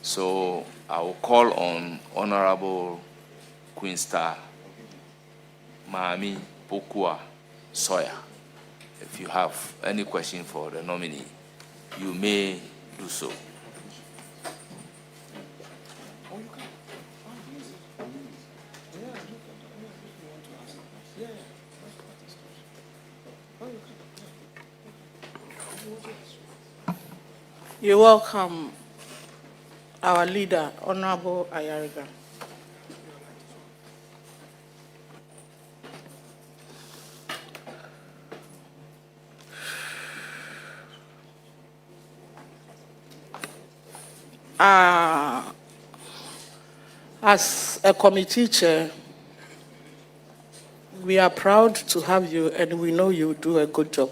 So I will call on Honorable Queen Star Mahama Ayariga Sawyer. If you have any question for the nominee, you may do so. You're welcome, our leader, Honorable Ayariga. As a committee chair, we are proud to have you, and we know you do a good job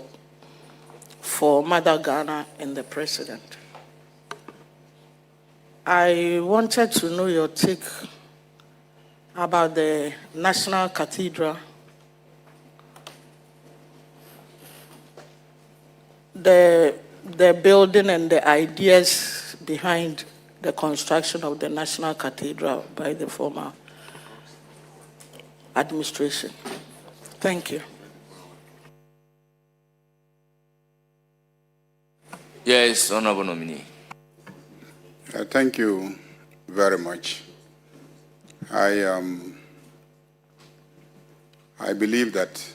for Mother Ghana and the President. I wanted to know your take about the National Cathedral, the building and the ideas behind the construction of the National Cathedral by the former administration. Thank you. Yes, Honorable Nominee. Thank you very much. I believe that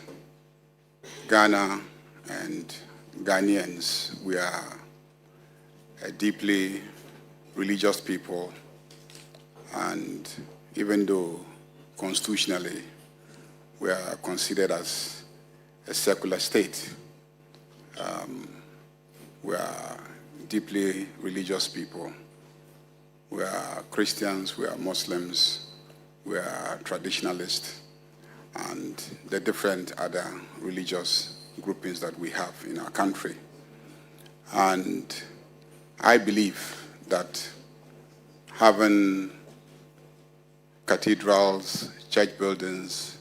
Ghana and Ghanaians, we are a deeply religious people, and even though constitutionally we are considered as a secular state, we are deeply religious people. We are Christians, we are Muslims, we are traditionalists, and the different other religious groupings that we have in our country. And I believe that having cathedrals, church buildings,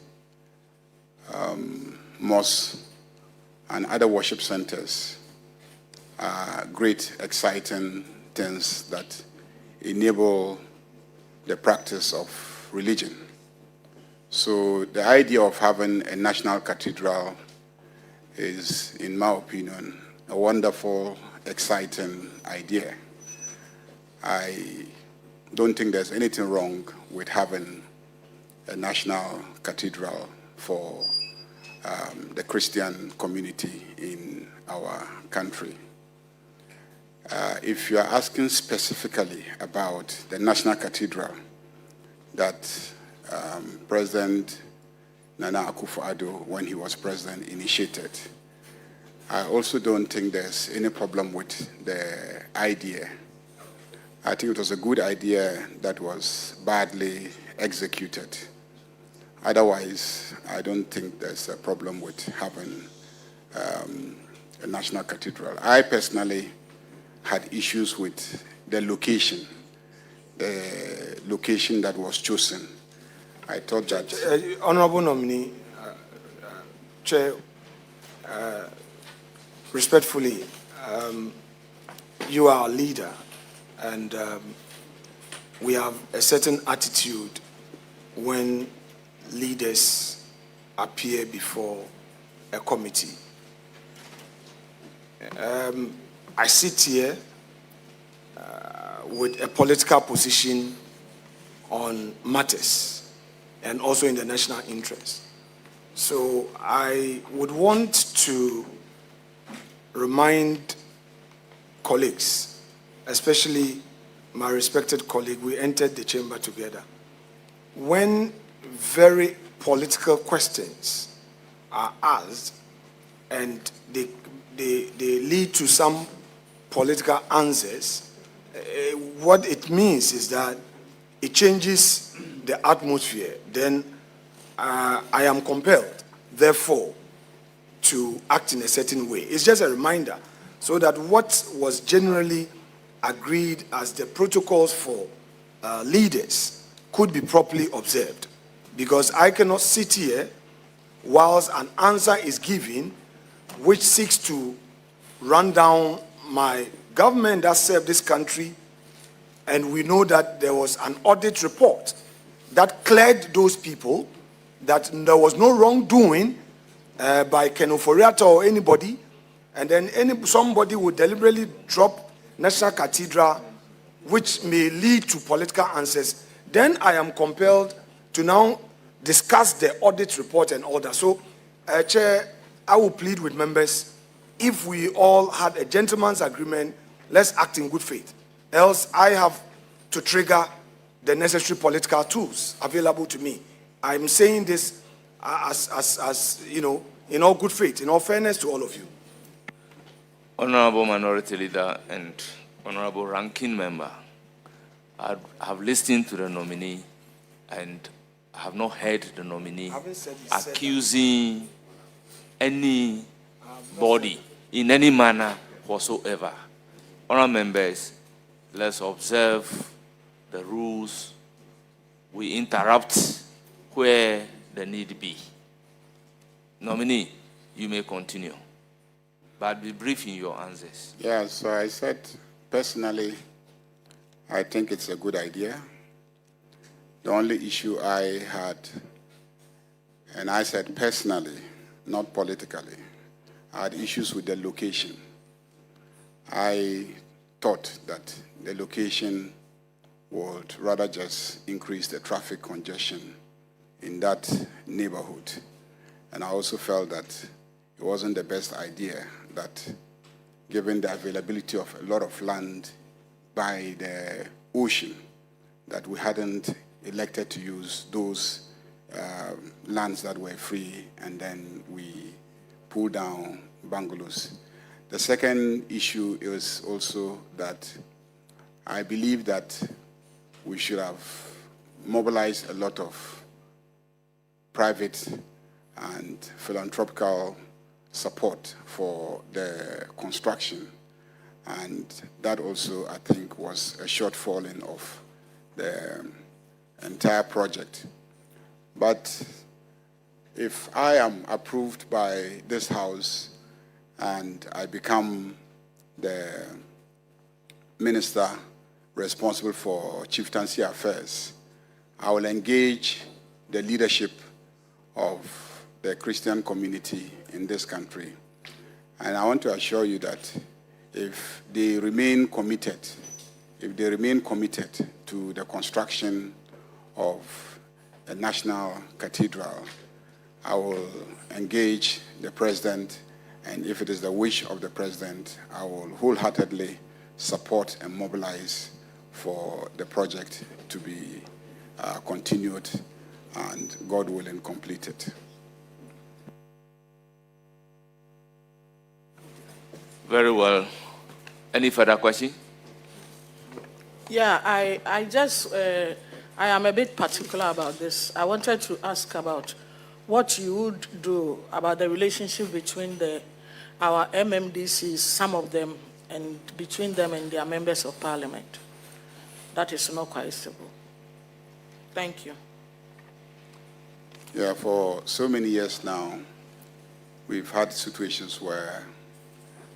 mosques, and other worship centers are great, exciting things that enable the practice of religion. So the idea of having a national cathedral is, in my opinion, a wonderful, exciting idea. I don't think there's anything wrong with having a national cathedral for the Christian community in our country. If you are asking specifically about the National Cathedral that President Nana Akufo-Addo, when he was president, initiated, I also don't think there's any problem with the idea. I think it was a good idea that was badly executed. Otherwise, I don't think there's a problem with having a national cathedral. I personally had issues with the location that was chosen. I thought that... Honorable Nominee, Chair, respectfully, you are a leader, and we have a certain attitude when leaders appear before a committee. I sit here with a political position on matters and also in the national interest. So I would want to remind colleagues, especially my respected colleague, we entered the chamber together. When very political questions are asked and they lead to some political answers, what it means is that it changes the atmosphere. Then I am compelled, therefore, to act in a certain way. It's just a reminder so that what was generally agreed as the protocols for leaders could be properly observed. Because I cannot sit here whilst an answer is given which seeks to run down my government that served this country And we know that there was an audit report that cleared those people, that there was no wrongdoing by Ken Oforiatta or anybody, and then somebody would deliberately drop National Cathedral, which may lead to political answers, then I am compelled to now discuss the audit report and all that. So, Chair, I will plead with members, if we all had a gentleman's agreement, let's act in good faith. Else, I have to trigger the necessary political tools available to me. I'm saying this as you know, in all good faith, in all fairness to all of you. Honorable Minority Leader and Honorable Ranking Member, I have listened to the nominee and I have not heard the nominee accusing anybody in any manner whatsoever. Honorable members, let's observe the rules. We interrupt where the need be. Nominee, you may continue, but be brief in your answers. Yeah, so I said, personally, I think it's a good idea. The only issue I had, and I said personally, not politically, I had issues with the location. I thought that the location would rather just increase the traffic congestion in that neighborhood. And I also felt that it wasn't the best idea that, given the availability of a lot of land by the ocean, that we hadn't elected to use those lands that were free, and then we pulled down bungalows. The second issue is also that I believe that we should have mobilized a lot of private and philanthropical support for the construction. And that also, I think, was a shortfalling of the entire project. But if I am approved by this House and I become the minister responsible for chieftaincy affairs, I will engage the leadership of the Christian community in this country. And I want to assure you that if they remain committed to the construction of a national cathedral, I will engage the president, and if it is the wish of the president, I will wholeheartedly support and mobilize for the project to be continued and, God willing, completed. Very well. Any further question? Yeah, I am a bit particular about this. I wanted to ask about what you would do about the relationship between our MMDCs, some of them, and between them and their members of parliament. That is not quite stable. Thank you. Yeah, for so many years now, we've had situations where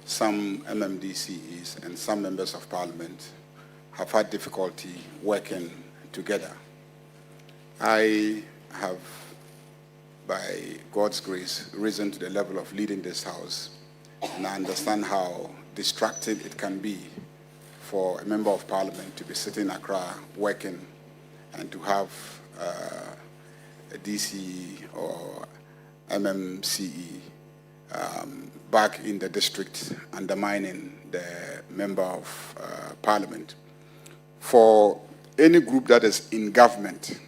some MMDCs and some members of parliament have had difficulty working together. I have, by God's grace, risen to the level of leading this House, and I understand how distracting it can be for a member of parliament to be sitting in Accra working and to have a DCE or MMCE back in the district undermining the member of parliament. For any group that is in government,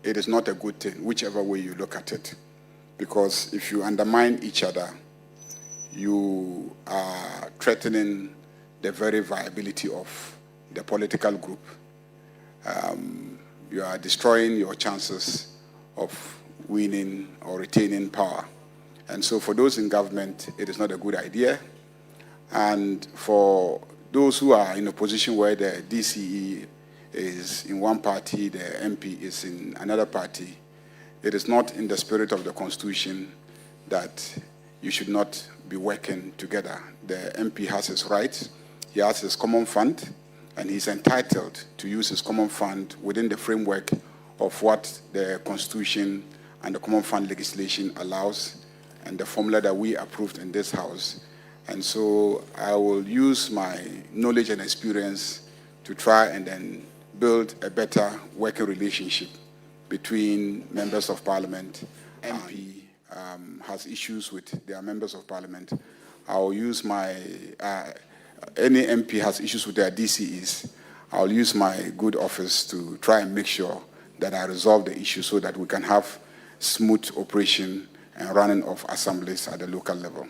it is not a good thing, whichever way you look at it. Because if you undermine each other, you are threatening the very viability of the political group. You are destroying your chances of winning or retaining power. And so for those in government, it is not a good idea. And for those who are in a position where the DCE is in one party, the MP is in another party, it is not in the spirit of the Constitution that you should not be working together. The MP has his rights, he has his common fund, and he's entitled to use his common fund within the framework of what the Constitution and the common fund legislation allows, and the formula that we approved in this House. And so I will use my knowledge and experience to try and then build a better working relationship between members of parliament. MP has issues with their members of parliament. I'll use my, any MP has issues with their DCEs. I'll use my good office to try and make sure that I resolve the issue so that we can have smooth operation and running of assemblies at the local level.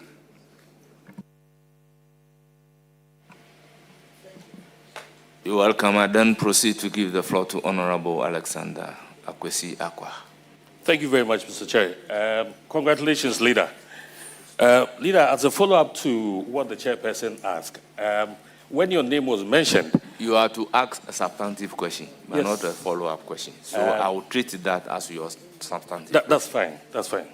You're welcome. I then proceed to give the floor to Honorable Alexander Akwesi Akwa. Thank you very much, Mr. Chair. Congratulations, Leader. Leader, as a follow-up to what the chairperson asked, when your name was mentioned... You are to ask a substantive question, but yes, not a follow-up question. So I will treat that as your substantive. That's fine. That's fine.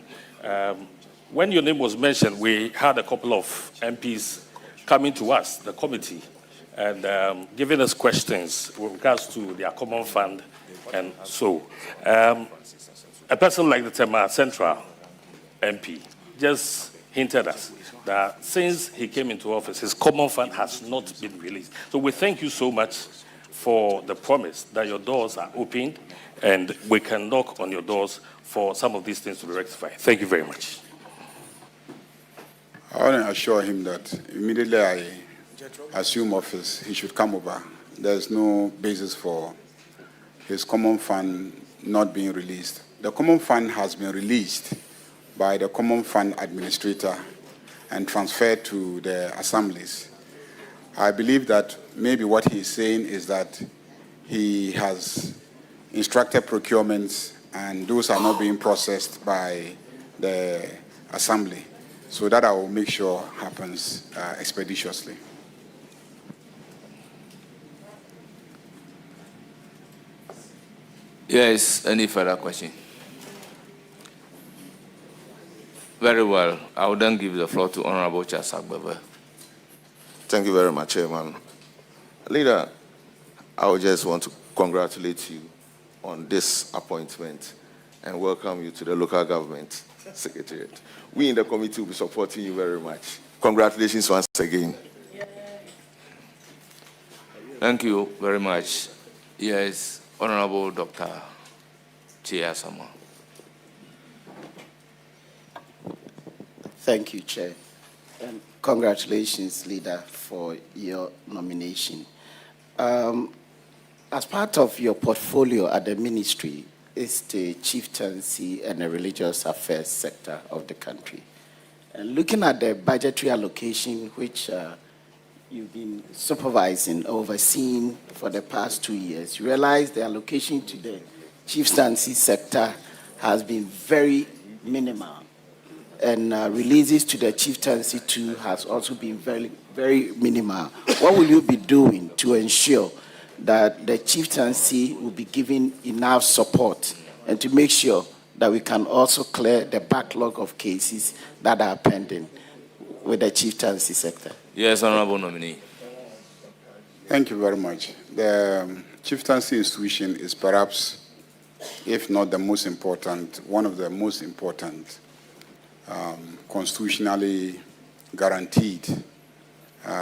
When your name was mentioned, we had a couple of MPs coming to us, the committee, and giving us questions with regards to their common fund. And so, a person like the Tema Central MP just hinted us that since he came into office, his common fund has not been released. So we thank you so much for the promise that your doors are opened and we can knock on your doors for some of these things to be rectified. Thank you very much. I want to assure him that immediately I assume office, he should come over. There's no basis for his common fund not being released. The common fund has been released by the common fund administrator and transferred to the assemblies. I believe that maybe what he's saying is that he has instructed procurements and those are not being processed by the assembly. So that I will make sure happens expeditiously. Yes, any further question? Very well. I will then give the floor to Honorable Charles Agbebe. Thank you very much, Chairman. Leader, I would just want to congratulate you on this appointment and welcome you to the local government secretariat. We in the committee will be supporting you very much. Congratulations once again. Thank you very much. Yes, Honorable Dr. Chiasama. Thank you, Chair. And congratulations, Leader, for your nomination. As part of your portfolio at the ministry is the chieftaincy and the religious affairs sector of the country. And looking at the budgetary allocation, which you've been supervising, overseeing for the past 2 years, you realize the allocation to the chieftaincy sector has been very minimal. And releases to the chieftaincy too has also been very, very minimal. What will you be doing to ensure that the chieftaincy will be given enough support and to make sure that we can also clear the backlog of cases that are pending with the chieftaincy sector? Yes, Honorable Nominee. Thank you very much. The chieftaincy institution is perhaps, if not the most important, one of the most important constitutionally guaranteed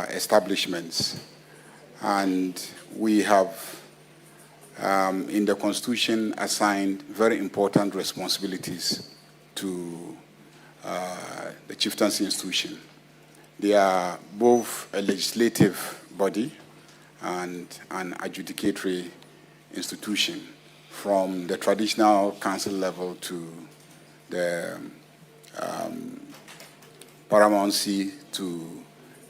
establishments. And we have, in the Constitution, assigned very important responsibilities to the chieftaincy institution. They are both a legislative body and an adjudicatory institution, from the traditional council level to the paramountcy, to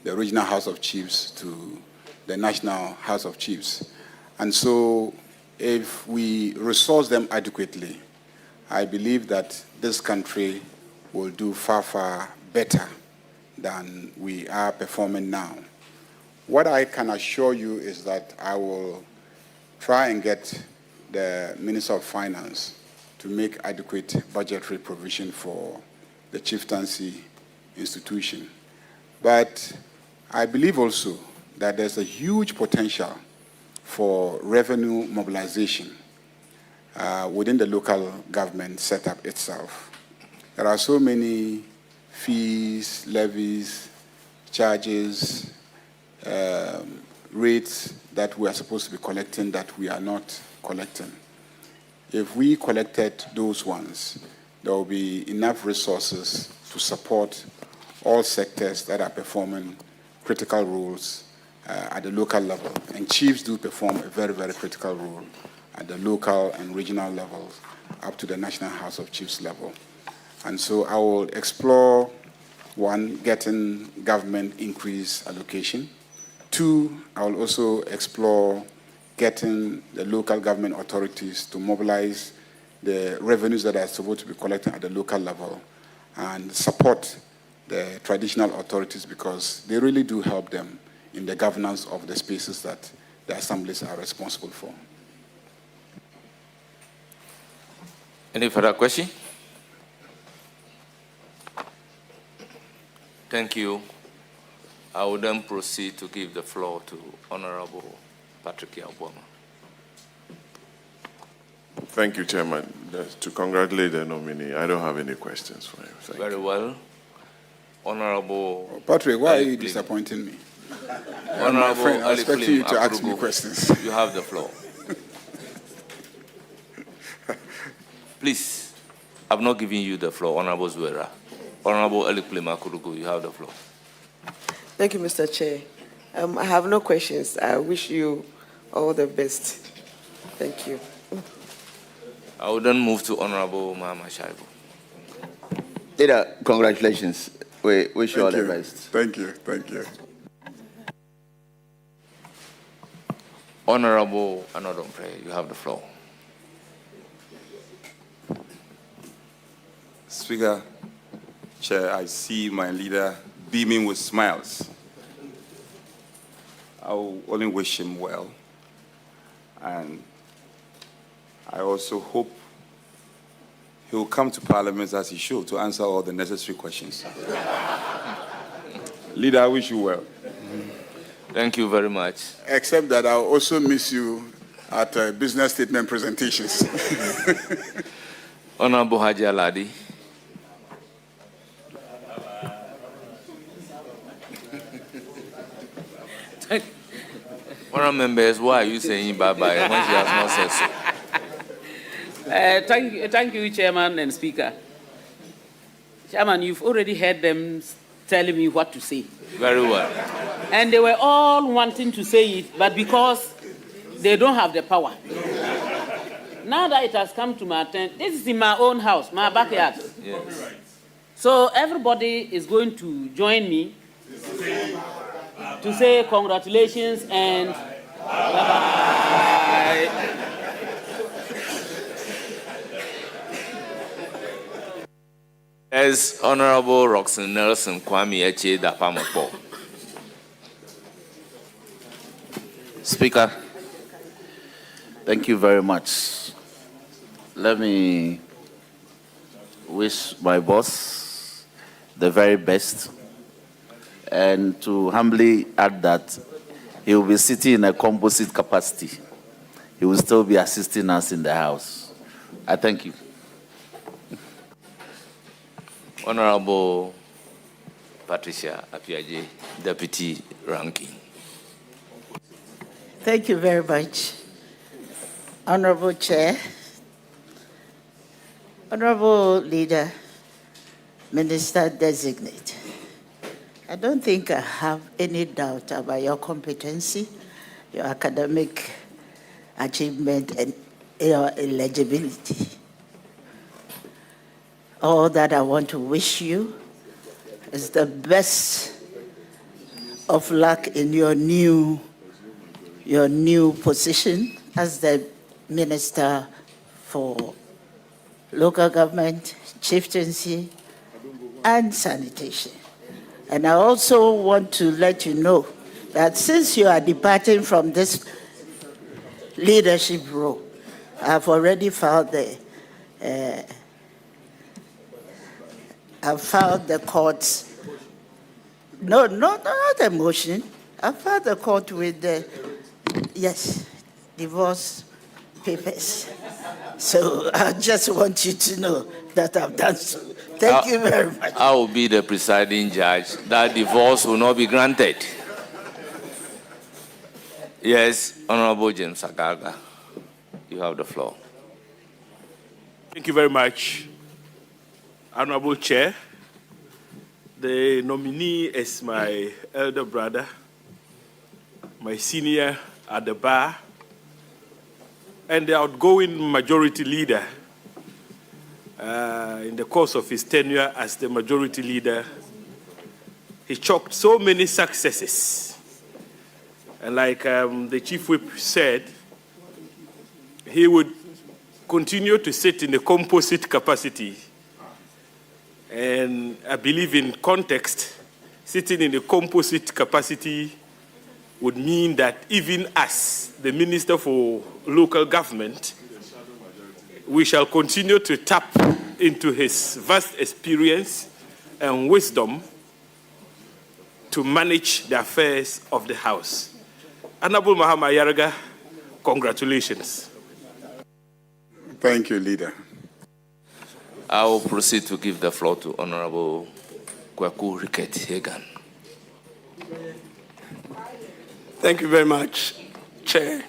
the regional House of Chiefs, to the National House of Chiefs. And so if we resource them adequately, I believe that this country will do far, far better than we are performing now. What I can assure you is that I will try and get the Minister of Finance to make adequate budgetary provision for the chieftaincy institution. But I believe also that there's a huge potential for revenue mobilization within the local government setup itself. There are so many fees, levies, charges, rates that we are supposed to be collecting that we are not collecting. If we collected those ones, there will be enough resources to support all sectors that are performing critical roles at the local level. And chiefs do perform a very, very critical role at the local and regional levels up to the National House of Chiefs level. And so I will explore, one, getting government increase allocation. Two, I will also explore getting the local government authorities to mobilize the revenues that are supposed to be collected at the local level and support the traditional authorities because they really do help them in the governance of the spaces that the assemblies are responsible for. Any further question? Thank you. I will then proceed to give the floor to Honorable Patrick Yabwama. Thank you, Chairman. To congratulate the nominee, I don't have any questions for him. Thank Very you. well. Honorable Patrick, why are you Aliklim. disappointing me? Honorable My friend, I expect you Aliklim to ask me Akurugu, questions. You have the floor. Please, I've not given you the floor, Honorable Zuera. Honorable Aliklim Akurugu, you have the floor. Thank you, Mr. Chair. I have no questions. I wish you all the best. Thank you. I will then move to Honorable Mahama Shaibu. Leader, congratulations. We wish you all the best. Thank you. Thank you. Honorable Anodomfre, you have the floor. Speaker, Chair, I see my leader beaming with smiles. I will only wish him well. And I also hope he will come to Parliament as he should to answer all the necessary questions. Leader, I wish you well. Thank you very much. Except that I'll also miss you at business statement presentations. Honorable Haji Aladi. Honorable members, why are you saying bye-bye when she has not said so? Thank you, Chairman and Speaker. Chairman, you've already heard them telling me what to say. Very well. And they were all wanting to say it, but because they don't have the power. Now that it has come to my attention, this is in my own house, my backyard. Yes. So everybody is going to join me to say congratulations and bye-bye. As Honorable Roxanne Nelson Kwame Eche Dapamapo. Speaker, thank you very much. Let me wish my boss the very best and to humbly add that he will be sitting in a composite capacity. He will still be assisting us in the House. I thank you. Honorable Patricia Apiaje, Deputy Ranking. Thank you very much. Honorable Chair, Honorable Leader, Minister Designate, I don't think I have any doubt about your competency, your academic achievement, and your eligibility. All that I want to wish you is the best of luck in your new position as the Minister for Local Government, Chieftaincy, and Sanitation. And I also want to let you know that since you are departing from this leadership role, I've already filed the court's, not a motion. I filed the court with the, yes, divorce papers. So I just want you to know that I've done so. Thank you very much. I will be the presiding judge. That divorce will not be granted. Yes, Honorable James Agaga, you have the floor. Thank you very much, Honorable Chair. The nominee is my elder brother, my senior at the bar, and the outgoing majority leader. In the course of his tenure as the majority leader, he chalked so many successes. And like the Chief Whip said, he would continue to sit in the composite capacity. And I believe in context, sitting in the composite capacity would mean that even us, the Minister for Local Government, we shall continue to tap into his vast experience and wisdom to manage the affairs of the House. Honorable Mahama Ayariga, congratulations. Thank you, Leader. I will proceed to give the floor to Honorable Kwaku Riket Hagan. Thank you very much, Chair.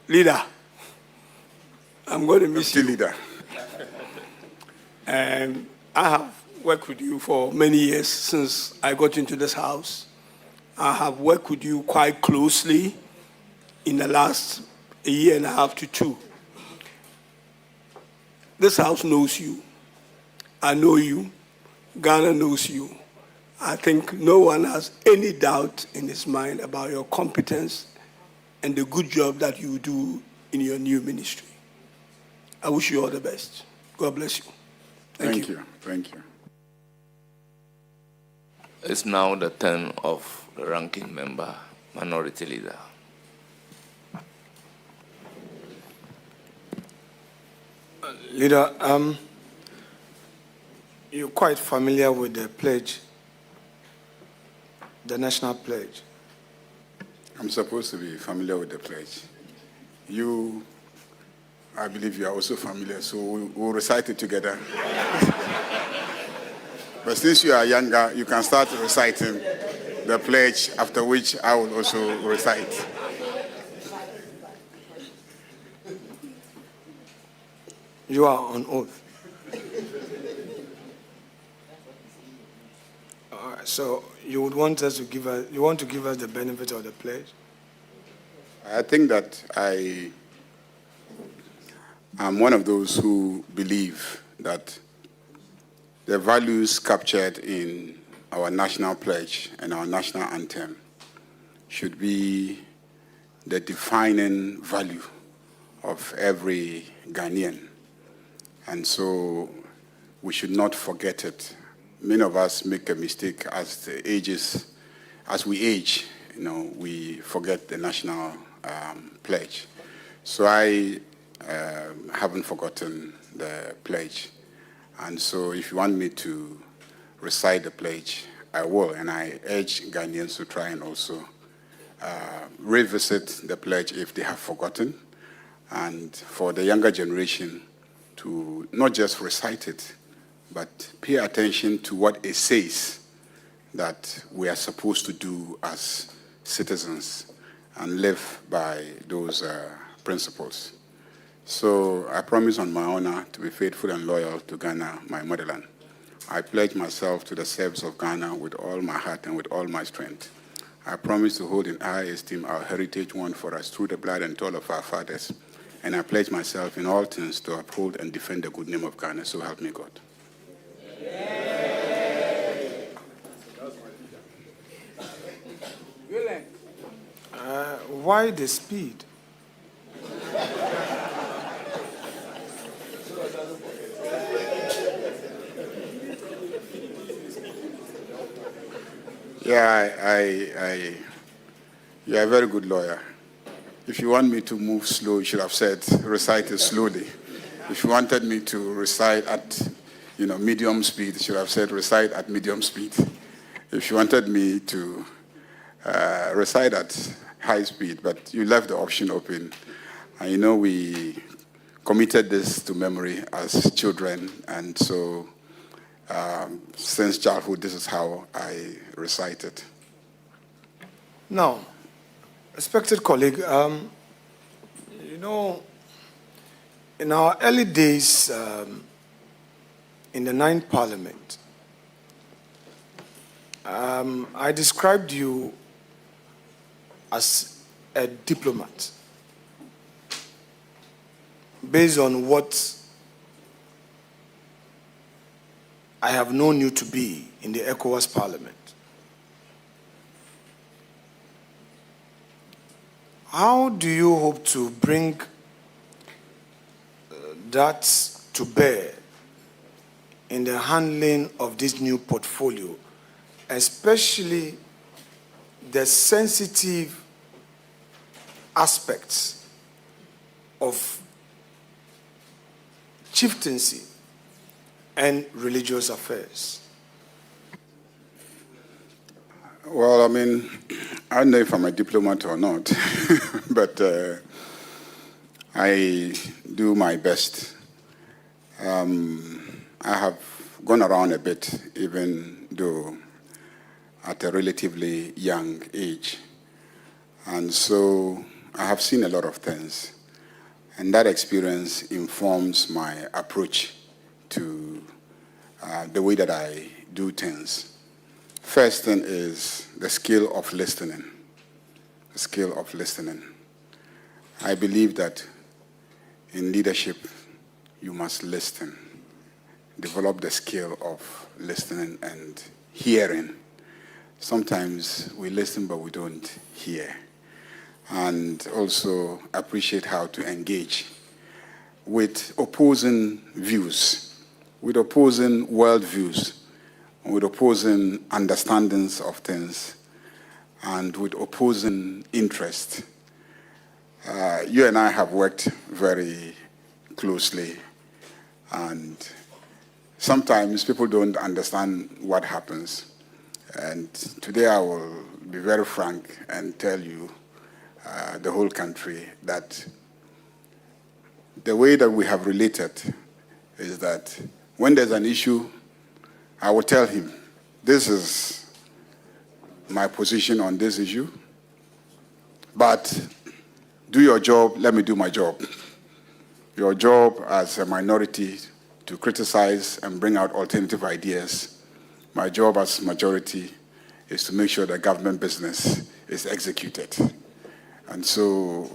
Leader, I'm going to miss you. Leader. And I have worked with you for many years since I got into this house. I have worked with you quite closely in the last year and a half to two. This house knows you. I know you. Ghana knows you. I think no one has any doubt in his mind about your competence and the good job that you do in your new ministry. I wish you all the best. God bless you. Thank you. Thank you. It's now the turn of the ranking member, Minority Leader. Leader, you're quite familiar with the pledge, the national pledge. I'm supposed to be familiar with the pledge. You, I believe you are also familiar, so we'll recite it together. But since you are younger, you can start reciting the pledge, after which I will also recite. You are on oath. All right, so you would want us to give us, you want to give us the benefit of the pledge? I think that I am one of those who believe that the values captured in our national pledge and our national anthem should be the defining value of every Ghanaian. And so we should not forget it. Many of us make a mistake as we age, we forget the national pledge. So I haven't forgotten the pledge. And so if you want me to recite the pledge, I will. And I urge Ghanaians to try and also revisit the pledge if they have forgotten. And for the younger generation, to not just recite it, but pay attention to what it says that we are supposed to do as citizens and live by those principles. So I promise on my honor to be faithful and loyal to Ghana, my motherland. I pledge myself to the service of Ghana with all my heart and with all my strength. I promise to hold in high esteem our heritage won for us through the blood and toil of our fathers. And I pledge myself in all things to uphold and defend the good name of Ghana. So help me God. Why the speed? Yeah, you're a very good lawyer. If you want me to move slow, you should have said, recite it slowly. If you wanted me to recite at, medium speed, you should have said, recite at medium speed. If you wanted me to recite at high speed, but you left the option open. And you know, we committed this to memory as children, and so since childhood, this is how I recite it. Now, respected colleague, you know, in our early days in the 9th Parliament, I described you as a diplomat based on what I have known you to be in the ECOWAS Parliament. How do you hope to bring that to bear in the handling of this new portfolio, especially the sensitive aspects of chieftaincy and religious affairs? Well, I mean, I don't know if I'm a diplomat or not, but I do my best. I have gone around a bit, even though at a relatively young age. And so I have seen a lot of things. And that experience informs my approach to the way that I do things. First thing is the skill of listening. The skill of listening. I believe that in leadership, you must listen. Develop the skill of listening and hearing. Sometimes we listen, but we don't hear. And also appreciate how to engage with opposing views, with opposing worldviews, with opposing understandings of things, and with opposing interest. You and I have worked very closely, and sometimes people don't understand what happens. And today I will be very frank and tell you, the whole country, that the way that we have related is that when there's an issue, I will tell him, this is my position on this issue, but do your job, let me do my job. Your job as a minority to criticize and bring out alternative ideas. My job as majority is to make sure that government business is executed. And so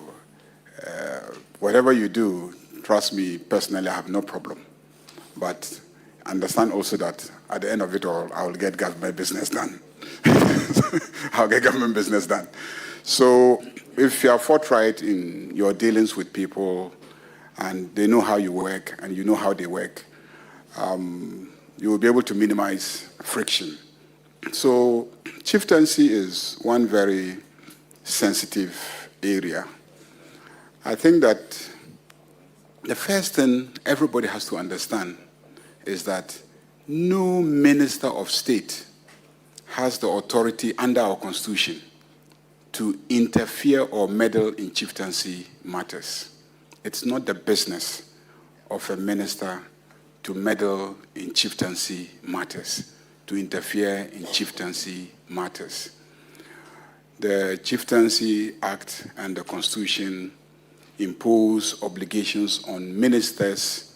whatever you do, trust me, personally, I have no problem. But understand also that at the end of it all, I will get government business done. I'll get government business done. So if you are forthright in your dealings with people and they know how you work and you know how they work, you will be able to minimize friction. So chieftaincy is one very sensitive area. I think that the first thing everybody has to understand is that no minister of state has the authority under our constitution to interfere or meddle in chieftaincy matters. It's not the business of a minister to meddle in chieftaincy matters, to interfere in chieftaincy matters. The Chieftaincy Act and the Constitution impose obligations on ministers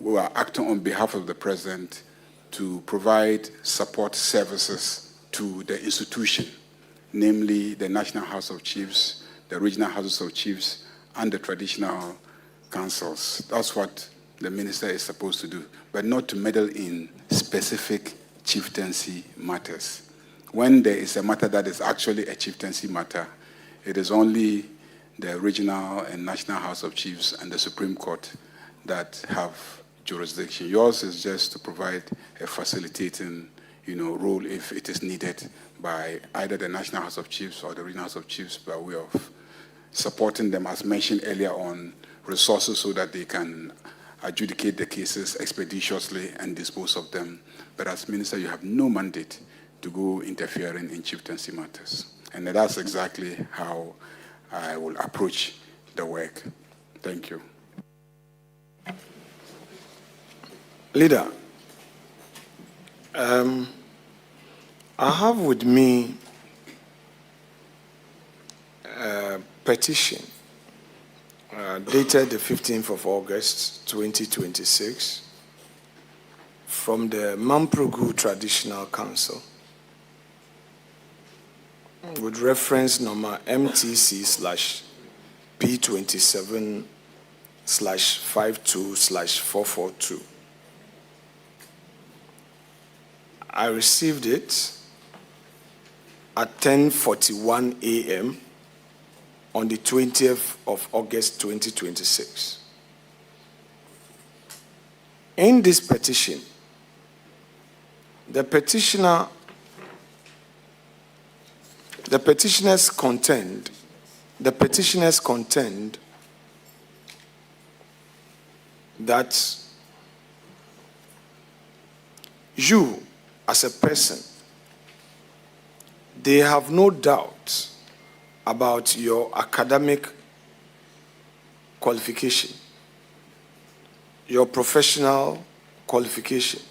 who are acting on behalf of the President to provide support services to the institution, namely the National House of Chiefs, the Regional Houses of Chiefs, and the traditional councils. That's what the minister is supposed to do, but not to meddle in specific chieftaincy matters. When there is a matter that is actually a chieftaincy matter, it is only the Regional and National House of Chiefs and the Supreme Court that have jurisdiction. Yours is just to provide a facilitating, role if it is needed by either the National House of Chiefs or the Regional House of Chiefs by way of supporting them, as mentioned earlier on, resources so that they can adjudicate the cases expeditiously and dispose of them. But as minister, you have no mandate to go interfering in chieftaincy matters. And that's exactly how I will approach the work. Thank you. Leader, I have with me a petition dated the 15th of August, 2026, from the Mamprogu Traditional Council with reference number MTC/P27/52/442. I received it at 10:41 a.m. on the 20th of August 2026. In this petition, the petitioners contend that you, as a person, they have no doubt about your academic qualification, your professional qualification,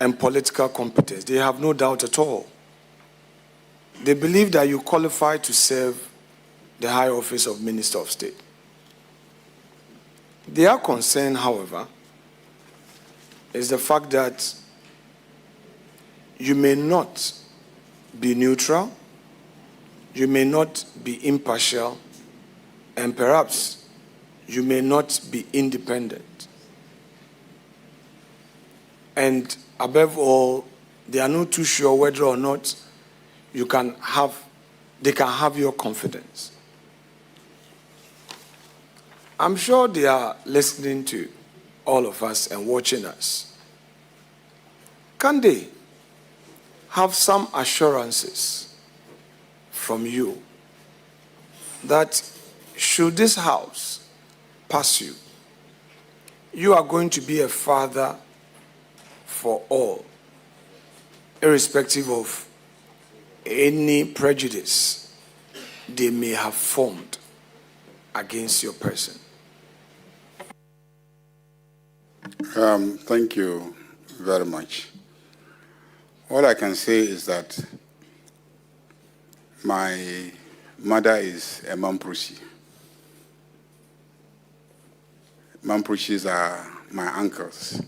and political competence. They have no doubt at all. They believe that you qualify to serve the high office of Minister of State. Their concern, however, is the fact that you may not be neutral, you may not be impartial, and perhaps you may not be independent. And above all, they are not too sure whether or not they can have your confidence. I'm sure they are listening to all of us and watching us. Can they have some assurances from you that should this house pass you, you are going to be a father for all, irrespective of any prejudice they may have formed against your person? Thank you very much. All I can say is that my mother is a Mamprushi. Mamprushis are my uncles.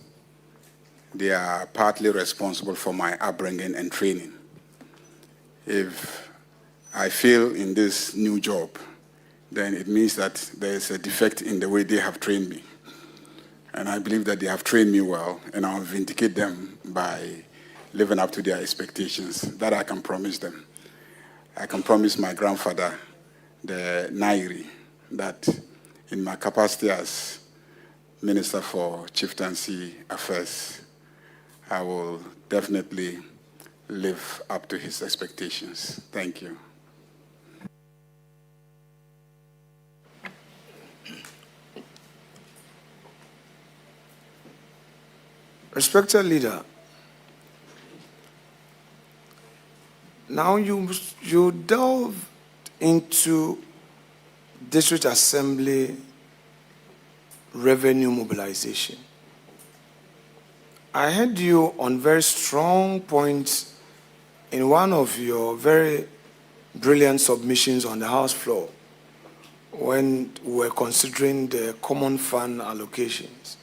They are partly responsible for my upbringing and training. If I fail in this new job, then it means that there is a defect in the way they have trained me. And I believe that they have trained me well, and I'll vindicate them by living up to their expectations. That I can promise them. I can promise my grandfather, the Nairi, that in my capacity as Minister for Chieftaincy Affairs, I will definitely live up to his expectations. Thank you. Respected leader, now you delve into District Assembly revenue mobilization. I heard you on very strong points in one of your very brilliant submissions on the House floor when we were considering the common fund allocations,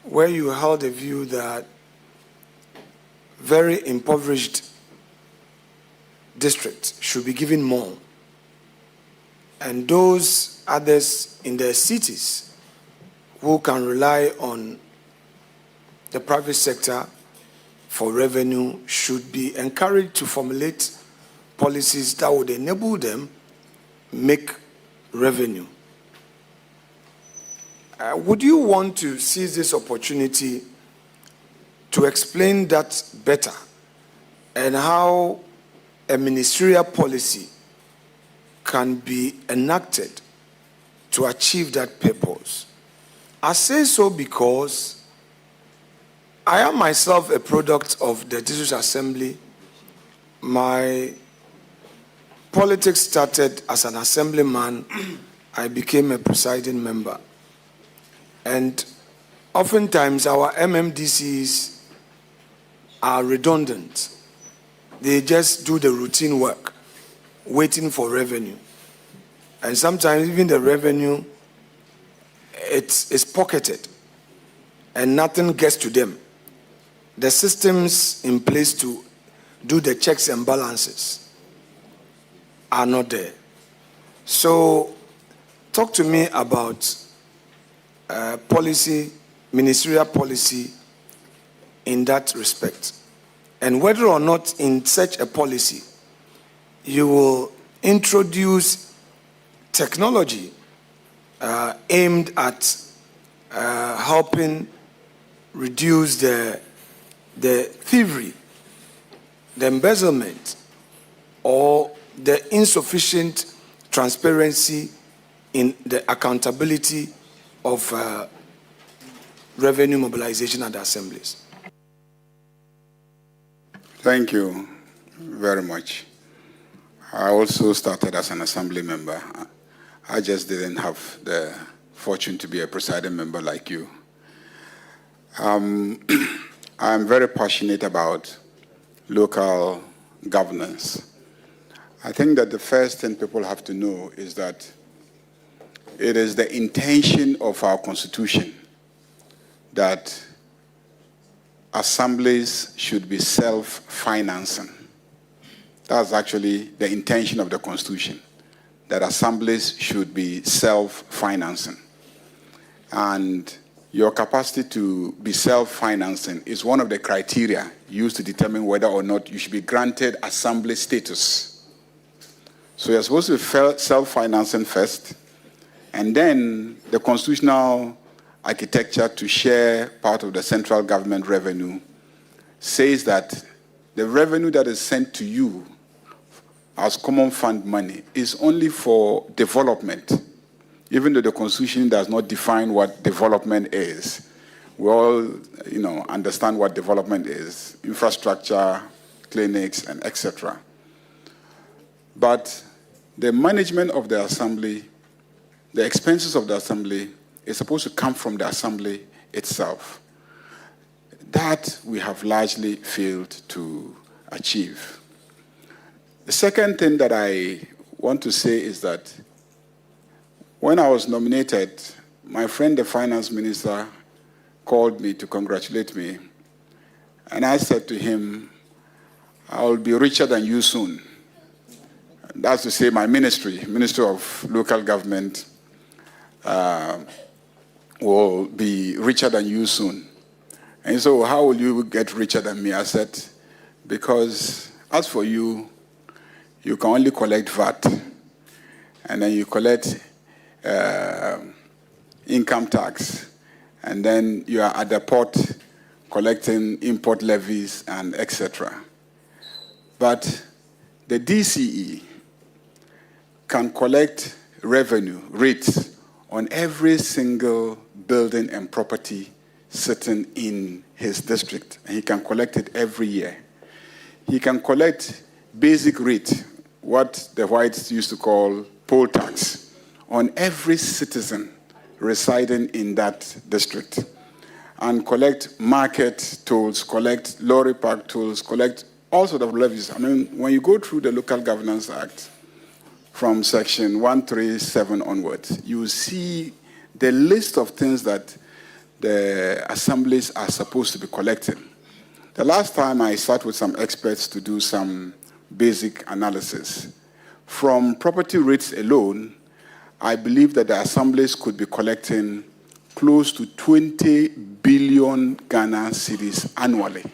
where you held a view that very impoverished districts should be given more, and those others in their cities who can rely on the private sector for revenue should be encouraged to formulate policies that would enable them make revenue. Would you want to seize this opportunity to explain that better and how a ministerial policy can be enacted to achieve that purpose? I say so because I am myself a product of the District Assembly. My politics started as an assemblyman. I became a presiding member. And oftentimes our MMDCs are redundant. They just do the routine work, waiting for revenue. And sometimes even the revenue, it's pocketed and nothing gets to them. The systems in place to do the checks and balances are not there. So talk to me about policy, ministerial policy in that respect, and whether or not in such a policy you will introduce technology aimed at helping reduce the thievery, the embezzlement, or the insufficient transparency in the accountability of revenue mobilization at the assemblies. Thank you very much. I also started as an assembly member. I just didn't have the fortune to be a presiding member like you. I'm very passionate about local governance. I think that the first thing people have to know is that it is the intention of our Constitution that assemblies should be self-financing. That's actually the intention of the Constitution, that assemblies should be self-financing. And your capacity to be self-financing is one of the criteria used to determine whether or not you should be granted assembly status. So you're supposed to be self-financing first, and then the constitutional architecture to share part of the central government revenue says that the revenue that is sent to you as common fund money is only for development, even though the Constitution does not define what development is. We all, understand what development is: infrastructure, clinics, and etc. But the management of the assembly, the expenses of the assembly, is supposed to come from the assembly itself. That we have largely failed to achieve. The second thing that I want to say is that when I was nominated, my friend, the finance minister, called me to congratulate me. And I said to him, I will be richer than you soon. That's to say my Ministry of Local Government, will be richer than you soon. And so how will you get richer than me? I said, because as for you, you can only collect VAT, and then you collect income tax, and then you are at the port collecting import levies and etc. But the DCE can collect revenue rates on every single building and property sitting in his district, and he can collect it every year. He can collect basic rate, what the whites used to call poll tax, on every citizen residing in that district, and collect market tolls, collect lorry park tolls, collect all sorts of levies. I mean, when you go through the Local Governance Act, from section 137 onwards, you see the list of things that the assemblies are supposed to be collecting. The last time I sat with some experts to do some basic analysis, from property rates alone, I believe that the assemblies could be collecting close to 20 billion Ghana cedis annually.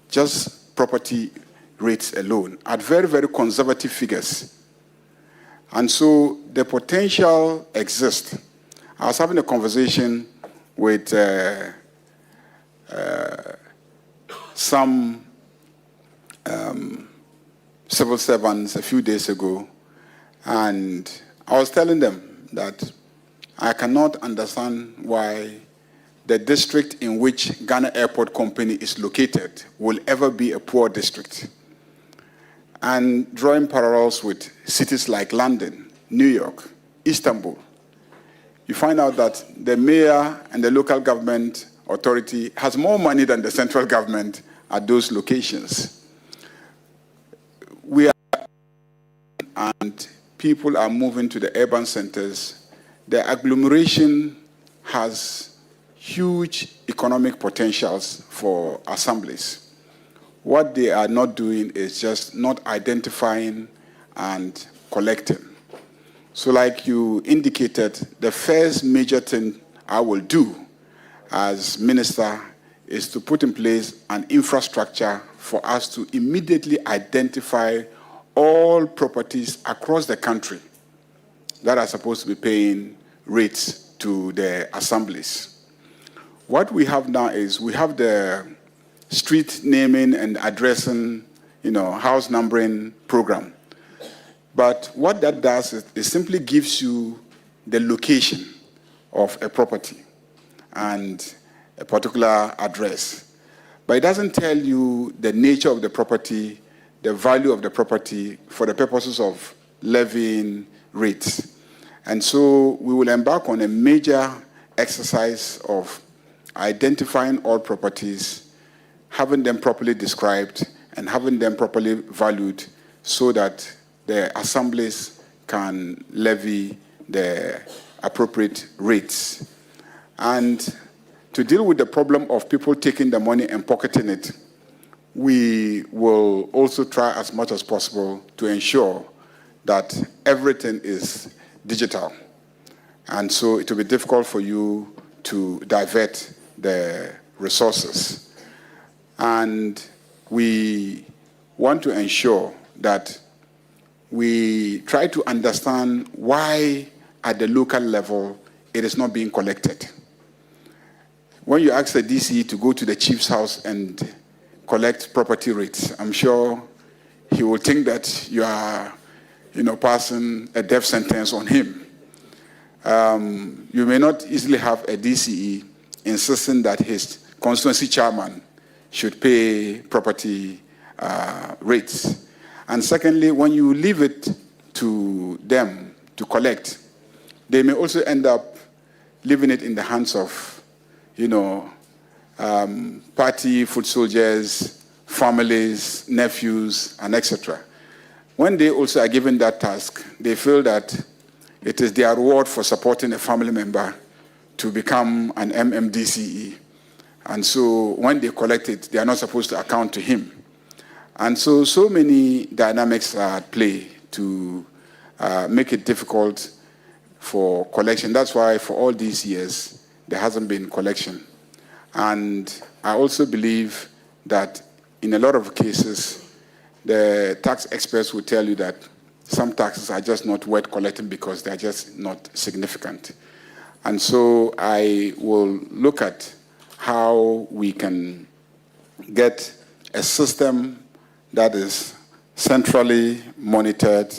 Just property rates alone, at very, very conservative figures. And so the potential exists. I was having a conversation with some civil servants a few days ago, and I was telling them that I cannot understand why the district in which Ghana Airport Company is located will ever be a poor district. and drawing parallels with cities like London, New York, Istanbul, you find out that the mayor and the local government authority has more money than the central government at those locations. We are, and people are moving to the urban centers. The agglomeration has huge economic potentials for assemblies. What they are not doing is just not identifying and collecting. So like you indicated, the first major thing I will do as minister is to put in place an infrastructure for us to immediately identify all properties across the country that are supposed to be paying rates to the assemblies. What we have now is we have the street naming and addressing, house numbering program. But what that does is it simply gives you the location of a property and a particular address. But it doesn't tell you the nature of the property, the value of the property for the purposes of levying rates. And so we will embark on a major exercise of identifying all properties, having them properly described, and having them properly valued so that the assemblies can levy the appropriate rates. And to deal with the problem of people taking the money and pocketing it, we will also try as much as possible to ensure that everything is digital. And so it will be difficult for you to divert the resources. And we want to ensure that we try to understand why at the local level it is not being collected. When you ask the DC to go to the chief's house and collect property rates, I'm sure he will think that you are, passing a death sentence on him. You may not easily have a DCE insisting that his constituency chairman should pay property rates. And secondly, when you leave it to them to collect, they may also end up leaving it in the hands of, party foot soldiers, families, nephews, and etc. When they also are given that task, they feel that it is their reward for supporting a family member to become an MMDCE. And so when they collect it, they are not supposed to account to him. And so many dynamics are at play to make it difficult for collection. That's why for all these years, there hasn't been collection. And I also believe that in a lot of cases, the tax experts will tell you that some taxes are just not worth collecting because they're just not significant. And so I will look at how we can get a system that is centrally monitored,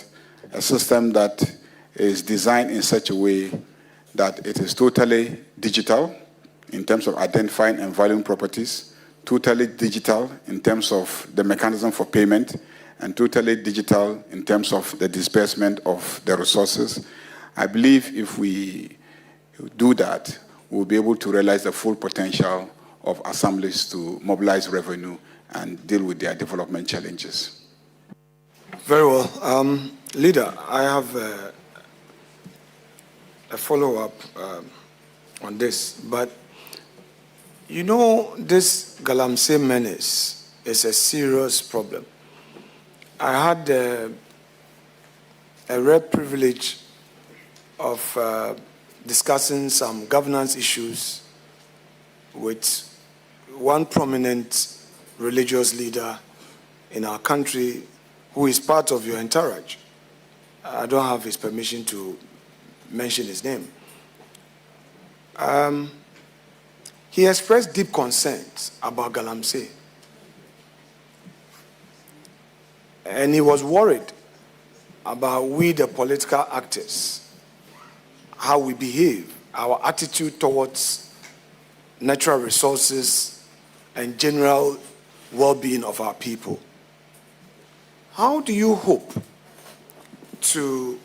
a system that is designed in such a way that it is totally digital in terms of identifying and valuing properties, totally digital in terms of the mechanism for payment, and totally digital in terms of the disbursement of the resources. I believe if we do that, we'll be able to realize the full potential of assemblies to mobilize revenue and deal with their development challenges. Very well. Leader, I have a follow-up on this, but this Galamsey menace is a serious problem. I had a rare privilege of discussing some governance issues with one prominent religious leader in our country who is part of your entourage. I don't have his permission to mention his name. He expressed deep concerns about Galamsey. And he was worried about we, the political actors, how we behave, our attitude towards natural resources and general well-being of our people. how do you hope to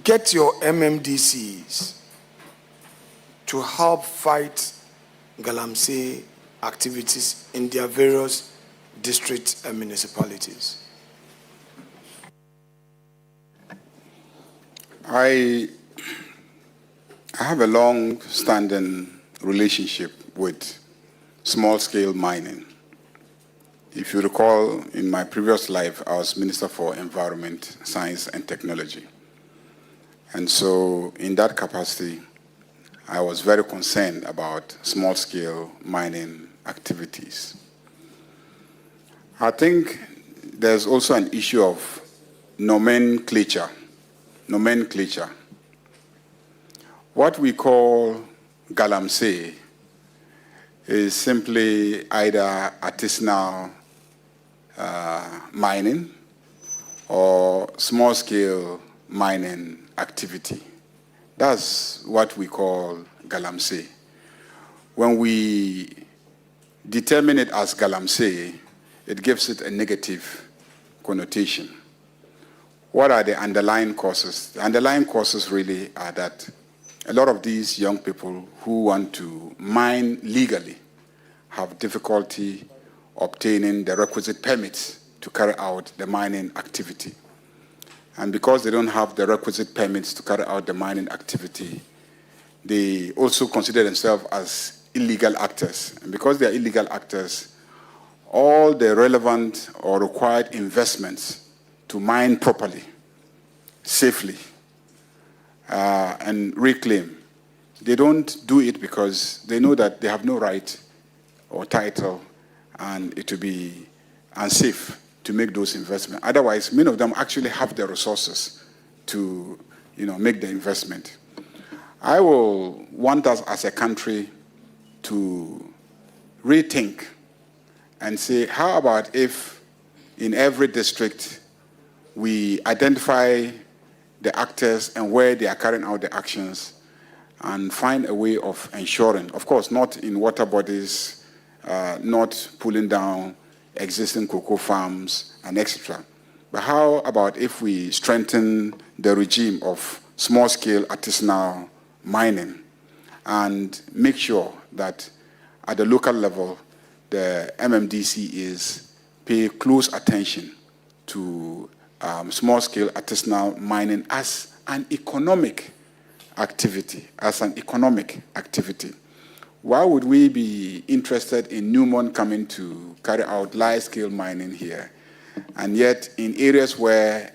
get your MMDCs to help fight Galamsey activities in their various districts and municipalities? I have a long-standing relationship with small-scale mining. If you recall, in my previous life, I was Minister for Environment, Science, and Technology. And so in that capacity, I was very concerned about small-scale mining activities. I think there's also an issue of nomenclature. What we call Galamsey is simply either artisanal mining or small-scale mining activity. That's what we call Galamsey. When we determine it as Galamsey, it gives it a negative connotation. What are the underlying causes? The underlying causes really are that a lot of these young people who want to mine legally have difficulty obtaining the requisite permits to carry out the mining activity. And because they don't have the requisite permits to carry out the mining activity, they also consider themselves as illegal actors. And because they are illegal actors, all the relevant or required investments to mine properly, safely, and reclaim, they don't do it because they know that they have no right or title and it will be unsafe to make those investments. Otherwise, many of them actually have the resources to make the investment. I will want us as a country to rethink and say, how about if in every district we identify the actors and where they are carrying out the actions and find a way of ensuring, of course, not in water bodies, not pulling down existing cocoa farms and etc. But how about if we strengthen the regime of small-scale artisanal mining and make sure that at the local level, the MMDCs pay close attention to small-scale artisanal mining as an economic activity, Why would we be interested in Newmont coming to carry out large-scale mining here, and yet in areas where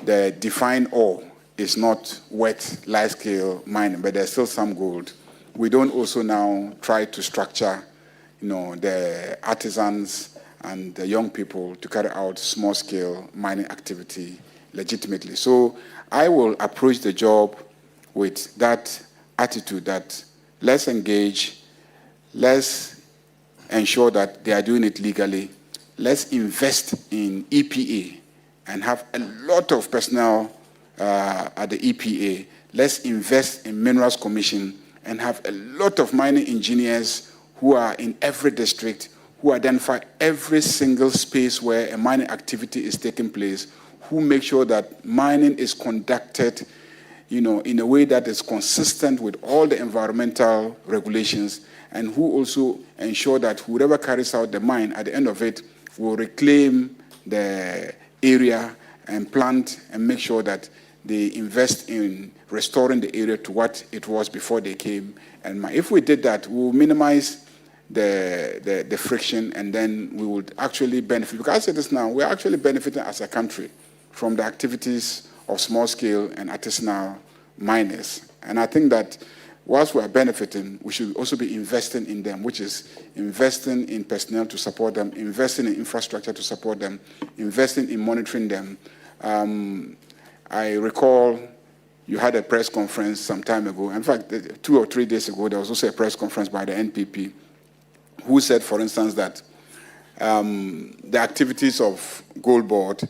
the defined ore is not worth large-scale mining, but there's still some gold, we don't also now try to structure, the artisans and the young people to carry out small-scale mining activity legitimately. So I will approach the job with that attitude that let's engage, let's ensure that they are doing it legally, let's invest in EPA and have a lot of personnel at the EPA, let's invest in Minerals Commission and have a lot of mining engineers who are in every district, who identify every single space where a mining activity is taking place, who make sure that mining is conducted in a way that is consistent with all the environmental regulations, and who also ensure that whoever carries out the mine, at the end of it, will reclaim the area and plant and make sure that they invest in restoring the area to what it was before they came. And if we did that, we'll minimize the friction, and then we would actually benefit. Because I say this now, we're actually benefiting as a country from the activities of small-scale and artisanal miners. And I think that whilst we are benefiting, we should also be investing in them, which is investing in personnel to support them, investing in infrastructure to support them, investing in monitoring them. I recall you had a press conference some time ago. In fact, 2 or 3 days ago, there was also a press conference by the NPP who said, for instance, that the activities of Gold Board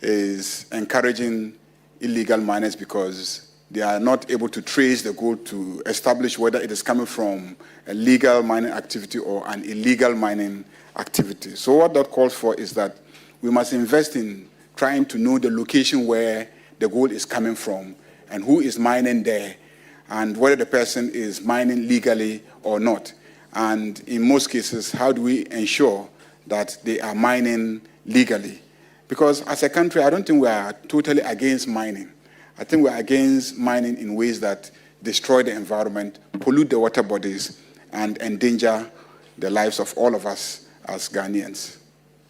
is encouraging illegal miners because they are not able to trace the gold to establish whether it is coming from a legal mining activity or an illegal mining activity. So what that calls for is that we must invest in trying to know the location where the gold is coming from and who is mining there and whether the person is mining legally or not. And in most cases, how do we ensure that they are mining legally? Because as a country, I don't think we are totally against mining. I think we are against mining in ways that destroy the environment, pollute the water bodies, and endanger the lives of all of us as Ghanaians.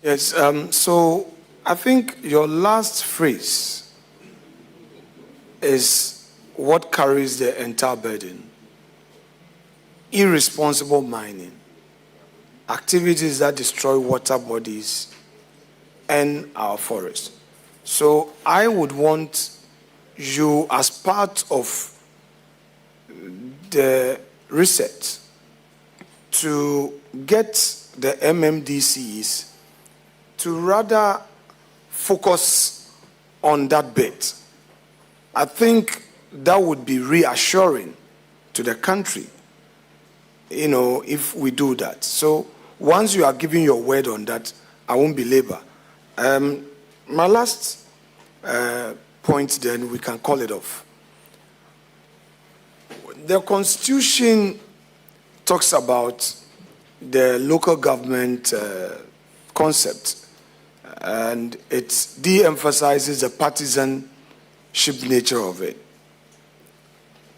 Yes, so I think your last phrase is what carries the entire burden. Irresponsible mining, activities that destroy water bodies and our forests. So I would want you, as part of the research, to get the MMDCs to rather focus on that bit. I think that would be reassuring to the country, if we do that. So once you are giving your word on that, I won't belabor. My last point, then we can call it off. The Constitution talks about the local government concept, and it de-emphasizes the partisanship nature of it.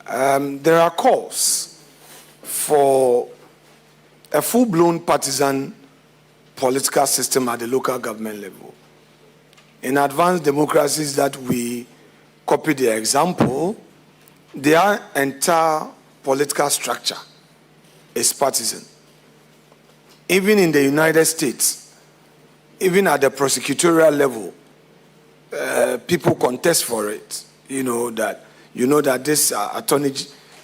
There are calls for a full-blown partisan political system at the local government level. In advanced democracies that we copy the example, their entire political structure is partisan. Even in the United States, even at the prosecutorial level, people contest for it. You know that this attorney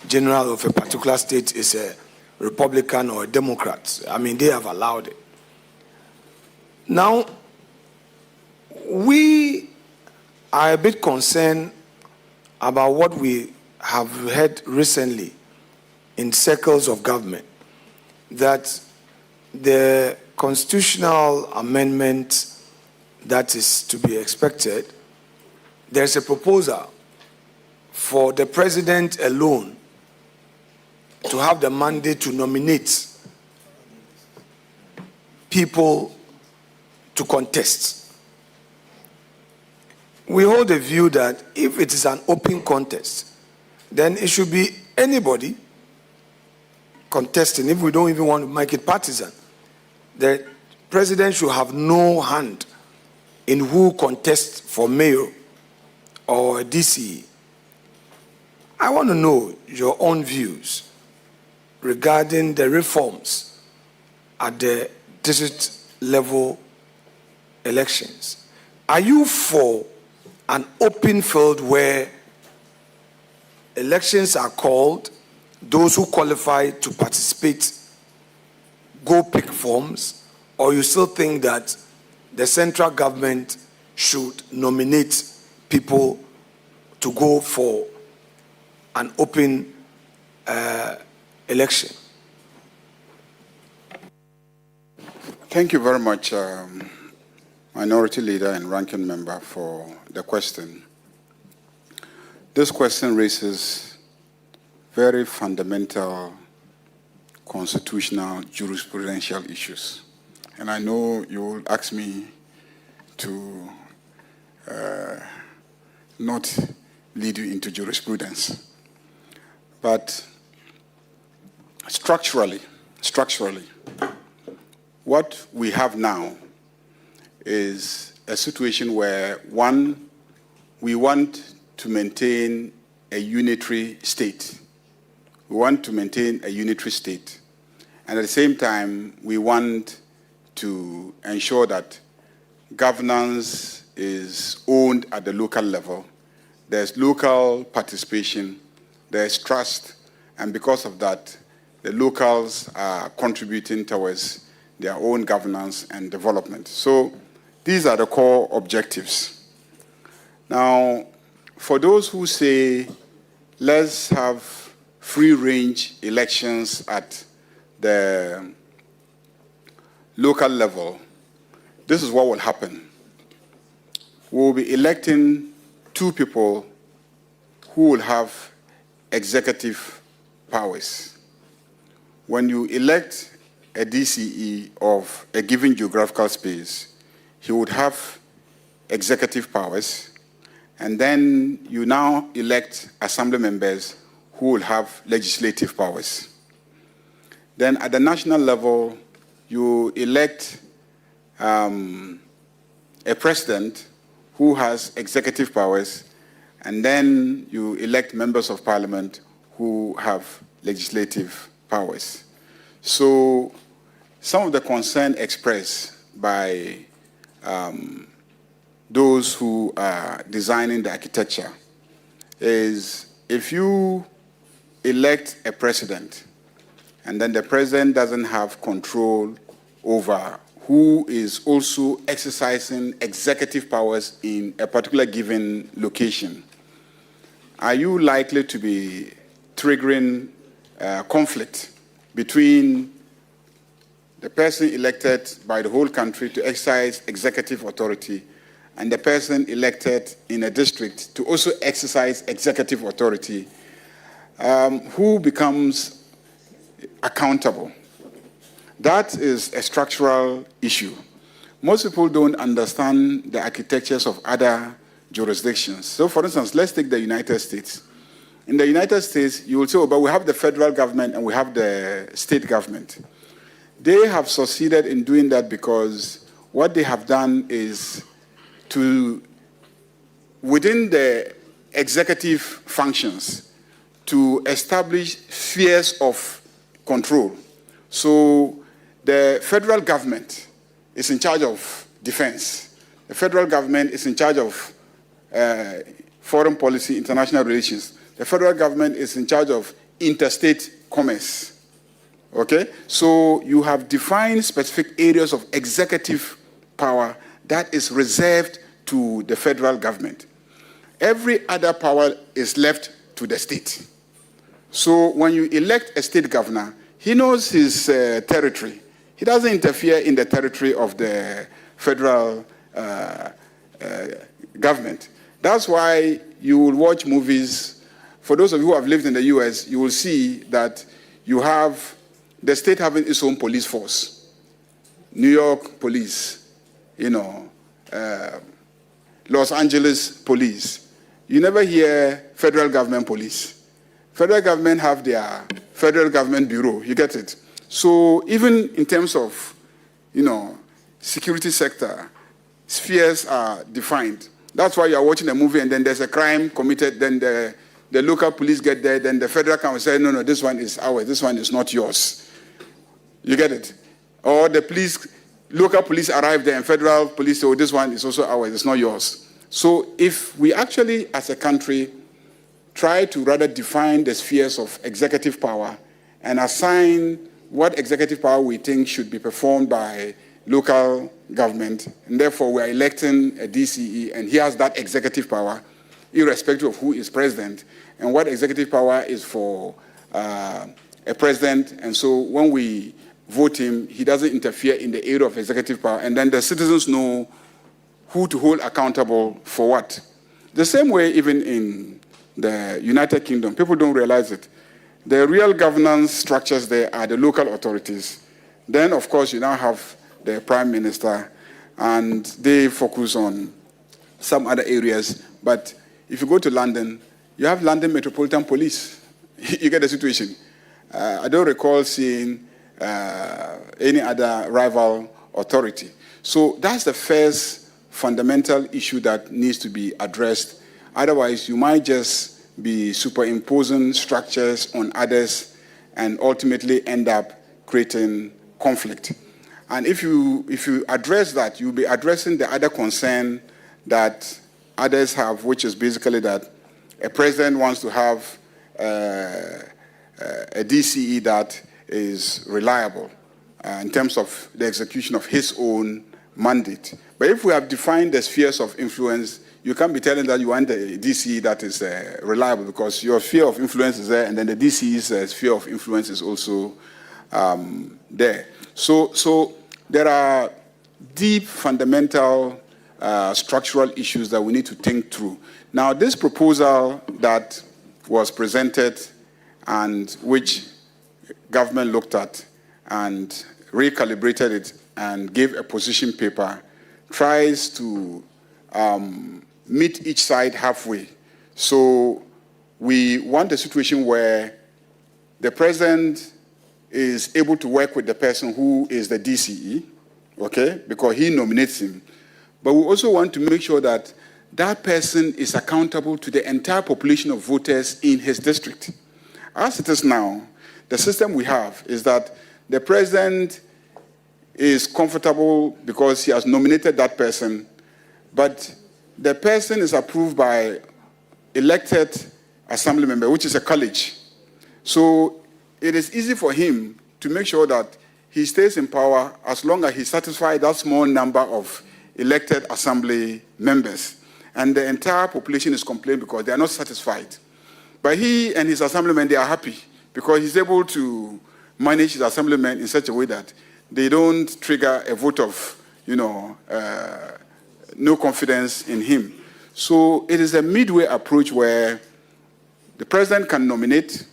general of a particular state is a Republican or a Democrat. I mean, they have allowed it. Now, we are a bit concerned about what we have heard recently in circles of government, that the constitutional amendment that is to be expected, there's a proposal for the president alone to have the mandate to nominate people to contest. We hold the view that if it is an open contest, then it should be anybody contesting. If we don't even want to make it partisan, the president should have no hand in who contests for mayor or DCE. I want to know your own views regarding the reforms at the district level elections. Are you for an open field where elections are called, those who qualify to participate go pick forms, or you still think that the central government should nominate people to go for an open election? Thank you very much, Minority Leader and Ranking Member, for the question. This question raises very fundamental constitutional jurisprudential issues. And I know you will ask me to not lead you into jurisprudence. But structurally, what we have now is a situation where, one, we want to maintain a unitary state. We want to maintain a unitary state. And at the same time, we want to ensure that governance is owned at the local level. There's local participation, there's trust, and because of that, the locals are contributing towards their own governance and development. So these are the core objectives. Now, for those who say, let's have free-range elections at the local level, this is what will happen. we will be electing 2 people who will have executive powers. When you elect a DCE of a given geographical space, he would have executive powers, and then you now elect assembly members who will have legislative powers. Then at the national level, you elect a president who has executive powers, and then you elect members of parliament who have legislative powers. So some of the concern expressed by those who are designing the architecture is if you elect a president and then the president doesn't have control over who is also exercising executive powers in a particular given location, are you likely to be triggering conflict between the person elected by the whole country to exercise executive authority and the person elected in a district to also exercise executive authority? Who becomes accountable? That is a structural issue. Most people don't understand the architectures of other jurisdictions. So, for instance, let's take the United States. In the United States, you will say, oh, but we have the federal government and we have the state government. They have succeeded in doing that because what they have done is to, within the executive functions, to establish spheres of control. So the federal government is in charge of defense. The federal government is in charge of foreign policy, international relations. The federal government is in charge of interstate commerce. Okay? So you have defined specific areas of executive power that is reserved to the federal government. Every other power is left to the state. So when you elect a state governor, he knows his territory. He doesn't interfere in the territory of the federal government. That's why you will watch movies. For those of you who have lived in the US, you will see that you have the state having its own police force. New York police, Los Angeles police. You never hear federal government police. Federal government have their federal government bureau, you get it? So even in terms of, security sector, spheres are defined. That's why you are watching a movie and then there's a crime committed, then the local police get there, then the federal council say, no, this one is ours, this one is not yours. You get it? Or the local police arrive there and federal police say, oh, this one is also ours, it's not yours. So if we actually, as a country, try to rather define the spheres of executive power and assign what executive power we think should be performed by local government, and therefore we are electing a DCE, and he has that executive power, irrespective of who is president, and what executive power is for a president, and so when we vote him, he doesn't interfere in the area of executive power, and then the citizens know who to hold accountable for what. The same way even in the United Kingdom, people don't realize it. The real governance structures there are the local authorities. Then, of course, you now have the Prime Minister, and they focus on some other areas. But if you go to London, you have London Metropolitan Police. You get the situation. I don't recall seeing any other rival authority. So that's the first fundamental issue that needs to be addressed. Otherwise, you might just be superimposing structures on others and ultimately end up creating conflict. And if you address that, you'll be addressing the other concern that others have, which is basically that a president wants to have a DCE that is reliable in terms of the execution of his own mandate. But if we have defined the spheres of influence, you can't be telling that you want a DCE that is reliable, because your sphere of influence is there, and then the DCE's sphere of influence is also there. So there are deep fundamental structural issues that we need to think through. Now, this proposal that was presented and which government looked at and recalibrated it and gave a position paper tries to meet each side halfway. So we want a situation where the president is able to work with the person who is the DCE, okay, because he nominates him. But we also want to make sure that that person is accountable to the entire population of voters in his district. As it is now, the system we have is that the president is comfortable because he has nominated that person, but the person is approved by elected assembly member, which is a college. So it is easy for him to make sure that he stays in power as long as he satisfies that small number of elected assembly members. And the entire population is complaining because they are not satisfied. But he and his assemblymen, they are happy because he's able to manage his assemblymen in such a way that they don't trigger a vote of, no confidence in him. So it is a midway approach where the president can nominate,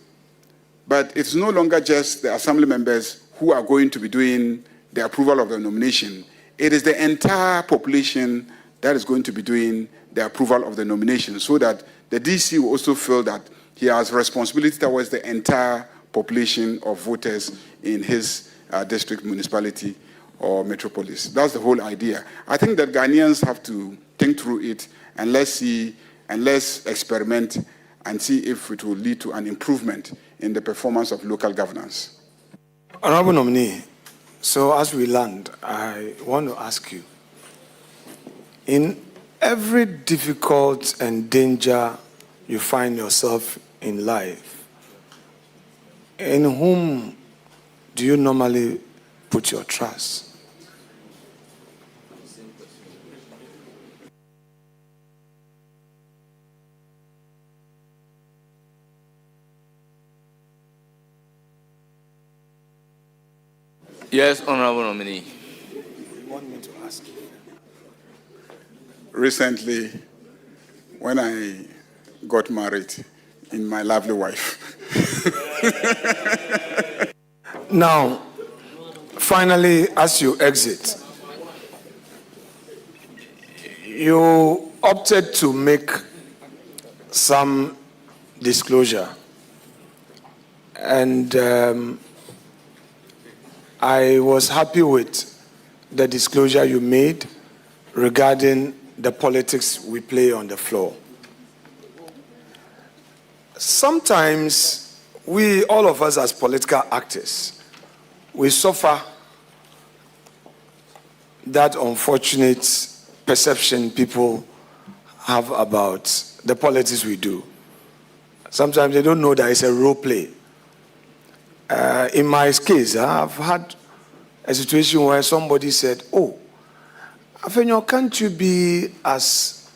but it's no longer just the assembly members who are going to be doing the approval of the nomination. It is the entire population that is going to be doing the approval of the nomination, so that the DC will also feel that he has responsibility towards the entire population of voters in his district, municipality, or metropolis. That's the whole idea. I think that Ghanaians have to think through it, and let's see, and let's experiment and see if it will lead to an improvement in the performance of local governance. Honorable nominee, so as we land, I want to ask you, in every difficult and danger you find yourself in life, in whom do you normally put your trust? Yes, honorable nominee. You want me to ask you? Recently, when I got married in my lovely wife. Now, finally, as you exit, you opted to make some disclosure. And I was happy with the disclosure you made regarding the politics we play on the floor. Sometimes we, all of us as political actors, we suffer that unfortunate perception people have about the politics we do. Sometimes they don't know that it's a role play. In my case, I've had a situation where somebody said, "Oh, Afenyo, can't you be as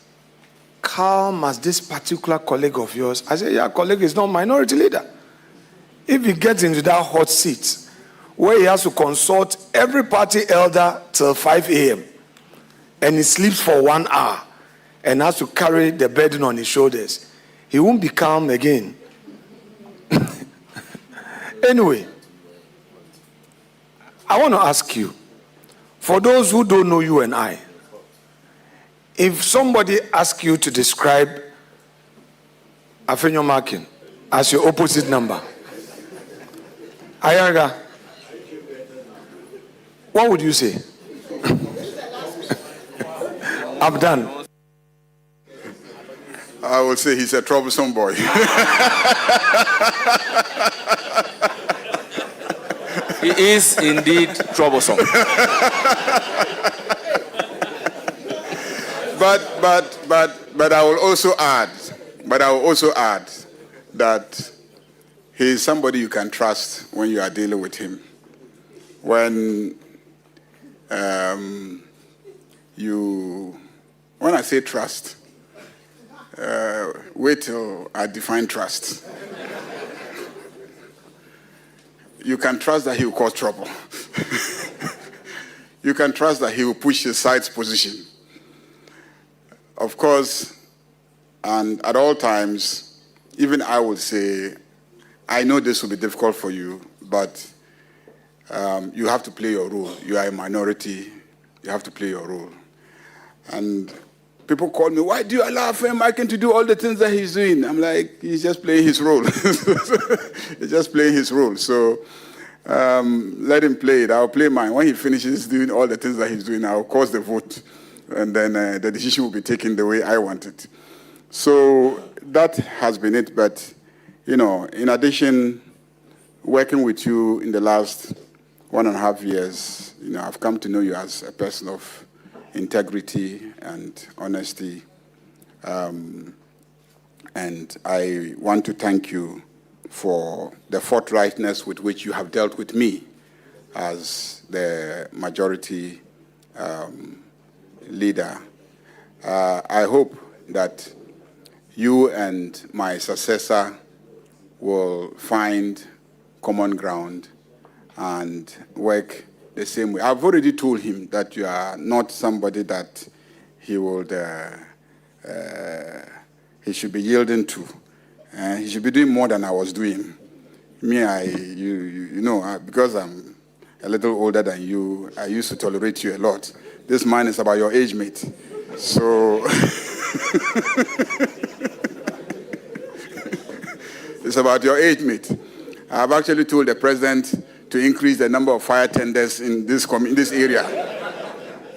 calm as this particular colleague of yours?" I said, "Yeah, colleague is not minority leader. If he gets into that hot seat where he has to consult every party elder till 5 a.m. and he sleeps for 1 hour and has to carry the burden on his shoulders, he won't be calm again." Anyway, I want to ask you, for those who don't know you and I, if somebody asks you to describe Afenyo Markin as your opposite number, Ayariga, what would you say? I'm done. I would say he's a troublesome boy. He is indeed troublesome. But I will also add that he is somebody you can trust when you are dealing with him. When I say trust, wait till I define trust. You can trust that he will cause trouble. You can trust that he will push his side's position. of course, and at all times, even I would say, I know this will be difficult for you, but you have to play your role. You are a minority. You have to play your role. And people call me, why do you allow Afem Akin to do all the things that he's doing? I'm like, he's just playing his role. He's just playing his role. So let him play it. I'll play mine. When he finishes doing all the things that he's doing, I'll cause the vote. And then the decision will be taken the way I want it. So that has been it. But, you know, in addition, working with you in the last 1.5 years, you know, I've come to know you as a person of integrity and honesty. And I want to thank you for the forthrightness with which you have dealt with me as the majority leader. I hope that you and my successor will find common ground and work the same way. I've already told him that you are not somebody that he would he should be yielding to. He should be doing more than I was doing. Me, you know, because I'm a little older than you, I used to tolerate you a lot. This man is about your age mate. So it's about your age mate. I've actually told the president to increase the number of fire tenders in this area.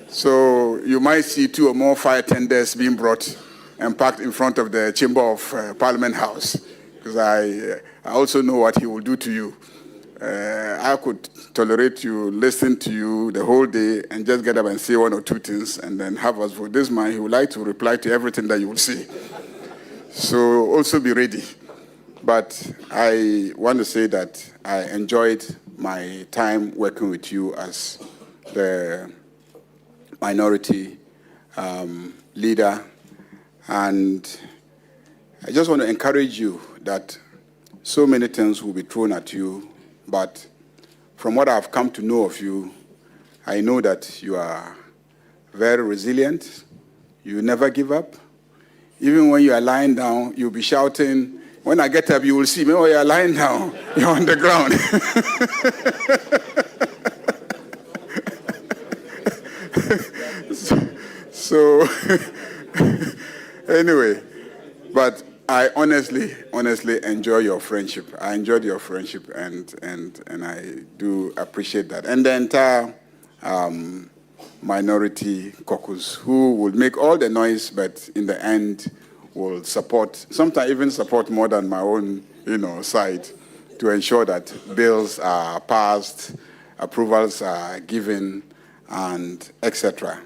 So you might see 2 or more fire tenders being brought and parked in front of the Chamber of Parliament House, because I also know what he will do to you. I could tolerate you, listen to you the whole day, and just get up and say 1 or 2 things, and then have us vote. This man, he would like to reply to everything that you will say. So also be ready. But I want to say that I enjoyed my time working with you as the minority leader. And I just want to encourage you that so many things will be thrown at you, but from what I've come to know of you, I know that you are very resilient. You never give up. Even when you are lying down, you'll be shouting. When I get up, you will see me, oh, you're lying down. You're on the ground. so anyway, but I honestly enjoy your friendship. I enjoyed your friendship, and I do appreciate that. And the entire minority caucus, who will make all the noise, but in the end will support, sometimes even support more than my own, side, to ensure that bills are passed, approvals are given, and etc.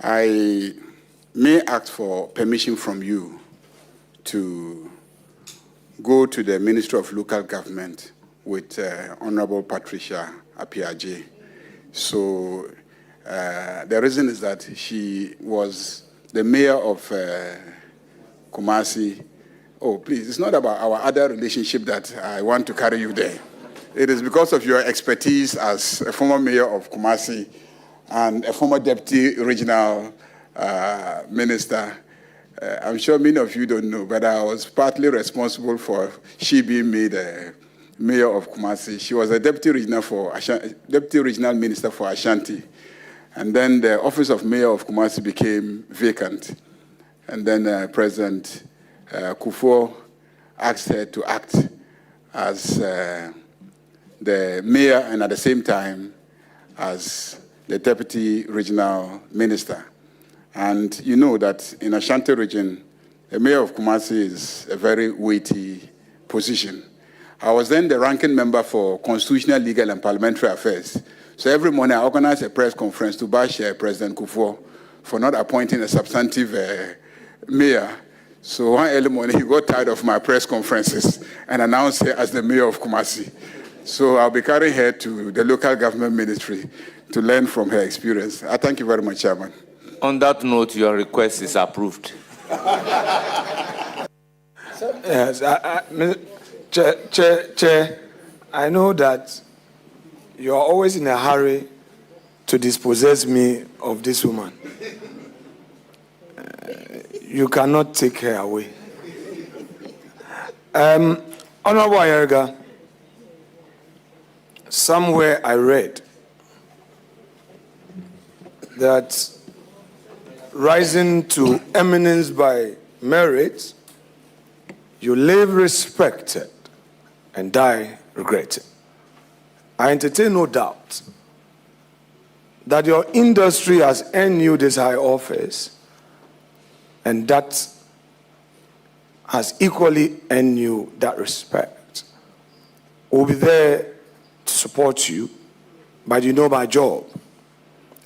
I may ask for permission from you to go to the Ministry of Local Government with Honorable Patricia Apiaje. So the reason is that she was the mayor of Kumasi. Oh, please, it's not about our other relationship that I want to carry you there. It is because of your expertise as a former mayor of Kumasi and a former deputy regional minister. I'm sure many of you don't know, but I was partly responsible for she being made mayor of Kumasi. She was a deputy regional minister for Ashanti. And then the office of mayor of Kumasi became vacant. And then President Kufuor asked her to act as the mayor and at the same time as the deputy regional minister. And you know that in Ashanti region, the mayor of Kumasi is a very weighty position. I was then the ranking member for Constitutional, Legal, and Parliamentary Affairs. So every morning I organized a press conference to bash President Kufuor for not appointing a substantive mayor. So one early morning he got tired of my press conferences and announced her as the mayor of Kumasi. So I'll be carrying her to the local government ministry to learn from her experience. I thank you very much, Chairman. On that note, your request is approved. Yes, Chair, I know that you are always in a hurry to dispossess me of this woman. you cannot take her away. Honorable Ayariga, somewhere I read that rising to eminence by merit, you live respected and die regretted. I entertain no doubt that your industry has earned you this high office, and that has equally earned you that respect. We'll be there to support you, but you know my job.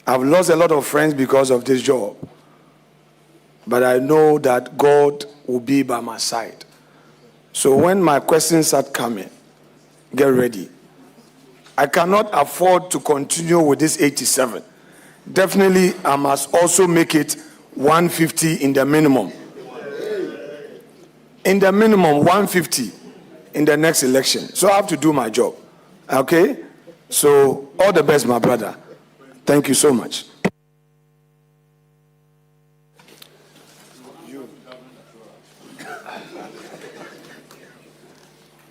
I've lost a lot of friends because of this job, but I know that God will be by my side. So when my questions start coming, get ready. I cannot afford to continue with this 87. Definitely, I must also make it 150 in the minimum. In the minimum, 150 in the next election. So I have to do my job. Okay? So all the best, my brother. Thank you so much.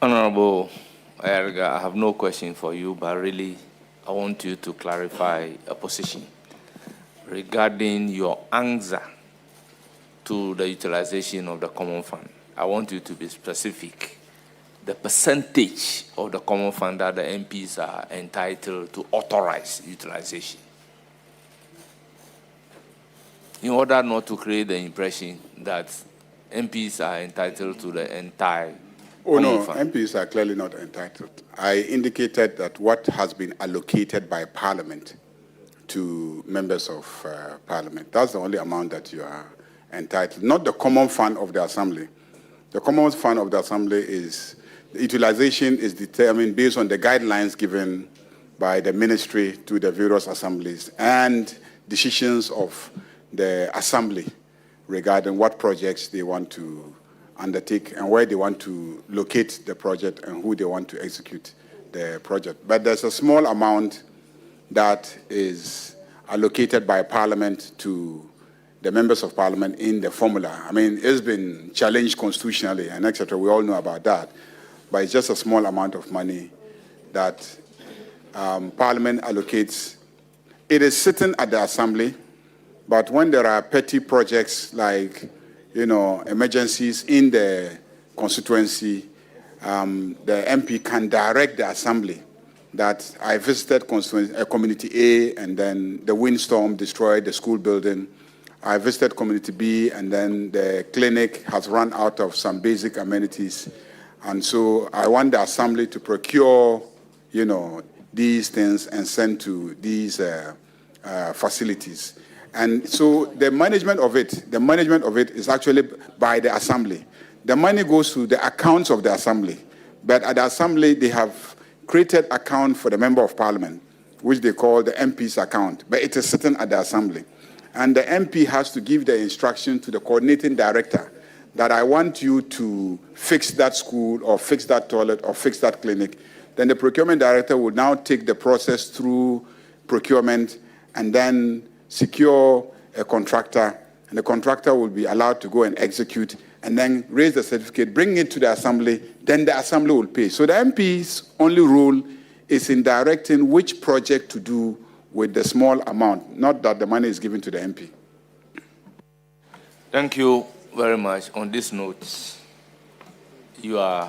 Honorable Ayariga, I have no question for you, but really I want you to clarify a position regarding your answer to the utilization of the common fund. I want you to be specific. The percentage of the common fund that the MPs are entitled to authorize utilization, in order not to create the impression that MPs are entitled to the entire common fund. MPs are clearly not entitled. I indicated that what has been allocated by Parliament to members of Parliament, that's the only amount that you are entitled, not the common fund of the Assembly. The common fund of the Assembly is, the utilization is determined based on the guidelines given by the ministry to the various assemblies and decisions of the Assembly regarding what projects they want to undertake and where they want to locate the project and who they want to execute the project. But there's a small amount that is allocated by Parliament to the members of Parliament in the formula. I mean, it's been challenged constitutionally and etc. We all know about that. But it's just a small amount of money that Parliament allocates. It is sitting at the Assembly, but when there are petty projects like, emergencies in the constituency, the MP can direct the Assembly that I visited Community A and then the windstorm destroyed the school building. I visited Community B and then the clinic has run out of some basic amenities. And so I want the Assembly to procure, these things and send to these facilities. And so the management of it is actually by the Assembly. The money goes to the accounts of the Assembly. But at the Assembly, they have created account for the Member of Parliament, which they call the MP's account. But it is sitting at the Assembly. And the MP has to give the instruction to the coordinating director that I want you to fix that school or fix that toilet or fix that clinic. Then the procurement director will now take the process through procurement and then secure a contractor, and the contractor will be allowed to go and execute and then raise the certificate, bring it to the Assembly, then the Assembly will pay. So the MP's only role is in directing which project to do with the small amount, not that the money is given to the MP. Thank you very much. On this note, you are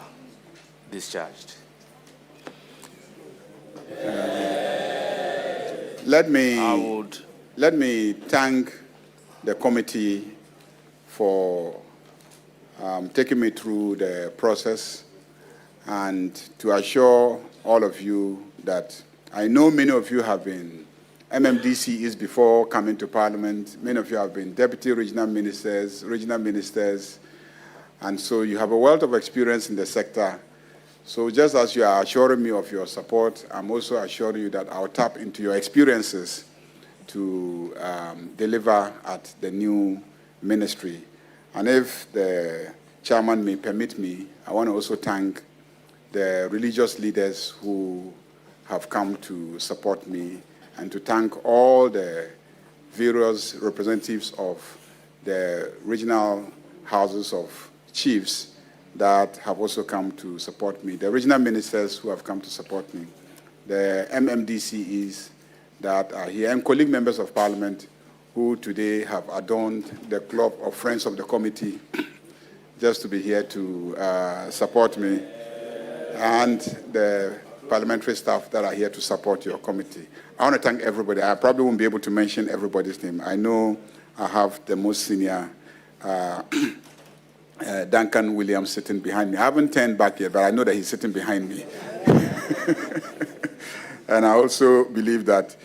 discharged. Let me thank the committee for taking me through the process and to assure all of you that I know many of you have been MMDCs before coming to Parliament. Many of you have been deputy regional ministers, and so you have a wealth of experience in the sector. So just as you are assuring me of your support, I'm also assuring you that I'll tap into your experiences to deliver at the new ministry. And if the chairman may permit me, I want to also thank the religious leaders who have come to support me and to thank all the various representatives of the regional houses of chiefs that have also come to support me, the regional ministers who have come to support me, the MMDCEs that are here, and colleague members of parliament who today have adorned the club of friends of the committee just to be here to support me, and the parliamentary staff that are here to support your committee. I want to thank everybody. I probably won't be able to mention everybody's name. I know I have the most senior Duncan Williams sitting behind me. I haven't turned back yet, but I know that he's sitting behind me. And I also believe that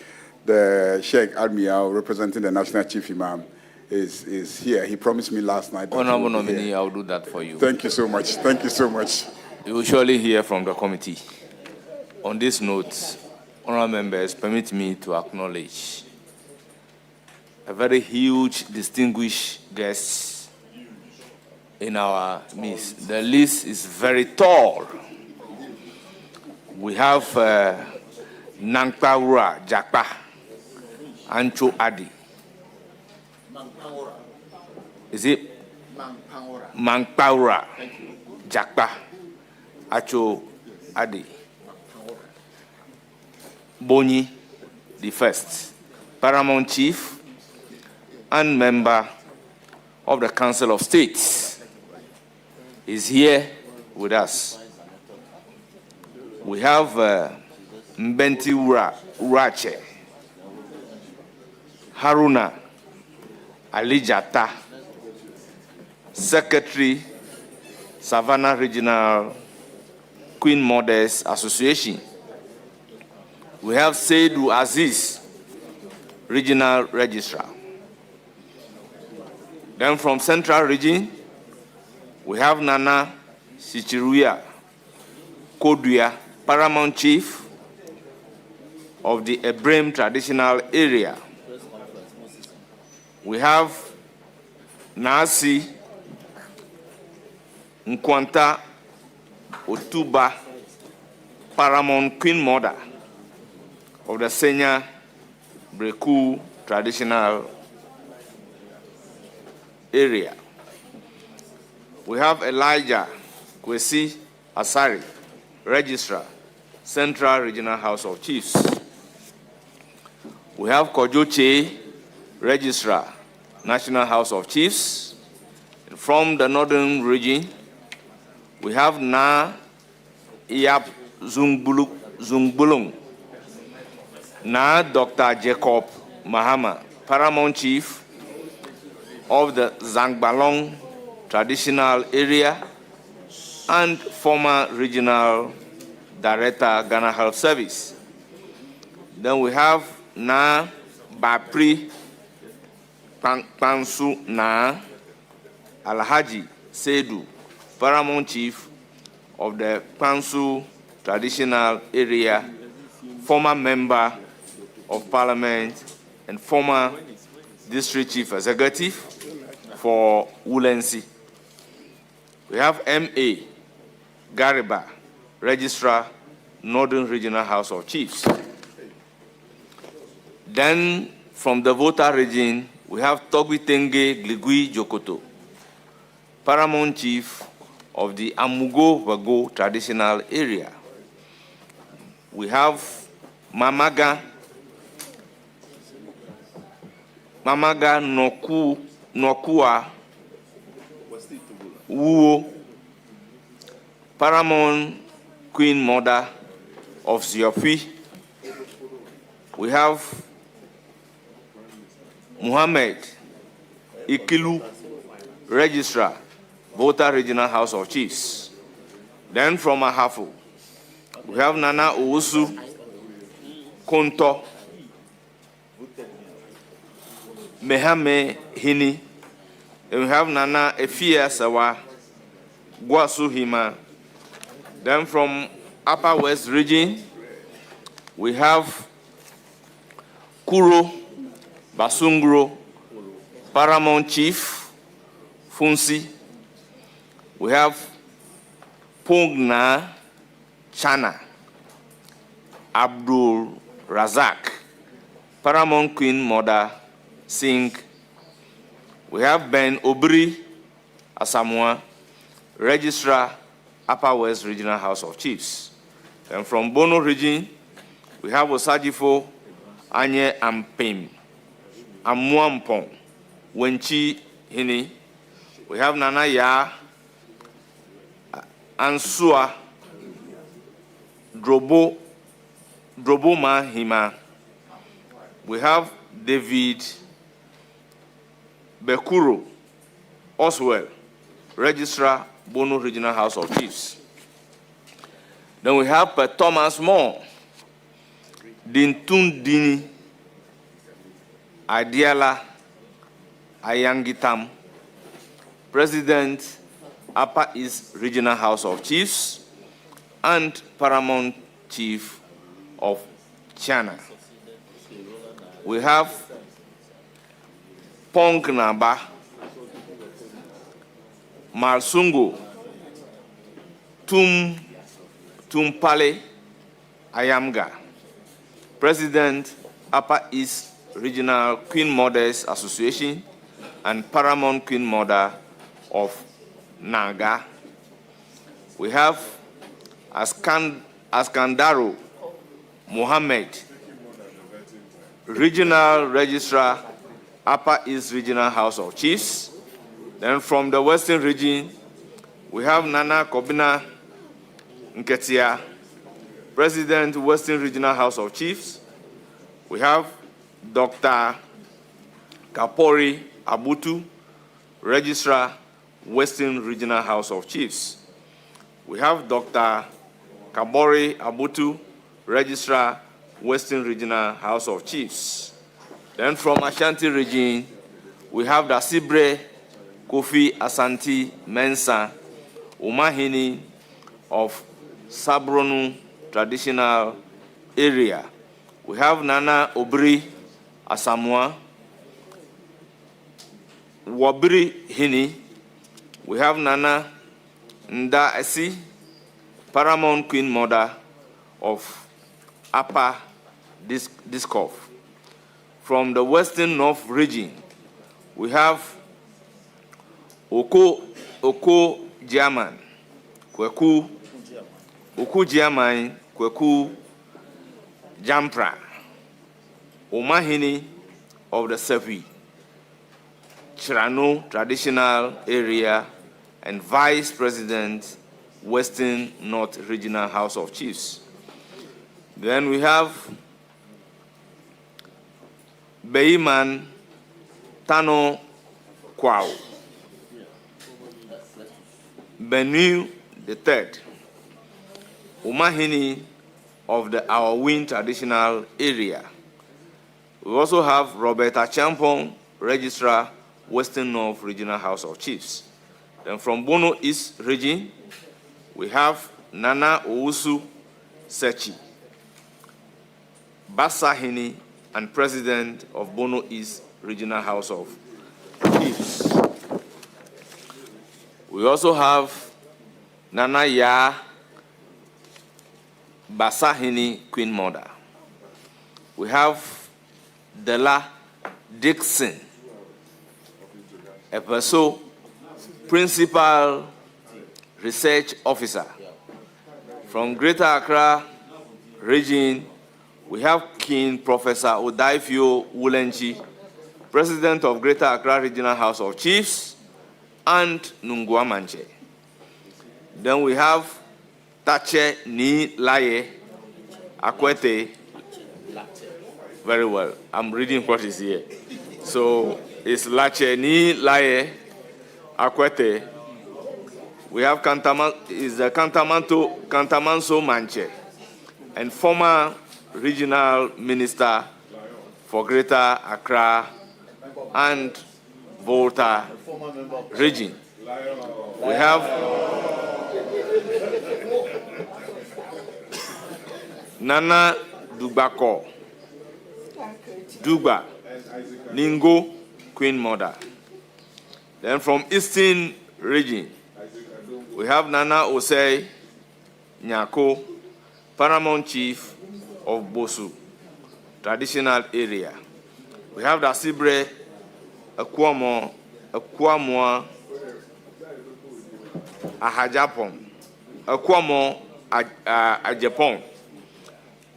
the Sheikh Armiao, representing the National Chief Imam, is here. He promised me last night that Honorable nominee, I'll do that for you. Thank you so much. Thank you so much. You will surely hear from the committee. On this note, honorable members, permit me to acknowledge a very huge, distinguished guest in our midst. The list is very tall. We have Nankpaura Jakpa, Ancho Adi. Is it? Mankpaura Jakpa, Ancho Adi. Boni, the first, Paramount Chief and member of the Council of States, is here with us. We have Mbenti Urache, Haruna Alijata, Secretary, Savannah Regional Queen Mothers Association. We have Seidu Aziz, Regional Registrar. Then from Central Region, we have Nana Sichiruya Koduya, Paramount Chief of the Ebrem Traditional Area. We have Nasi Nkwanta Otuba, Paramount Queen Mother of the Senya Breku Traditional Area. We have Elijah Kwesi Asari, Registrar, Central Regional House of Chiefs. We have Kojoche, Registrar, National House of Chiefs. And from the Northern Region, we have Na Iyap Zungbulung, Na Dr. Jacob Mahama, Paramount Chief of the Zangbalong Traditional Area and former Regional Director, Ghana Health Service. Then we have Na Bapri Pansu Na Alhaji Seidu, Paramount Chief of the Pansu Traditional Area, former Member of Parliament and former District Chief Executive for Wulensi. We have M.A. Gariba, Registrar, Northern Regional House of Chiefs. Then from the Volta region, we have Togwitenge Gligui Jokoto, Paramount Chief of the Amugo Wago Traditional Area. We have Mamaga Nokua Wuo, Paramount Queen Mother of Ziopui. We have Muhammad Ikilu, Registrar, Volta Regional House of Chiefs. Then from Ahafo, we have Nana Owusu Konto, Mehame Hini, and we have Nana Efia Sawa, Gwasu Hima. Then from Upper West Region, we have Kuro Basungro, Paramount Chief Funsi. We have Pongna Chana, Abdul Razak, Paramount Queen Mother Singh. We have Ben Obiri Asamoah, Registrar, Upper West Regional House of Chiefs. And from Bono region, we have Osajifo Anye Ampem, Amuampong, Wenchi Hini. We have Nana Ya Ansua Droboma Hima. We have David Bekuro Oswell, Registrar, Bono Regional House of Chiefs. Then we have Thomas Moore, Dintundini Adiala Ayangitam, President, Upper East Regional House of Chiefs, and Paramount Chief of China. We have Pong Naba, Malsungo, Tumpale Ayamga, President, Upper East Regional Queen Mothers Association and Paramount Queen Mother of Naga. We have Askandaro Mohammed, Regional Registrar, Upper East Regional House of Chiefs. Then from the Western region, we have Nana Kobina Nketia, President, Western Regional House of Chiefs. We have Dr. Kapori Abutu, Registrar, Western Regional House of Chiefs. We have Dr. Kabori Abutu, Registrar, Western Regional House of Chiefs. Then from Ashanti region, we have Dasibre Kofi Asante Mensah, Umahini of Sabronu Traditional Area. We have Nana Obiri Asamoah, Wabiri Hini. We have Nana Nda Esi, Paramount Queen Mother of Upper Discoff. From the Western North region, we have Oko German, Kweku German, Kweku Jampra, Omahini of the Sevi, Chirano Traditional Area, and Vice President, Western North Regional House of Chiefs. Then we have Beiman Tano Kwao, Benu III, Umahini of the Awawin Traditional Area. We also have Roberta Champong, Registrar, Western North Regional House of Chiefs. Then from Bono East region, we have Nana Owusu Sechi, Basahini, and President of Bono East Regional House of Chiefs. We also have Nana Ya Basahini Queen Mother. We have Dela Dixon, Epeso Principal Research Officer. From Greater Accra region, we have King Professor Odaifio Wulenchi, President of Greater Accra Regional House of Chiefs, and Nungua Manche. Then we have Tache Ni Laye Akwete. Very well. I'm reading what is here. So it's Lache Ni Laye Akwete. We have Cantamanso Manche, and former Regional Minister for Greater Accra and Volta region. We have Nana Dubako, Duba, Ningo, Queen Mother. Then from Eastern region, we have Nana Osei Nyako, Paramount Chief of Bosu, Traditional Area. We have Dasibre Akwomo Ekwamo Ahajapon, Ekwamo Ajapon,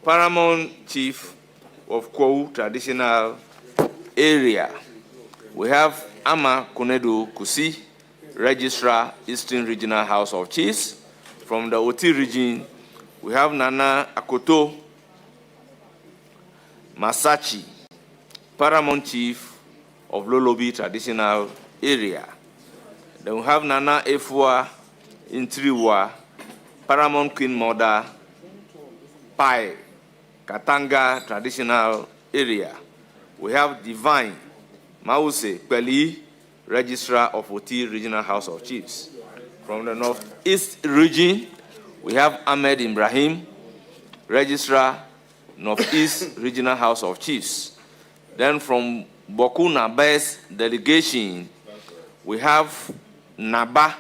Paramount Chief of Kwowu Traditional Area. We have Ama Konedo Kusi, Registrar, Eastern Regional House of Chiefs. From the Oti region, we have Nana Akoto Masachi, Paramount Chief of Lolobi Traditional Area. Then we have Nana Efua Intriwa, Paramount Queen Mother, Pai, Katanga Traditional Area. We have Divine Mause Peli, Registrar of Oti Regional House of Chiefs. From the Northeast region, we have Ahmed Ibrahim, Registrar, Northeast Regional House of Chiefs. Then from Boku Naba's delegation, we have Naba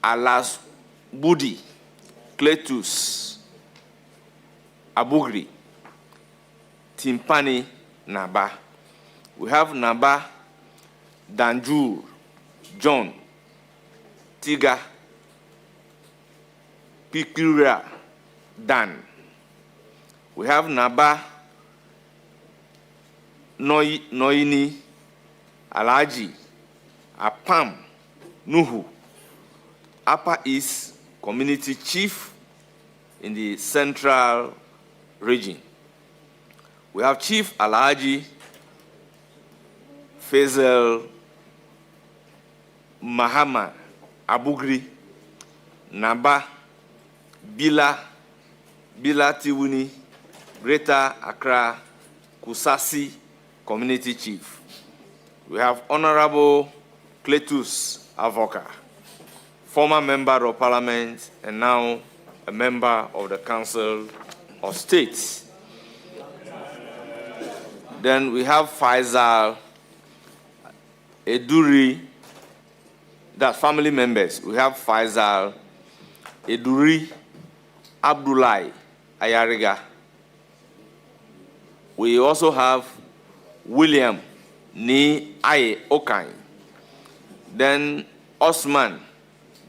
Alas Budi, Cletus Abugri, Timpani Naba. We have Naba Danjur John Tiga Pikura Dan. We have Naba Noini Alaji Apam Nuhu, Upper East Community Chief in the Central Region. We have Chief Alaji Faisal Mahama Abugri Naba Bila Tiwuni, Greater Accra Kusasi Community Chief. We have Honorable Cletus Avoka, former member of Parliament and now a member of the Council of State. Then we have Faisal Eduri, that's family members. We have Faisal Eduri Abdullahi Ayariga. We also have William Ni Aye Okai. Then Osman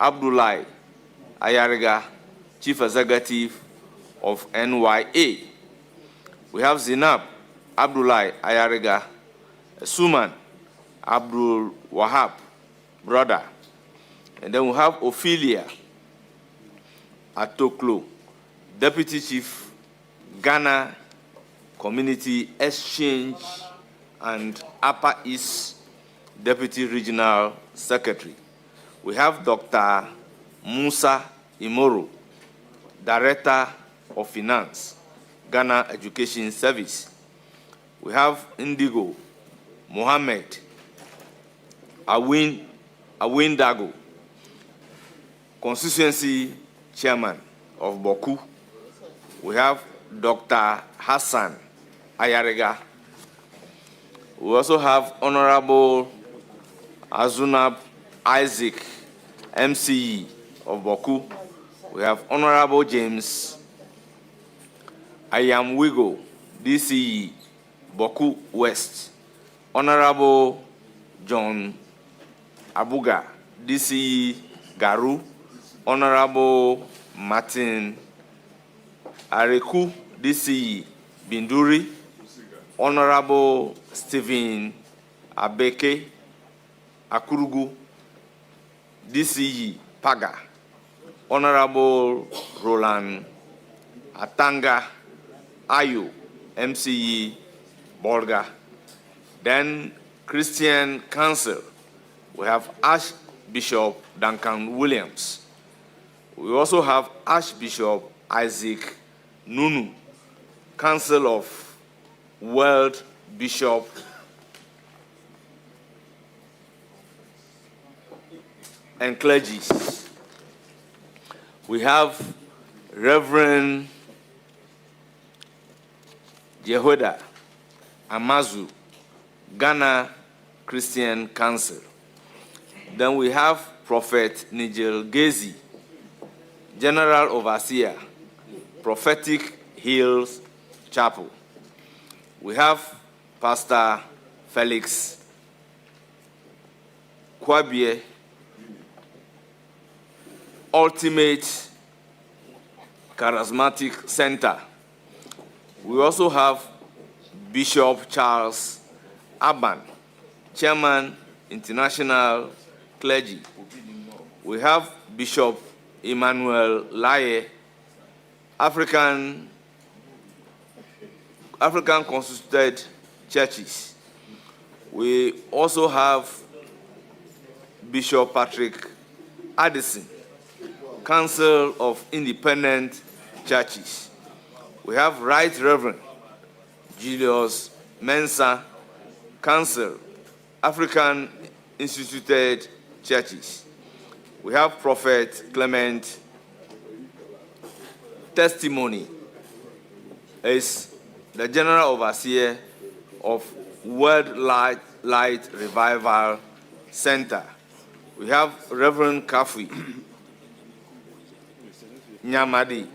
Abdullahi Ayariga, Chief Executive of NYA. We have Zinab Abdullahi Ayariga, Suman Abdul Wahab, brother. And then we have Ophelia Atoklo, Deputy Chief, Ghana Community Exchange and Upper East Deputy Regional Secretary. We have Dr. Musa Imoro, Director of Finance, Ghana Education Service. We have Indigo Mohammed Awin Dago, Constituency Chairman of Boku. We have Dr. Hassan Ayariga. We also have Honorable Azunab Isaac, MCE of Boku. We have Honorable James Ayamwigo, DCE, Boku West. Honorable John Abuga, DCE, Garu. Honorable Martin Areku, DCE, Binduri. Honorable Stephen Abeke Akurugu, DCE, Paga. Honorable Roland Atanga Ayu, MCE, Bolga. Then Christian Council, we have Archbishop Duncan Williams. We also have Archbishop Isaac Nunu, Council of World Bishop and clergy. We have Reverend Jehoda Amazu, Ghana Christian Council. Then we have Prophet Nigel Gezi, General Overseer, Prophetic Hills Chapel. We have Pastor Felix Kwabie, Ultimate Charismatic Center. We also have Bishop Charles Aban, Chairman, International Clergy. We have Bishop Emmanuel Laye, African Constituted Churches. We also have Bishop Patrick Addison, Council of Independent Churches. We have Right Reverend Julius Mensah, Council, African Instituted Churches. We have Prophet Clement. Testimony is the General Overseer of World Light Revival Center. We have Reverend Kafui Nyamadi,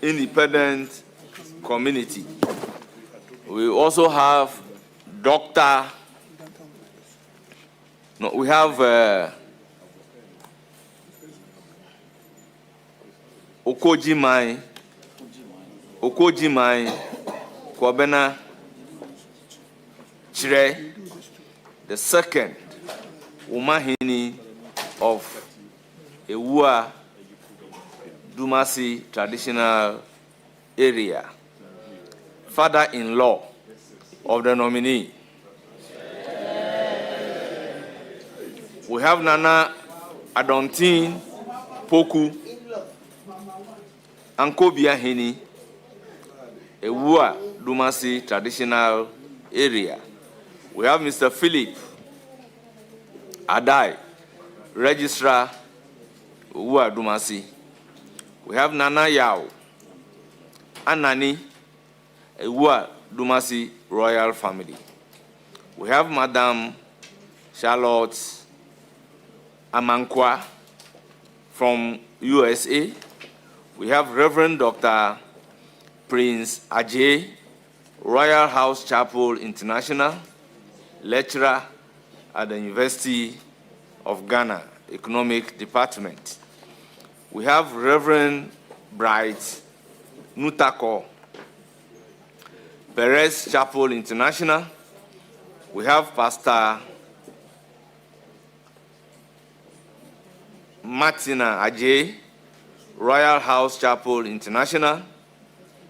Independent Community. We also have we have Okojimai Kwabena Chire, the second Umahini of Ewua Dumasi traditional area, father-in-law of the nominee. We have Nana Adontin Poku Ankobia Hini, Ewua Dumasi traditional area. We have Mr. Philip Adai, Registrar Ewua Dumasi. We have Nana Yao Anani, Ewua Dumasi royal family. We have Madam Charlotte Amankwa from USA. We have Reverend Dr. Prince Ajay, Royal House Chapel International, lecturer at the University of Ghana, Economic Department. We have Reverend Bright Nutako, Perez Chapel International. We have Pastor Martina Ajay, Royal House Chapel International.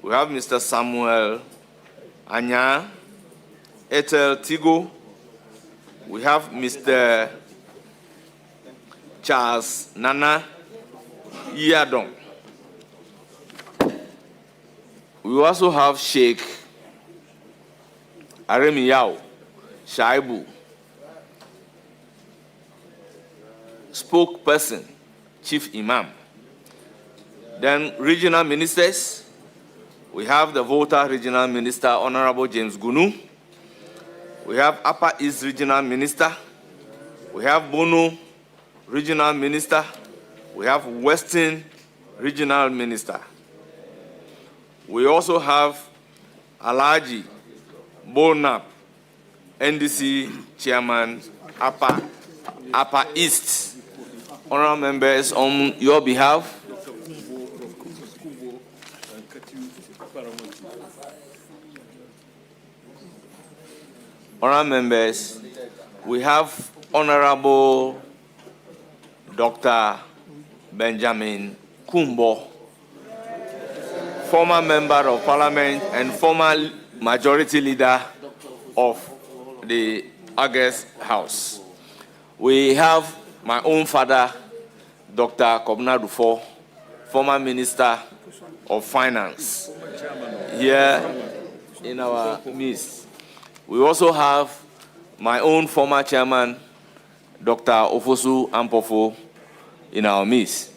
We have Mr. Samuel Anya, Ethel Tigo. We have Mr. Charles Nana Yadong. We also have Sheikh Aremi Yao Shaibu, spokesperson, Chief Imam. Then regional ministers, we have the Volta Regional Minister, Honorable James Gunu. We have Upper East Regional Minister. We have Bono Regional Minister. We have Western Regional Minister. We also have Alaji Bonap, NDC Chairman, Upper East. Honorable members, on your behalf, honorable members, we have Honorable Dr. Benjamin Kumbo, former member of Parliament and former majority leader of the August House. We have my own father, Dr. Kobna Dufo, former Minister of Finance, here in our midst. We also have my own former chairman, Dr. Ofosu Ampofo, in our midst.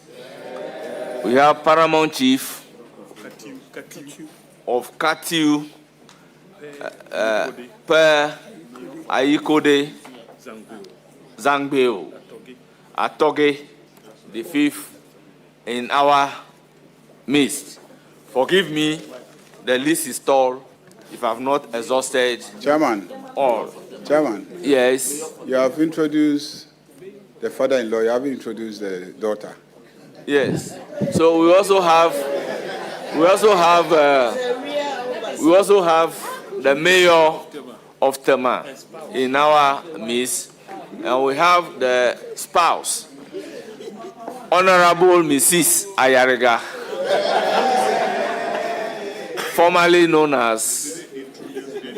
We have Paramount Chief of Katiu, Per Ayikode Zangbeo Atoge, the fifth in our midst. Forgive me, the list is tall, if I've not exhausted Chairman. all. Chairman. Yes. You have introduced the father-in-law. You haven't introduced the daughter. Yes. So we also have the mayor of Tema in our midst, and we have the spouse, Honorable Mrs. Ayariga, formerly known as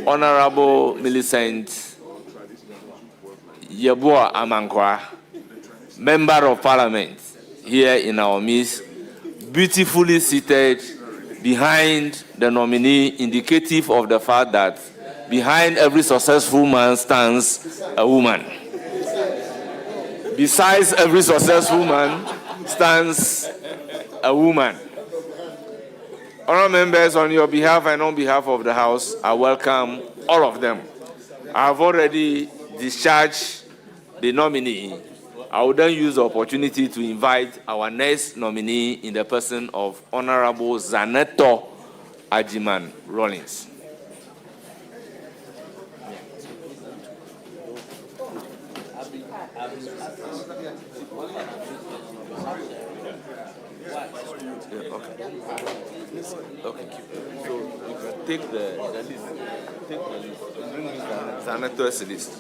Honorable Millicent Yeboah Amankwa, Member of Parliament here in our midst, beautifully seated behind the nominee, indicative of the fact that behind every successful man stands a woman. Besides every successful man stands a woman. Honourable members, on your behalf and on behalf of the House, I welcome all of them. I have already discharged the nominee. I will then use the opportunity to invite our next nominee in the person of Honourable Zanetor Agyeman-Rawlings. Okay. So you can take the list. Take the list. Bring me Zanetor's list.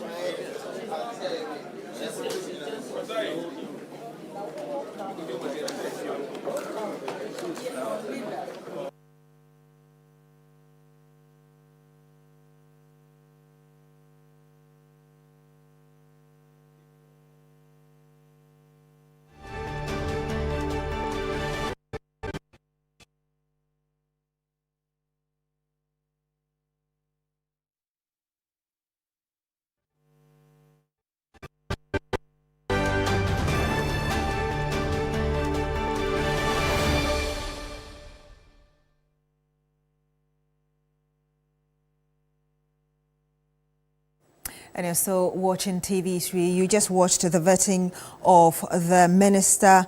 And you're still watching TV3. You just watched the vetting of the minister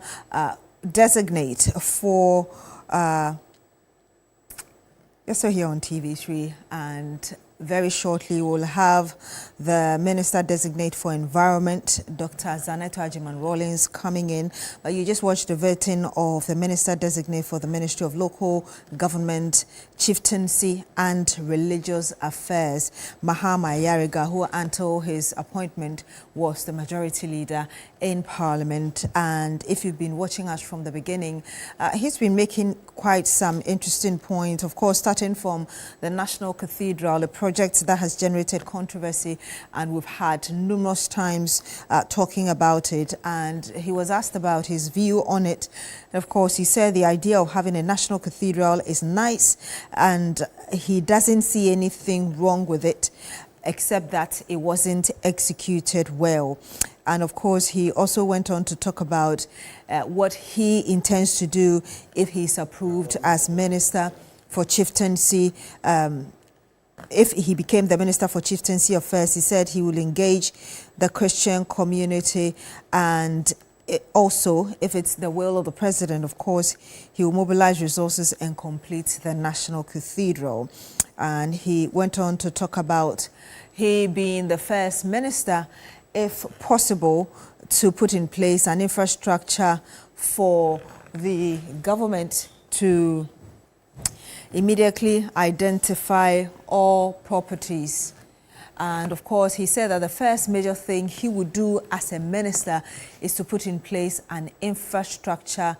designate for. You're still here on TV3, and very shortly we'll have the Minister Designate for Environment, Dr. Zanetor Agyeman-Rawlings, coming in. But you just watched the vetting of the Minister Designate for the Ministry of Local Government, Chieftaincy and Religious Affairs, Mahama Ayariga, who until his appointment was the majority leader in Parliament. And if you've been watching us from the beginning, he's been making quite some interesting points, of course, starting from the National Cathedral, a project that has generated controversy, and we've had numerous times talking about it. And he was asked about his view on it. And of course, he said the idea of having a national cathedral is nice, and he doesn't see anything wrong with it, except that it wasn't executed well. And of course, he also went on to talk about what he intends to do if he's approved as Minister for Chieftaincy. If he became the Minister for Chieftaincy Affairs, he said he will engage the Christian community, and also, if it's the will of the President, of course, he will mobilize resources and complete the National Cathedral. And he went on to talk about he being the first minister, if possible, to put in place an infrastructure for the government to immediately identify all properties. And of course, he said that the first major thing he would do as a minister is to put in place an infrastructure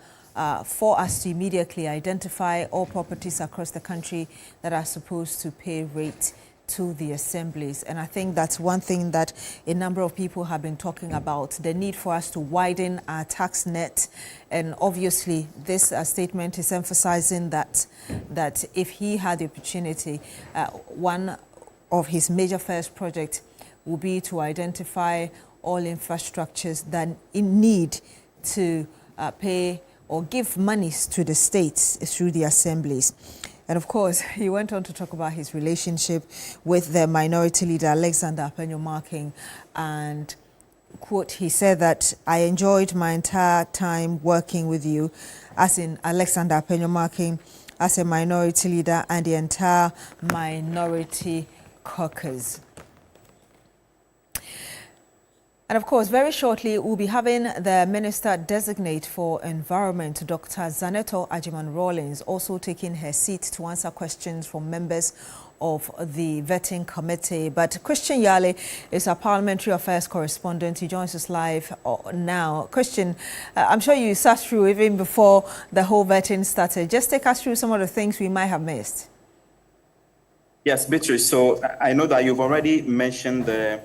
for us to immediately identify all properties across the country that are supposed to pay rate to the assemblies. And I think that's one thing that a number of people have been talking about, the need for us to widen our tax net. And obviously, this statement is emphasizing that if he had the opportunity, one of his major first projects will be to identify all infrastructures that in need to pay or give monies to the states through the assemblies. And of course, he went on to talk about his relationship with the minority leader, Alexander Apenyo-Marking. And, quote, he said that, "I enjoyed my entire time working with you," as in Alexander Apenyo-Marking. as a minority leader and the entire minority caucus. And of course, very shortly, we'll be having the Minister Designate for Environment, Dr.Zanetor Agyeman-Rawlings, also taking her seat to answer questions from members of the vetting committee. But Christian Yale is our parliamentary affairs correspondent. He joins us live now. Christian, I'm sure you sat through even before the whole vetting started. Just take us through some of the things we might have missed. Yes, Beatrice. So I know that you've already mentioned the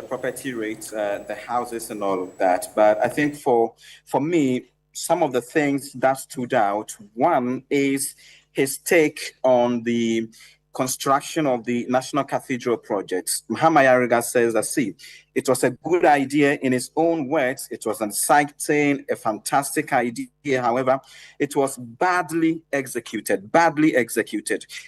property rates, the houses and all of that. But I think for me, some of the things that stood out, one is his take on the construction of the National Cathedral project. Mahama Ayariga says that, see, it was a good idea in his own words. It was exciting, a fantastic idea. However, it was badly executed.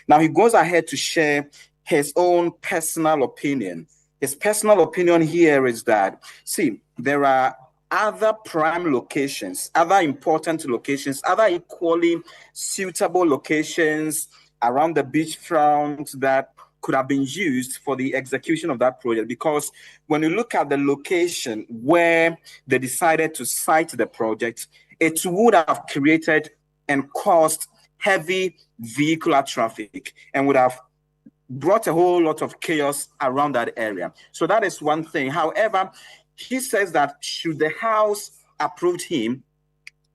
Now, he goes ahead to share his own personal opinion. His personal opinion here is that, see, there are other prime locations, other important locations, other equally suitable locations around the beachfront that could have been used for the execution of that project. Because when you look at the location where they decided to site the project, it would have created and caused heavy vehicular traffic and would have brought a whole lot of chaos around that area. So that is one thing. However, he says that should the House approve him,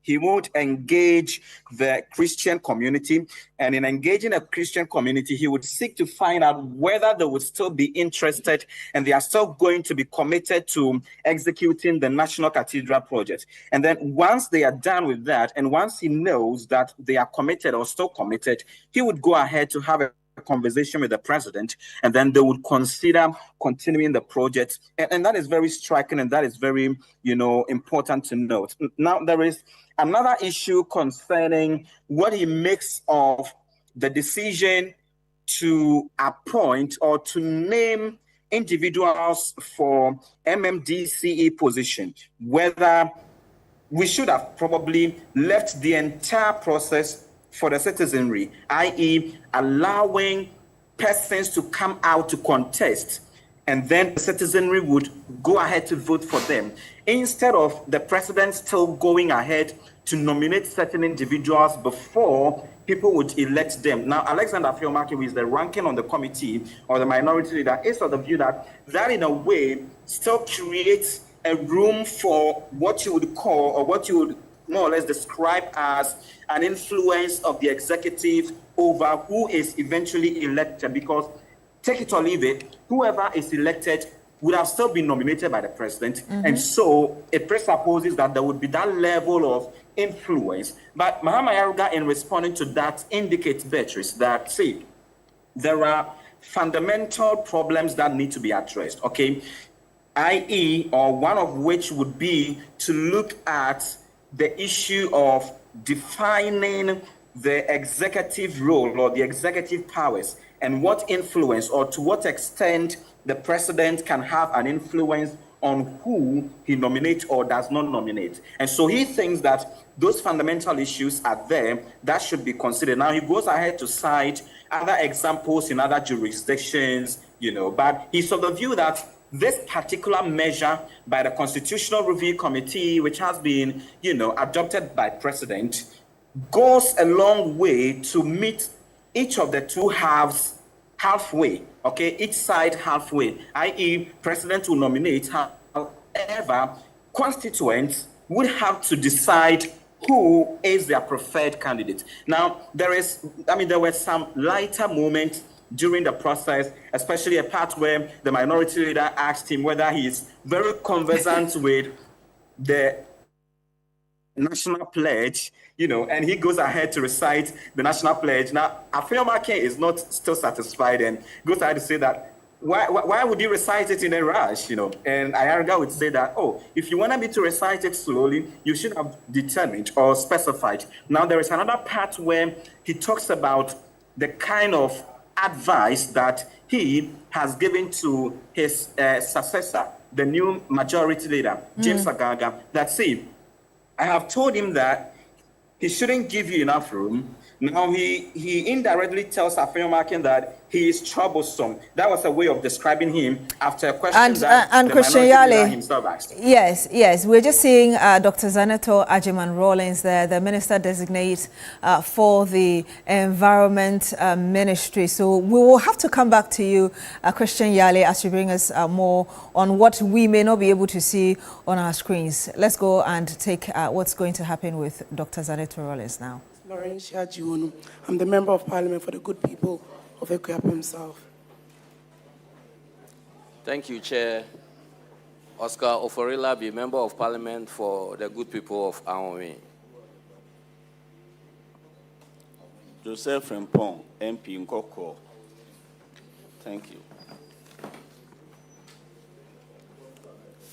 he would engage the Christian community. And in engaging a Christian community, he would seek to find out whether they would still be interested and they are still going to be committed to executing the National Cathedral project. And then once they are done with that, and once he knows that they are committed or still committed, he would go ahead to have a conversation with the president, and then they would consider continuing the project. And that is very striking, and that is very, important to note. Now, there is another issue concerning what he makes of the decision to appoint or to name individuals for MMDCE position, whether we should have probably left the entire process for the citizenry, i.e. allowing persons to come out to contest, and then the citizenry would go ahead to vote for them, instead of the president still going ahead to nominate certain individuals before people would elect them. Now, Alexander Fiomaki, who is the ranking on the committee or the minority leader, is of the view that in a way still creates a room for what you would call, or what you would more or less describe as an influence of the executive over who is eventually elected, because take it or leave it, whoever is elected would have still been nominated by the president. And so it presupposes that there would be that level of influence. But Mahama Ayariga, in responding to that, indicates, Beatrice, that, see, there are fundamental problems that need to be addressed, okay? i.e., or one of which would be to look at the issue of defining the executive role or the executive powers and what influence or to what extent the president can have an influence on who he nominates or does not nominate. And so he thinks that those fundamental issues are there that should be considered. Now, he goes ahead to cite other examples in other jurisdictions, but he's of the view that this particular measure by the Constitutional Review Committee, which has been, adopted by President, goes a long way to meet each of the two halves halfway, okay? Each side halfway, i.e. President will nominate, however, constituents would have to decide who is their preferred candidate. Now, there were some lighter moments during the process, especially a part where the minority leader asked him whether he is very conversant with the national pledge, and he goes ahead to recite the national pledge. Now, Afeomake is not still satisfied and goes ahead to say that, why would you recite it in a rush, And Ayariga would say that, if you wanted me to recite it slowly, you should have determined or specified. Now, there is another part where he talks about the kind of advice that he has given to his successor, the new majority leader, James Agaga, that, see, I have told him that he shouldn't give you enough room. Now he indirectly tells Afenyomakin that he is troublesome. That was a way of describing him after a question that And the Christian minority leader Yale, himself asked. yes, we're just seeing Dr. Zanetor Agyeman-Rawlings there, the Minister Designate for the Environment Ministry. So we will have to come back to you, Christian Yale, as you bring us more on what we may not be able to see on our screens. Let's go and take what's going to happen with Dr. Zanetor Rawlings now. I'm the Member of Parliament for the good people of Ekuapem South. Thank you, Chair. Oscar Oforila, be Member of Parliament for the good people of Ahome. Joseph Frempong, MP Nkoko. Thank you.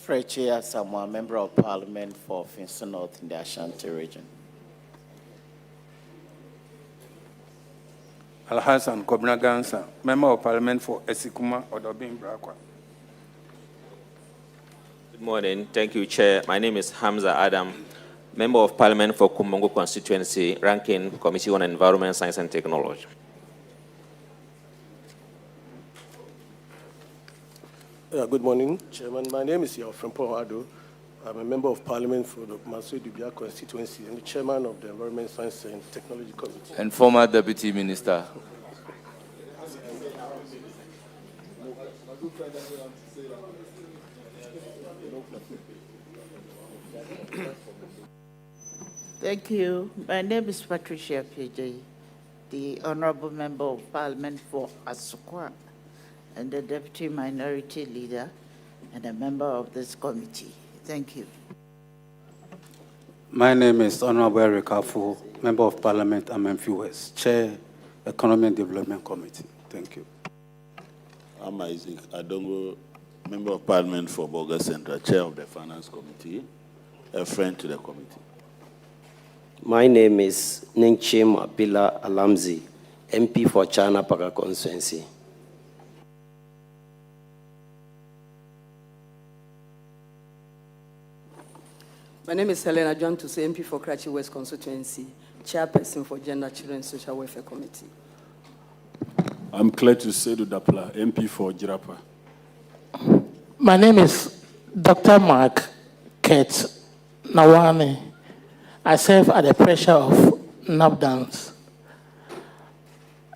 Freche Samoa, Member of Parliament for Finson North in the Ashanti region. Alhassan Kobna Gansa, Member of Parliament for Esikuma, Odobin Brakwa. Good morning. Thank you, Chair. My name is Hamza Adam, Member of Parliament for Kumongo Constituency, ranking Committee on Environment, Science and Technology. Good morning, Chairman. My name is Frempong Ado. I'm a Member of Parliament for the Mansui Dubia Constituency and the Chairman of the Environment, Science and Technology Committee. And former Deputy Minister. Thank you. My name is Patricia PJ, the Honorable Member of Parliament for Asukwa and the Deputy Minority Leader and a member of this committee. Thank you. My name is Honorable Ayariga Dr.Zanetor, Member of Parliament, Amenfi West, Chair, Economic and Development Committee. Thank you. I'm Isaac Adongo, Member of Parliament for Boga Central, Chair of the Finance Committee, a friend to the committee. My name is Ningchim Abila Alamzi, MP for China Paka Constituency. My name is Helena John Tuse, MP for Karachi West Constituency, Chairperson for Gender, Children and Social Welfare Committee. I'm Cletus Sedu Dapla, MP for Jirapa. My name is Dr. Mark Kate Nawani. I serve at the pressure of NABDANS,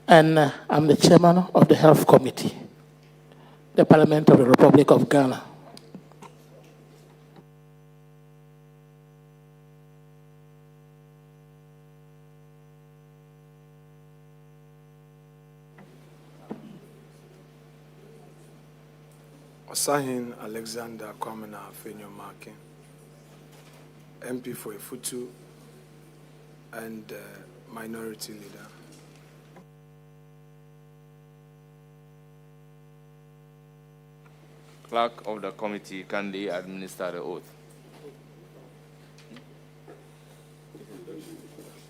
and I'm the Chairman of the Health Committee, the Parliament of the Republic of Ghana. Osahin Alexander Kwamena Afenyomakin, MP for Ifutu and Minority Leader. Clerk of the committee, can they administer the oath?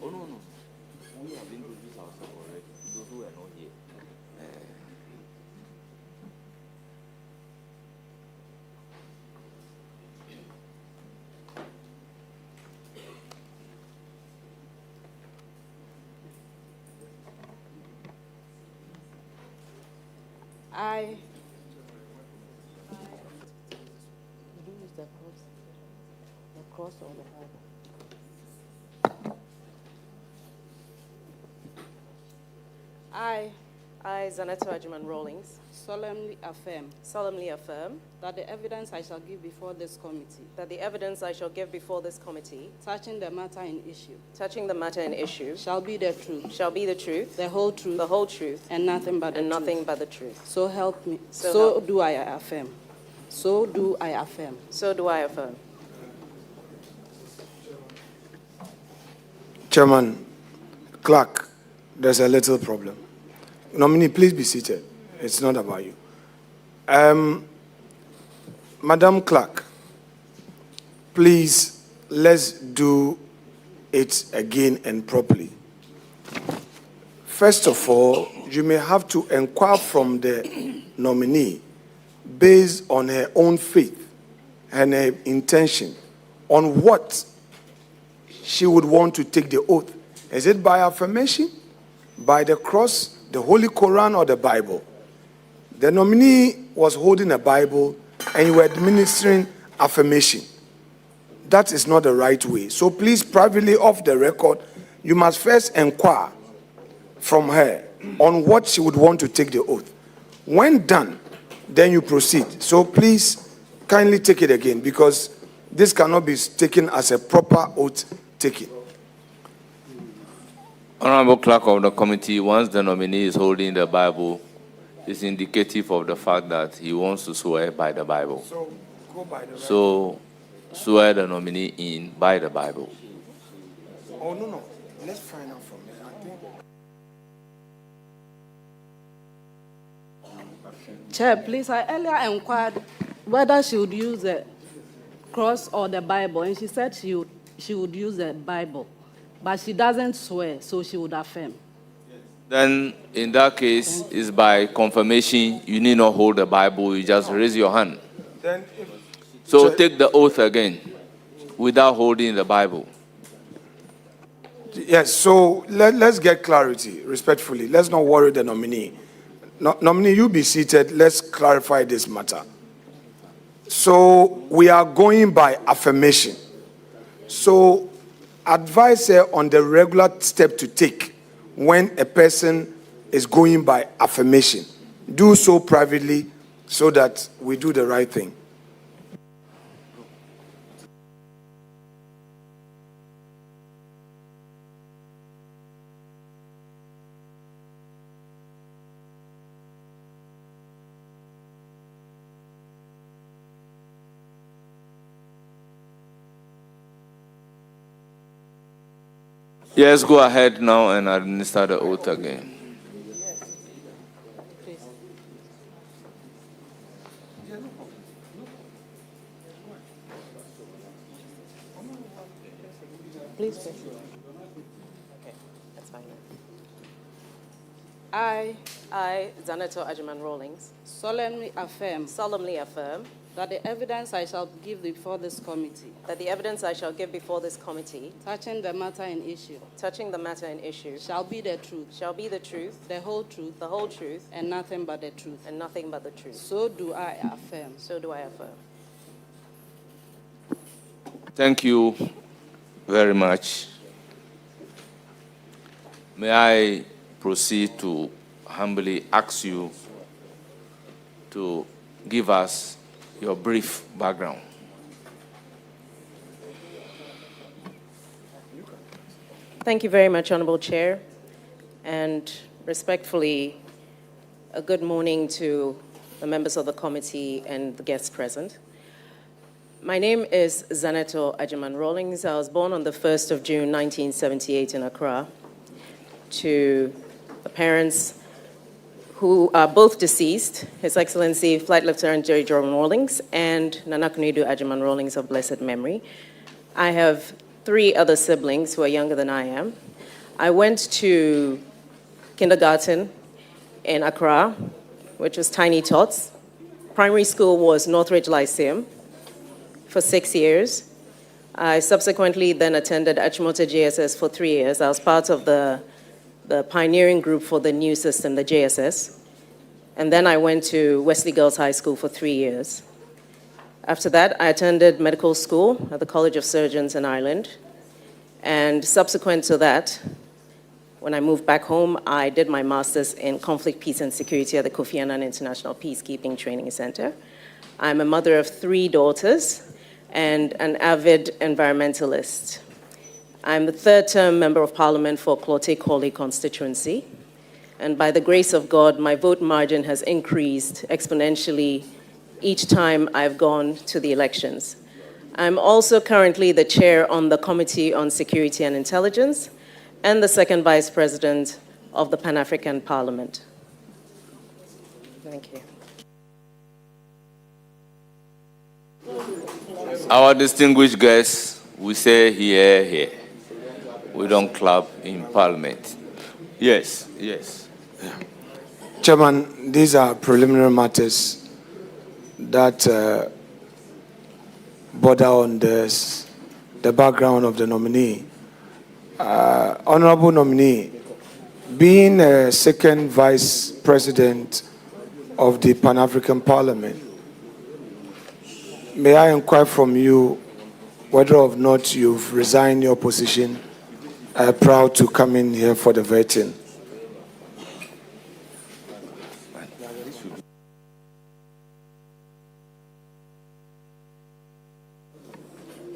Oh, no. We have introduced ourselves already. Those who are not here. I The cross or the Bible? I, Zanetor Agyeman-Rawlings, solemnly affirm that the evidence I shall give before this committee touching the matter in issue shall be the truth, the whole truth, and nothing but the truth. So help me. So do I affirm. Chairman, Clerk, there's a little problem. Nominee, please be seated. It's not about you. Madam Clerk, please, let's do it again and properly. First of all, you may have to inquire from the nominee based on her own faith and her intention on what she would want to take the oath. Is it by affirmation, by the cross, the Holy Quran, or the Bible? The nominee was holding a Bible and you were administering affirmation. That is not the right way. So please, privately off the record, you must first inquire from her on what she would want to take the oath. When done, then you proceed. So please, kindly take it again, because this cannot be taken as a proper oath taking. Honorable Clerk of the Committee, once the nominee is holding the Bible, it's indicative of the fact that he wants to swear by the Bible. So go by the right. So swear the nominee in by the Bible. Oh, no. Let's find out from her. Chair, please, I earlier inquired whether she would use the cross or the Bible, and she said she would use the Bible, but she doesn't swear, so she would affirm. Then, in that case, it's by confirmation. You need not hold the Bible. You just raise your hand. Then So take the oath again without holding the Bible. Yes, so let's get clarity, respectfully. Let's not worry the nominee. Nominee, you be seated. Let's clarify this matter. So we are going by affirmation. So advise her on the regular step to take when a person is going by affirmation. Do so privately so that we do the right thing. Yes, go ahead now and administer the oath again. Please, please. Okay, that's fine. I, Zanetor Agyeman-Rawlings, Solemnly affirm that the evidence I shall give before this committee touching the matter in issue shall be the truth, the whole truth, and nothing but the truth. So do I affirm. Thank you very much. May I proceed to humbly ask you to give us your brief background. Thank you very much, Honorable Chair, and respectfully, a good morning to the members of the committee and the guests present. My name is Zanetor Agyeman-Rawlings. I was born on the 1st of June, 1978 in Accra, to the parents who are both deceased, His Excellency Flight Lieutenant Jerry Rawlings and Nana Kunedu Agyeman-Rawlings of blessed memory. I have 3 other siblings who are younger than I am. I went to kindergarten in Accra, which was Tiny Tots. Primary school was Northridge Lyceum for 6 years. I subsequently then attended Achimota JSS for 3 years. I was part of the pioneering group for the new system, the JSS. And then I went to Wesley Girls High School for 3 years. After that, I attended medical school at the College of Surgeons in Ireland. And subsequent to that, when I moved back home, I did my master's in conflict, peace, and security at the Kofi Annan International Peacekeeping Training Center. I'm a mother of 3 daughters and an avid environmentalist. I'm the 3rd term member of parliament for Klote-Korle constituency. And by the grace of God, my vote margin has increased exponentially each time I've gone to the elections. I'm also currently the chair on the Committee on Security and Intelligence and the 2nd Vice President of the Pan-African Parliament. Thank you. Our distinguished guests, we say here, here. We don't clap in Parliament. Yes, yes. Yeah. Chairman, these are preliminary matters that border on the background of the nominee. Honorable nominee, being a second vice president of the Pan-African Parliament, may I inquire from you whether or not you've resigned your position, proud to come in here for the vetting?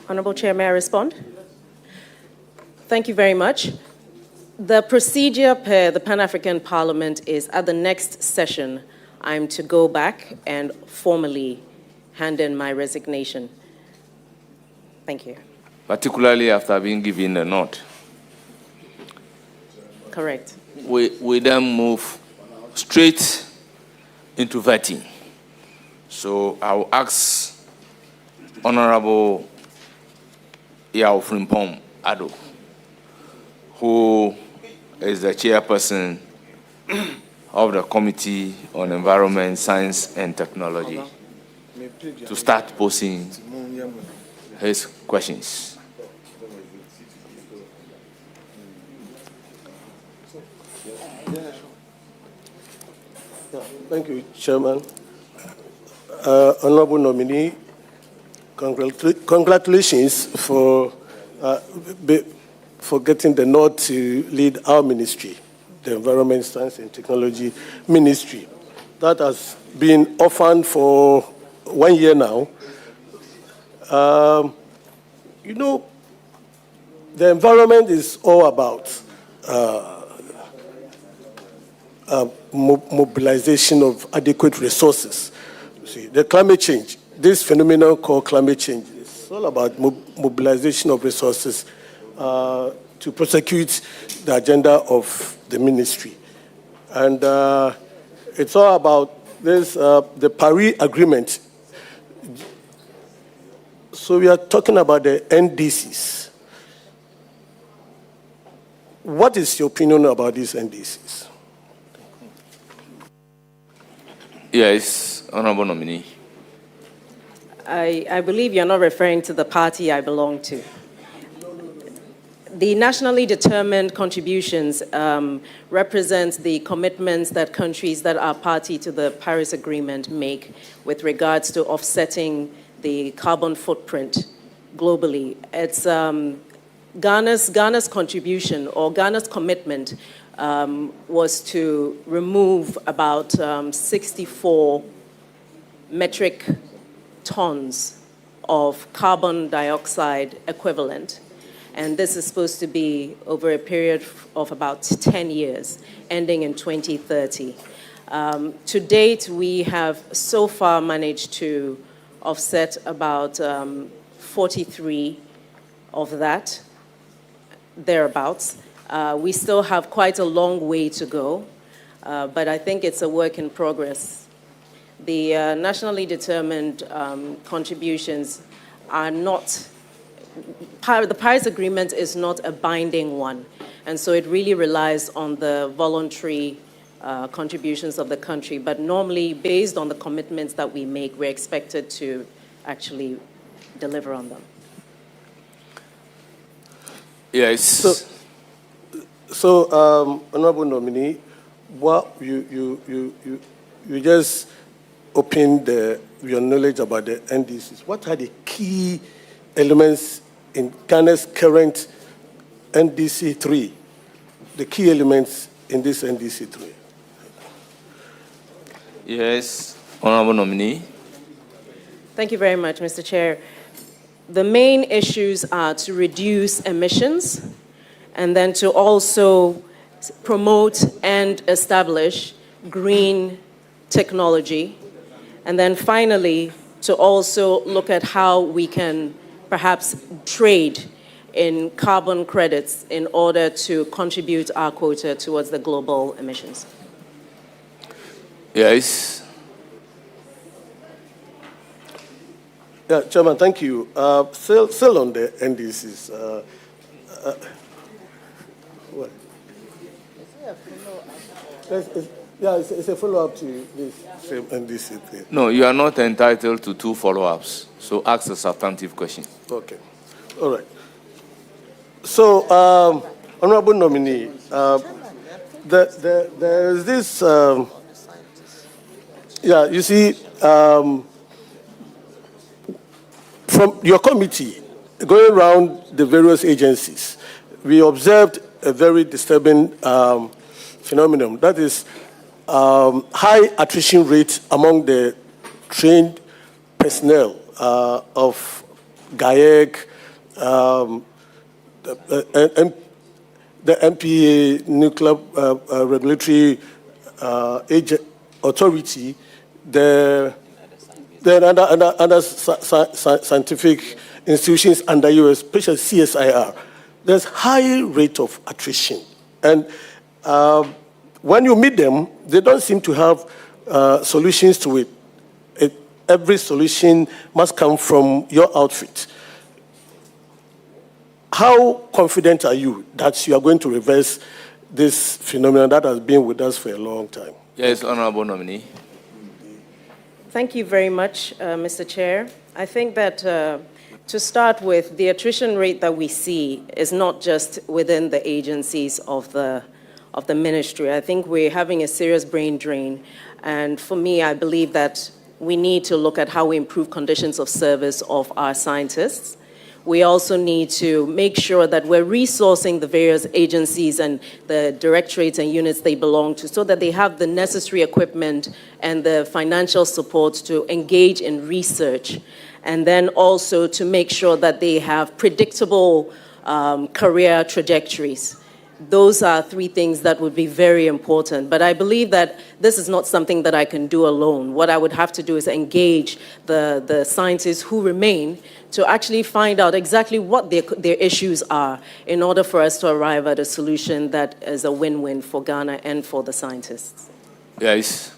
Honorable Chair, may I respond? Thank you very much. The procedure per the Pan-African Parliament is at the next session, I'm to go back and formally hand in my resignation. Thank you. Particularly after being given a nod. Correct. We then move straight into vetting. So I will ask Honorable Frimpong Ado, who is the chairperson of the Committee on Environment, Science and Technology, to start posing his questions. Thank you, Chairman. Honorable nominee, congratulations for getting the nod to lead our ministry, the Environment, Science and Technology Ministry. That has been orphaned for 1 year now. You know, the environment is all about mobilization of adequate resources. See, the climate change, this phenomenon called climate change, is all about mobilization of resources to prosecute the agenda of the ministry. And it's all about this, the Paris Agreement. So we are talking about the NDCs. What is your opinion about these NDCs? Yes, Honorable Nominee. I believe you're not referring to the party I belong to. The nationally determined contributions represent the commitments that countries that are party to the Paris Agreement make with regards to offsetting the carbon footprint globally. It's Ghana's contribution, or Ghana's commitment, was to remove about 64 metric tons of carbon dioxide equivalent. And this is supposed to be over a period of about 10 years, ending in 2030. To date, we have so far managed to offset about 43 of that, thereabouts. We still have quite a long way to go, but I think it's a work in progress. The nationally determined contributions are not, the Paris Agreement is not a binding one, and so it really relies on the voluntary contributions of the country. But normally, based on the commitments that we make, we're expected to actually deliver on them. Yes. So, Honorable Nominee, what you just opened your knowledge about the NDCs. What are the key elements in Ghana's current NDC 3? The key elements in this NDC 3? Yes, Honorable Nominee. Thank you very much, Mr. Chair. The main issues are to reduce emissions, and then to also promote and establish green technology. And then finally, to also look at how we can perhaps trade in carbon credits in order to contribute our quota towards the global emissions. Yes. Yeah, Chairman, thank you. Still on the NDCs. What? It's a follow-up to this same NDC thing. No, you are not entitled to 2 follow-ups, so ask a substantive question. Okay. All right. So, Honorable Nominee, there is this, you see, from your committee, going around the various agencies, we observed a very disturbing phenomenon. That is high attrition rate among the trained personnel of GAEC, the MPA, Nuclear Regulatory Authority, the other scientific institutions under you, especially CSIR. There's high rate of attrition. And when you meet them, they don't seem to have solutions to it. Every solution must come from your outfit. How confident are you that you are going to reverse this phenomenon that has been with us for a long time? Yes, Honorable Nominee. Thank you very much, Mr. Chair. I think that to start with, the attrition rate that we see is not just within the agencies of the ministry. I think we're having a serious brain drain. And for me, I believe that we need to look at how we improve conditions of service of our scientists. We also need to make sure that we're resourcing the various agencies and the directorates and units they belong to so that they have the necessary equipment and the financial support to engage in research. And then also to make sure that they have predictable career trajectories. Those are three things that would be very important. But I believe that this is not something that I can do alone. What I would have to do is engage the scientists who remain to actually find out exactly what their issues are in order for us to arrive at a solution that is a win-win for Ghana and for the scientists. Yes.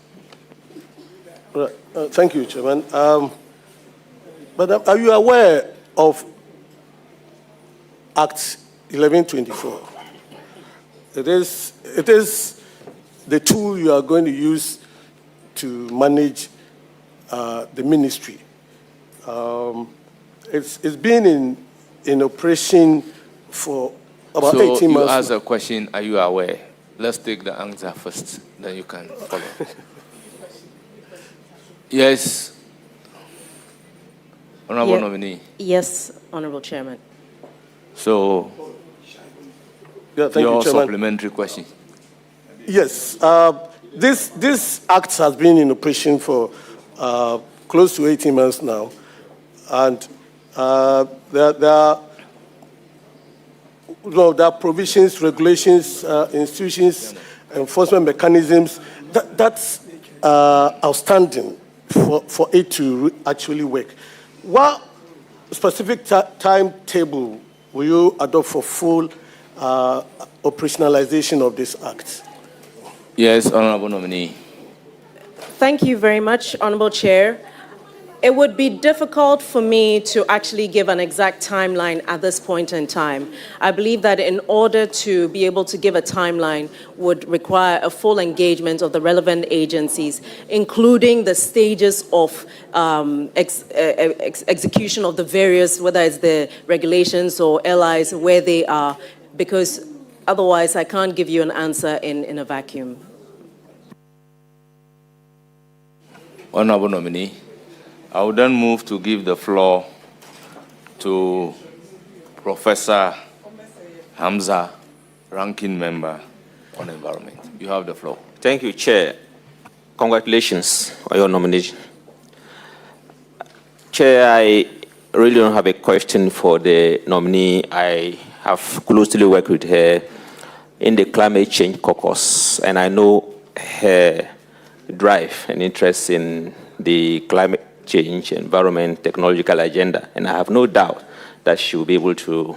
Thank you, Chairman. But are you aware of Act 1124? It is the tool you are going to use to manage the ministry. It's been in operation for about 18 months. So you asked a question, are you aware? Let's take the answer first, then you can follow. Yes. Honorable Nominee. Yes, Honorable Chairman. So, thank your you, Chairman. supplementary question. Yes. This act has been in operation for close to 18 months now. And there are provisions, regulations, institutions, enforcement mechanisms that's outstanding for it to actually work. What specific timetable will you adopt for full operationalization of this act? Yes, Honorable Nominee. Thank you very much, Honorable Chair. It would be difficult for me to actually give an exact timeline at this point in time. I believe that in order to be able to give a timeline would require a full engagement of the relevant agencies, including the stages of execution of the various, whether it's the regulations or LIs, where they are, because otherwise I can't give you an answer in a vacuum. Honorable Nominee. I will then move to give the floor to Professor Hamza, Ranking Member on Environment. You have the floor. Thank you, Chair. Congratulations on your nomination. Chair, I really don't have a question for the nominee. I have closely worked with her in the climate change caucus, and I know her drive and interest in the climate change, environment, technological agenda, and I have no doubt that she will be able to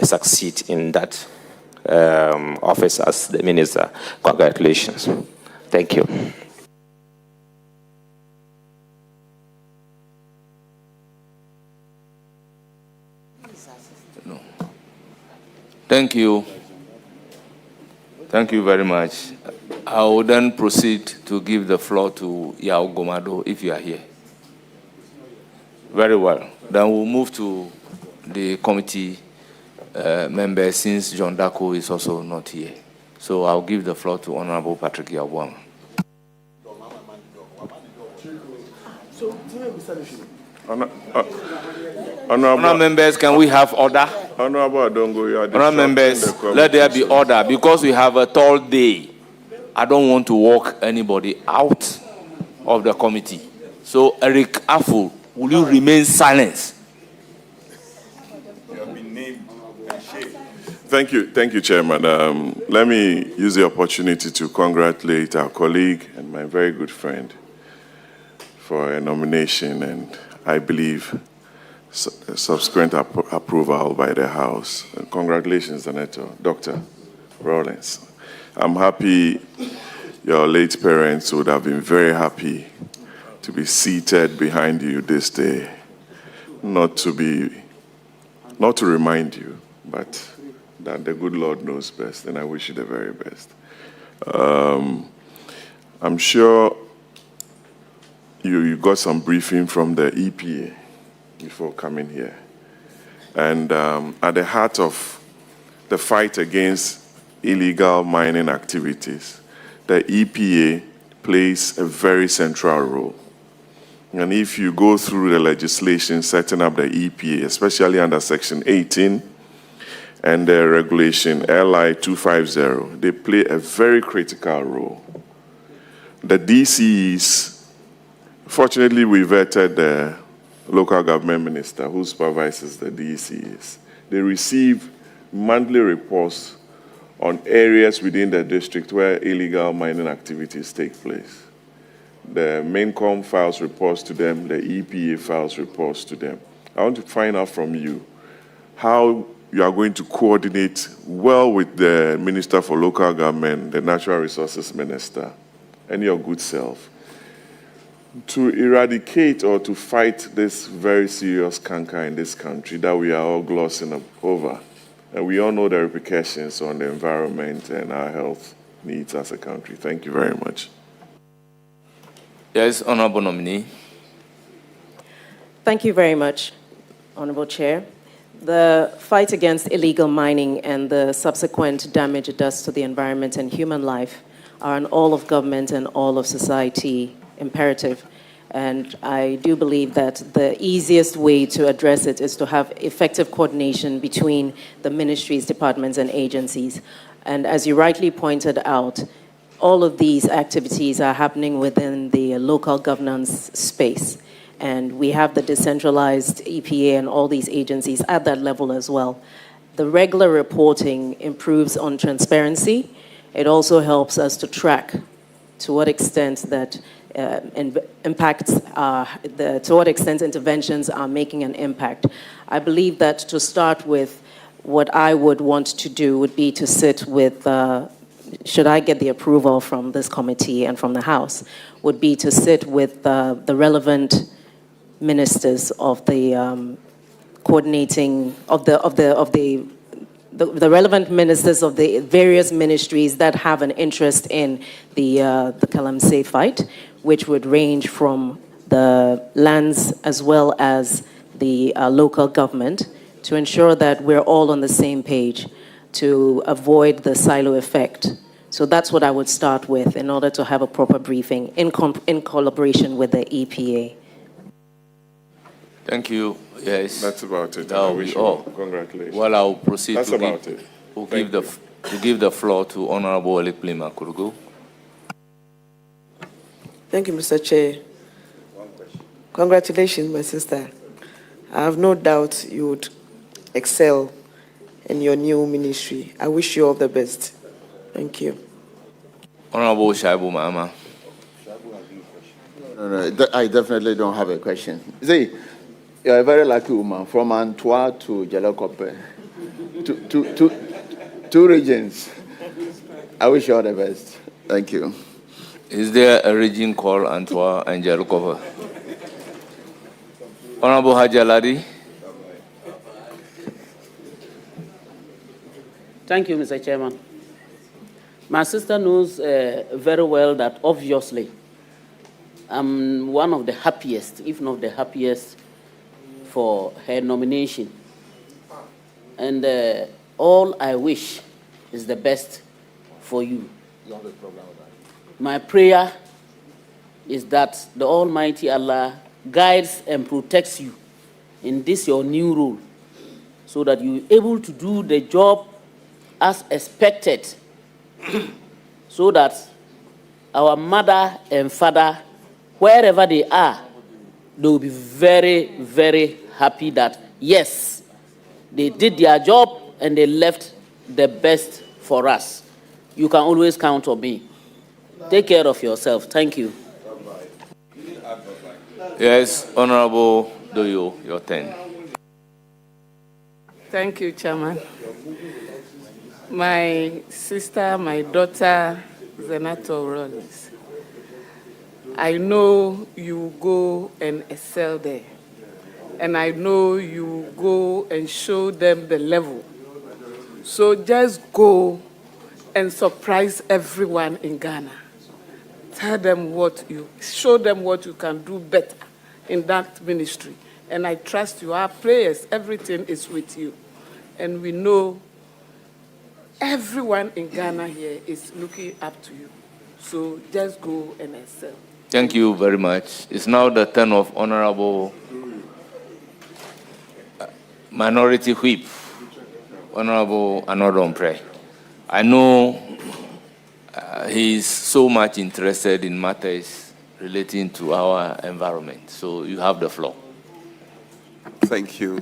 succeed in that office as the minister. Congratulations. Thank you. Thank you. Thank you very much. I will then proceed to give the floor to Yao Gomado, if you are here. Very well. Then we'll move to the committee members since John Dako is also not here. So I'll give the floor to Honorable Patrick Yabwama. Honorable members, can we have order? Honorable Adongo, you are Honorable members, let there be order because we have a tall day. I don't want to walk anybody out of the committee. So, Eric Afu, will you remain silent? You have been named and shaped. Thank you, Chairman. Let me use the opportunity to congratulate our colleague and my very good friend for a nomination, and I believe subsequent approval by the House. And congratulations, Zanetor, Dr. Rawlings. I'm happy your late parents would have been very happy to be seated behind you this day, not to remind you, but that the good Lord knows best, and I wish you the very best. I'm sure you got some briefing from the EPA before coming here. And at the heart of the fight against illegal mining activities, the EPA plays a very central role. And if you go through the legislation setting up the EPA, especially under Section 18 and the regulation LI 250, they play a very critical role. The DCEs, fortunately, we vetted the local government minister who supervises the DCEs. They receive monthly reports on areas within the district where illegal mining activities take place. The MAINCOM files reports to them, the EPA files reports to them. I want to find out from you how you are going to coordinate well with the Minister for Local Government, the Natural Resources Minister, and your good self, to eradicate or to fight this very serious canker in this country that we are all glossing over. And we all know the repercussions on the environment and our health needs as a country. Thank you very much. Yes, Honorable Nominee. Thank you very much, Honorable Chair. The fight against illegal mining and the subsequent damage it does to the environment and human life are an all of government and all of society imperative. And I do believe that the easiest way to address it is to have effective coordination between the ministries, departments, and agencies. And as you rightly pointed out, all of these activities are happening within the local governance space. And we have the decentralized EPA and all these agencies at that level as well. The regular reporting improves on transparency. It also helps us to track to what extent that to what extent interventions are making an impact. I believe that to start with, what I would want to do would be to sit with, should I get the approval from this committee and from the House, would be to sit with the relevant ministers of the coordinating, of the relevant ministers of the various ministries that have an interest in the Galamsey fight, which would range from the lands as well as the local government, to ensure that we're all on the same page to avoid the silo effect. So that's what I would start with in order to have a proper briefing in collaboration with the EPA. Thank you. Yes. That's about it. That will be all. Congratulations. Well, I'll proceed That's to about give, it. to give the floor to Honorable Eliplima Kurugu. Thank you, Mr. Chair. Congratulations, my sister. I have no doubt you would excel in your new ministry. I wish you all the best. Thank you. Honorable Shaibu Mahama. No, I definitely don't have a question. See, you're a very lucky woman, from Antwerp to Jalakope, two regions. I wish you all the best. Thank you. Is there a region called Antwerp and Jalakope? Honorable Hajaladi. Thank you, Mr. Chairman. My sister knows very well that obviously I'm one of the happiest, if not the happiest, for her nomination. And all I wish is the best for you. My prayer is that the Almighty Allah guides and protects you in this your new role, so that you're able to do the job as expected, so that our mother and father, wherever they are, they will be very, very happy that, yes, they did their job and they left the best for us. You can always count on me. Take care of yourself. Thank you. Yes, Honorable Doyo, your turn. Thank you, Chairman. My sister, my daughter, Zanetor Rawlings, I know you go and excel there. And I know you go and show them the level. So just go and surprise everyone in Ghana. Tell them show them what you can do better in that ministry. And I trust you. Our prayers, everything is with you. And we know everyone in Ghana here is looking up to you. So just go and excel. Thank you very much. It's now the turn of Honorable Minority Whip, Honorable Anodompre. I know he's so much interested in matters relating to our environment. So you have the floor. Thank you,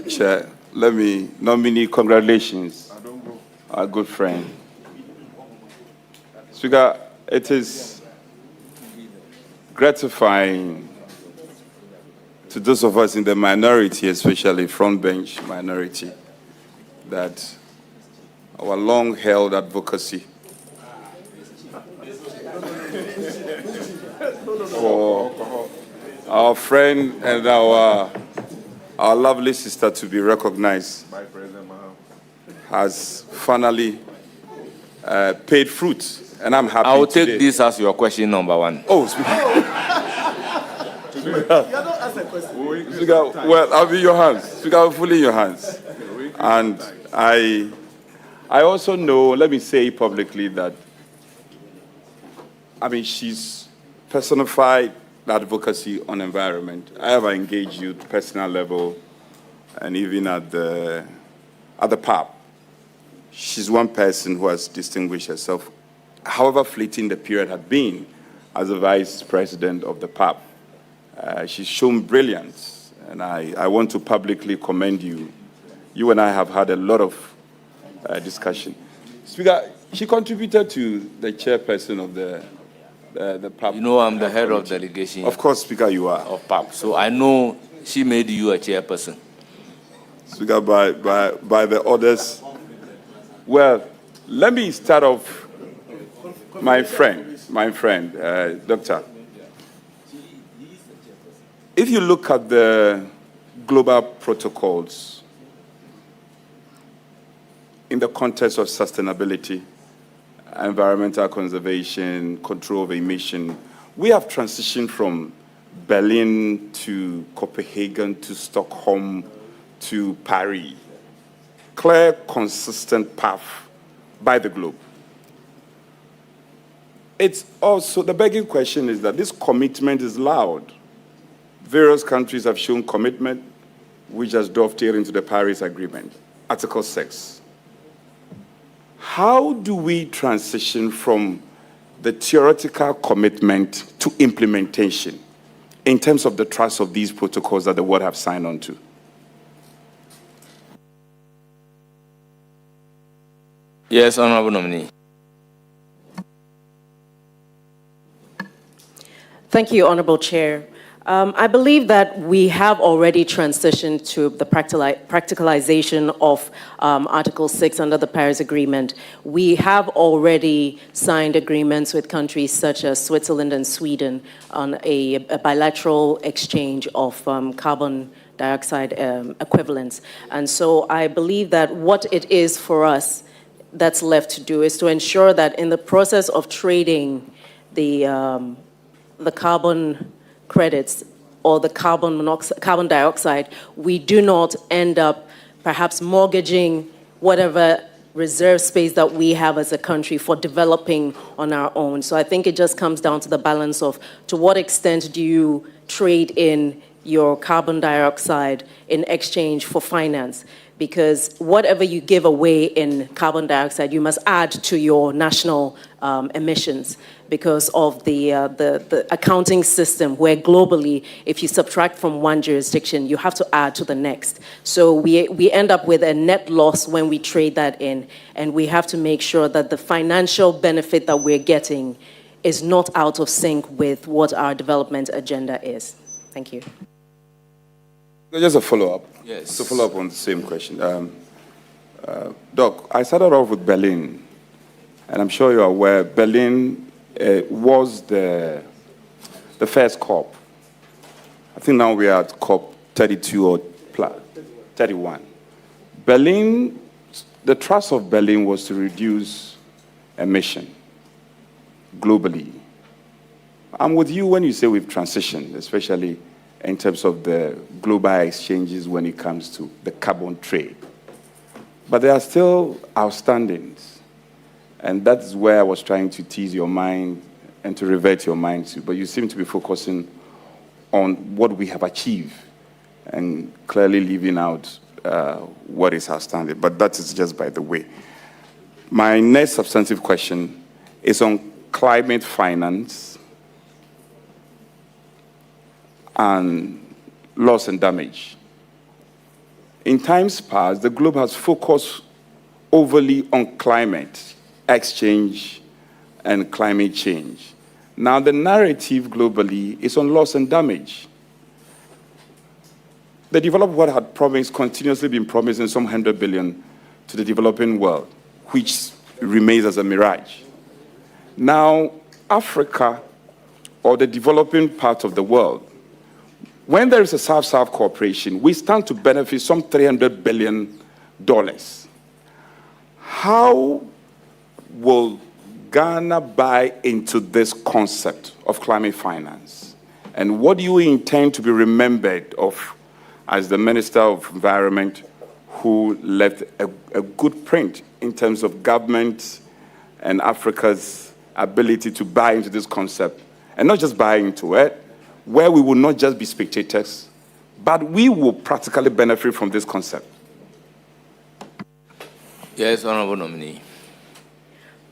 Chair. Let me nominate congratulations, our good friend. Speaker, it is gratifying to those of us in the minority, especially front bench minority, that our long-held advocacy for our friend and our lovely sister to be recognized by President Mahama has finally paid fruit, and I'm happy. I will today. take this as your question number one. Oh, Speaker, well, I'll be in your hands. Speaker, I'm fully in your hands. And I also know, let me say publicly that, she's personified advocacy on environment. I have engaged you at personal level and even at the PAP. She's one person who has distinguished herself, however fleeting the period had been, as the vice president of the PAP. She's shown brilliance, and I want to publicly commend you. You and I have had a lot of discussion. Speaker, she contributed to the chairperson of the PAP. You know I'm the head of delegation. Of course, Speaker, you are. Of PAP. So I know she made you a chairperson. Speaker, by the orders. Well, let me start off, my friend, Doctor. If you look at the global protocols in the context of sustainability, environmental conservation, control of emission, we have transitioned from Berlin to Copenhagen to Stockholm to Paris. Clear, consistent path by the globe. It's also, the begging question is that this commitment is loud. Various countries have shown commitment, which has dovetailed into the Paris Agreement, Article 6. How do we transition from the theoretical commitment to implementation in terms of the trust of these protocols that the world have signed on to? Yes, Honorable Nominee. Thank you, Honorable Chair. I believe that we have already transitioned to the practicalization of Article 6 under the Paris Agreement. We have already signed agreements with countries such as Switzerland and Sweden on a bilateral exchange of carbon dioxide equivalents. And so I believe that what it is for us that's left to do is to ensure that in the process of trading the carbon credits or the carbon dioxide, we do not end up perhaps mortgaging whatever reserve space that we have as a country for developing on our own. So I think it just comes down to the balance of to what extent do you trade in your carbon dioxide in exchange for finance? Because whatever you give away in carbon dioxide, you must add to your national emissions because of the accounting system where globally, if you subtract from one jurisdiction, you have to add to the next. So we end up with a net loss when we trade that in, and we have to make sure that the financial benefit that we're getting is not out of sync with what our development agenda is. Thank you. Just a follow-up. Yes. To follow up on the same question. Doc, I started off with Berlin, and I'm sure you're aware Berlin was the first COP. I think now we are at COP 32 or 31. Berlin, the thrust of Berlin was to reduce emission globally. I'm with you when you say we've transitioned, especially in terms of the global exchanges when it comes to the carbon trade. But there are still outstandings. And that's where I was trying to tease your mind and to revert your mind to. But you seem to be focusing on what we have achieved and clearly leaving out what is outstanding. But that is just by the way. My next substantive question is on climate finance and loss and damage. In times past, the globe has focused overly on climate exchange and climate change. Now the narrative globally is on loss and damage. The developed world had promised, continuously been promising some 100 billion to the developing world, which remains as a mirage. Now, Africa, or the developing part of the world, when there is a South-South cooperation, we stand to benefit some $300 billion. How will Ghana buy into this concept of climate finance? And what do you intend to be remembered of as the Minister of Environment who left a good print in terms of government and Africa's ability to buy into this concept, and not just buy into it, where we will not just be spectators, but we will practically benefit from this concept? Yes, Honorable Nominee.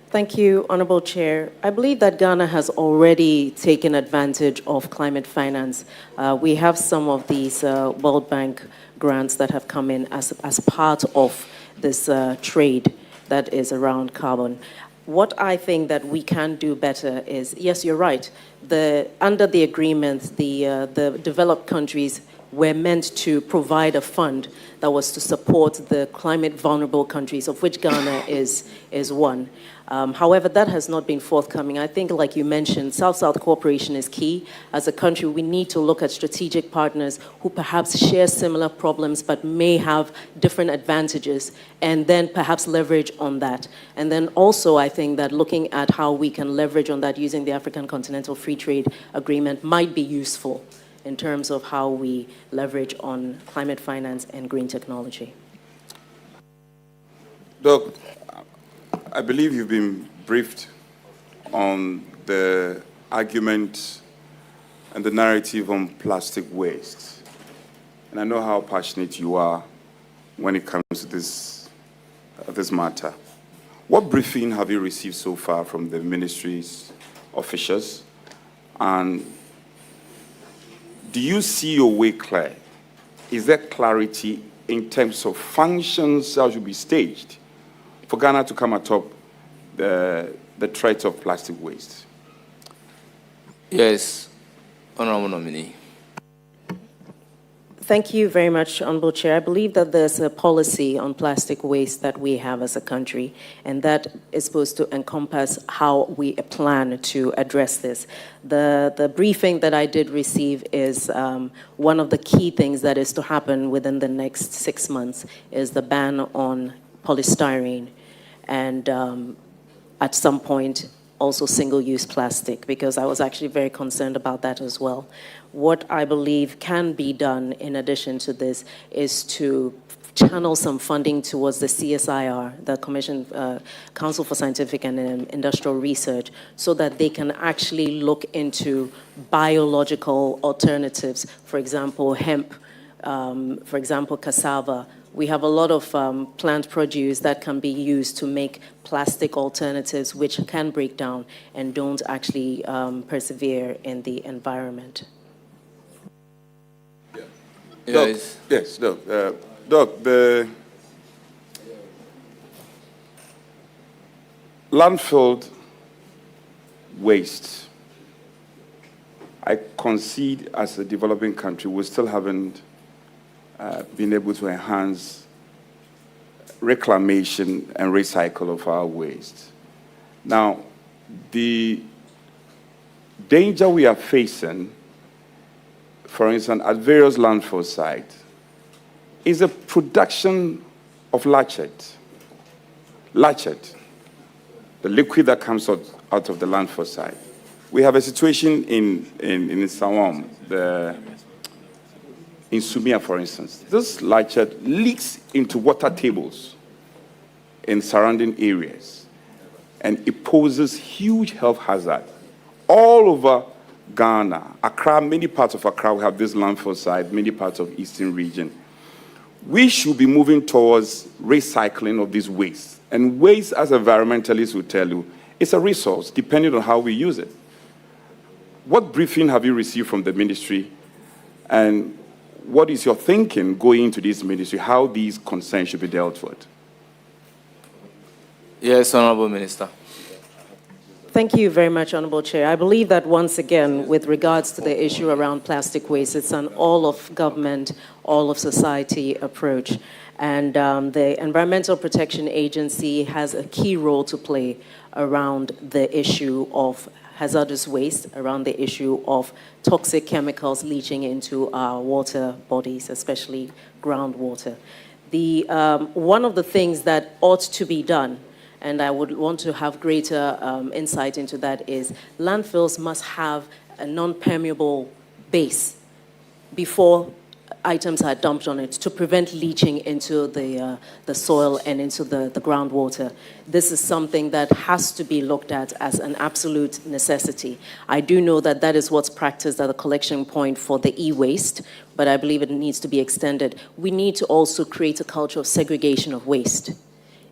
Thank you, Honorable Chair. I believe that Ghana has already taken advantage of climate finance. We have some of these World Bank grants that have come in as part of this trade that is around carbon. What I think that we can do better is, yes, you're right, under the agreement, the developed countries were meant to provide a fund that was to support the climate vulnerable countries, of which Ghana is one. However, that has not been forthcoming. I think, like you mentioned, South-South cooperation is key. As a country, we need to look at strategic partners who perhaps share similar problems but may have different advantages, and then perhaps leverage on that. And then also, I think that looking at how we can leverage on that using the African Continental Free Trade Agreement might be useful in terms of how we leverage on climate finance and green technology. Doc, I believe you've been briefed on the argument and the narrative on plastic waste. And I know how passionate you are when it comes to this matter. What briefing have you received so far from the ministry's officials? And do you see your way clear? Is there clarity in terms of functions that should be staged for Ghana to come atop the threat of plastic waste? Yes, Honorable Nominee. Thank you very much, Honorable Chair. I believe that there's a policy on plastic waste that we have as a country, and that is supposed to encompass how we plan to address this. The briefing that I did receive is one of the key things that is to happen within the next 6 months is the ban on polystyrene, and at some point also single-use plastic, because I was actually very concerned about that as well. What I believe can be done in addition to this is to channel some funding towards the CSIR, the Council for Scientific and Industrial Research, so that they can actually look into biological alternatives, for example, hemp, for example, cassava. We have a lot of plant produce that can be used to make plastic alternatives which can break down and don't actually persevere in the environment. Yes. Doc, Doc, the landfill waste, I concede as a developing country, we still haven't been able to enhance reclamation and recycle of our waste. Now, the danger we are facing, for instance, at various landfill sites, is a production of latchet. Latchet, the liquid that comes out of the landfill site. We have a situation in Sawam, in Sumia, for instance. This latchet leaks into water tables in surrounding areas, and it poses huge health hazard. All over Ghana, Accra, many parts of Accra, we have this landfill site, many parts of Eastern region. We should be moving towards recycling of this waste. And waste, as environmentalists will tell you, is a resource, depending on how we use it. What briefing have you received from the ministry, and what is your thinking going into this ministry, how these concerns should be dealt with? Yes, Honorable Minister. Thank you very much, Honorable Chair. I believe that once again, with regards to the issue around plastic waste, it's an all-of-government, all-of-society approach. And the Environmental Protection Agency has a key role to play around the issue of hazardous waste, around the issue of toxic chemicals leaching into our water bodies, especially groundwater. One of the things that ought to be done, and I would want to have greater insight into that, is landfills must have a non-permeable base before items are dumped on it to prevent leaching into the soil and into the groundwater. This is something that has to be looked at as an absolute necessity. I do know that that is what's practiced at the collection point for the e-waste, but I believe it needs to be extended. We need to also create a culture of segregation of waste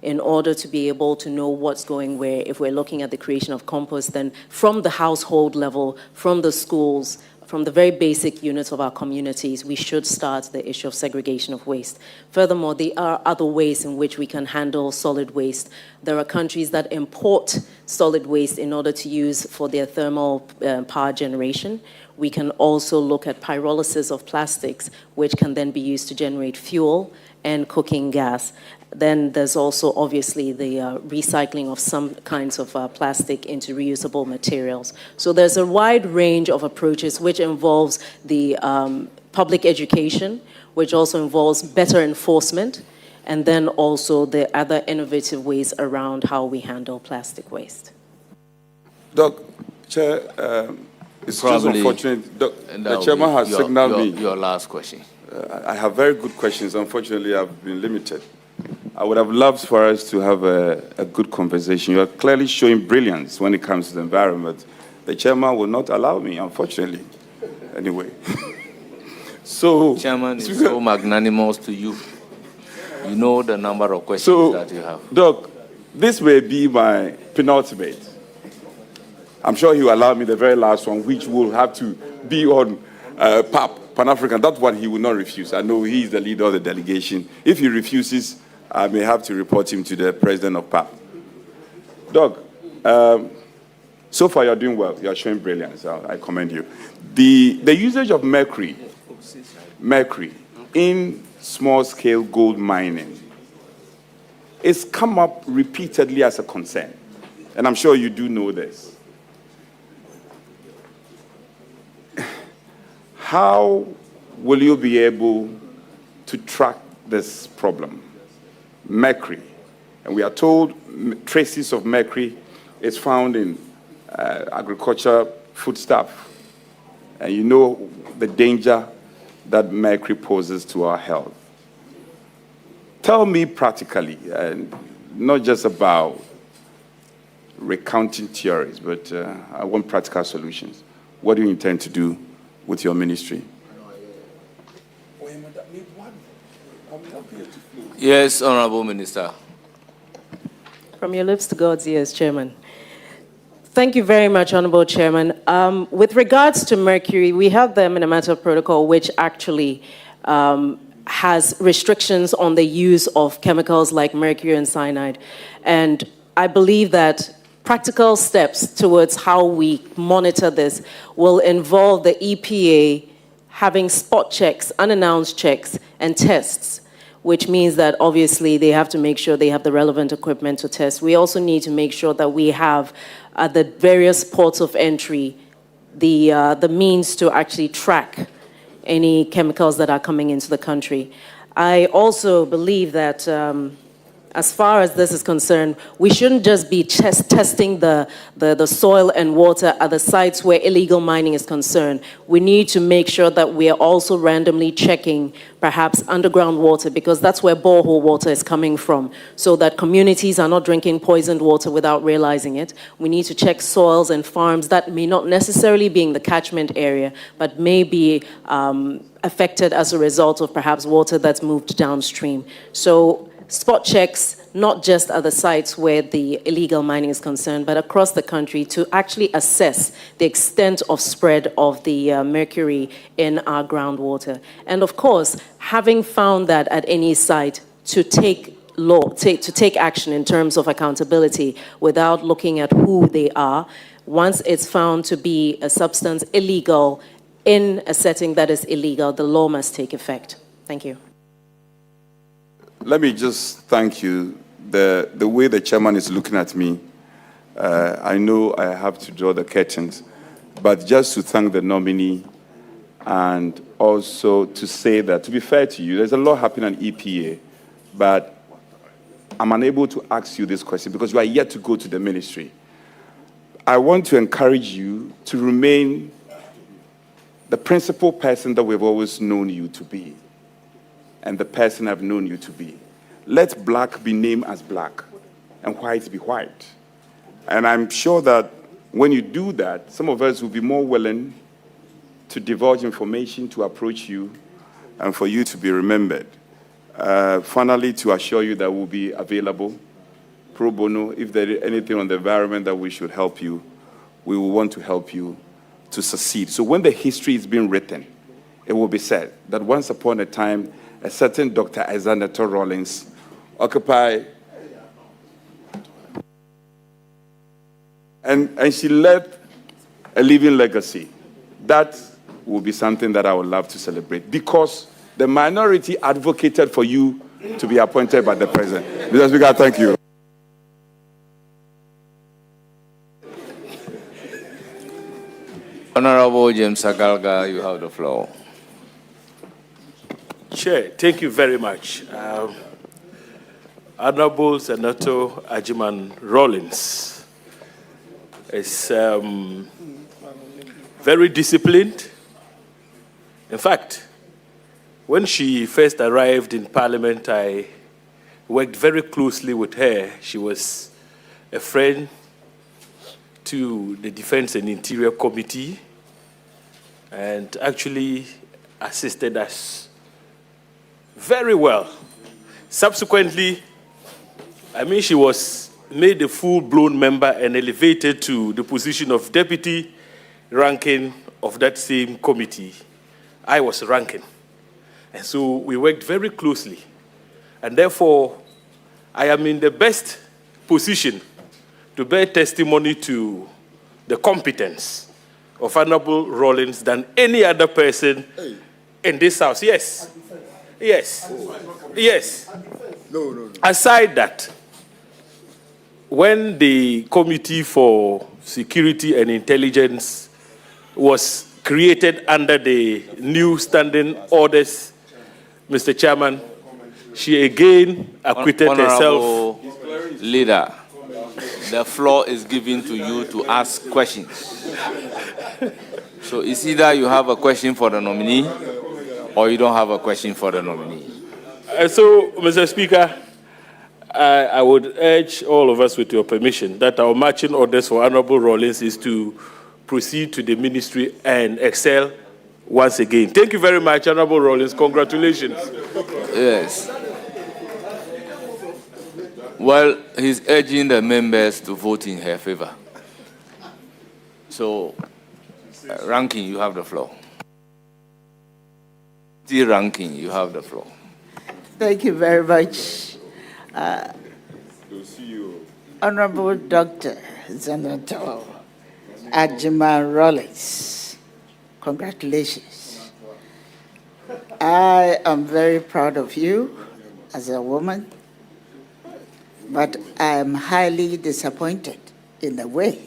in order to be able to know what's going where. If we're looking at the creation of compost, then from the household level, from the schools, from the very basic units of our communities, we should start the issue of segregation of waste. Furthermore, there are other ways in which we can handle solid waste. There are countries that import solid waste in order to use for their thermal power generation. We can also look at pyrolysis of plastics, which can then be used to generate fuel and cooking gas. Then there's also obviously the recycling of some kinds of plastic into reusable materials. So there's a wide range of approaches which involves the public education, which also involves better enforcement, and then also the other innovative ways around how we handle plastic waste. Doc, Chair, it's just unfortunate. The chairman has signaled me. Your last question. I have very good questions. Unfortunately, I've been limited. I would have loved for us to have a good conversation. You are clearly showing brilliance when it comes to the environment. The chairman will not allow me, unfortunately. Anyway. So, Chairman is so magnanimous to you. You know the number of questions that you have. Doc, this may be my penultimate. I'm sure he will allow me the very last one, which will have to be on PAP, Pan-African. That one he will not refuse. I know he is the leader of the delegation. If he refuses, I may have to report him to the president of PAP. Doc, so far you're doing well. You're showing brilliance. I commend you. The usage of mercury in small-scale gold mining is come up repeatedly as a concern. And I'm sure you do know this. How will you be able to track this problem? Mercury. And we are told traces of mercury is found in agriculture foodstuff. And you know the danger that mercury poses to our health. Tell me practically, and not just about recounting theories, but I want practical solutions. What do you intend to do with your ministry? Yes, Honorable Minister. From your lips to God's ears, Chairman. Thank you very much, Honorable Chairman. With regards to mercury, we have the Minamata Protocol, which actually has restrictions on the use of chemicals like mercury and cyanide. And I believe that practical steps towards how we monitor this will involve the EPA having spot checks, unannounced checks, and tests, which means that obviously they have to make sure they have the relevant equipment to test. We also need to make sure that we have at the various ports of entry the means to actually track any chemicals that are coming into the country. I also believe that as far as this is concerned, we shouldn't just be testing the soil and water at the sites where illegal mining is concerned. We need to make sure that we are also randomly checking perhaps underground water, because that's where borehole water is coming from, so that communities are not drinking poisoned water without realizing it. We need to check soils and farms that may not necessarily be in the catchment area, but may be affected as a result of perhaps water that's moved downstream. So spot checks, not just at the sites where the illegal mining is concerned, but across the country to actually assess the extent of spread of the mercury in our groundwater. And of course, having found that at any site, to take action in terms of accountability without looking at who they are. Once it's found to be a substance illegal in a setting that is illegal, the law must take effect. Thank you. Let me just thank you. The way the chairman is looking at me, I know I have to draw the curtains, but just to thank the nominee and also to say that, to be fair to you, there's a lot happening on EPA, but I'm unable to ask you this question because you are yet to go to the ministry. I want to encourage you to remain the principal person that we've always known you to be, and the person I've known you to be. Let black be named as black and white be white. And I'm sure that when you do that, some of us will be more willing to divulge information, to approach you, and for you to be remembered. Finally, to assure you that we'll be available pro bono. If there is anything on the environment that we should help you, we will want to help you to succeed. So when the history is being written, it will be said that once upon a time, a certain Dr. Zanetor Rawlings occupied, and she left a living legacy. That will be something that I would love to celebrate, because the minority advocated for you to be appointed by the president. Mr. Speaker, thank you. Honorable James Agalga, you have the floor. Chair, thank you very much. Honorable Senator Agyeman-Rawlings is very disciplined. In fact, when she first arrived in Parliament, I worked very closely with her. She was a friend to the Defense and Interior Committee and actually assisted us very well. Subsequently, she was made a full-blown member and elevated to the position of deputy ranking of that same committee. I was ranking. And so we worked very closely. And therefore, I am in the best position to bear testimony to the competence of Honorable Rawlings than any other person in this house. Yes. Yes. Yes. No. Aside that, when the Committee for Security and Intelligence was created under the new standing orders, Mr. Chairman, she again acquitted herself. Leader, the floor is given to you to ask questions. So it's either you have a question for the nominee or you don't have a question for the nominee. So, Mr. Speaker, I would urge all of us, with your permission, that our marching orders for Honorable Rawlings is to proceed to the ministry and excel once again. Thank you very much, Honorable Rawlings. Congratulations. Yes. Well, he's urging the members to vote in her favor. So, Ranking, you have the floor. Ranking, you have the floor. Thank you very much. Honorable Dr.Zanetor Agyeman-Rawlings, congratulations. I am very proud of you as a woman, but I am highly disappointed in a way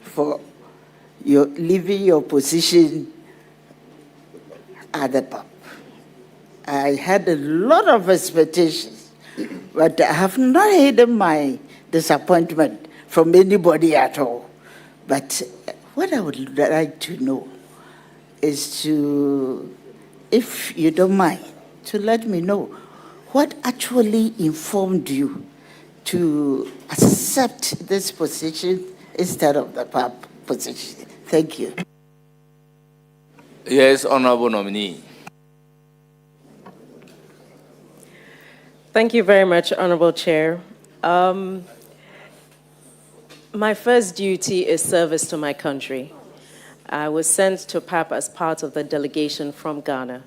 for your leaving your position at the top. I had a lot of expectations, but I have not hidden my disappointment from anybody at all. But what I would like to know is to, if you don't mind, to let me know what actually informed you to accept this position instead of the PAP position. Thank you. Yes, Honorable Nominee. Thank you very much, Honorable Chair. My first duty is service to my country. I was sent to PAP as part of the delegation from Ghana.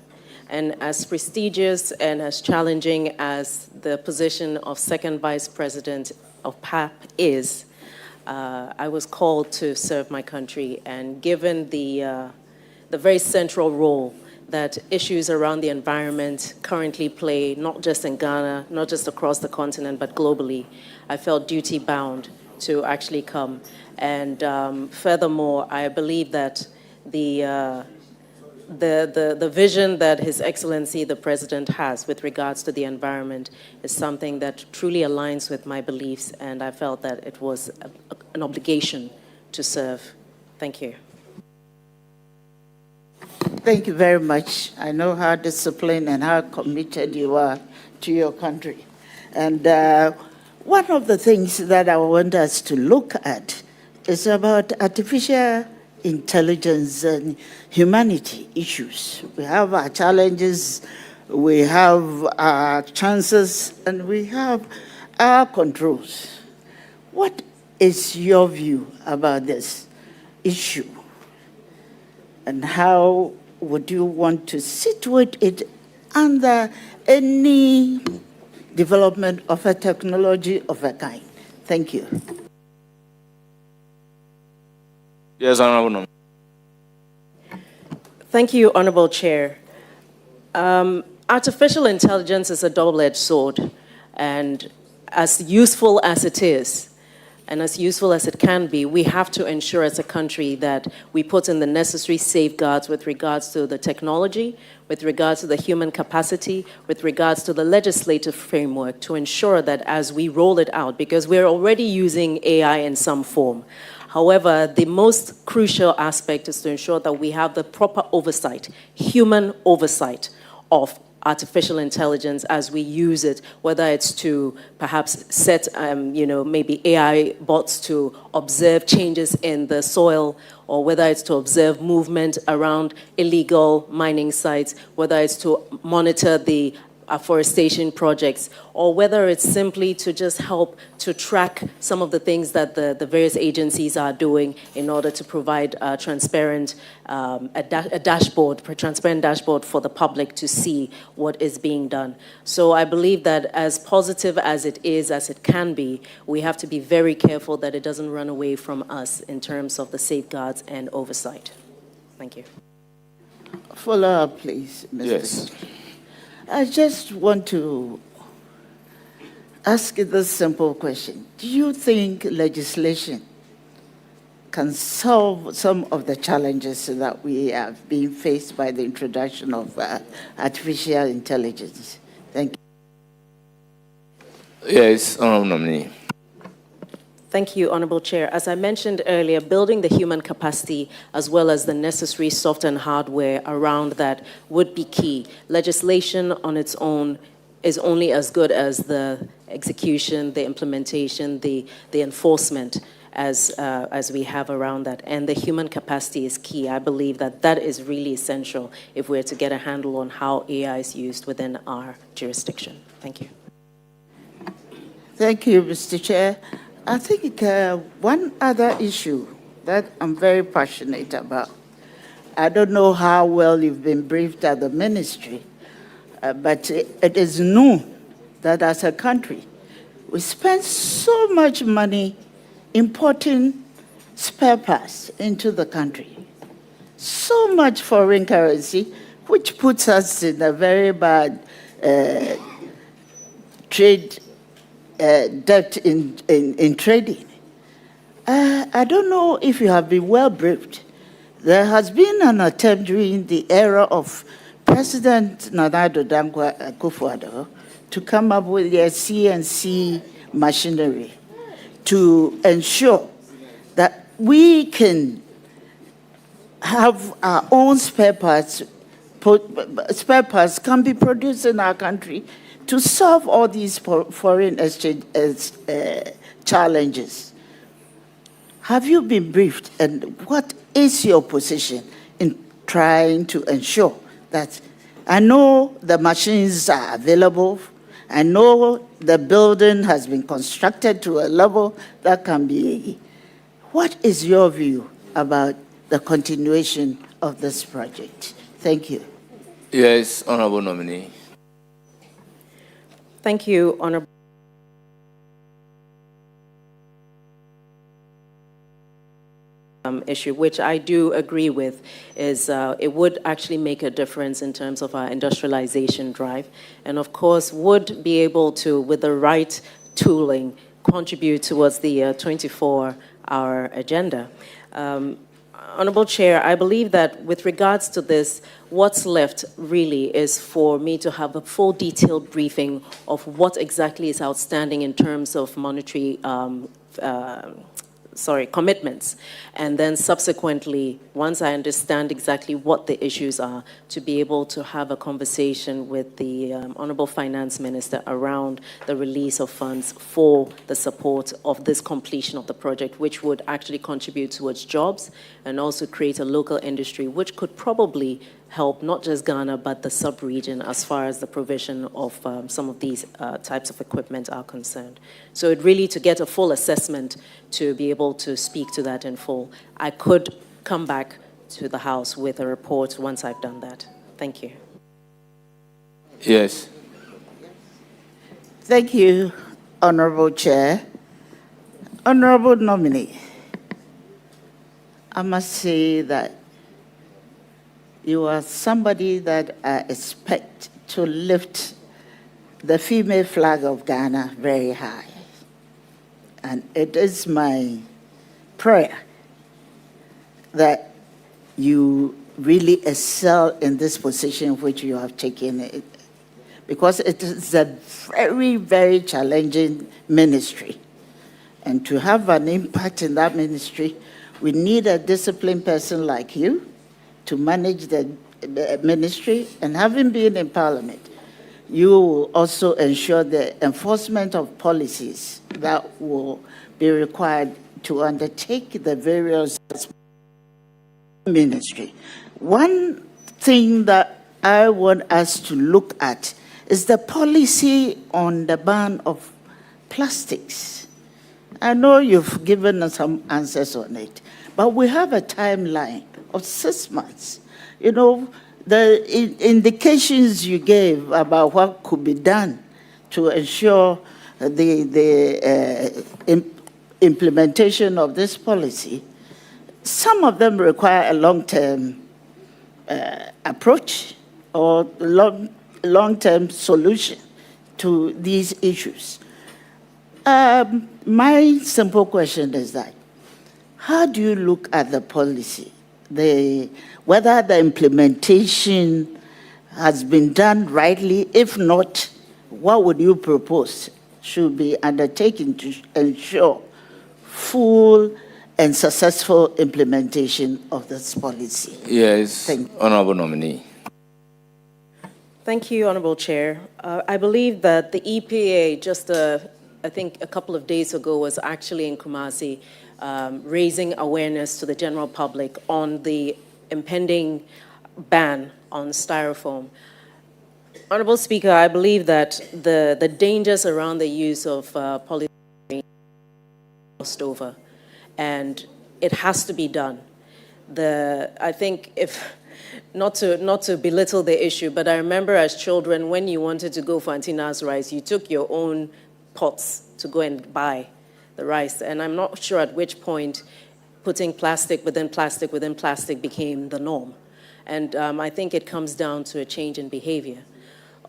And as prestigious and as challenging as the position of second vice president of PAP is, I was called to serve my country. And given the very central role that issues around the environment currently play, not just in Ghana, not just across the continent, but globally, I felt duty-bound to actually come. And furthermore, I believe that the vision that His Excellency, the President, has with regards to the environment is something that truly aligns with my beliefs, and I felt that it was an obligation to serve. Thank you. Thank you very much. I know how disciplined and how committed you are to your country. And one of the things that I want us to look at is about artificial intelligence and humanity issues. We have our challenges, we have our chances, and we have our controls. What is your view about this issue? And how would you want to situate it under any development of a technology of a kind? Thank you. Yes, Honorable. Thank you, Honorable Chair. Artificial intelligence is a double-edged sword, and as useful as it is, and as useful as it can be, we have to ensure as a country that we put in the necessary safeguards with regards to the technology, with regards to the human capacity, with regards to the legislative framework to ensure that as we roll it out, because we're already using AI in some form. However, the most crucial aspect is to ensure that we have the proper oversight, human oversight of artificial intelligence as we use it, whether it's to perhaps set, maybe AI bots to observe changes in the soil, or whether it's to observe movement around illegal mining sites, whether it's to monitor the afforestation projects, or whether it's simply to just help to track some of the things that the various agencies are doing in order to provide a transparent transparent dashboard for the public to see what is being done. So I believe that as positive as it is, as it can be, we have to be very careful that it doesn't run away from us in terms of the safeguards and oversight. Thank you. Follow up, please, Mr. Yes. I just want to ask you this simple question. Do you think legislation can solve some of the challenges that we have been faced by the introduction of artificial intelligence? Thank you. Yes, Honorable Nominee. Thank you, Honorable Chair. As I mentioned earlier, building the human capacity as well as the necessary software and hardware around that would be key. Legislation on its own is only as good as the execution, the implementation, the enforcement as we have around that. And the human capacity is key. I believe that that is really essential if we're to get a handle on how AI is used within our jurisdiction. Thank you. Thank you, Mr. Chair. I think one other issue that I'm very passionate about, I don't know how well you've been briefed at the ministry, but it is known that as a country, we spend so much money importing spare parts into the country. So much foreign currency, which puts us in a very bad trade debt in trading. I don't know if you have been well briefed. There has been an attempt during the era of President Nana Dankwa Akufo-Addo to come up with a CNC machinery to ensure that we can have our own spare parts. Spare parts can be produced in our country to solve all these foreign exchange challenges. Have you been briefed, and what is your position in trying to ensure that? I know the machines are available. I know the building has been constructed to a level that can be. What is your view about the continuation of this project? Thank you. Yes, Honorable Nominee. Thank you, Honorable. Issue, which I do agree with, is it would actually make a difference in terms of our industrialization drive, and of course would be able to, with the right tooling, contribute towards the 24-hour agenda. Honorable Chair, I believe that with regards to this, what's left really is for me to have a full detailed briefing of what exactly is outstanding in terms of monetary commitments. And then subsequently, once I understand exactly what the issues are, to be able to have a conversation with the Honorable Finance Minister around the release of funds for the support of this completion of the project, which would actually contribute towards jobs and also create a local industry, which could probably help not just Ghana, but the sub-region as far as the provision of some of these types of equipment are concerned. So it really, to get a full assessment, to be able to speak to that in full, I could come back to the House with a report once I've done that. Thank you. Yes. Thank you, Honorable Chair. Honorable Nominee, I must say that you are somebody that I expect to lift the female flag of Ghana very high. And it is my prayer that you really excel in this position which you have taken, because it is a very, very challenging ministry. And to have an impact in that ministry, we need a disciplined person like you to manage the ministry. And having been in Parliament, you will also ensure the enforcement of policies that will be required to undertake the various ministry. One thing that I want us to look at is the policy on the ban of plastics. I know you've given us some answers on it, but we have a timeline of 6 months. You know, the indications you gave about what could be done to ensure the implementation of this policy, some of them require a long-term approach or long-term solution to these issues. My simple question is that, how do you look at the policy? Whether the implementation has been done rightly? If not, what would you propose should be undertaken to ensure full and successful implementation of this policy. Yes, Honorable Nominee. Thank you, Honorable Chair. I believe that the EPA just, I think a couple of days ago, was actually in Kumasi raising awareness to the general public on the impending ban on styrofoam. Honorable Speaker, I believe that the dangers around the use of polyethylene are crossed over, and it has to be done. I think if, not to belittle the issue, but I remember as children, when you wanted to go for Antina's rice, you took your own pots to go and buy the rice. And I'm not sure at which point putting plastic within plastic within plastic became the norm. And I think it comes down to a change in behavior.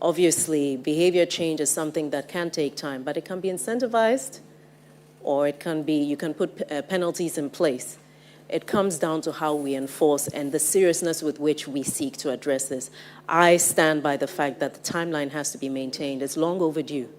Obviously, behavior change is something that can take time, but it can be incentivized, or it can be, you can put penalties in place. It comes down to how we enforce and the seriousness with which we seek to address this. I stand by the fact that the timeline has to be maintained. It's long overdue.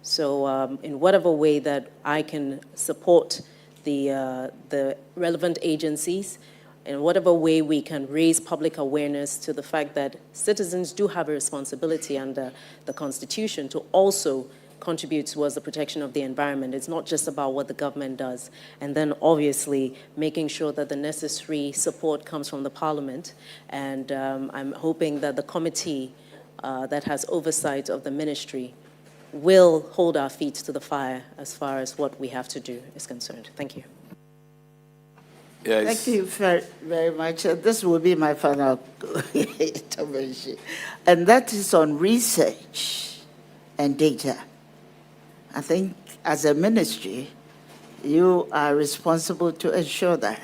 So in whatever way that I can support the relevant agencies, in whatever way we can raise public awareness to the fact that citizens do have a responsibility under the Constitution to also contribute towards the protection of the environment. It's not just about what the government does. And then obviously making sure that the necessary support comes from the Parliament. And I'm hoping that the committee that has oversight of the ministry will hold our feet to the fire as far as what we have to do is concerned. Thank you. Yes. Thank you very much. This will be my final intervention. And that is on research and data. I think as a ministry, you are responsible to ensure that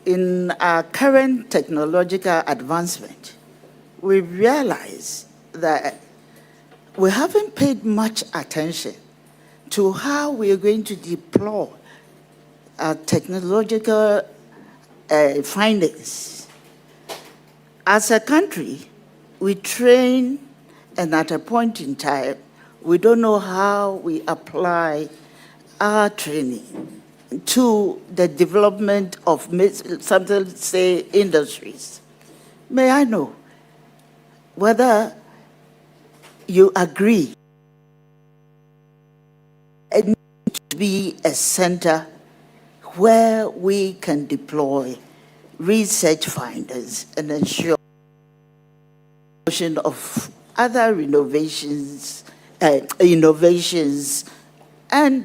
in our current technological advancement, we realize that we haven't paid much attention to how we are going to deploy our technological findings. As a country, we train, and at a point in time, we don't know how we apply our training to the development of, something say, industries. May I know whether you agree it needs to be a center where we can deploy research findings and ensure of other innovations and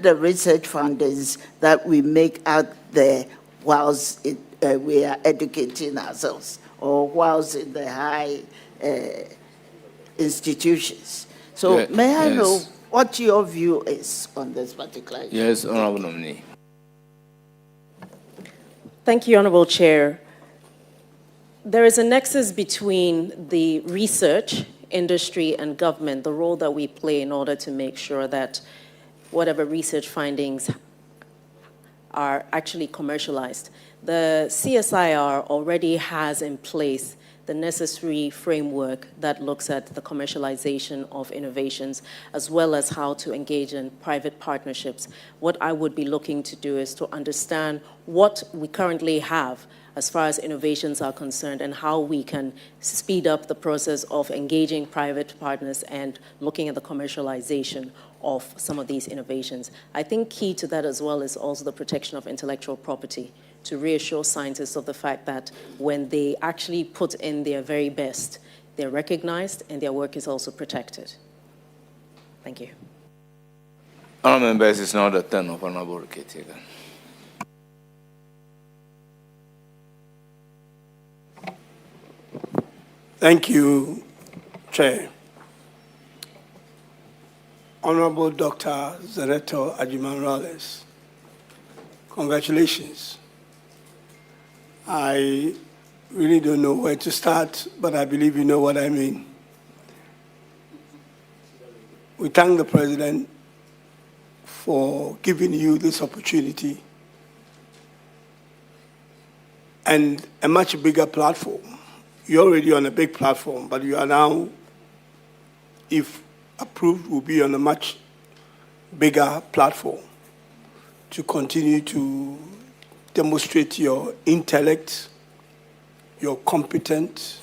the research findings that we make out there whilst we are educating ourselves or whilst in the high institutions. So may I know what your view is on this particular issue? Yes, Honorable Nominee. Thank you, Honorable Chair. There is a nexus between the research, industry, and government, the role that we play in order to make sure that whatever research findings are actually commercialized. The CSIR already has in place the necessary framework that looks at the commercialization of innovations, as well as how to engage in private partnerships. What I would be looking to do is to understand what we currently have as far as innovations are concerned and how we can speed up the process of engaging private partners and looking at the commercialization of some of these innovations. I think key to that as well is also the protection of intellectual property, to reassure scientists of the fact that when they actually put in their very best, they're recognized and their work is also protected. Thank you. Honourable members, it's now the turn of Honourable Riketiga. Thank you, Chair. Honorable Dr.Zanetor Agyeman-Rawlings, congratulations. I really don't know where to start, but I believe you know what I mean. We thank the President for giving you this opportunity and a much bigger platform. You're already on a big platform, but you are now, if approved, will be on a much bigger platform. to continue to demonstrate your intellect, your competence,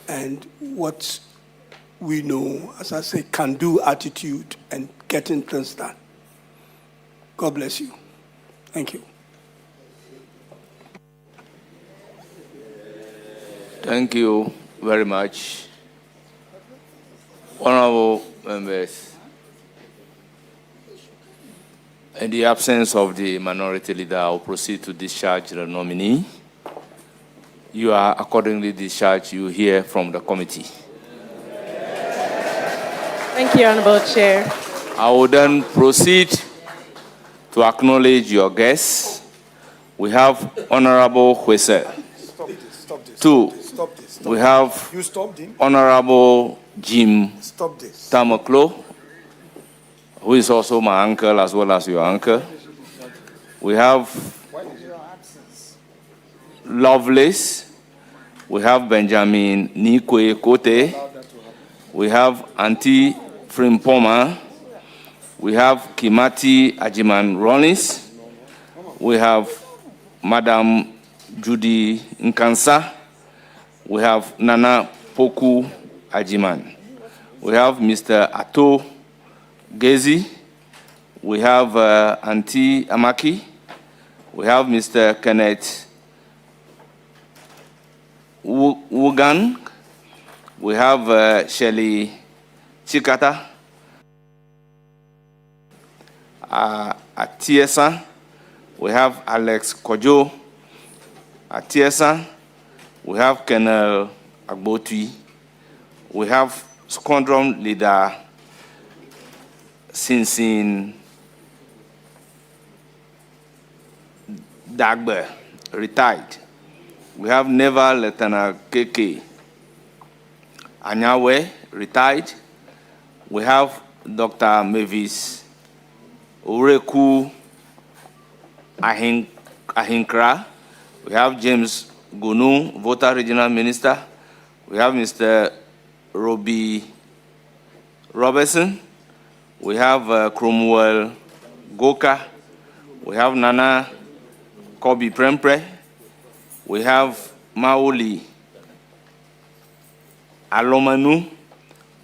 and what we know, as I say, can-do attitude and getting things done. God bless you. Thank you. Thank you very much. Honorable members, in the absence of the minority leader, I will proceed to discharge the nominee. You are accordingly discharged. You hear from the committee. Thank you, Honorable Chair. I will then proceed to acknowledge your guests. We have Honorable Huesel. Two, we have Honorable Jim Tamaklo, who is also my uncle as well as your uncle. We have Lovelace. We have Benjamin Nikwe Kote. We have Auntie Frimpoma. We have Kimati Agyeman-Rawlings. We have Madam Judy Nkansa. We have Nana Poku Agyeman. We have Mr. Ato Gezi. We have Auntie Amaki. We have Mr. Kenneth Wugan. We have Shelley Chikata. Atiesa. We have Alex Kojo Atiesa. We have Colonel Agbotui. We have Squadron Leader Sinsin Dagbe, retired. We have Naval Lieutenant KK Anyawe, retired. We have Dr. Mavis Ureku Ahinkra. We have James Gunu, Voter Regional Minister. We have Mr. Robbie Robertson. We have Cromwell Goka. We have Nana Kobi Prempre. We have Maoli Alomanu.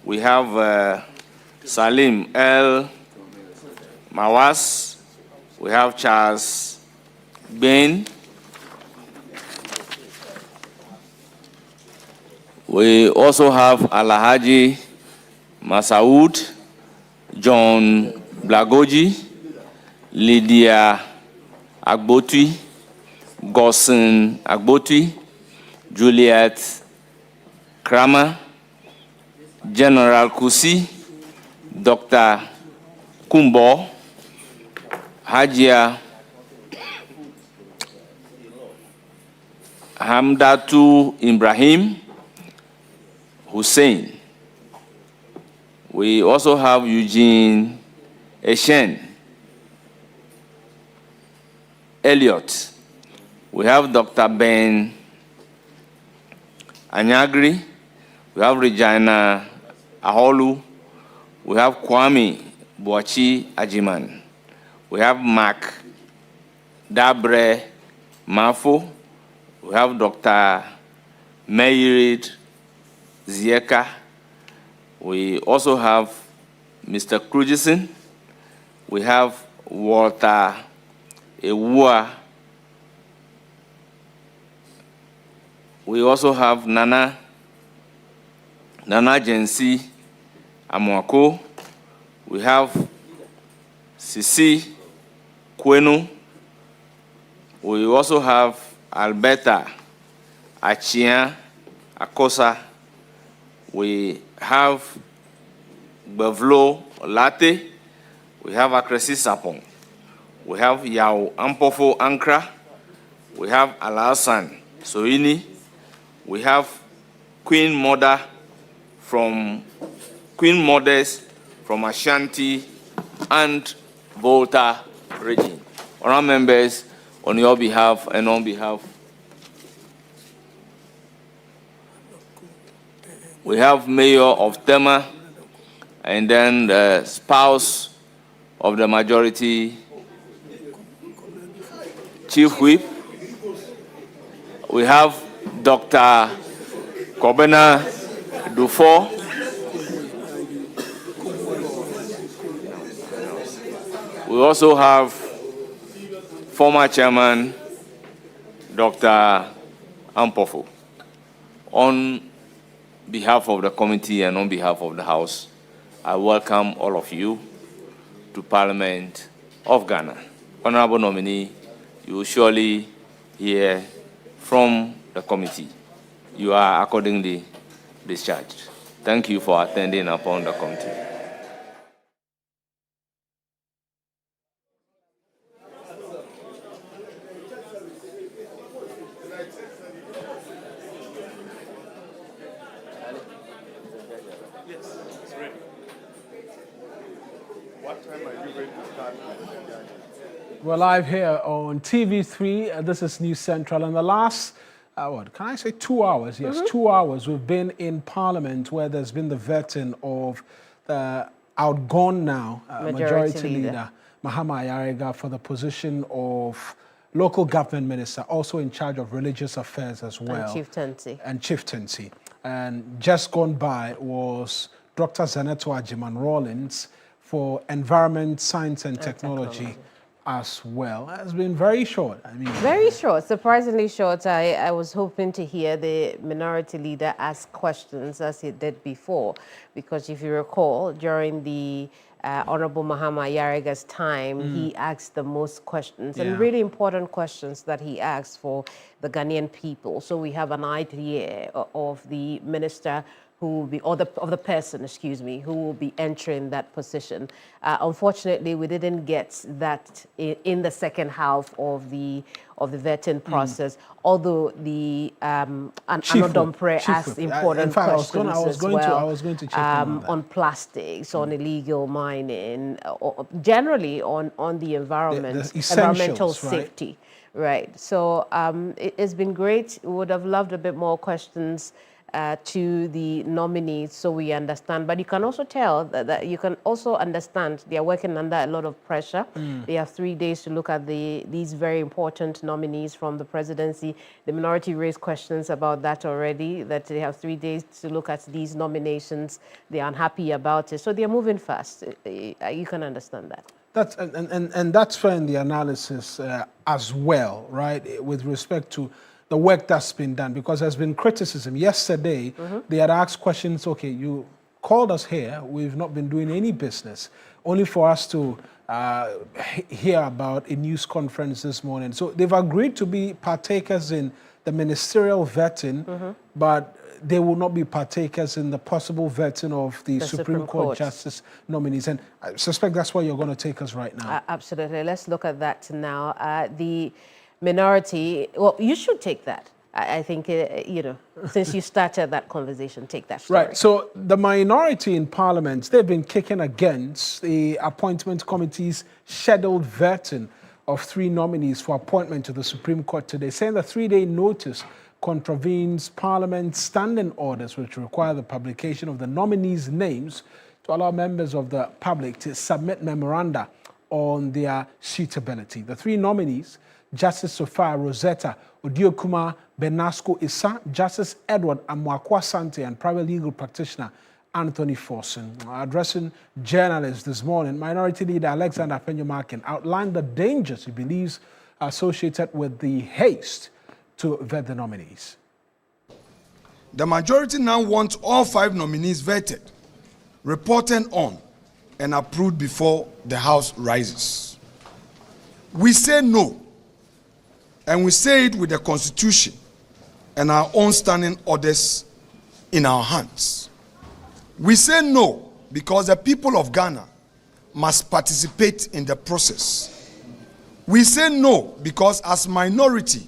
We have Salim El Mawas. We have Charles Bain. We also have Alhaji Masaud, John Blagoji, Lydia Agbotui, Gossen Agbotui, Juliet Kramer, General Kusi, Dr. Kumbo, Hajia Hamdatu Ibrahim Hussein. We also have Eugene Eshen Elliott. We have Dr. Ben Anyagri. We have Regina Aholu. We have Kwame Boachi Agyeman. We have Mark Dabre Mafo. We have Dr. Mayrid Zieka. We also have Mr. Krujison. We have Walter Ewua. We also have Nana Jensi Amwako. We have Sisi Kwenu. We also have Alberta Achia Akosa. We have Bevlo Latte. We have Akresi Sapong. We have Yao Ampofo Ankra. We have Alasan Soini. We have Queen Mothers from Ashanti and Volta region. Honourable members, on your behalf and on behalf, we have Mayor of Tema, and then the spouse of the majority Chief Whip. We have Dr. Kobena Dufour. We also have former chairman, Dr. Ampofo. On behalf of the committee and on behalf of the House, I welcome all of you to Parliament of Ghana. Honorable nominee, you will surely hear from the committee. You are accordingly discharged. Thank you for attending upon the committee. We're live here on TV3. This is News Central. And the last, what can I say, 2 hours? Yes, 2 hours we've been in Parliament where there's been the vetting of the outgone now majority leader, Mahama Ayariga, for the position of local government minister, also in charge of religious affairs as well. And chieftaincy. And just gone by was Dr.Zanetor Agyeman-Rawlings for environment, science and technology as well. It's been very short. I mean, very short, surprisingly short. I was hoping to hear the minority leader ask questions as he did before, because if you recall, during the Honorable Mahama Ayariga's time, he asked the most questions and really important questions that he asked for the Ghanaian people. So we have an idea of the minister who will be, or of the person, excuse me, who will be entering that position. Unfortunately, we didn't get that in the second half of the vetting process, although the Anodompre asked important questions I was going to check on plastics, on illegal mining, generally on the environment, environmental safety. Right. So it's been great. We would have loved a bit more questions to the nominees so we understand. But you can also tell that you can also understand they are working under a lot of pressure. They have 3 days to look at these very important nominees from the presidency. The minority raised questions about that already, that they have 3 days to look at these nominations. They are unhappy about it. So they are moving fast. You can understand that. That's, and that's fair in the analysis as well, right, with respect to the work that's been done, because there's been criticism. Yesterday, they had asked questions, okay, you called us here, we've not been doing any business, only for us to hear about a news conference this morning. So they've agreed to be partakers in the ministerial vetting, but they will not be partakers in the possible vetting of the Supreme Court Justice nominees. And I suspect that's where you're going to take us right now. Absolutely. Let's look at that now. The minority, well, you should take that. I think, you know, since you started that conversation, take that story. Right. So the minority in Parliament, they've been kicking against the appointment committee's scheduled vetting of 3 nominees for appointment to the Supreme Court today, saying the 3-day notice contravenes Parliament's standing orders, which require the publication of the nominees' names to allow members of the public to submit memoranda on their suitability. The 3 nominees, Justice Sophia Rosetta Odiokuma Benasco Issa, Justice Edward Amwakwa Sante, and private legal practitioner Anthony Forson. Addressing journalists this morning, Minority Leader Alexander Penyumakin outlined the dangers he believes are associated with the haste to vet the nominees. The majority now wants all 5 nominees vetted, reported on, and approved before the House rises. We say no. And we say it with the Constitution and our own standing orders in our hands. We say no because the people of Ghana must participate in the process. We say no because as minority,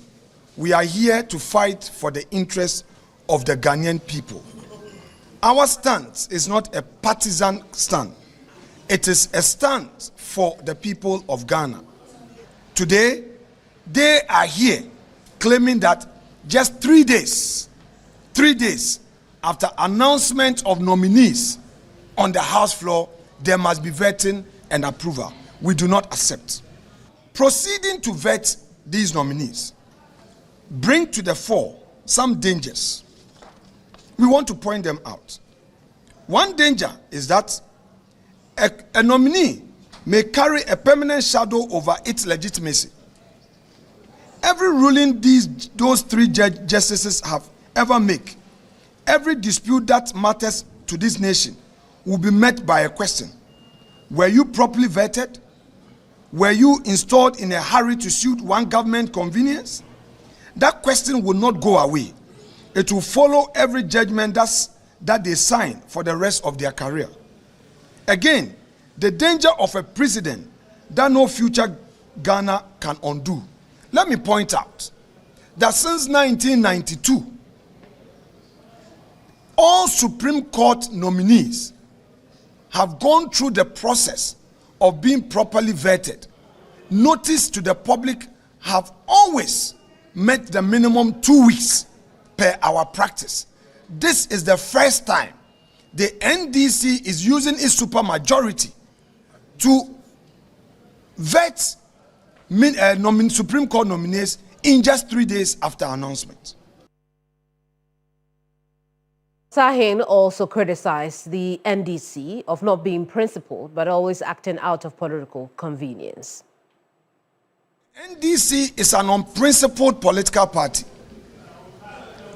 we are here to fight for the interests of the Ghanaian people. Our stance is not a partisan stand. It is a stand for the people of Ghana. Today, they are here claiming that just 3 days after announcement of nominees on the House floor, there must be vetting and approval. We do not accept. Proceeding to vet these nominees bring to the fore some dangers. We want to point them out. One danger is that a nominee may carry a permanent shadow over its legitimacy. Every ruling those three justices have ever made, every dispute that matters to this nation will be met by a question. Were you properly vetted? Were you installed in a hurry to suit one government convenience? That question will not go away. It will follow every judgment that they sign for the rest of their career. Again, the danger of a precedent that no future Ghana can undo. Let me point out that since 1992, all Supreme Court nominees have gone through the process of being properly vetted. Notice to the public have always met the minimum 2 weeks per our practice. This is the first time the NDC is using its supermajority to vet Supreme Court nominees in just 3 days after announcement. Sahin also criticized the NDC of not being principled, but always acting out of political convenience. NDC is an unprincipled political party.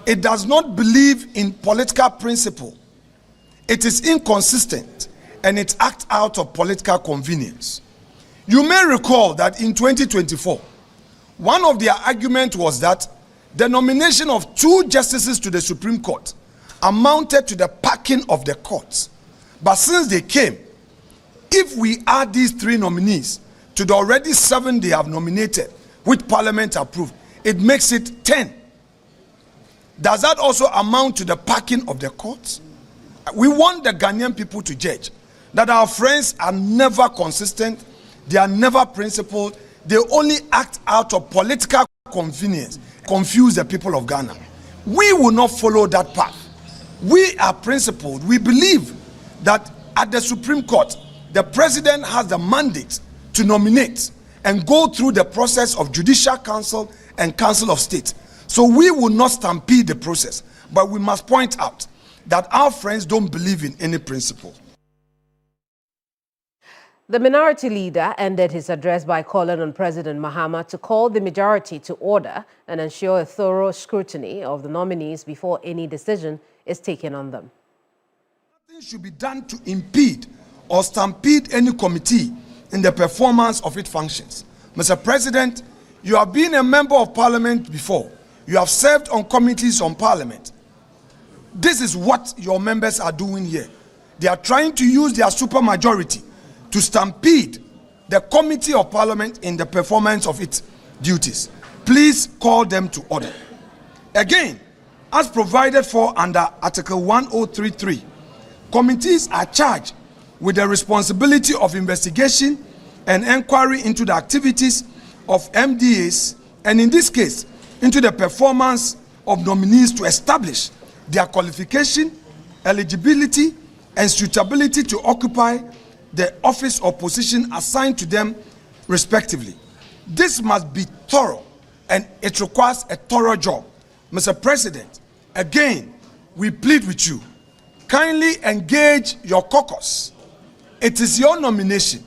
It does not believe in political principle. It is inconsistent and it acts out of political convenience. You may recall that in 2024, one of their arguments was that the nomination of 2 justices to the Supreme Court amounted to the packing of the courts. But since they came, if we add these 3 nominees to the already 7 they have nominated, which Parliament approved, it makes it 10. Does that also amount to the packing of the courts? We want the Ghanaian people to judge that our friends are never consistent, they are never principled, they only act out of political convenience, confuse the people of Ghana. We will not follow that path. We are principled. We believe that at the Supreme Court, the president has the mandate to nominate and go through the process of Judicial Council and Council of State. So we will not stampede the process, but we must point out that our friends don't believe in any principle. The minority leader ended his address by calling on President Mahama to call the majority to order and ensure a thorough scrutiny of the nominees before any decision is taken on them. Nothing should be done to impede or stampede any committee in the performance of its functions. Mr. President, you have been a member of Parliament before. You have served on committees on Parliament. This is what your members are doing here. They are trying to use their supermajority to stampede the Committee of Parliament in the performance of its duties. Please call them to order. Again, as provided for under Article 1033, committees are charged with the responsibility of investigation and inquiry into the activities of MDAs, and in this case, into the performance of nominees to establish their qualification, eligibility, and suitability to occupy the office or position assigned to them respectively. This must be thorough, and it requires a thorough job. Mr. President, again, we plead with you, kindly engage your caucus. It is your nomination.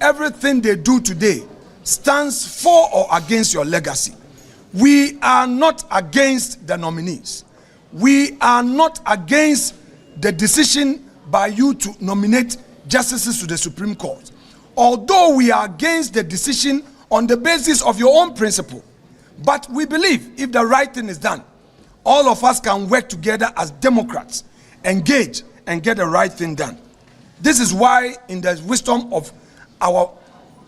Everything they do today stands for or against your legacy. We are not against the nominees. We are not against the decision by you to nominate justices to the Supreme Court. Although we are against the decision on the basis of your own principle. But we believe if the right thing is done, all of us can work together as Democrats, engage and get the right thing done. This is why in the wisdom of our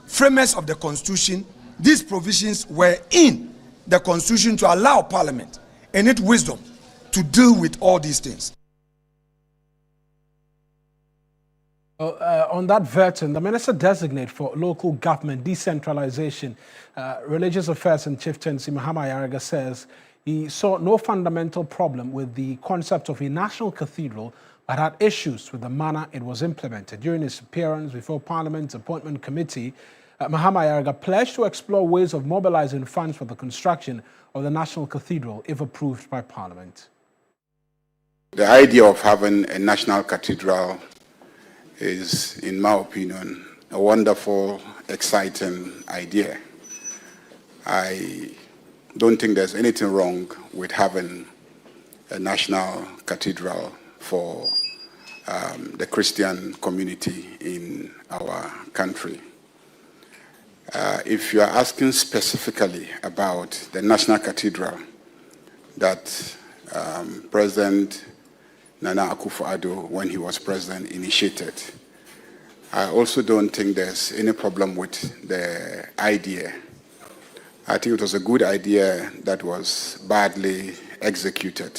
framers of the Constitution, these provisions were in the Constitution to allow Parliament in its wisdom to deal with all these things. On that veteran, the Minister Designate for Local Government Decentralization, Religious Affairs and Chieftaincy, Mahama Ayariga, says he saw no fundamental problem with the concept of a national cathedral, but had issues with the manner it was implemented. During his appearance before Parliament's Appointment Committee, Mahama Ayariga pledged to explore ways of mobilizing funds for the construction of the National Cathedral if approved by Parliament. The idea of having a national cathedral is, in my opinion, a wonderful, exciting idea. I don't think there's anything wrong with having a national cathedral for the Christian community in our country. If you are asking specifically about the national cathedral that President Nana Akufo-Addo, when he was president, initiated, I also don't think there's any problem with the idea. I think it was a good idea that was badly executed.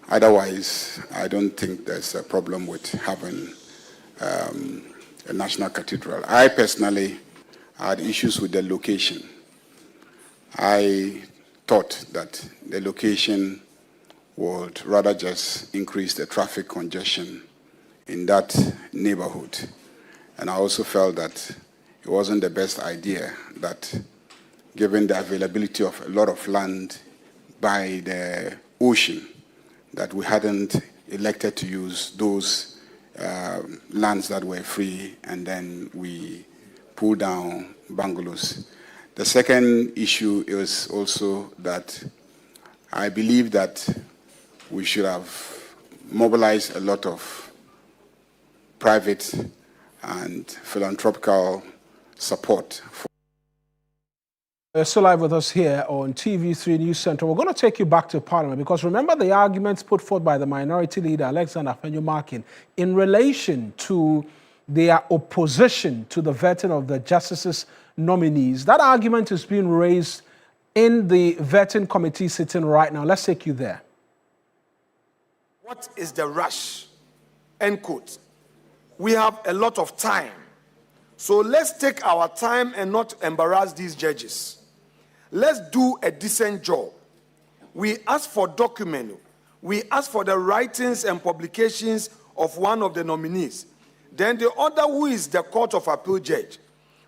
Otherwise, I don't think there's a problem with having a national cathedral. I personally had issues with the location. I thought that the location would rather just increase the traffic congestion in that neighborhood. And I also felt that it wasn't the best idea that, given the availability of a lot of land by the ocean, that we hadn't elected to use those lands that were free, and then we pull down bungalows. The second issue is also that I believe that we should have mobilized a lot of private and philanthropical support. Still live with us here on TV3 News Center. We're going to take you back to Parliament because remember the arguments put forth by the Minority Leader, Alexander Afenyo-Markin, in relation to their opposition to the vetting of the justices' nominees. That argument is being raised in the vetting committee sitting right now. Let's take you there. What is the rush? End quote. We have a lot of time. So let's take our time and not embarrass these judges. Let's do a decent job. We ask for documents. We ask for the writings and publications of one of the nominees. Then the other, who is the Court of Appeal judge,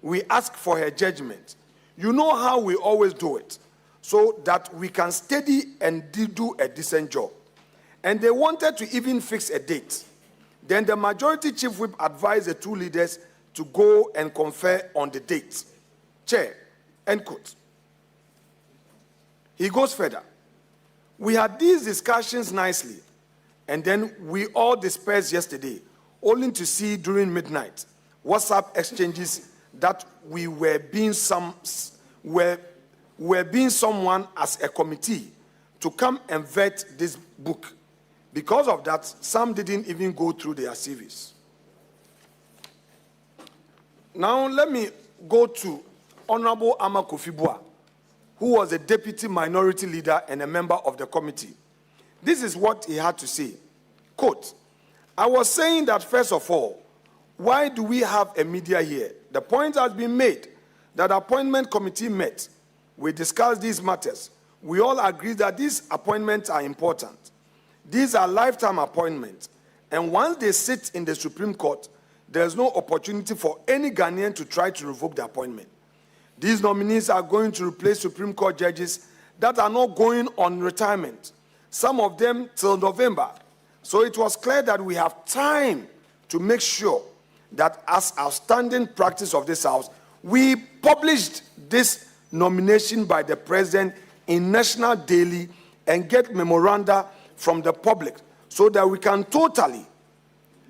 we ask for her judgment. You know how we always do it, so that we can study and do a decent job. And they wanted to even fix a date. Then the Majority Chief Whip advised the two leaders to go and confer on the date. Chair, end quote. He goes further. We had these discussions nicely, and then we all dispersed yesterday, only to see during midnight WhatsApp exchanges that we were being someone as a committee to come and vet this book. Because of that, some didn't even go through their CVs. Now let me go to Honorable Ama Kofi-Boa, who was a deputy minority leader and a member of the committee. This is what he had to say. Quote, I was saying that first of all, why do we have a media here? The point has been made that the appointment committee met. We discussed these matters. We all agree that these appointments are important. These are lifetime appointments. And once they sit in the Supreme Court, there's no opportunity for any Ghanaian to try to revoke the appointment. These nominees are going to replace Supreme Court judges that are not going on retirement, some of them till November. So it was clear that we have time to make sure that, as our standing practice of this House, we published this nomination by the President in National Daily and get memoranda from the public so that we can totally,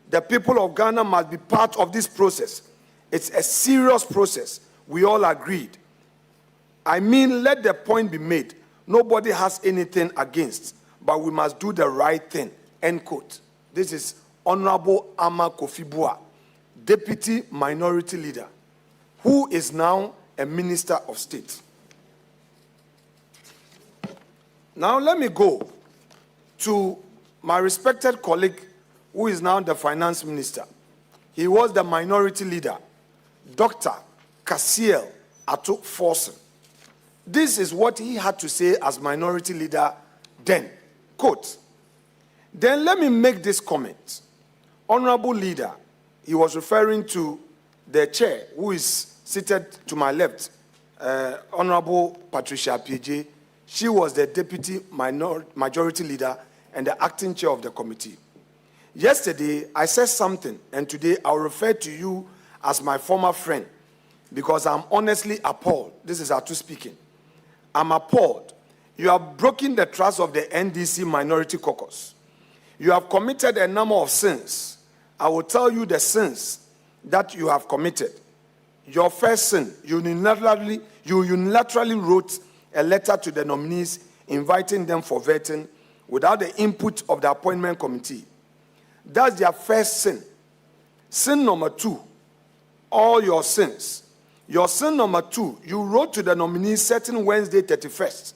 the people of Ghana must be part of this process. It's a serious process. We all agreed. I mean, let the point be made. Nobody has anything against, but we must do the right thing. End quote. This is Honorable Ama Kofi-Boa, Deputy Minority Leader, who is now a Minister of State. Now let me go to my respected colleague, who is now the Finance Minister. He was the Minority Leader, Dr. Kasiel Ato-Forson. This is what he had to say as Minority Leader then. Quote, then let me make this comment. Honorable Leader, he was referring to the chair, who is seated to my left, Honorable Patricia PJ, she was the deputy majority leader and the acting chair of the committee. Yesterday, I said something, and today I'll refer to you as my former friend, because I'm honestly appalled. This is Atu speaking. I'm appalled. You have broken the trust of the NDC Minority Caucus. You have committed a number of sins. I will tell you the sins that you have committed. Your first sin, you unilaterally wrote a letter to the nominees inviting them for vetting without the input of the appointment committee. That's their first sin. Sin number 2, all your sins. Your sin number 2, you wrote to the nominees certain Wednesday 31st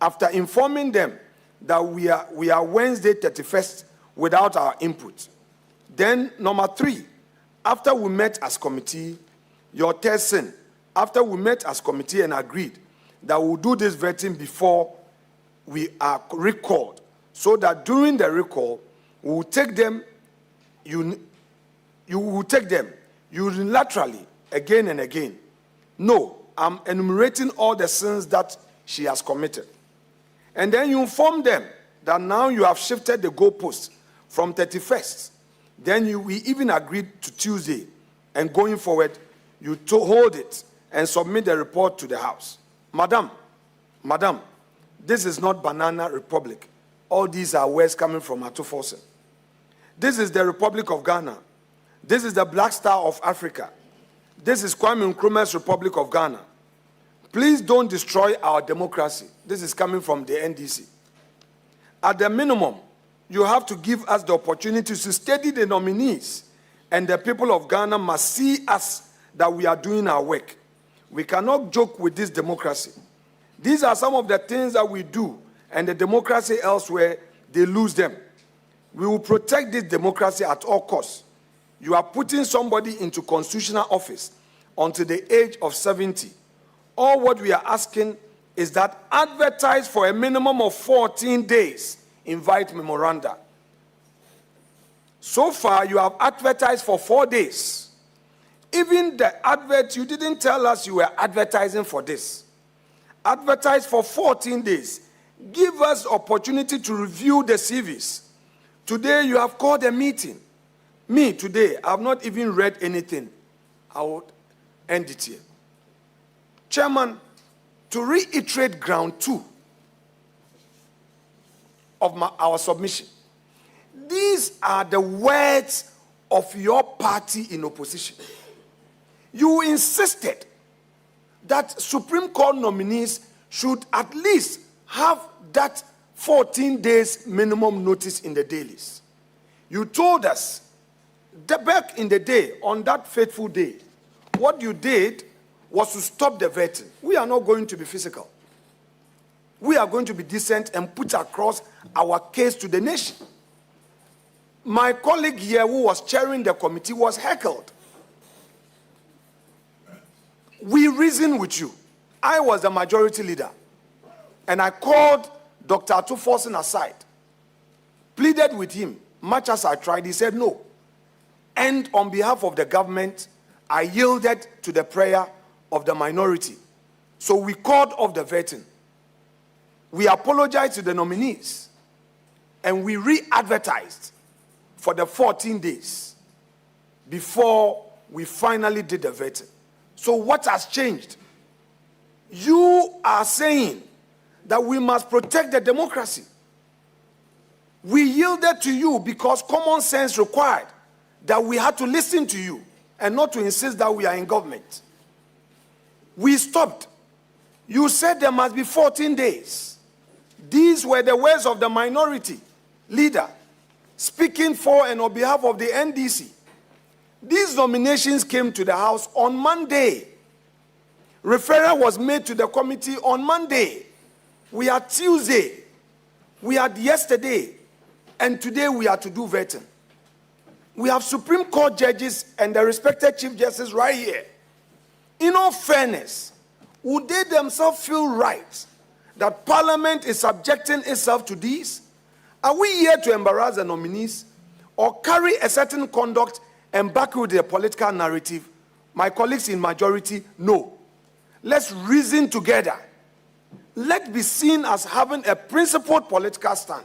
after informing them that we are Wednesday 31st without our input. Then number 3, after we met as committee, your third sin, after we met as committee and agreed that we'll do this vetting before we are recalled, so that during the recall, we will take them, you will take them unilaterally again and again. No, I'm enumerating all the sins that she has committed. And then you inform them that now you have shifted the goalpost from 31st. Then we even agreed to Tuesday, and going forward, you hold it and submit the report to the House. Madam, this is not Banana Republic. All these are words coming from Atu Forsen. This is the Republic of Ghana. This is the Black Star of Africa. This is Kwame Nkrumah's Republic of Ghana. Please don't destroy our democracy. This is coming from the NDC. At the minimum, you have to give us the opportunity to study the nominees, and the people of Ghana must see us that we are doing our work. We cannot joke with this democracy. These are some of the things that we do, and the democracy elsewhere, they lose them. We will protect this democracy at all costs. You are putting somebody into constitutional office until the age of 70. All what we are asking is that advertise for a minimum of 14 days. Invite memoranda. So far, you have advertised for 4 days. Even the advert, you didn't tell us you were advertising for this. Advertise for 14 days. Give us opportunity to review the CVs. Today, you have called a meeting. Me, today, I have not even read anything. I will end it here. Chairman, to reiterate ground 2 of our submission, these are the words of your party in opposition. You insisted that Supreme Court nominees should at least have that 14 days minimum notice in the dailies. You told us that back in the day, on that fateful day, what you did was to stop the vetting. We are not going to be physical. We are going to be decent and put across our case to the nation. My colleague here who was chairing the committee was heckled. We reasoned with you. I was the majority leader. And I called Dr. Atu Forsen aside, pleaded with him. Much as I tried, he said no. And on behalf of the government, I yielded to the prayer of the minority. So we called off the vetting. We apologized to the nominees. And we re-advertised for the 14 days before we finally did the vetting. So what has changed? You are saying that we must protect the democracy. We yielded to you because common sense required that we had to listen to you and not to insist that we are in government. We stopped. You said there must be 14 days. These were the words of the minority leader speaking for and on behalf of the NDC. These nominations came to the House on Monday. Referral was made to the committee on Monday. We had Tuesday. We had yesterday. And today we are to do vetting. We have Supreme Court judges and the respected Chief Justice right here. In all fairness, would they themselves feel right that Parliament is subjecting itself to these? Are we here to embarrass the nominees or carry a certain conduct and back with their political narrative My colleagues in majority, no. Let's reason together. Let's be seen as having a principled political stand.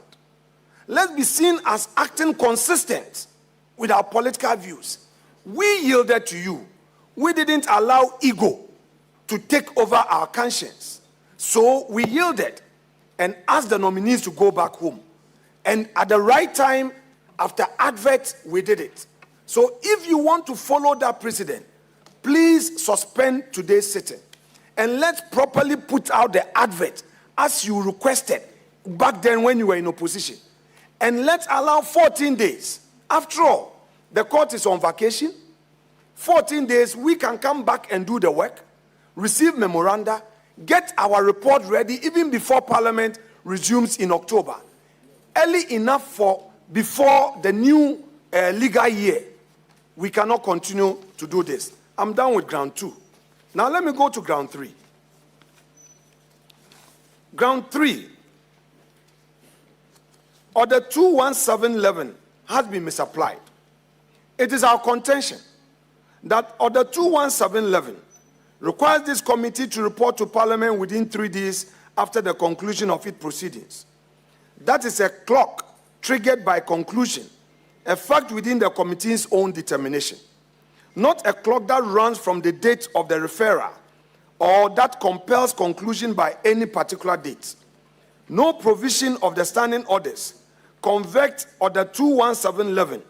Let's be seen as acting consistent with our political views. We yielded to you. We didn't allow ego to take over our conscience. So we yielded and asked the nominees to go back home. And at the right time, after advert, we did it. So if you want to follow that precedent, please suspend today's sitting. And let's properly put out the advert as you requested back then when you were in opposition. And let's allow 14 days. After all, the court is on vacation. 14 days, we can come back and do the work, receive memoranda, get our report ready even before Parliament resumes in October. Early enough for before the new legal year. We cannot continue to do this. I'm done with ground 2. Now let me go to ground 3. Ground 3. Order 21711 has been misapplied. It is our contention that Order 21711 requires this committee to report to Parliament within 3 days after the conclusion of its proceedings. That is a clock triggered by conclusion, a fact within the committee's own determination, not a clock that runs from the date of the referral or that compels conclusion by any particular date. No provision of the standing orders convert Order 21711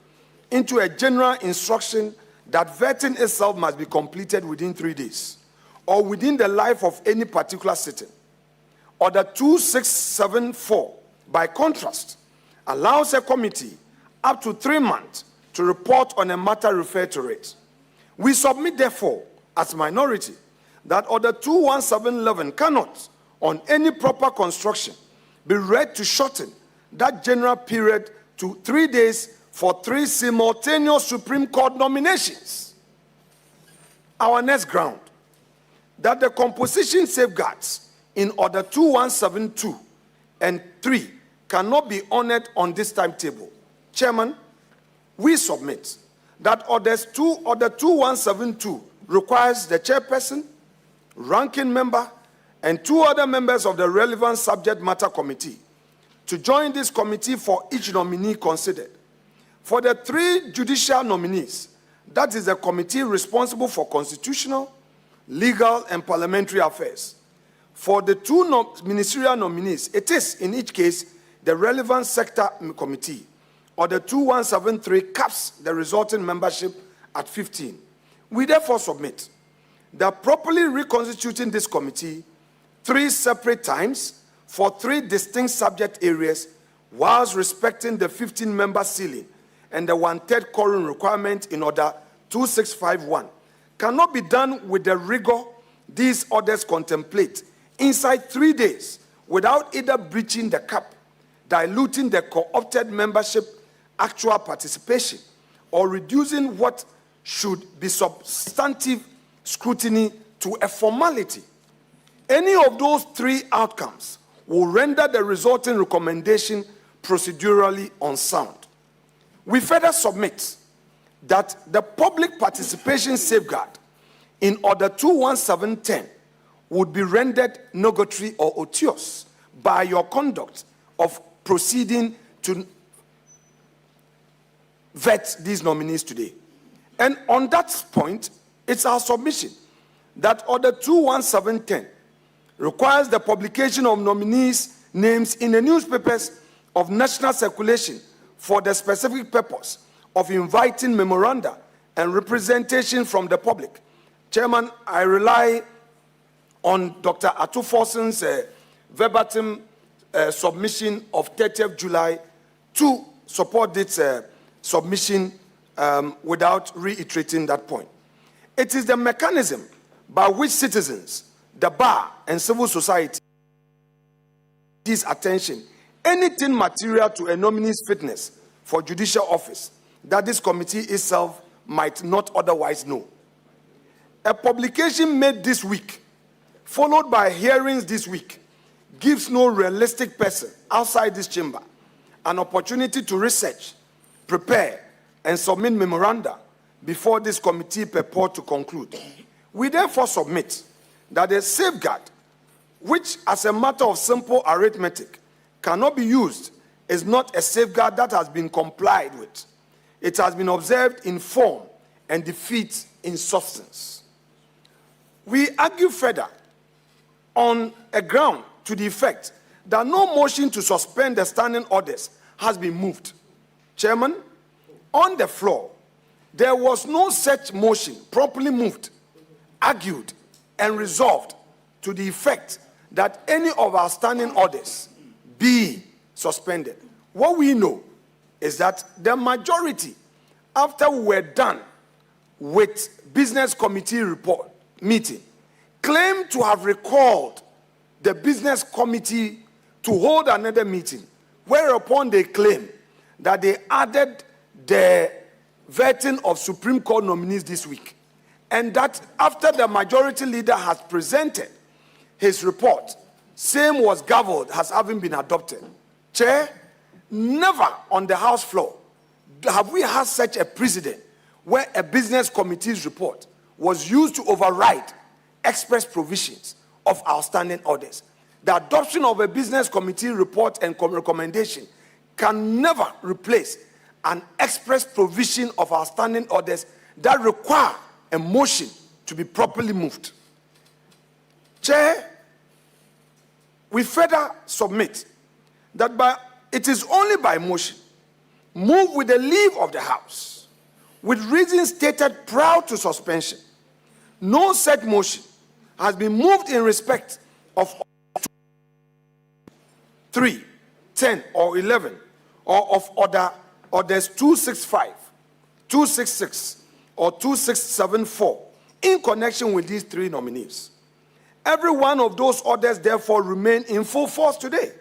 into a general instruction that vetting itself must be completed within 3 days or within the life of any particular sitting. Order 2674, by contrast, allows a committee up to 3 months to report on a matter referred to it. We submit, therefore, as minority, that Order 21711 cannot, on any proper construction, be read to shorten that general period to 3 days for 3 simultaneous Supreme Court nominations. Our next ground, that the composition safeguards in Order 2172 and 3 cannot be honored on this timetable. Chairman, we submit that Order 2172 requires the chairperson, ranking member, and 2 other members of the relevant subject matter committee to join this committee for each nominee considered. For the 3 judicial nominees, that is the committee responsible for constitutional, legal, and parliamentary affairs. For the 2 ministerial nominees, it is, in each case, the relevant sector committee. Order 2173 caps the resulting membership at 15. We therefore submit that properly reconstituting this committee 3 separate times for 3 distinct subject areas whilst respecting the 15-member ceiling and the 1/3 quorum requirement in Order 2651 cannot be done with the rigor these orders contemplate inside 3 days without either breaching the cap, diluting the co-opted membership actual participation, or reducing what should be substantive scrutiny to a formality. Any of those 3 outcomes will render the resulting recommendation procedurally unsound. We further submit that the public participation safeguard in Order 21710 would be rendered nugatory or odious by your conduct of proceeding to vet these nominees today. And on that point, it's our submission that Order 21710 requires the publication of nominees' names in the newspapers of national circulation for the specific purpose of inviting memoranda and representation from the public. Chairman, I rely on Dr. Atuforson's verbatim submission of 30th July to support this submission without reiterating that point. It is the mechanism by which citizens, the bar, and civil society gives attention, anything material to a nominee's fitness for judicial office that this committee itself might not otherwise know. A publication made this week, followed by hearings this week, gives no realistic person outside this chamber an opportunity to research, prepare, and submit memoranda before this committee purport to conclude. We therefore submit that a safeguard, which as a matter of simple arithmetic cannot be used, is not a safeguard that has been complied with. It has been observed in form and defeat in substance. We argue further on a ground to the effect that no motion to suspend the standing orders has been moved. Chairman, on the floor, there was no such motion properly moved, argued, and resolved to the effect that any of our standing orders be suspended. What we know is that the majority, after we were done with business committee report meeting, claimed to have recalled the business committee to hold another meeting, whereupon they claim that they added the vetting of Supreme Court nominees this week, and that after the majority leader has presented his report, same was gavelled as having been adopted. Chair, never on the House floor have we had such a precedent where a business committee's report was used to override express provisions of our standing orders. The adoption of a business committee report and recommendation can never replace an express provision of our standing orders that require a motion to be properly moved. Chair, we further submit that it is only by motion, moved with the leave of the House, with reasons stated prior to suspension. No said motion has been moved in respect of 3, 10, or 11, or of orders 265, 266, or 2674 in connection with these three nominees. Every one of those orders therefore remain in full force today.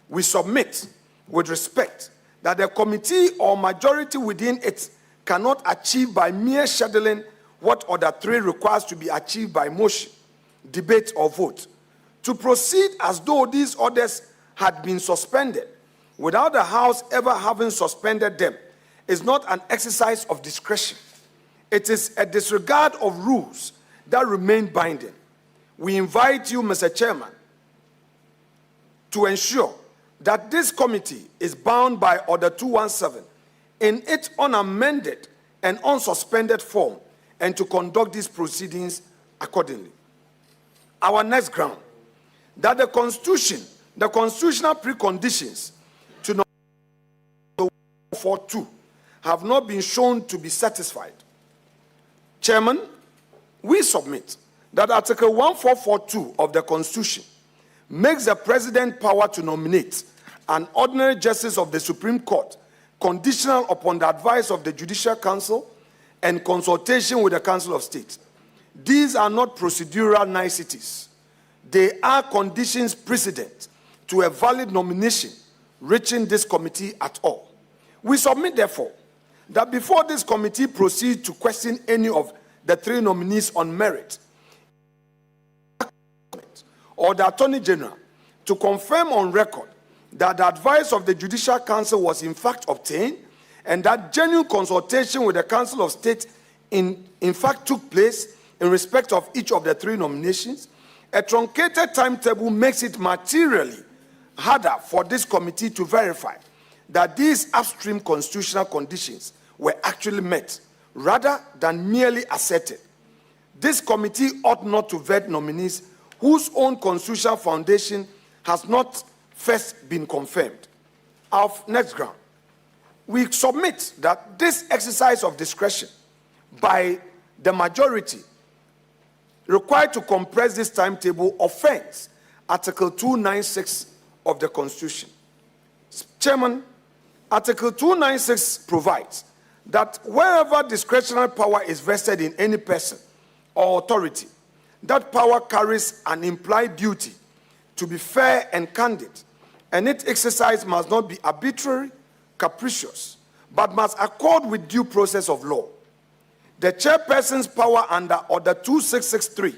We submit with respect that the committee or majority within it cannot achieve by mere scheduling what order 3 requires to be achieved by motion, debate, or vote. To proceed as though these orders had been suspended without the House ever having suspended them is not an exercise of discretion. It is a disregard of rules that remain binding. We invite you, Mr. Chairman, to ensure that this committee is bound by Order 217 in its unamended and unsuspended form, and to conduct these proceedings accordingly. Our next ground, that the Constitution, the constitutional preconditions to Number 142 have not been shown to be satisfied. Chairman, we submit that Article 1442 of the Constitution makes the President power to nominate an ordinary justice of the Supreme Court conditional upon the advice of the Judicial Council and consultation with the Council of State. These are not procedural niceties. They are conditions precedent to a valid nomination reaching this committee at all. We submit, therefore, that before this committee proceeds to question any of the three nominees on merit, or the Attorney General to confirm on record that the advice of the Judicial Council was in fact obtained and that genuine consultation with the Council of State in fact took place in respect of each of the three nominations, a truncated timetable makes it materially harder for this committee to verify that these upstream constitutional conditions were actually met, rather than merely asserted. This committee ought not to vet nominees whose own constitutional foundation has not first been confirmed. Our next ground, we submit that this exercise of discretion by the majority required to compress this timetable offends Article 296 of the Constitution. Chairman, Article 296 provides that wherever discretionary power is vested in any person or authority, that power carries an implied duty to be fair and candid, and its exercise must not be arbitrary, capricious, but must accord with due process of law. The chairperson's power under Order 2663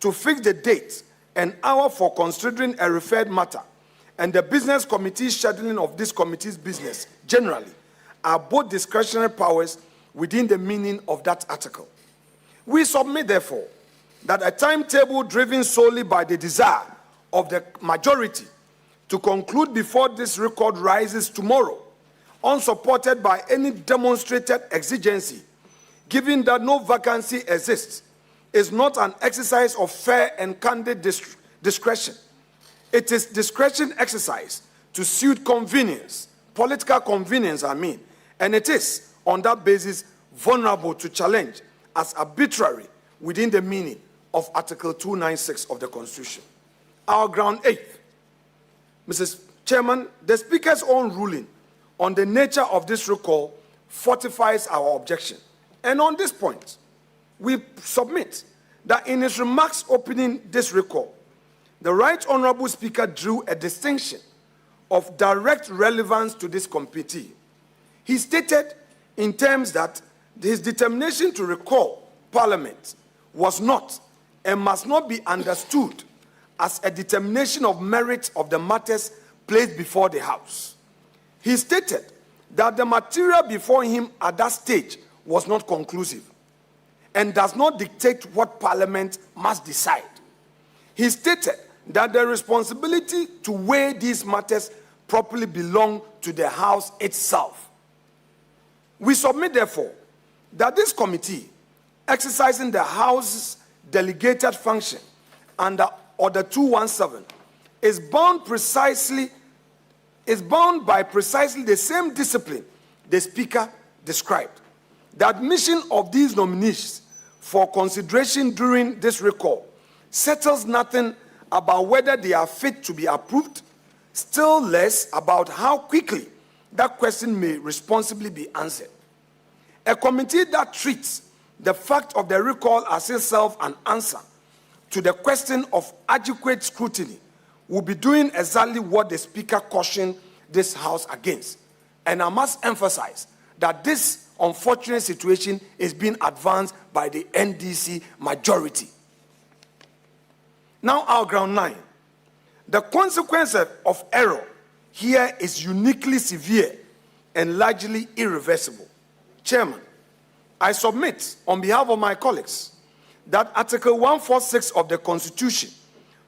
to fix the date and hour for considering a referred matter and the business committee's scheduling of this committee's business generally are both discretionary powers within the meaning of that article. We submit, therefore, that a timetable driven solely by the desire of the majority to conclude before this record rises tomorrow, unsupported by any demonstrated exigency, given that no vacancy exists, is not an exercise of fair and candid discretion. It is discretion exercised to suit convenience, political convenience, and it is, on that basis, vulnerable to challenge as arbitrary within the meaning of Article 296 of the Constitution. Our ground 8. Mrs. Chairman, the Speaker's own ruling on the nature of this recall fortifies our objection. And on this point, we submit that in his remarks opening this recall, the Right Honorable Speaker drew a distinction of direct relevance to this committee. He stated in terms that his determination to recall Parliament was not and must not be understood as a determination of merit of the matters placed before the House. He stated that the material before him at that stage was not conclusive and does not dictate what Parliament must decide. He stated that the responsibility to weigh these matters properly belong to the House itself. We submit, therefore, that this committee, exercising the House's delegated function under Order 217, is bound by precisely the same discipline the Speaker described. The admission of these nominees for consideration during this recall settles nothing about whether they are fit to be approved, still less about how quickly that question may responsibly be answered. A committee that treats the fact of the recall as itself an answer to the question of adequate scrutiny will be doing exactly what the Speaker cautioned this House against. And I must emphasize that this unfortunate situation is being advanced by the NDC majority. Now, our ground 9. The consequence of error here is uniquely severe and largely irreversible. Chairman, I submit on behalf of my colleagues that Article 146 of the Constitution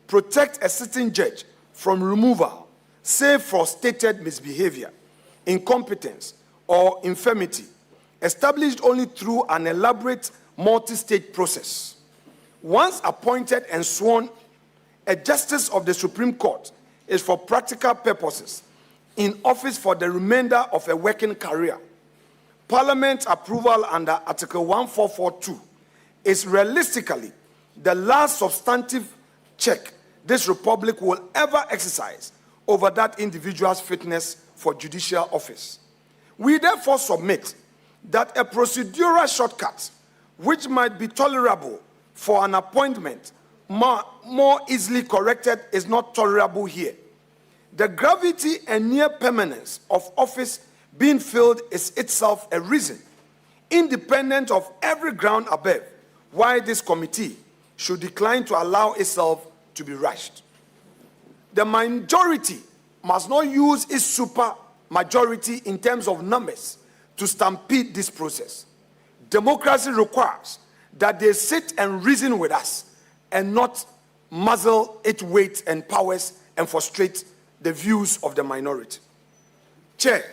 protects a sitting judge from removal, save for stated misbehavior, incompetence, or infirmity, established only through an elaborate multi-stage process. Once appointed and sworn, a justice of the Supreme Court is for practical purposes in office for the remainder of a working career. Parliament approval under Article 1442 is realistically the last substantive check this Republic will ever exercise over that individual's fitness for judicial office. We therefore submit that a procedural shortcut which might be tolerable for an appointment more easily corrected is not tolerable here. The gravity and near permanence of office being filled is itself a reason, independent of every ground above, why this committee should decline to allow itself to be rushed. The majority must not use its super majority in terms of numbers to stampede this process. Democracy requires that they sit and reason with us and not muzzle its weight and powers and frustrate the views of the minority. Chair,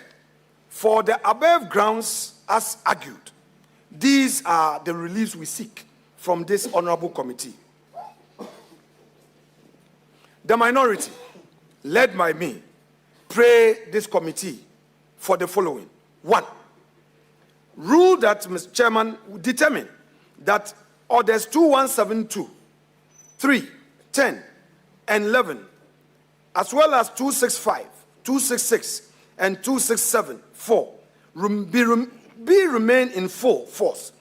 for the above grounds as argued, these are the reliefs we seek from this honorable committee. The minority, led by me, pray this committee for the following. 1, rule that, Mr. Chairman, determine that Orders 2172, 3, 10, and 11, as well as 265, 266, and 267, 4, remain in full force.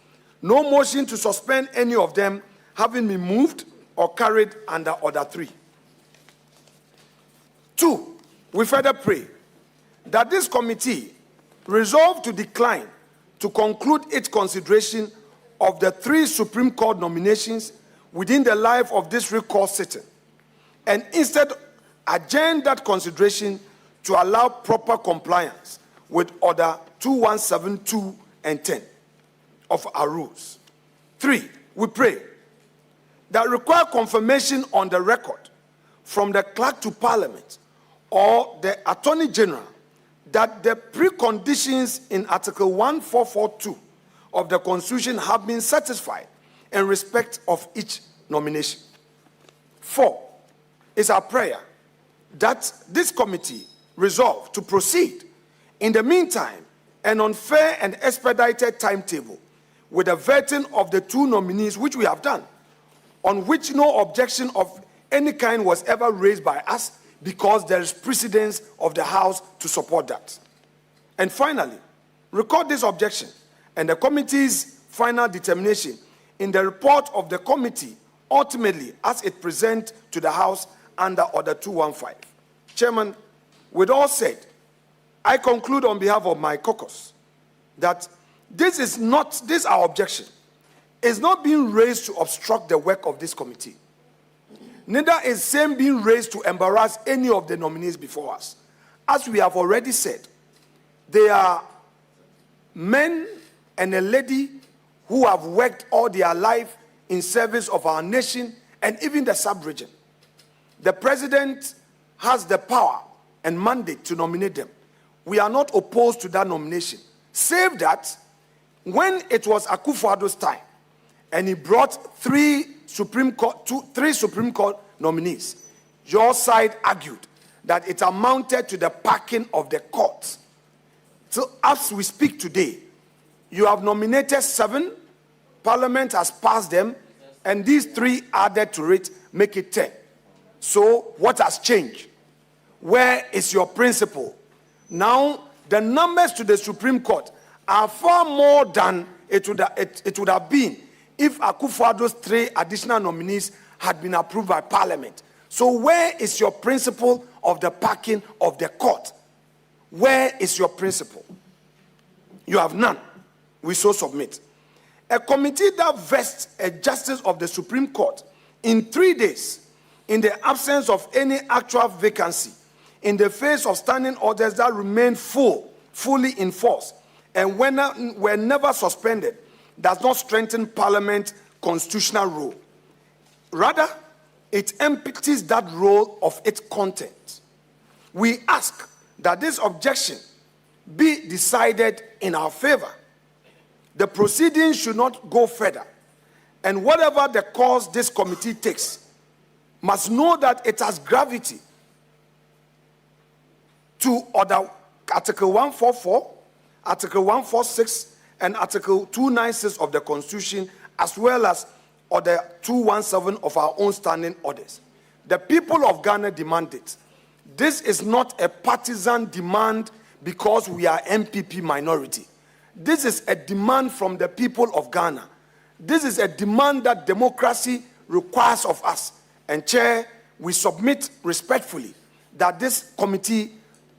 No motion to suspend any of them having been moved or carried under Order 3. 2, we further pray that this committee resolve to decline to conclude its consideration of the 3 Supreme Court nominations within the life of this recall sitting, and instead adjourn that consideration to allow proper compliance with Order 2172 and 10. of our rules. 3, we pray that require confirmation on the record from the clerk to Parliament or the Attorney General that the preconditions in Article 1442 of the Constitution have been satisfied in respect of each nomination. 4, is our prayer that this committee resolve to proceed in the meantime an unfair and expedited timetable with the vetting of the 2 nominees, which we have done, on which no objection of any kind was ever raised by us because there is precedence of the House to support that. And finally, record this objection and the committee's final determination in the report of the committee ultimately as it presents to the House under Order 215. Chairman, with all said, I conclude on behalf of my caucus that this our objection is not being raised to obstruct the work of this committee. Neither is same being raised to embarrass any of the nominees before us. As we have already said, they are men and a lady who have worked all their life in service of our nation and even the sub-region. The president has the power and mandate to nominate them. We are not opposed to that nomination, save that when it was Akufo-Addo's time and he brought 3 Supreme Court nominees, your side argued that it amounted to the packing of the court. So as we speak today, you have nominated 7, Parliament has passed them, and these 3 added to it make it 10. So what has changed? Where is your principle? Now, the numbers to the Supreme Court are far more than it would have been if Akufo-Addo's 3 additional nominees had been approved by Parliament. So where is your principle of the packing of the court? Where is your principle? You have none. We so submit. A committee that vests a justice of the Supreme Court in 3 days, in the absence of any actual vacancy, in the face of standing orders that remain fully in force, and were never suspended, does not strengthen Parliament's constitutional role. Rather, it empties that role of its content. We ask that this objection be decided in our favor. The proceedings should not go further, and whatever the course this committee takes must know that it has gravity to order Article 144, Article 146, and Article 296 of the Constitution, as well as Order 217 of our own standing orders. The people of Ghana demand it. This is not a partisan demand because we are MPP minority. This is a demand from the people of Ghana. This is a demand that democracy requires of us. And Chair, we submit respectfully that this committee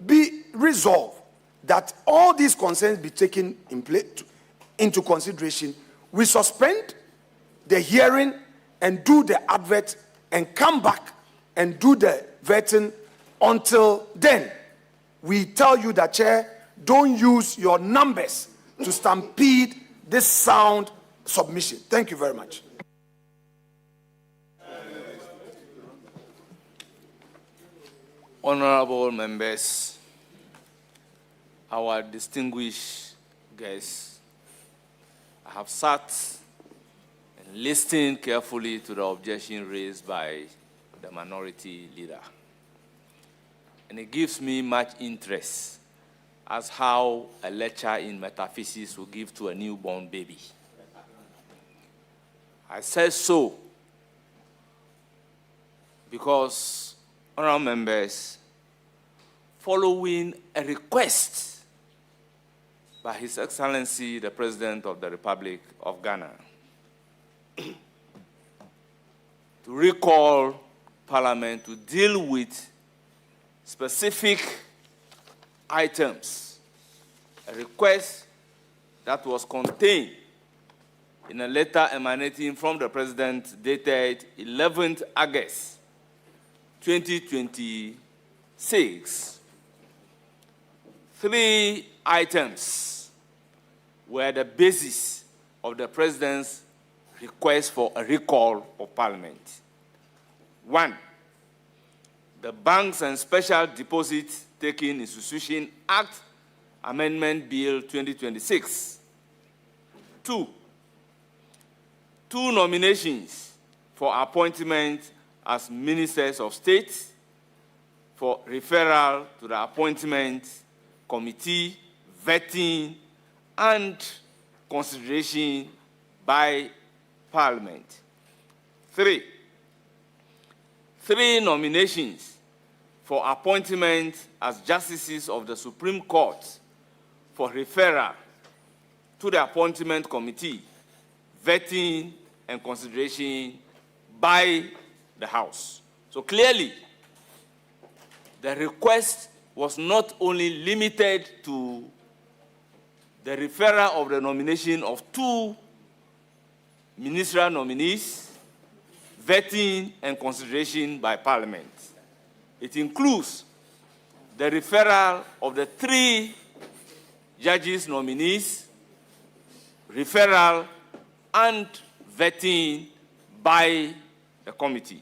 be resolved, that all these concerns be taken into consideration. We suspend the hearing and do the advert and come back and do the vetting. Until then, we tell you that, Chair, don't use your numbers to stampede this sound submission. Thank you very much. Honorable members, our distinguished guests, I have sat and listened carefully to the objection raised by the minority leader. And it gives me much interest as how a lecture in metaphysics will give to a newborn baby. I said so because, honorable members, following a request by His Excellency, the President of the Republic of Ghana, to recall Parliament to deal with specific items, a request that was contained in a letter emanating from the President dated 11th August 2026. 3 items were the basis of the President's request for a recall of Parliament. 1, the Banks and Special Deposit Taking Institution Act Amendment Bill 2026. 2, 2 nominations for appointment as Ministers of State for referral to the Appointment Committee, vetting, and consideration by Parliament. 3, 3 nominations for appointment as Justices of the Supreme Court for referral to the Appointment Committee, vetting, and consideration by the House. So clearly, the request was not only limited to the referral of the nomination of 2 ministerial nominees, vetting, and consideration by Parliament. It includes the referral of the 3 judges nominees, referral, and vetting by the committee.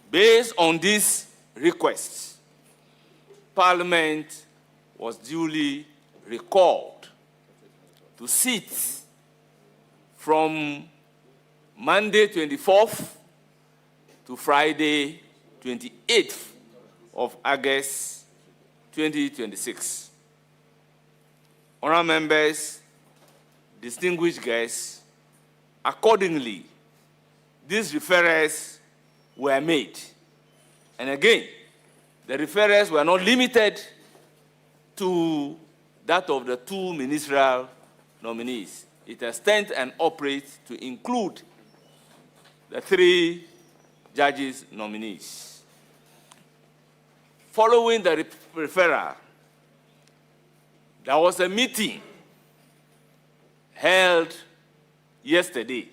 Based on these requests, Parliament was duly recalled to sit from Monday 24th to Friday 28th of August 2026. Honourable members, distinguished guests, accordingly, these referrals were made. And again, the referrals were not limited to that of the 2 ministerial nominees. It extends and operates to include the 3 judges nominees. Following the referral, there was a meeting held yesterday.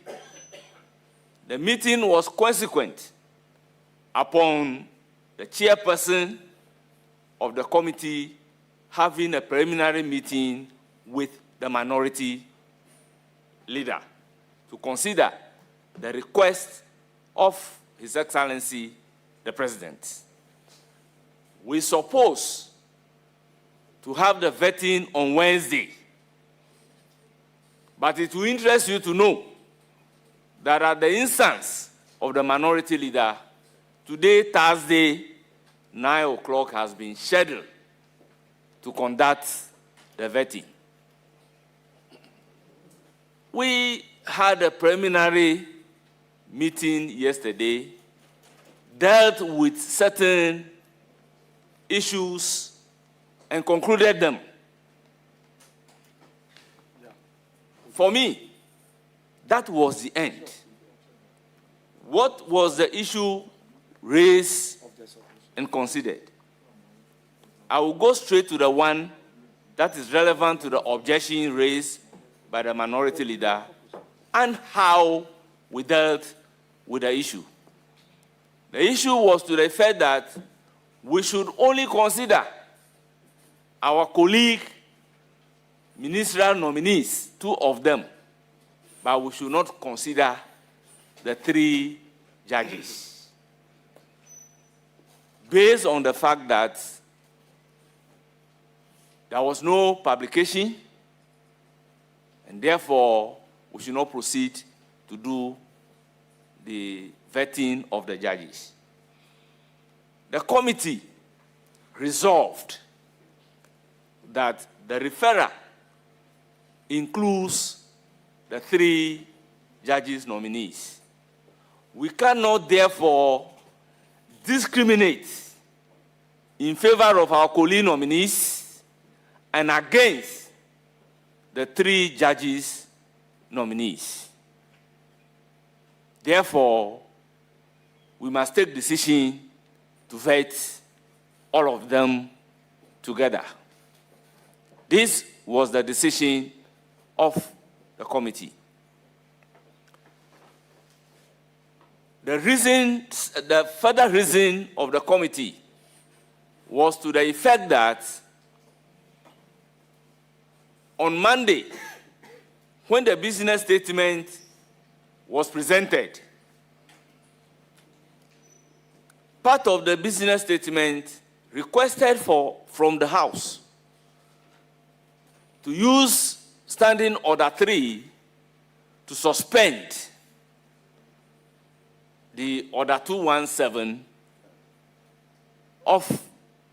The meeting was consequent upon the chairperson of the committee having a preliminary meeting with the minority leader to consider the request of His Excellency the President. We suppose to have the vetting on Wednesday, but it will interest you to know that at the instance of the minority leader, today, Thursday, 9 o'clock has been scheduled to conduct the vetting. We had a preliminary meeting yesterday, dealt with certain issues and concluded them. For me, that was the end. What was the issue raised and considered? I will go straight to the one that is relevant to the objection raised by the minority leader and how we dealt with the issue. The issue was to the effect that we should only consider our colleague ministerial nominees, 2 of them, but we should not consider the 3 judges. Based on the fact that there was no publication, and therefore we should not proceed to do the vetting of the judges. The committee resolved that the referral includes the 3 judges nominees. We cannot therefore discriminate in favor of our colleague nominees and against the 3 judges nominees. Therefore, we must take decision to vet all of them together. This was the decision of the committee. The further reason of the committee was to the effect that on Monday, when the business statement was presented, part of the business statement requested from the House to use Standing Order 3 to suspend the Order 217 of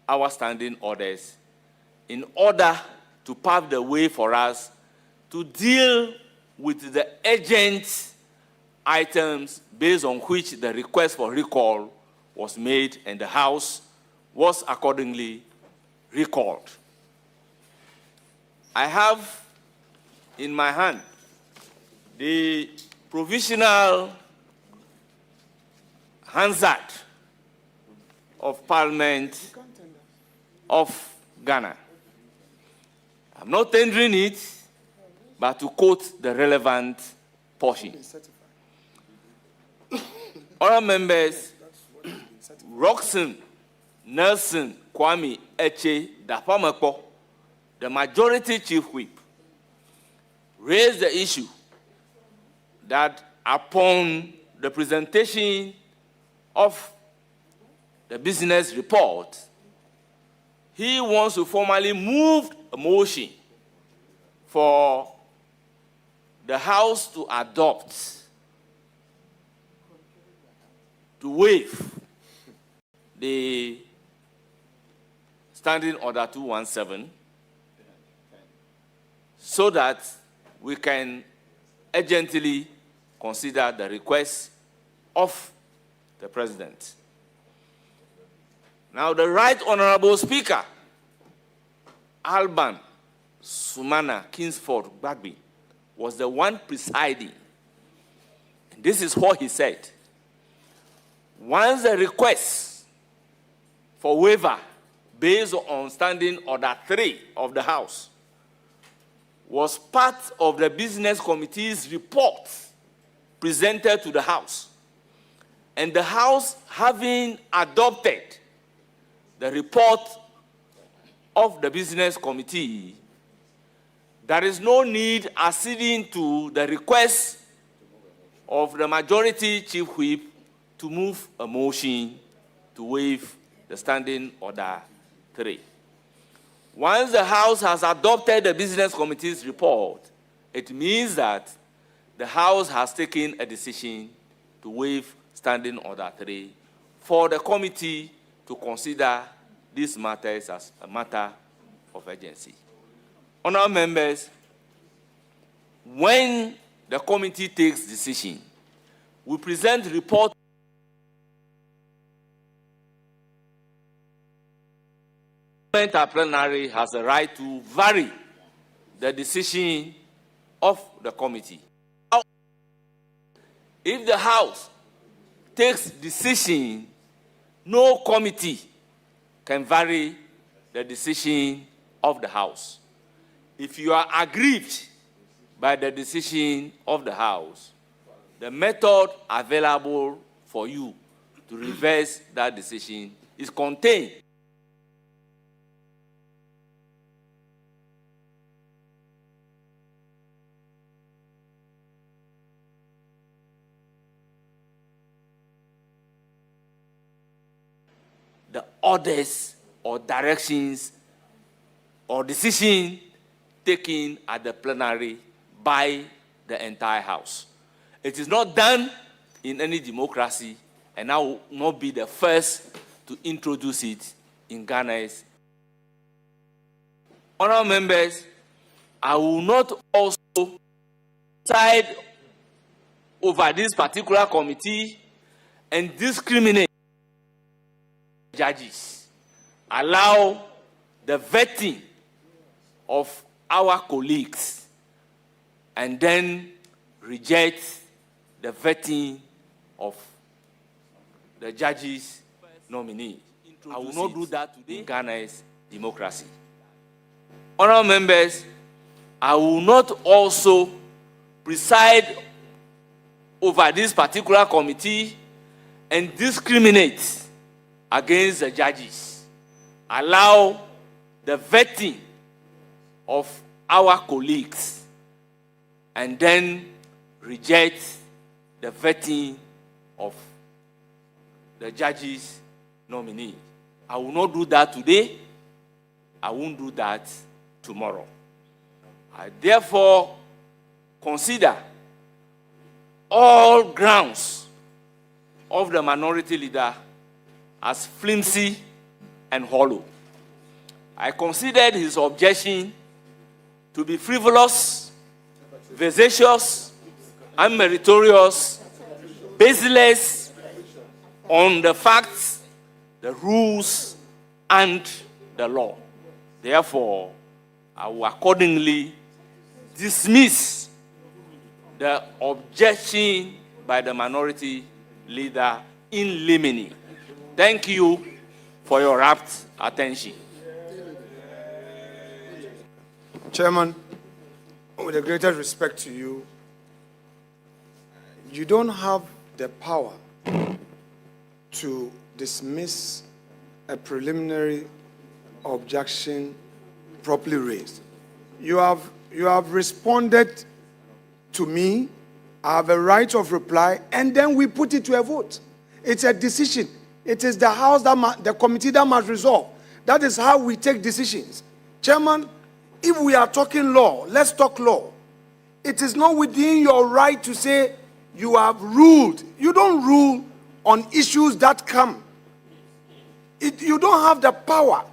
our standing orders in order to pave the way for us to deal with the urgent items based on which the request for recall was made, and the House was accordingly recalled. I have in my hand the provisional Hansard of Parliament of Ghana. I'm not tendering it, but to quote the relevant portion. Other members, Roxanne Nelson Kwame Eche Dapamako, the majority chief whip, raised the issue that upon the presentation of the business report, he wants to formally move a motion for the House to adopt, to waive the Standing Order 217 so that we can urgently consider the request of the President. Now, the Right Honorable Speaker, Alban Sumana Kingsford Bagby, was the one presiding. And this is what he said. Once the request for waiver based on Standing Order 3 of the House was part of the Business Committee's report presented to the House, and the House having adopted the report of the Business Committee, there is no need acceding to the request of the majority chief whip to move a motion to waive the Standing Order 3. Once the House has adopted the Business Committee's report, it means that the House has taken a decision to waive Standing Order 3 for the committee to consider these matters as a matter of urgency. Honourable members, when the committee takes decision, we present report. The plenary has the right to vary the decision of the committee. If the House takes decision, no committee can vary the decision of the House. If you are aggrieved by the decision of the House, the method available for you to reverse that decision is contained the orders or directions or decision taken at the plenary by the entire House. It is not done in any democracy, and I will not be the first to introduce it in Ghana's. Honourable members, I will not also side over this particular committee and discriminate judges. Allow the vetting of our colleagues and then reject the vetting of the judges' nominee. I will not do that today in Ghana's democracy. Honourable members, I will not also preside over this particular committee and discriminate against the judges. Allow the vetting of our colleagues and then reject the vetting of the judge's nominee. I will not do that today. I won't do that tomorrow. I therefore consider all grounds of the minority leader as flimsy and hollow. I considered his objection to be frivolous, vexatious, unmeritorious, baseless on the facts, the rules, and the law. Therefore, I will accordingly dismiss the objection by the minority leader in limine. Thank you for your rapt attention. Chairman, with the greatest respect to you, you don't have the power to dismiss a preliminary objection properly raised. You have responded to me. I have a right of reply, and then we put it to a vote. It's a decision. It is the House, the committee that must resolve. That is how we take decisions. Chairman, if we are talking law, let's talk law. It is not within your right to say you have ruled. You don't rule on issues that come. You don't have the power.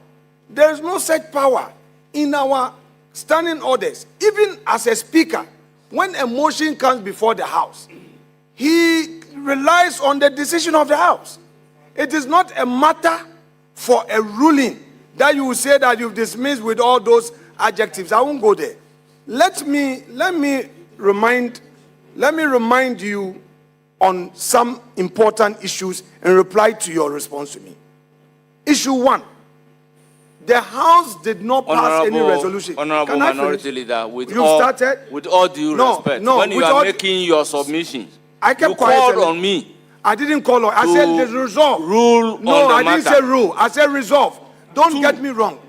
There is no such power in our standing orders. Even as a speaker, when a motion comes before the House, he relies on the decision of the House. It is not a matter for a ruling that you will say that you've dismissed with all those adjectives. I won't go there. Let me remind you on some important issues and reply to your response to me. Issue 1. The House did not pass any resolution. Honorable Can I Minority finish? Leader, with You've all started? with all due respect, when you are making your submission, I kept you quiet. called on me. I didn't call on. I said the resolve. Rule no, on the I didn't matter. say rule. I said resolve. Don't get me wrong.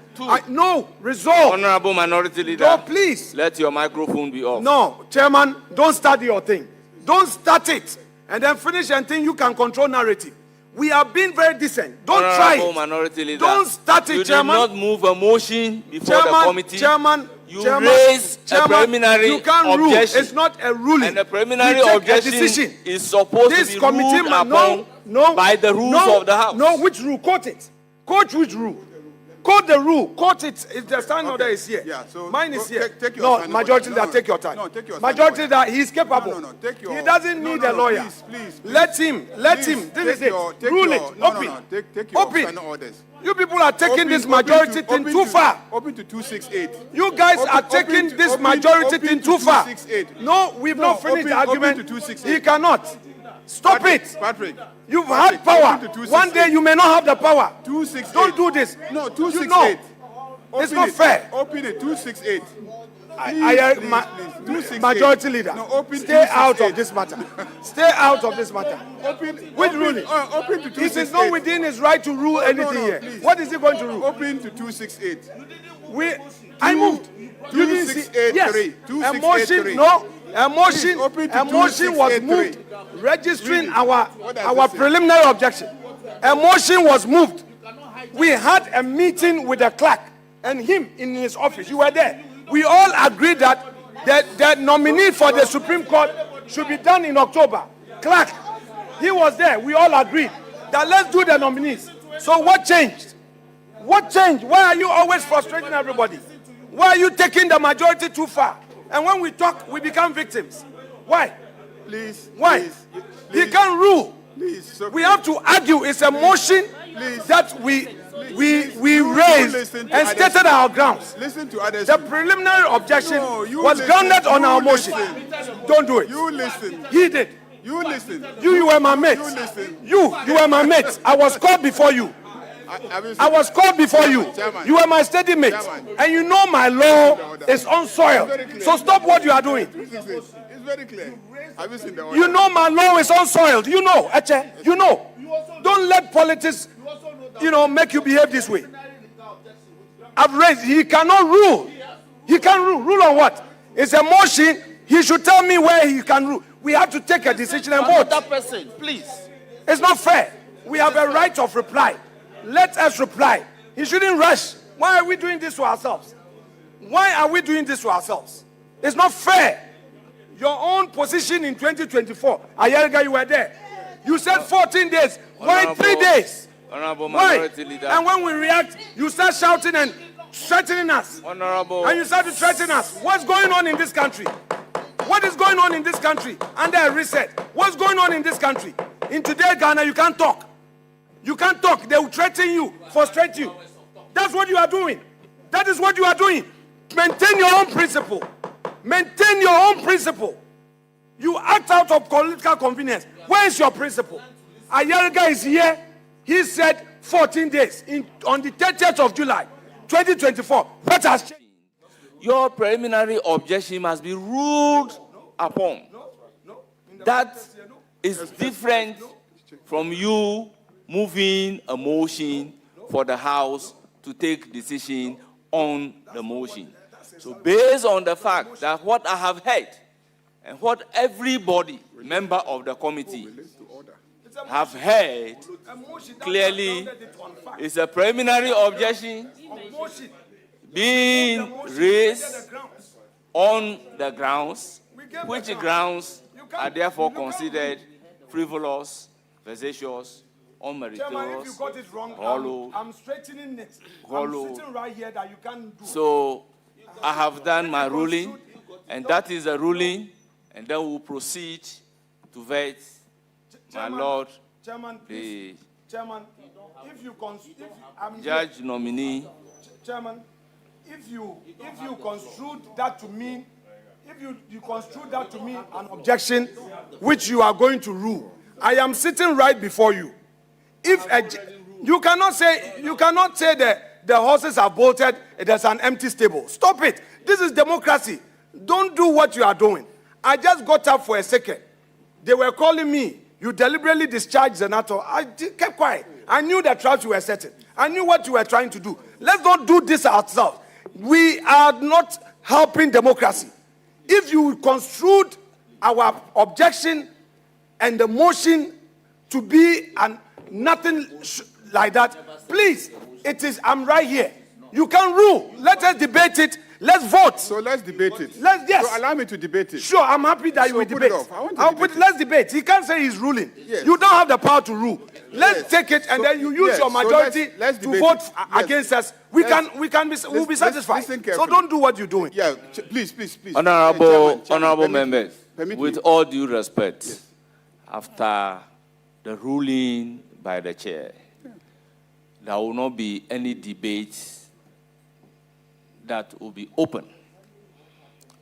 No, resolve. Honorable Minority Leader, no, please. Let your microphone be off. No, Chairman, don't start your thing. Don't start it and then finish and think you can control narrative. We have been very decent. Don't try Honorable it. Minority Leader, Don't start it, you Chairman. did not move a motion before the committee. You raised a preliminary you can't objection. Rule. It's not a ruling. And the preliminary We take objection a decision. is supposed This to be committee ruled upon by the rules of the House. No, which rule? Quote it. Quote which rule? Quote the rule. Quote it. If the standing order is here. Yeah, so mine is here. Take your no, standing majority order. that take your time. No, take your majority that he's capable. No, take your, he doesn't need a lawyer. Please. Let him. This is it. Rule it. Open. Take your Open. standing orders. You people are taking this majority thing too far. Open to 268. You guys are taking this majority thing too far. No, we've not finished the argument. He cannot. Stop it. Patrick. You've had power. One day you may not have the power. 268. Don't do this. No, 268. You know, it's not fair. Open it. 268. Majority leader, stay out of this matter. Stay out of this matter. Which ruling? Open to 268. It is not within his right to rule anything here. Please. What is he going to rule? Open to 268. I moved. You didn't see. Yes. A motion. No. A motion was moved, registering our preliminary objection. A motion was moved. We had a meeting with the clerk and him in his office. You were there. We all agreed that the nominee for the Supreme Court should be done in October. Clerk, he was there. We all agreed that let's do the nominees. So what changed? What changed? Why are you always frustrating everybody? Why are you taking the majority too far? And when we talk, we become victims. Why? Please. Why? He can't rule. Please. We have to argue. It's a motion that we raised and stated our grounds. Listen to others. The preliminary objection was grounded on our motion. Don't do it. You listen. He did. You listen. You were my mate. You were my mate. I was called before you. I was called before you. You were my steady mate. And you know my law is unsoiled. So stop what you are doing. It's very clear. Have you seen the order? You know my law is unsoiled. You know, Eche. You know. Don't let politics, make you behave this way. I've raised. He cannot rule. He can't rule. Rule on what? It's a motion. He should tell me where he can rule. We have to take a decision and vote. Another person, please. It's not fair. We have a right of reply. Let us reply. He shouldn't rush. Why are we doing this to ourselves? Why are we doing this to ourselves? It's not fair. Your own position in 2024, Ayariga, you were there. You said 14 days. Why 3 days? Honorable Why? Minority Leader. And when we react, you start shouting and threatening us. Honorable. And you start to threaten us. What's going on in this country? What is going on in this country? Under a reset. What's going on in this country? In today Ghana, you can't talk. You can't talk. They will threaten you, frustrate you. That's what you are doing. That is what you are doing. Maintain your own principle. Maintain your own principle. You act out of political convenience. Where is your principle? Ayariga is here. He said 14 days on the 30th of July, 2024. What has changed? Your preliminary objection must be ruled upon. That is different from you moving a motion for the House to take decision on the motion. So based on the fact that what I have heard and what everybody, member of the committee, have heard clearly is a preliminary objection being raised on the grounds, which grounds are therefore considered frivolous, vexatious, unmeritorious, If you got it wrong, hollow, I'm straightening it. hollow. I'm sitting right here that you can't do. So I have done my ruling, and that is the ruling, and then we'll proceed to vet my Lord, Chairman, the please. Chairman, if you I'm judge nominee. Chairman, if you construed that to mean, if you construed that to mean an objection which you are going to rule, I am sitting right before you. You cannot say that the horses are bolted, there's an empty stable. Stop it. This is democracy. Don't do what you are doing. I just got up for a second. They were calling me. You deliberately discharged Zanetor. I kept quiet. I knew the traps you were setting. I knew what you were trying to do. Let's not do this ourselves. We are not helping democracy. If you construed our objection and the motion to be nothing like that, please, I'm right here. You can rule. Let us debate it. Let's vote. So let's debate it. Yes. So allow me to debate it. Sure, I'm happy that you will debate. Let's debate. He can't say he's ruling. Yes. You don't have the power to rule. Let's take it, and then you use your majority let's to vote against us. We'll be satisfied. So don't do what you're doing. Yeah, please. Honorable members, with all due respect, after the ruling by the chair, there will not be any debate that will be open.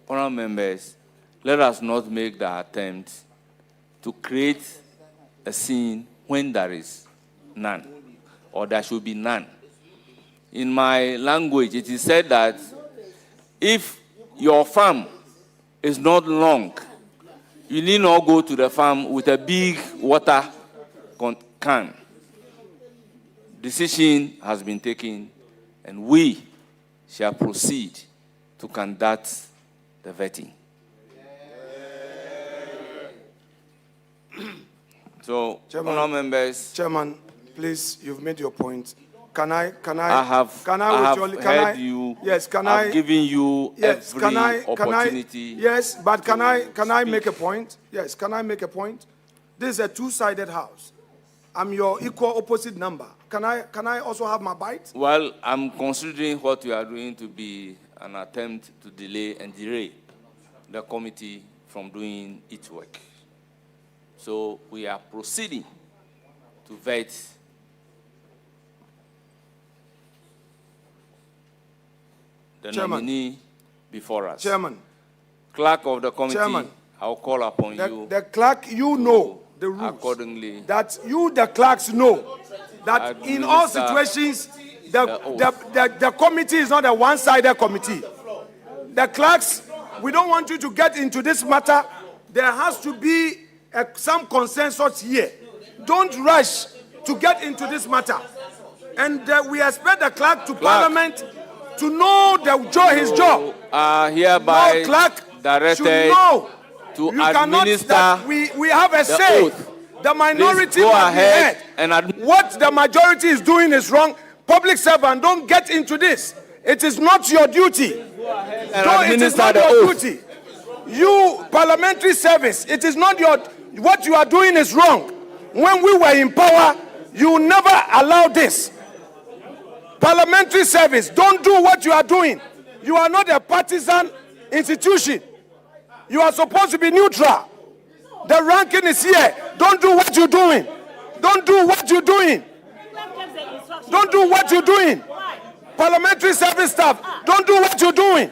Honorable members, let us not make the attempt to create a scene when there is none, or there should be none. In my language, it is said that if your farm is not long, you need not go to the farm with a big water can. Decision has been taken, and we shall proceed to conduct the vetting. So, honourable members. Chairman, please, you've made your point. I've given you every opportunity. Yes, but can I make a point? Yes, can I make a point? This is a two-sided house. I'm your equal opposite number. Can I also have my bite? Well, I'm considering what you are doing to be an attempt to delay and derail the committee from doing its work. So we are proceeding to vet the nominee before us. Chairman. Clerk of the committee, Chairman. I'll call upon you. The clerk, you know the rules. Accordingly. That you, the clerks, know that in all situations, the committee is not a one-sided committee. The clerks, we don't want you to get into this matter. There has to be some consensus here. Don't rush to get into this matter. And we expect the clerk to Parliament to know his job. Hereby no clerk directed should know to you cannot, administer that we have a the say. oath. The minority Please go must be ahead heard. What the majority is doing is wrong. Public servant, don't get into this. It is not your duty. It is not your duty. You, parliamentary service, it is not your, what you are doing is wrong. When we were in power, you never allowed this. Parliamentary service, don't do what you are doing. You are not a partisan institution. You are supposed to be neutral. The ranking is here. Don't do what you're doing. Don't do what you're doing. Don't do what you're doing. Parliamentary service staff, don't do what you're doing.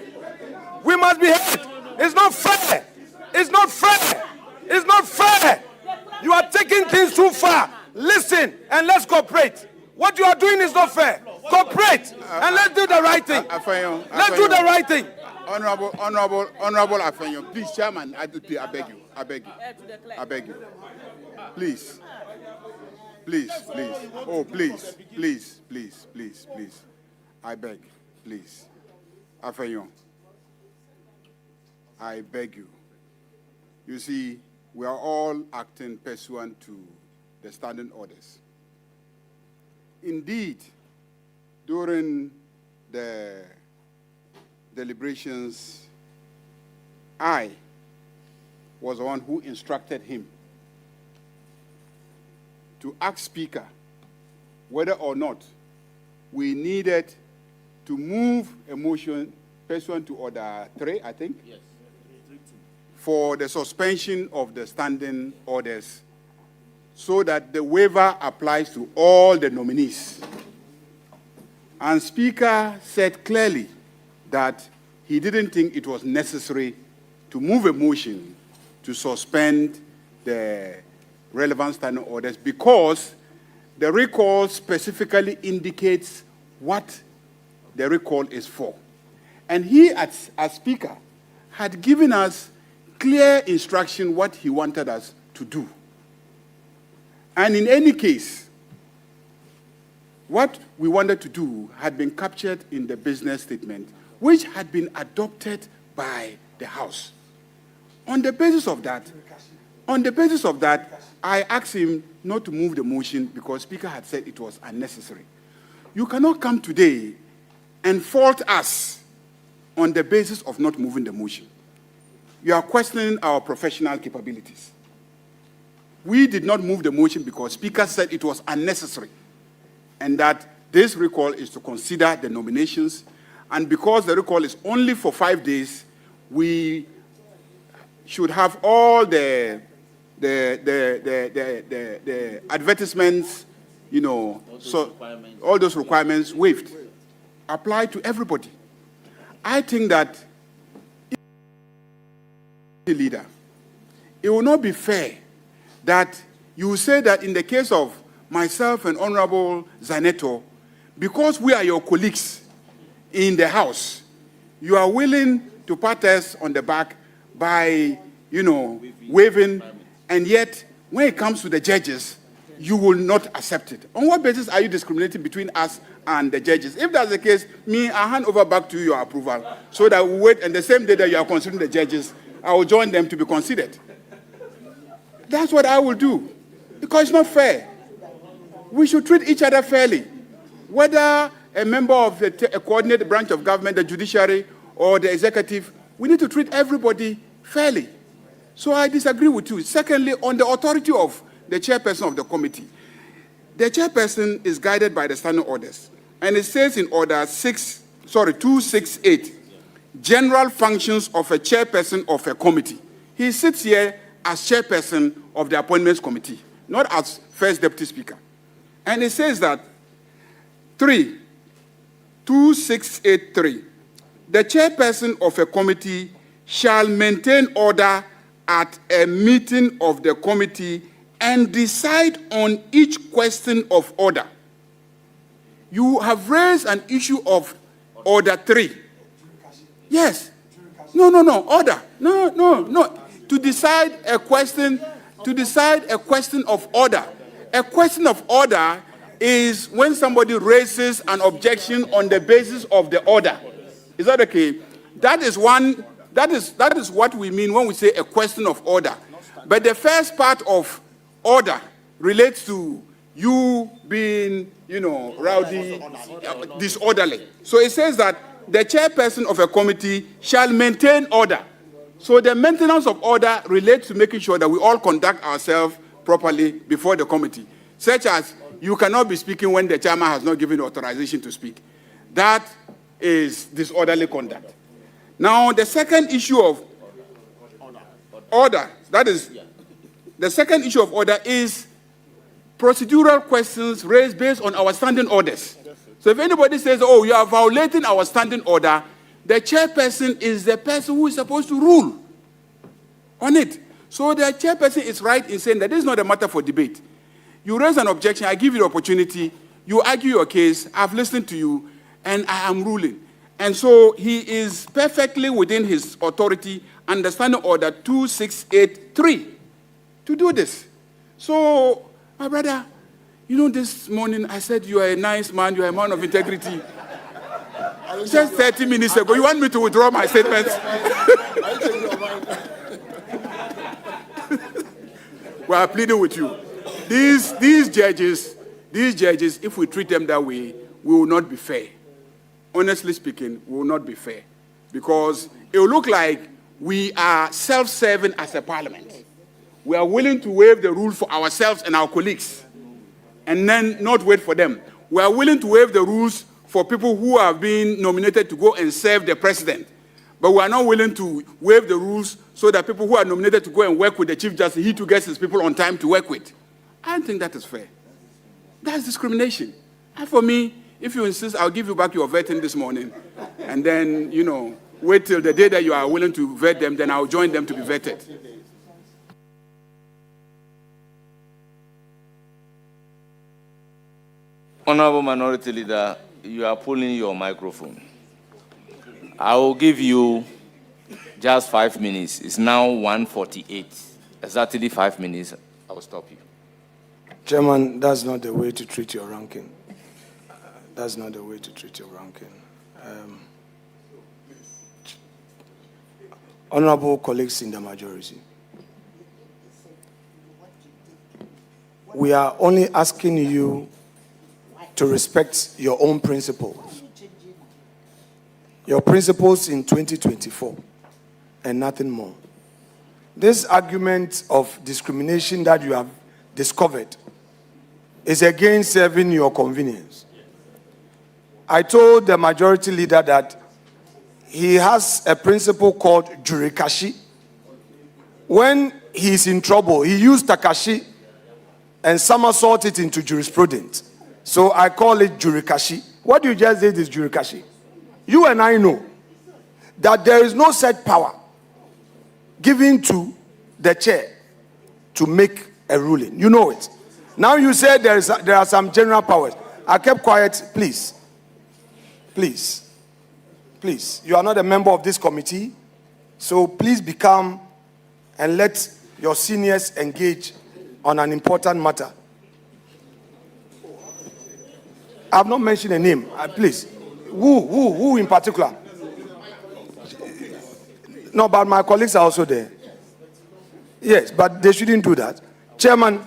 We must be heard. It's not fair. It's not fair. It's not fair. You are taking things too far. Listen and let's cooperate. What you are doing is not fair. Cooperate and let's do the right thing. Let's do the right thing. Honorable Afenyo, please, Chairman, I beg you. I beg you. Please. Please. Oh, please. I beg, please. Afenyo, I beg you. You see, we are all acting pursuant to the standing orders. Indeed, during the deliberations, I was the one who instructed him to ask Speaker whether or not we needed to move a motion pursuant to Order 3, I think? Yes. For the suspension of the standing orders so that the waiver applies to all the nominees. And Speaker said clearly that he didn't think it was necessary to move a motion to suspend the relevant standing orders because the recall specifically indicates what the recall is for. And he, as Speaker, had given us clear instruction what he wanted us to do. And in any case, what we wanted to do had been captured in the business statement, which had been adopted by the House. On the basis of that, I asked him not to move the motion because Speaker had said it was unnecessary. You cannot come today and fault us on the basis of not moving the motion. You are questioning our professional capabilities. We did not move the motion because Speaker said it was unnecessary and that this recall is to consider the nominations, and because the recall is only for 5 days, we should have all the advertisements, you know, all those requirements waived, applied to everybody. I think that the leader, it will not be fair that you say that in the case of myself and Honorable Zanetor, because we are your colleagues in the House, you are willing to pat us on the back by, you know, waiving, and yet when it comes to the judges, you will not accept it. On what basis are you discriminating between us and the judges? If that's the case, I hand over back to you your approval so that we wait, and the same day that you are considering the judges, I will join them to be considered. That's what I will do, because it's not fair. We should treat each other fairly. Whether a member of a coordinated branch of government, the judiciary, or the executive, we need to treat everybody fairly. So I disagree with you. Secondly, on the authority of the chairperson of the committee, the chairperson is guided by the standing orders. And it says in Order 268, general functions of a chairperson of a committee. He sits here as chairperson of the appointments committee, not as first deputy speaker. And it says that 2683, the chairperson of a committee shall maintain order at a meeting of the committee and decide on each question of order. You have raised an issue of Order 3. Yes. No, order. No. To decide a question of order. A question of order is when somebody raises an objection on the basis of the order. Is that okay? That is one that is what we mean when we say a question of order. But the first part of order relates to you being, rowdy, disorderly. So it says that the chairperson of a committee shall maintain order. So the maintenance of order relates to making sure that we all conduct ourselves properly before the committee, such as you cannot be speaking when the chairman has not given authorization to speak. That is disorderly conduct. Now, the second issue of order, the second issue of order is procedural questions raised based on our standing orders. So if anybody says, oh, you are violating our standing order, the chairperson is the person who is supposed to rule on it. So the chairperson is right in saying that this is not a matter for debate. You raise an objection, I give you the opportunity, you argue your case, I've listened to you, and I am ruling. And so he is perfectly within his authority under Standing Order 2683 to do this. So, my brother, this morning I said you are a nice man, you are a man of integrity. Just 30 minutes ago, you want me to withdraw my statements? We are pleading with you. These judges, if we treat them that way, we will not be fair. Honestly speaking, we will not be fair. Because it will look like we are self-serving as a parliament. We are willing to waive the rules for ourselves and our colleagues, and then not wait for them. We are willing to waive the rules for people who have been nominated to go and serve the president. But we are not willing to waive the rules so that people who are nominated to go and work with the Chief Justice, he too gets his people on time to work with. I don't think that is fair. That's discrimination. And for me, if you insist, I'll give you back your vetting this morning. And then, wait till the day that you are willing to vet them, then I'll join them to be vetted. Honorable Minority Leader, you are pulling your microphone. I will give you just 5 minutes. It's now 1:48. Exactly 5 minutes. I will stop you. Chairman, that's not the way to treat your ranking. That's not the way to treat your ranking. Honorable colleagues in the majority, we are only asking you to respect your own principles. Your principles in 2024 and nothing more. This argument of discrimination that you have discovered is again serving your convenience. I told the majority leader that he has a principle called jurikashi. When he's in trouble, he used takashi and somersault it into jurisprudence. So I call it jurikashi. What you just did is jurikashi. You and I know that there is no set power given to the chair to make a ruling. You know it. Now you say there are some general powers. I kept quiet, please. Please. Please. You are not a member of this committee, so please become and let your seniors engage on an important matter. I have not mentioned a name. Please. Who in particular? No, but my colleagues are also there. Yes, but they shouldn't do that. Chairman,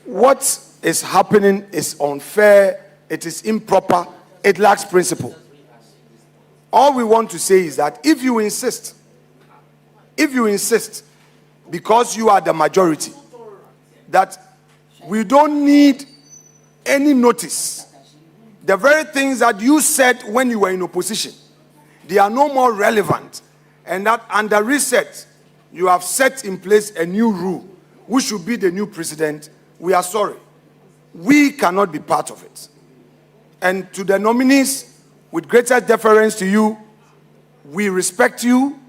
what is happening is unfair, it is improper, it lacks principle. All we want to say is that if you insist, because you are the majority, that we don't need any notice. The very things that you said when you were in opposition, they are no more relevant. And that under reset, you have set in place a new rule, who should be the new president. We are sorry. We cannot be part of it. And to the nominees, with greatest deference to you, we respect you,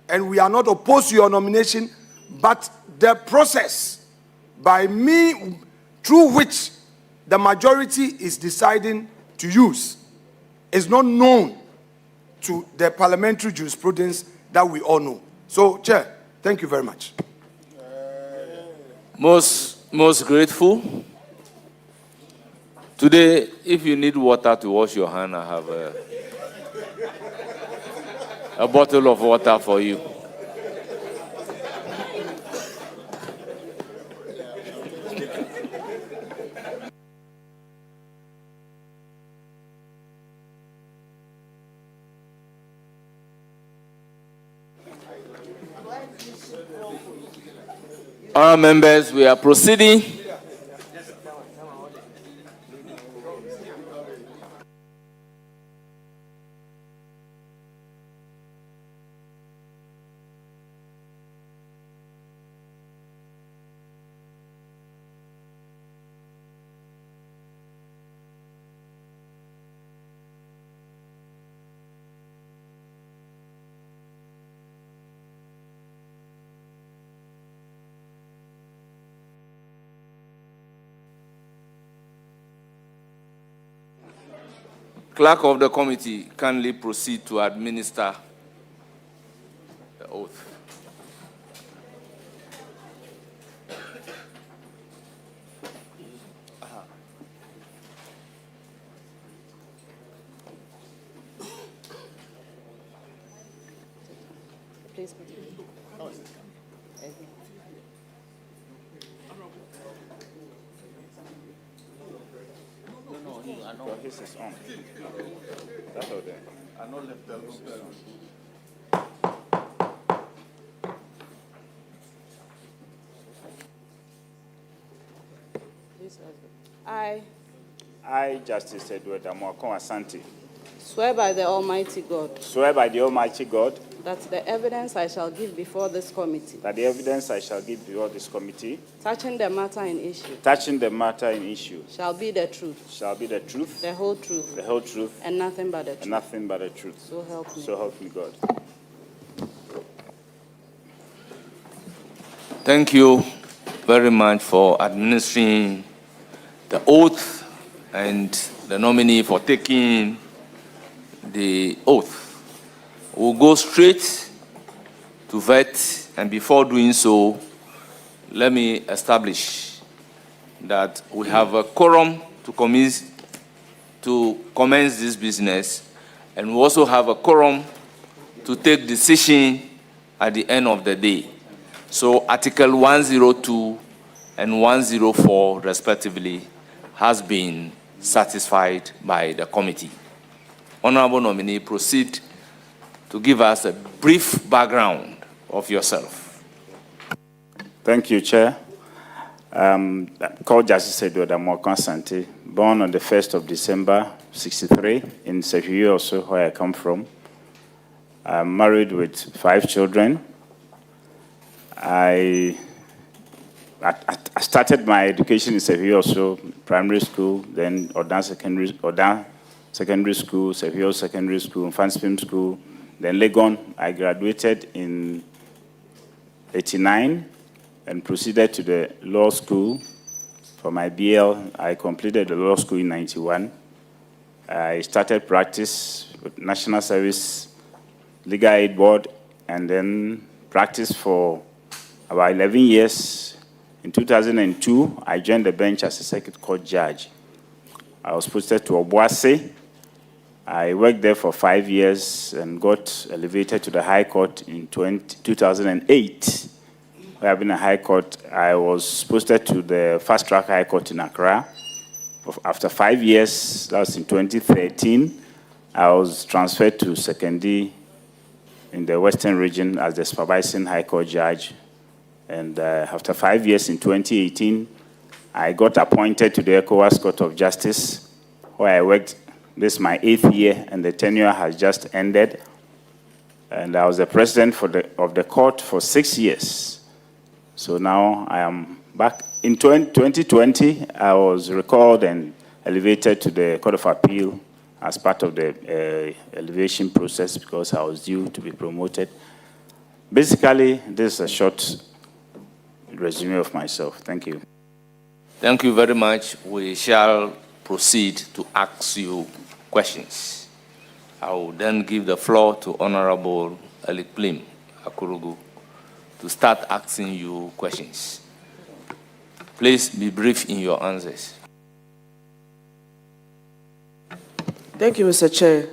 and we are not opposed to your nomination, but the process through which the majority is deciding to use is not known to the parliamentary jurisprudence that we all know. So, Chair, thank you very much. Most grateful. Today, if you need water to wash your hand, I have a bottle of water for you. Honourable members, we are proceeding. Clerk of the committee, kindly proceed to administer the oath. Please. His is on. That's all there. I know left the I, Justice Edward Agyeman-Rawlings, Swear by the Almighty God swear by the Almighty God that the evidence I shall give before this committee that the evidence I shall give before this committee touching the matter in issue shall be the truth, the whole truth, and nothing but the truth. and nothing but the truth. So help me. So help me God. Thank you very much for administering the oath and the nominee for taking the oath. We'll go straight to vet, and before doing so, let me establish that we have a quorum to commence this business, and we also have a quorum to take decision at the end of the day. So Article 102 and 104, respectively, has been satisfied by the committee. Honorable nominee, proceed to give us a brief background of yourself. Thank you, Chair. Called Justice Edward Agyeman-Rawlings, born on the 1st of December, 63, in Sehuyo, also where I come from. I'm married with 5 children. I started my education in Sehuyo, also primary school, then Odan Secondary School, Sehuyo Secondary School, Fanspim School, then Legon. I graduated in 89 and proceeded to the law school. For my BL, I completed the law school in 91. I started practice with National Service Legal Aid Board, and then practiced for about 11 years. In 2002, I joined the bench as a circuit court judge. I was posted to Obuasi. I worked there for 5 years and got elevated to the High Court in 2008. Where I've been in High Court, I was posted to the Fast Track High Court in Accra. After 5 years, that was in 2013, I was transferred to Sekondi in the Western region as the supervising High Court judge. And after 5 years in 2018, I got appointed to the ECOWAS Court of Justice, where I worked. This is my 8th year, and the tenure has just ended. And I was the president of the court for 6 years. So now I am back. In 2020, I was recalled and elevated to the Court of Appeal as part of the elevation process because I was due to be promoted. Basically, this is a short resume of myself. Thank you. Thank you very much. We shall proceed to ask you questions. I will then give the floor to Honorable Elikplim Akurugu to start asking you questions. Please be brief in your answers. Thank you, Mr. Chair.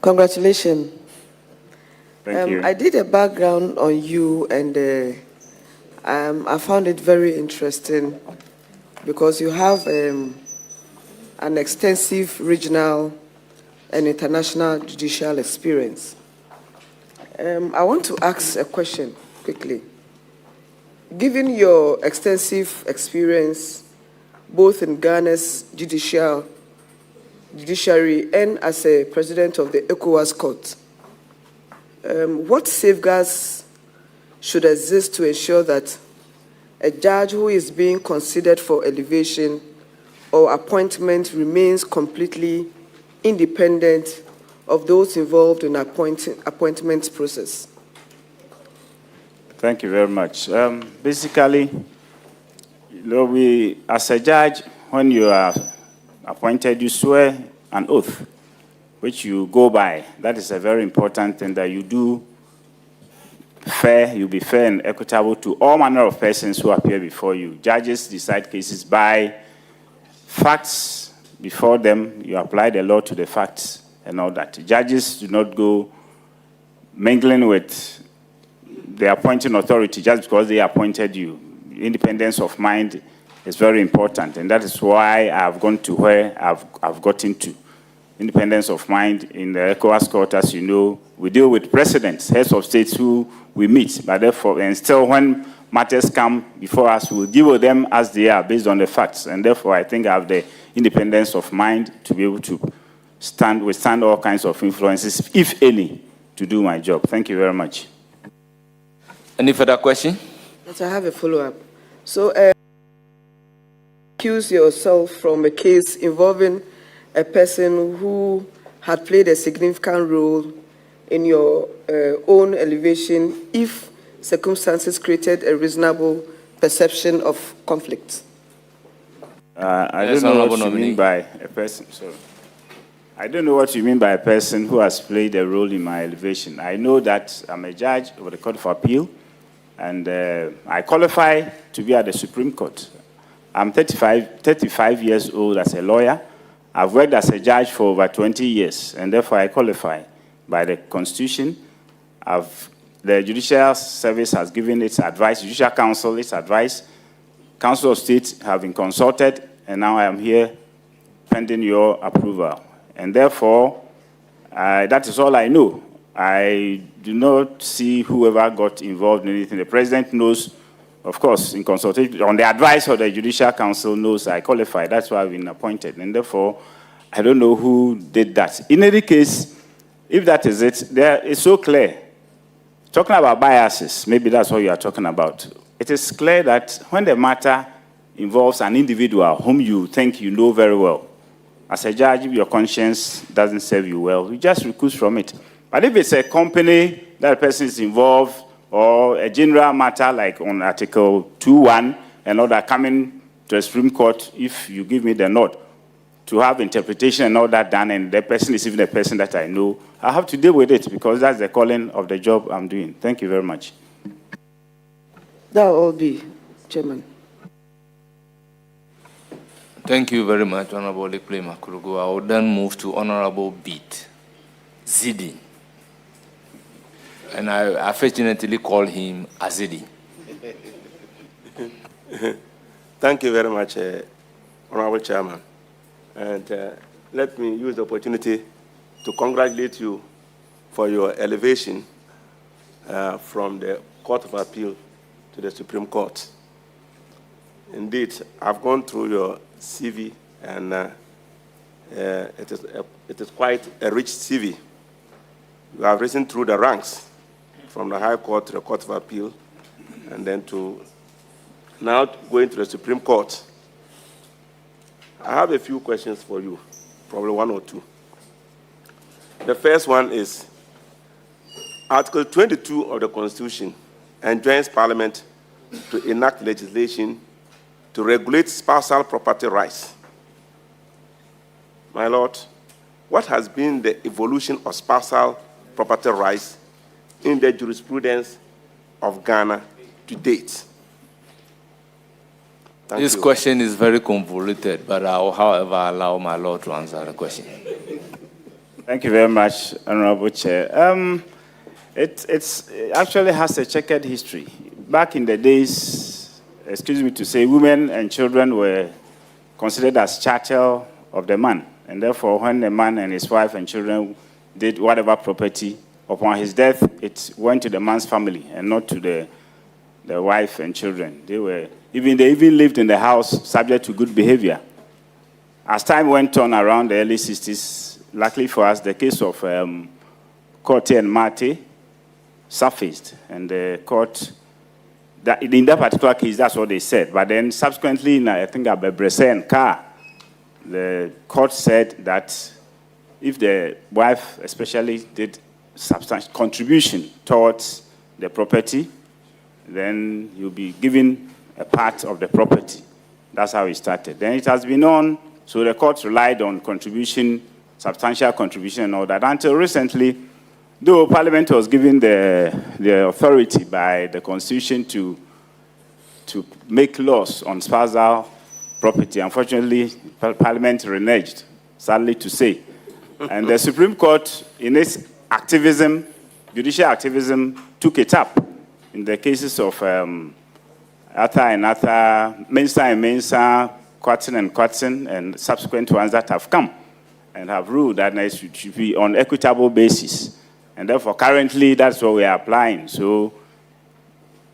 Congratulations Thank you. I did a background on you, and I found it very interesting because you have an extensive regional and international judicial experience. I want to ask a question quickly. Given your extensive experience both in Ghana's judiciary and as a president of the ECOWAS Court, what safeguards should exist to ensure that a judge who is being considered for elevation or appointment remains completely independent of those involved in appointment process? Thank you very much. Basically, as a judge, when you are appointed, you swear an oath, which you go by. That is a very important thing, that you do fair, you be fair and equitable to all manner of persons who appear before you. Judges decide cases by facts before them. You apply the law to the facts and all that. Judges do not go mingling with the appointing authority just because they appointed you. Independence of mind is very important, and that is why I've gone to where I've gotten to. Independence of mind in the ECOWAS Court, as you know, we deal with presidents, heads of states who we meet, but therefore, and still when matters come before us, we'll deal with them as they are based on the facts, and therefore I think I have the independence of mind to be able to withstand all kinds of influences, if any, to do my job. Thank you very much. Any further question? Yes, I have a follow-up. So, accuse yourself from a case involving a person who had played a significant role in your own elevation if circumstances created a reasonable perception of conflict. I don't know what you mean by a person. Sorry. I don't know what you mean by a person who has played a role in my elevation. I know that I'm a judge of the Court of Appeal, and I qualify to be at the Supreme Court. I'm 35 years old as a lawyer. I've worked as a judge for over 20 years, and therefore I qualify by the Constitution. The Judicial Service has given its advice, Judicial Council its advice. Council of State have been consulted, and now I am here pending your approval. And therefore, that is all I know. I do not see whoever got involved in anything. The President knows, of course, in consultation, on the advice of the Judicial Council, knows I qualify. That's why I've been appointed. And therefore, I don't know who did that. In any case, if that is it, it's so clear. Talking about biases, maybe that's what you are talking about. It is clear that when the matter involves an individual whom you think you know very well, as a judge, if your conscience doesn't serve you well, you just recuse from it. But if it's a company that person is involved, or a general matter like on Article 2.1 and all that coming to the Supreme Court, if you give me the nod to have interpretation and all that done, and the person is even a person that I know, I have to deal with it because that's the calling of the job I'm doing. Thank you very much. That will all be, Chairman. Thank you very much, Honorable Lekle Makurugu. I will then move to Honorable Beat Zidi. And I affectionately call him Azidi. Thank you very much, Honorable Chairman. And let me use the opportunity to congratulate you for your elevation from the Court of Appeal to the Supreme Court. Indeed, I've gone through your CV, and it is quite a rich CV. You have risen through the ranks from the High Court to the Court of Appeal, and then to now going to the Supreme Court. I have a few questions for you, probably one or two. The first one is, Article 22 of the Constitution enjoins Parliament to enact legislation to regulate spousal property rights. My Lord, what has been the evolution of spousal property rights in the jurisprudence of Ghana to date? This question is very convoluted, but I will, however, allow my Lord to answer the question. Thank you very much, Honorable Chair. It actually has a checkered history. Back in the days, excuse me to say, women and children were considered as chattel of the man. And therefore, when the man and his wife and children did whatever property, upon his death, it went to the man's family and not to the wife and children. They even lived in the house subject to good behavior. As time went on around the early 60s, luckily for us, the case of Corte and Mate surfaced, and the court, in that particular case, that's what they said. But then subsequently, I think Abebrese and Carr, the court said that if the wife especially did substantial contribution towards the property, then you'll be given a part of the property. That's how it started. Then it has been on, so the court relied on contribution, substantial contribution and all that, until recently, though Parliament was given the authority by the Constitution to make laws on spousal property. Unfortunately, Parliament reneged, sadly to say. And the Supreme Court, in its activism, judicial activism, took it up in the cases of Arthur and Arthur, Mensah and Mensah, Quatson and Quatson, and subsequent ones that have come and have ruled that it should be on equitable basis. And therefore, currently, that's what we are applying. So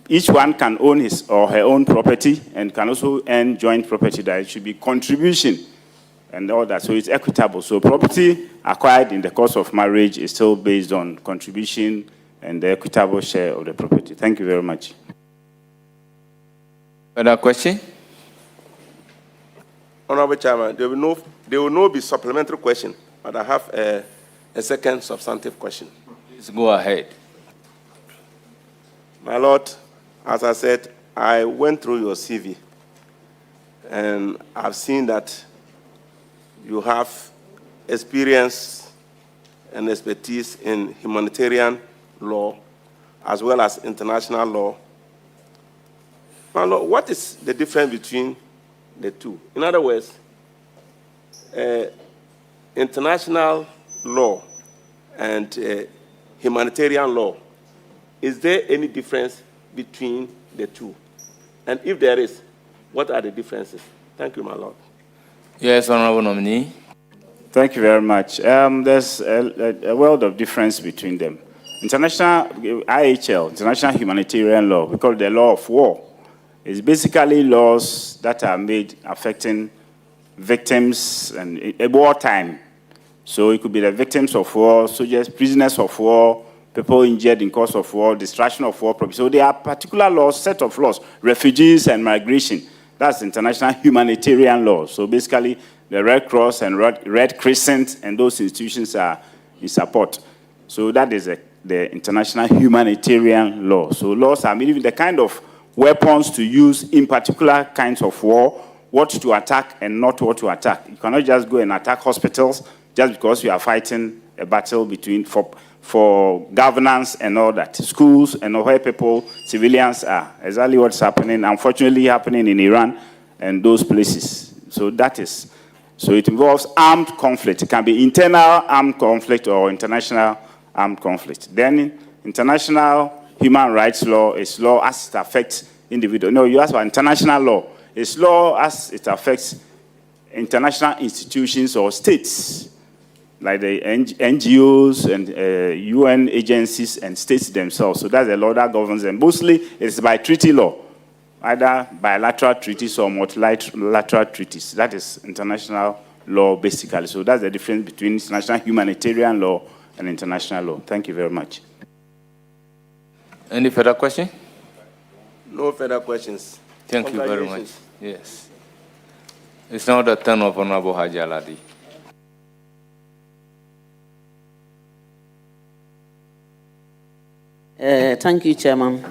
each one can own his or her own property and can also earn joint property. That it should be contribution and all that. So it's equitable. So property acquired in the course of marriage is still based on contribution and the equitable share of the property. Thank you very much. Further question? Honorable Chairman, there will not be supplementary question, but I have a second substantive question. Please go ahead. My Lord, as I said, I went through your CV, and I've seen that you have experience and expertise in humanitarian law as well as international law. My Lord, what is the difference between the two? In other words, international law and humanitarian law, is there any difference between the two? And if there is, what are the differences? Thank you, my Lord. Yes, Honorable Nominee. Thank you very much. There's a world of difference between them. International IHL, international humanitarian law, we call it the law of war. It's basically laws that are made affecting victims and at wartime. So it could be the victims of war, soldiers, prisoners of war, people injured in course of war, destruction of war. So there are particular laws, set of laws, refugees and migration. That's international humanitarian law. So basically, the Red Cross and Red Crescent and those institutions are in support. So that is the international humanitarian law. So laws are even the kind of weapons to use in particular kinds of war, what to attack and not what to attack. You cannot just go and attack hospitals just because you are fighting a battle between for governance and all that. Schools and where people, civilians are. Exactly what's happening, unfortunately happening in Iran and those places. So that is, so it involves armed conflict. It can be internal armed conflict or international armed conflict. Then international human rights law is law as it affects individuals. No, you ask about international law. It's law as it affects international institutions or states, like the NGOs and UN agencies and states themselves. So that's the law that governs them. Mostly it's by treaty law, either bilateral treaties or multilateral treaties. That is international law, basically. So that's the difference between international humanitarian law and international law. Thank you very much. Any further question? No further questions. Thank you very much. Yes. It's now the turn of Honorable Haji Aladi. Thank you, Chairman.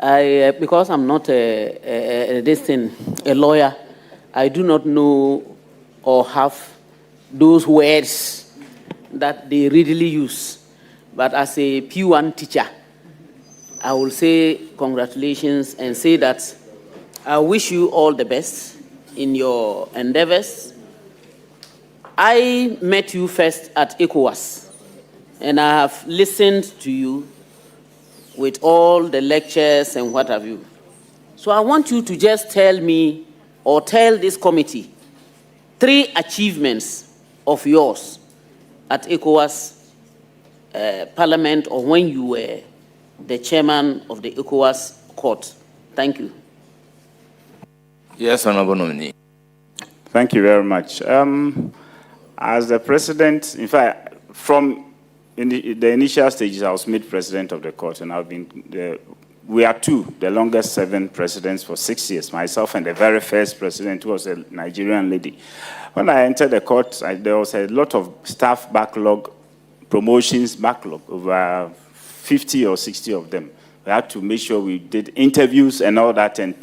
Because I'm not a lawyer, I do not know or have those words that they readily use. But as a P1 teacher, I will say congratulations and say that I wish you all the best in your endeavors. I met you first at ECOWAS and I have listened to you with all the lectures and what have you. So I want you to just tell me or tell this committee 3 achievements of yours at ECOWAS Parliament or when you were the chairman of the ECOWAS court. Thank you. Yes, Honorable Nominee. Thank you very much. As the president, in fact, from the initial stages, I was made president of the court, and I've been we are 2, the longest serving presidents for 6 years, myself and the very first president, who was a Nigerian lady. When I entered the court, there was a lot of staff backlog, promotions backlog, over 50 or 60 of them. We had to make sure we did interviews and all that and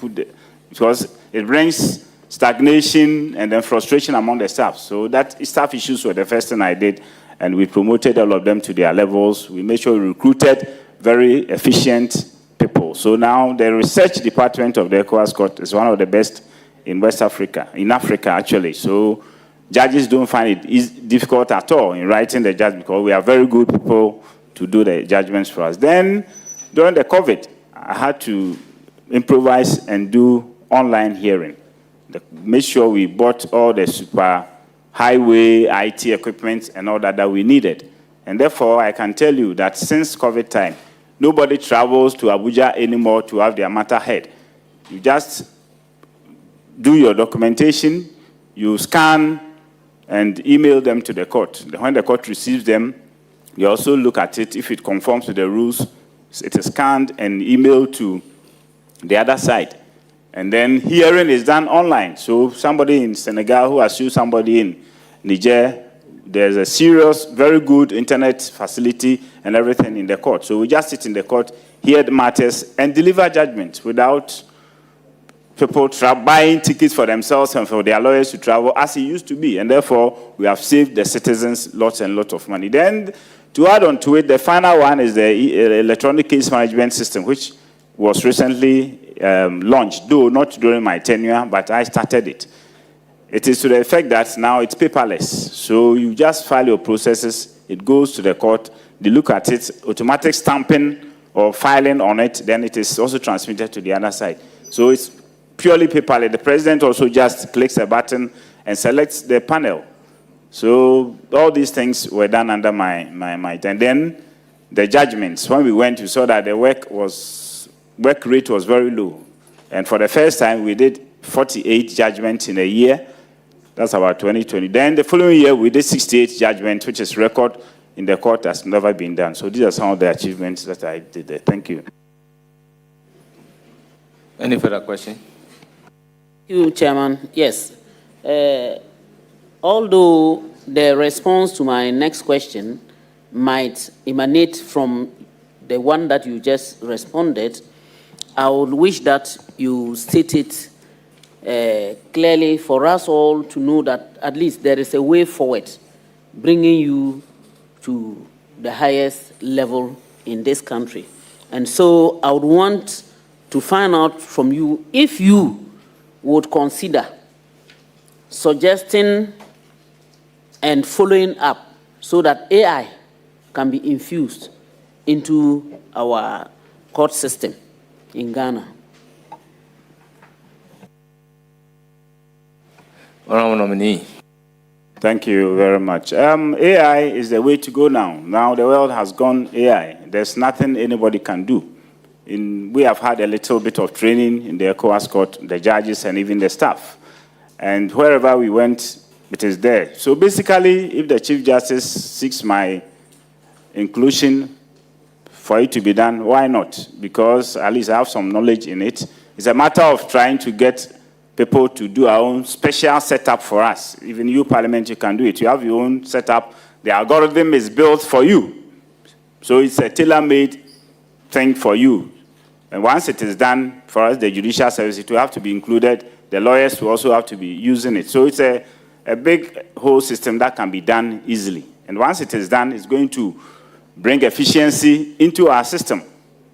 because it brings stagnation and then frustration among the staff. So that staff issues were the first thing I did, and we promoted all of them to their levels. We made sure we recruited very efficient people. So now the research department of the ECOWAS court is one of the best in West Africa, in Africa actually. So judges don't find it difficult at all in writing the judgment because we are very good people to do the judgments for us. Then during the COVID, I had to improvise and do online hearing. Make sure we bought all the super highway IT equipment and all that we needed. And therefore, I can tell you that since COVID time, nobody travels to Abuja anymore to have their matter heard. You just do your documentation, you scan and email them to the court. When the court receives them, you also look at it. If it conforms to the rules, it is scanned and emailed to the other side. And then hearing is done online. So somebody in Senegal who has sued somebody in Niger, there's a serious, very good internet facility and everything in the court. So we just sit in the court, hear the matters, and deliver judgment without people buying tickets for themselves and for their lawyers to travel as it used to be. And therefore, we have saved the citizens lots and lots of money. Then, to add on to it, the final one is the electronic case management system, which was recently launched, though not during my tenure, but I started it. It is to the effect that now it's paperless. So you just file your processes, it goes to the court, they look at it, automatic stamping or filing on it, then it is also transmitted to the other side. So it's purely paperless. The president also just clicks a button and selects the panel. So all these things were done under my and then the judgments. When we went, we saw that the work rate was very low. And for the first time, we did 48 judgments in a year. That's about 2020. Then the following year, we did 68 judgments, which is record in the court, has never been done. So these are some of the achievements that I did there. Thank you. Any further question? Thank you, Chairman. Yes. Although the response to my next question might emanate from the one that you just responded, I would wish that you state it clearly for us all to know that at least there is a way forward, bringing you to the highest level in this country. And so I would want to find out from you if you would consider suggesting and following up so that AI can be infused into our court system in Ghana. Honorable Nominee. Thank you very much. AI is the way to go now. Now the world has gone AI. There's nothing anybody can do. We have had a little bit of training in the ECOWAS court, the judges and even the staff. And wherever we went, it is there. So basically, if the Chief Justice seeks my inclusion for it to be done, why not? Because at least I have some knowledge in it. It's a matter of trying to get people to do our own special setup for us. Even you, Parliament, you can do it. You have your own setup. The algorithm is built for you. So it's a tailor-made thing for you. And once it is done, for us, the judicial service, it will have to be included. The lawyers will also have to be using it. So it's a big whole system that can be done easily. And once it is done, it's going to bring efficiency into our system.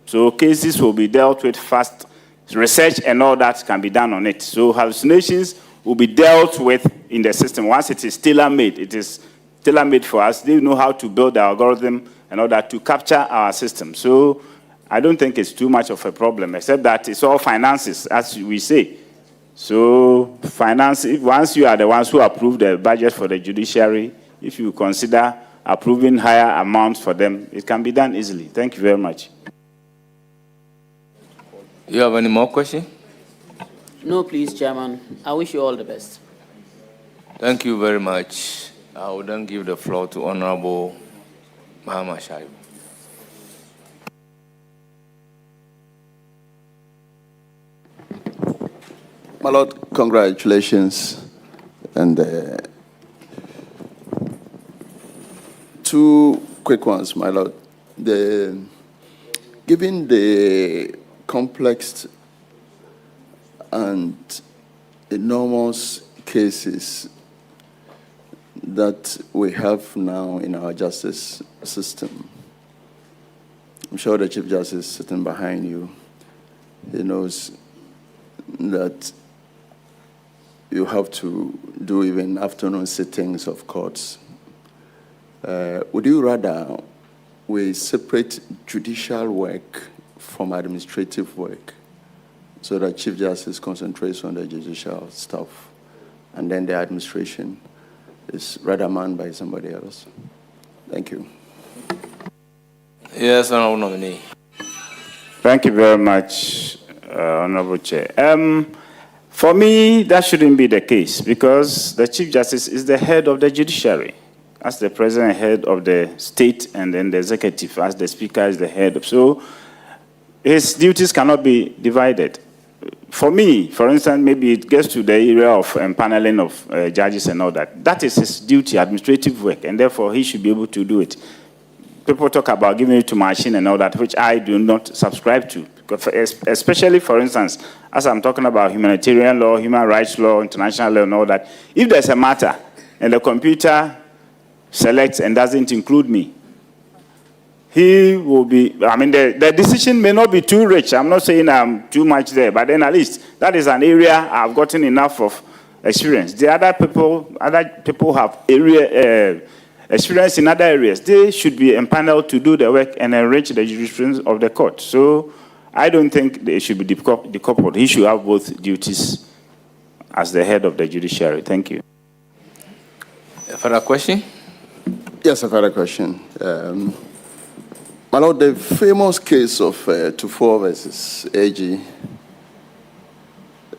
So cases will be dealt with fast. Research and all that can be done on it. So hallucinations will be dealt with in the system. Once it is tailor-made, it is tailor-made for us. They know how to build the algorithm and all that to capture our system. So I don't think it's too much of a problem, except that it's all finances, as we say. So finance, once you are the ones who approve the budget for the judiciary, if you consider approving higher amounts for them, it can be done easily. Thank you very much. You have any more questions? No, please, Chairman. I wish you all the best. Thank you very much. I will then give the floor to Honorable Mahama Ayariga. My Lord, congratulations. And two quick ones, my Lord. Given the complex and enormous cases that we have now in our justice system, I'm sure the Chief Justice sitting behind you, he knows that you have to do even afternoon sittings of courts. Would you rather we separate judicial work from administrative work so that Chief Justice concentrates on the judicial stuff and then the administration is rather manned by somebody else? Thank you. Yes, Honorable Nominee. Thank you very much, Honorable Chair. For me, that shouldn't be the case because the Chief Justice is the head of the judiciary, as the President head of the state, and then the executive, as the Speaker is the head. So his duties cannot be divided. For me, for instance, maybe it gets to the area of empaneling of judges and all that. That is his duty, administrative work, and therefore he should be able to do it. People talk about giving it to machine and all that, which I do not subscribe to. Especially, for instance, as I'm talking about humanitarian law, human rights law, international law, and all that, if there's a matter and the computer selects and doesn't include me, he will be, I mean, the decision may not be too rich. I'm not saying I'm too much there, but then at least that is an area I've gotten enough of experience. The other people have experience in other areas. They should be empaneled to do the work and enrich the jurisprudence of the court. So I don't think they should be decoupled. He should have both duties as the head of the judiciary. Thank you. A further question? Yes, a further question. My Lord, the famous case of Tufo versus AG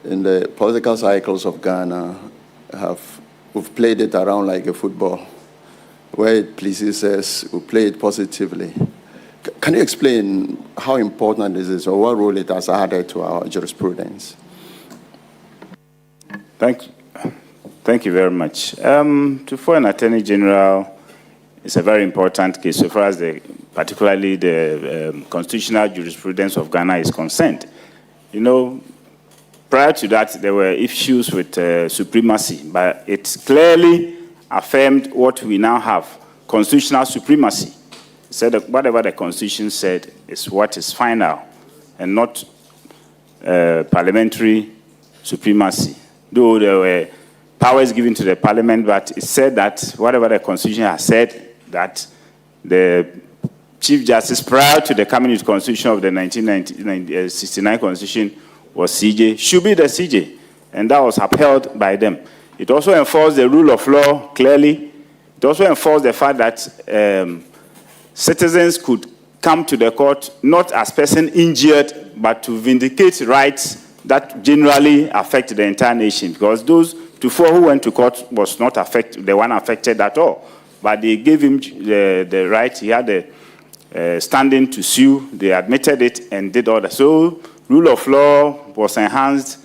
in the political cycles of Ghana, we've played it around like a football. Where it pleases us, we play it positively. Can you explain how important this is or what role it has added to our jurisprudence? Thank you very much. For an Attorney General, it's a very important case so far as particularly the constitutional jurisprudence of Ghana is concerned. You know, prior to that, there were issues with supremacy, but it clearly affirmed what we now have, constitutional supremacy. It said that whatever the Constitution said is what is final and not parliamentary supremacy. Though there were powers given to the parliament, but it said that whatever the Constitution has said, that the Chief Justice prior to the coming into Constitution of the 1969 Constitution was CJ, should be the CJ, and that was upheld by them. It also enforced the rule of law clearly. It also enforced the fact that citizens could come to the court not as person injured, but to vindicate rights that generally affect the entire nation. Because those before who went to court was not the one affected at all. But they gave him the right, he had the standing to sue, they admitted it and did all that. So rule of law was enhanced,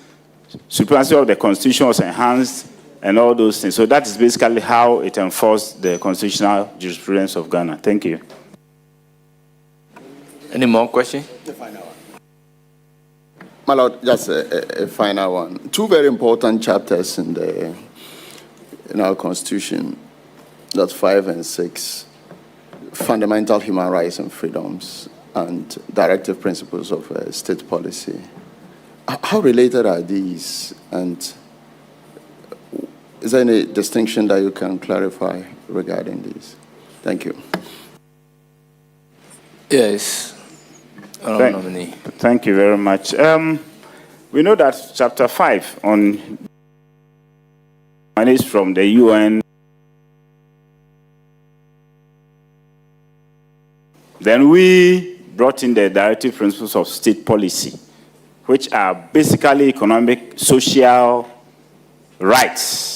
supremacy of the Constitution was enhanced, and all those things. So that is basically how it enforced the constitutional jurisprudence of Ghana. Thank you. Any more questions? The final one. My Lord, just a final one. Two very important chapters in our Constitution, that's 5 and 6, fundamental human rights and freedoms, and directive principles of state policy. How related are these? And Is there any distinction that you can clarify regarding this? Thank you. Yes. Nominee. Thank you very much. We know that Chapter 5 on monies from the UN. Then we brought in the directive principles of state policy, which are basically economic, social rights.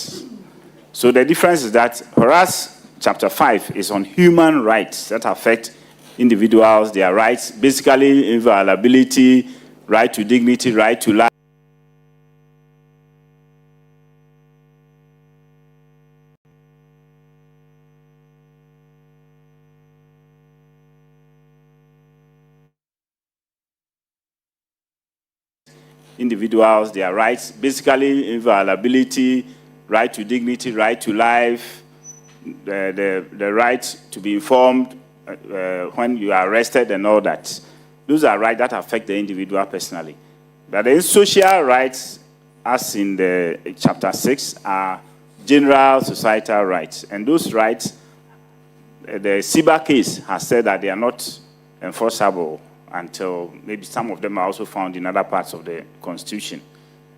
So the difference is that for us, Chapter 5 is on human rights that affect individuals, their rights, basically inviolability, right to dignity, right to life. Individuals, their rights, basically inviolability, right to dignity, right to life, the right to be informed when you are arrested and all that. Those are rights that affect the individual personally. But the social rights, as in the Chapter 6, are general societal rights. And those rights, the SIBA case has said that they are not enforceable until maybe some of them are also found in other parts of the Constitution.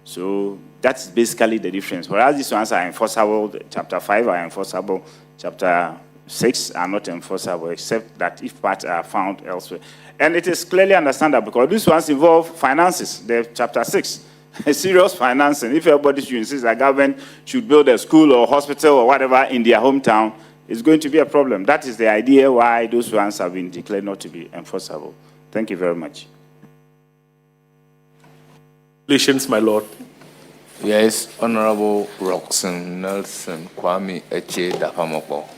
So that's basically the difference. Whereas these ones are enforceable, Chapter 5 are enforceable, Chapter 6 are not enforceable, except that if parts are found elsewhere. And it is clearly understandable because these ones involve finances. The Chapter 6, serious financing. If everybody should insist that government should build a school or hospital or whatever in their hometown, it's going to be a problem. That is the idea why those ones have been declared not to be enforceable. Thank you very much. Congratulations, my Lord. Yes, Honorable Roxanne Nelson Kwame Agyeman-Rawlings.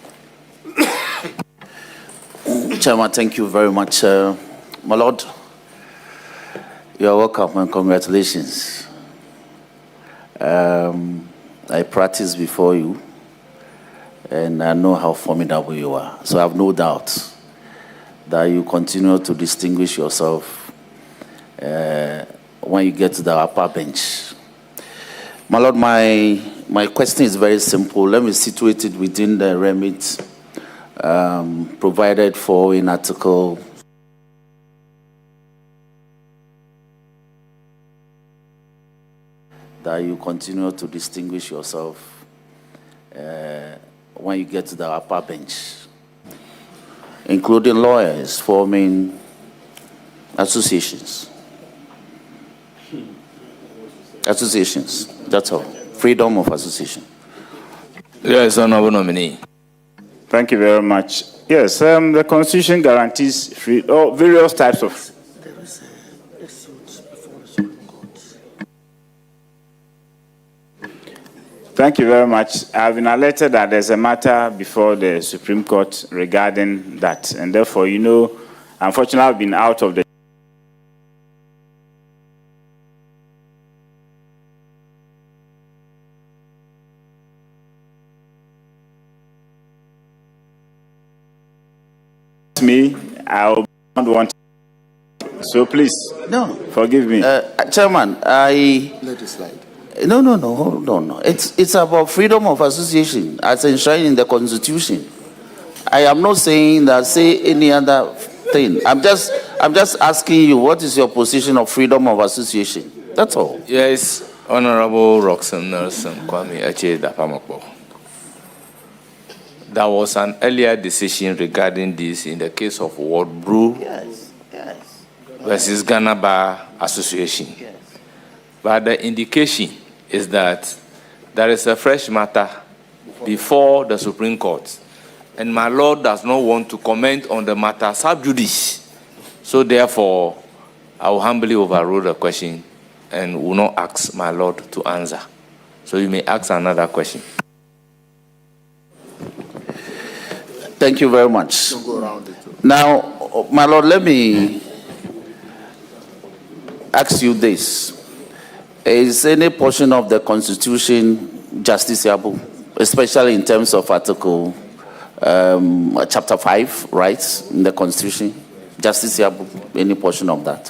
Chairman, thank you very much. My Lord, you are welcome and congratulations. I practiced before you, and I know how formidable you are. So I have no doubt that you continue to distinguish yourself when you get to the upper bench. My Lord, my question is very simple. Let me situate it within the remit provided for in Article that you continue to distinguish yourself when you get to the upper bench, including lawyers forming associations. Associations, that's all. Freedom of association. Yes, Honorable Nominee. Thank you very much. Yes, the Constitution guarantees various types of... Thank you very much. I have been alerted that there's a matter before the Supreme Court regarding that. And therefore, you know, unfortunately, I've been out of the... me, I don't want to. So please, no, forgive me. Chairman, Let it slide. No, hold on. It's about freedom of association as enshrined in the Constitution. I am not saying that say any other thing. I'm just asking you, what is your position of freedom of association? That's all. Yes, Honorable Roxanne Nelson Kwame Agyeman-Rawlings. There was an earlier decision regarding this in the case of Ward Brew versus Ghana Bar Association. Yes. But the indication is that there is a fresh matter before the Supreme Court, and my Lord does not want to comment on the matter sub judice. So therefore, I will humbly overrule the question and will not ask my Lord to answer. So you may ask another question. Thank you very much. Now, my Lord, let me ask you this. Is any portion of the Constitution justiciable, especially in terms of Article Chapter 5, rights in the Constitution? Justiciable, any portion of that?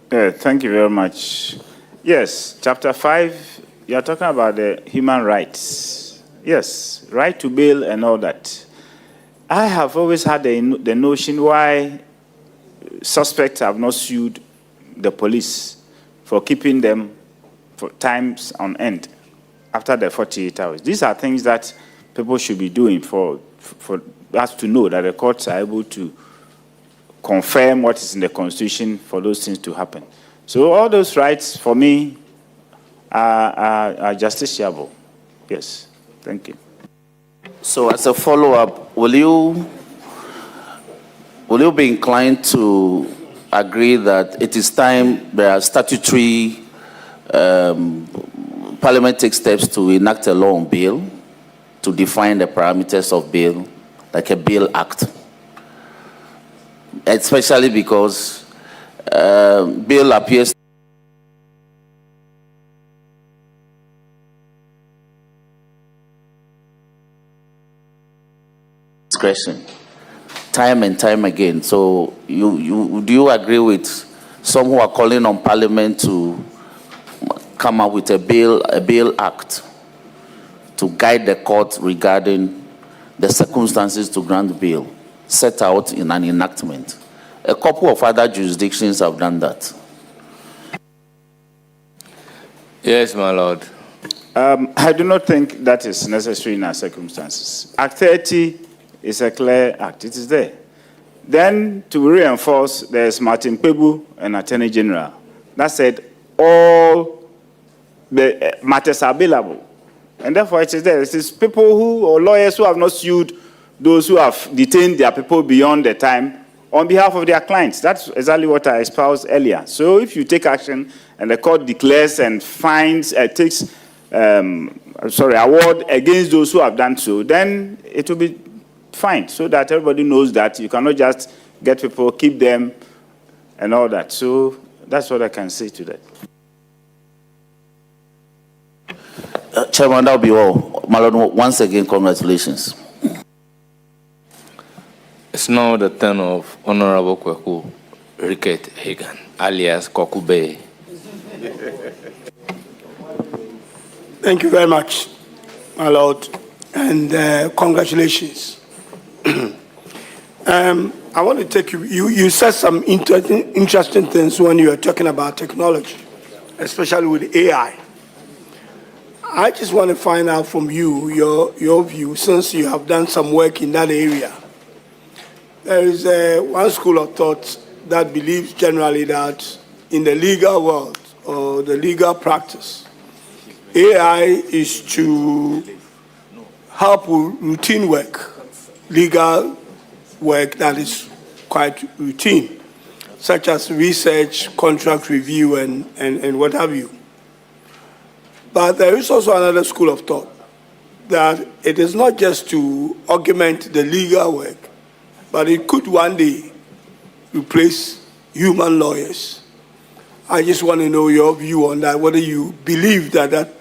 Thank you very much. Yes, chapter 5, you are talking about the human rights. Yes, right to bail and all that. I have always had the notion why suspects have not sued the police for keeping them for times on end after the 48 hours. These are things that people should be doing for us to know that the courts are able to confirm what is in the Constitution for those things to happen. So all those rights, for me, are justiciable. Yes. Thank you. So as a follow-up, will you be inclined to agree that it is time there are statutory Parliament takes steps to enact a law on bail to define the parameters of bail, like a bail act, especially because bail appears discretion time and time again. So do you agree with some who are calling on Parliament to come up with a bail act to guide the court regarding the circumstances to grant bail set out in an enactment? A couple of other jurisdictions have done that. Yes, my lord. I do not think that is necessary in our circumstances. Act 30 is a clear act. It is there. Then, to reinforce, there's Martin Pebu, an Attorney General. That said, all the matters are bailable. And therefore, it is there. It is people or lawyers who have not sued those who have detained their people beyond the time on behalf of their clients. That's exactly what I espoused earlier. So if you take action and the court declares and fines, takes award against those who have done so, then it will be fine, so that everybody knows that you cannot just get people, keep them, and all that. So that's what I can say to that. Chairman, that will be all. Malone, once again, congratulations. It's now the turn of Honorable Kweku Ricket Hagan, alias Kokube. Thank you very much, my lord, and congratulations. I want to take you said some interesting things when you were talking about technology, especially with AI. I just want to find out from you, your view, since you have done some work in that area. There is one school of thought that believes generally that in the legal world or the legal practice, AI is to help with routine work, legal work that is quite routine, such as research, contract review, and what have you. But there is also another school of thought that it is not just to augment the legal work, but it could one day replace human lawyers. I just want to know your view on that, whether you believe that that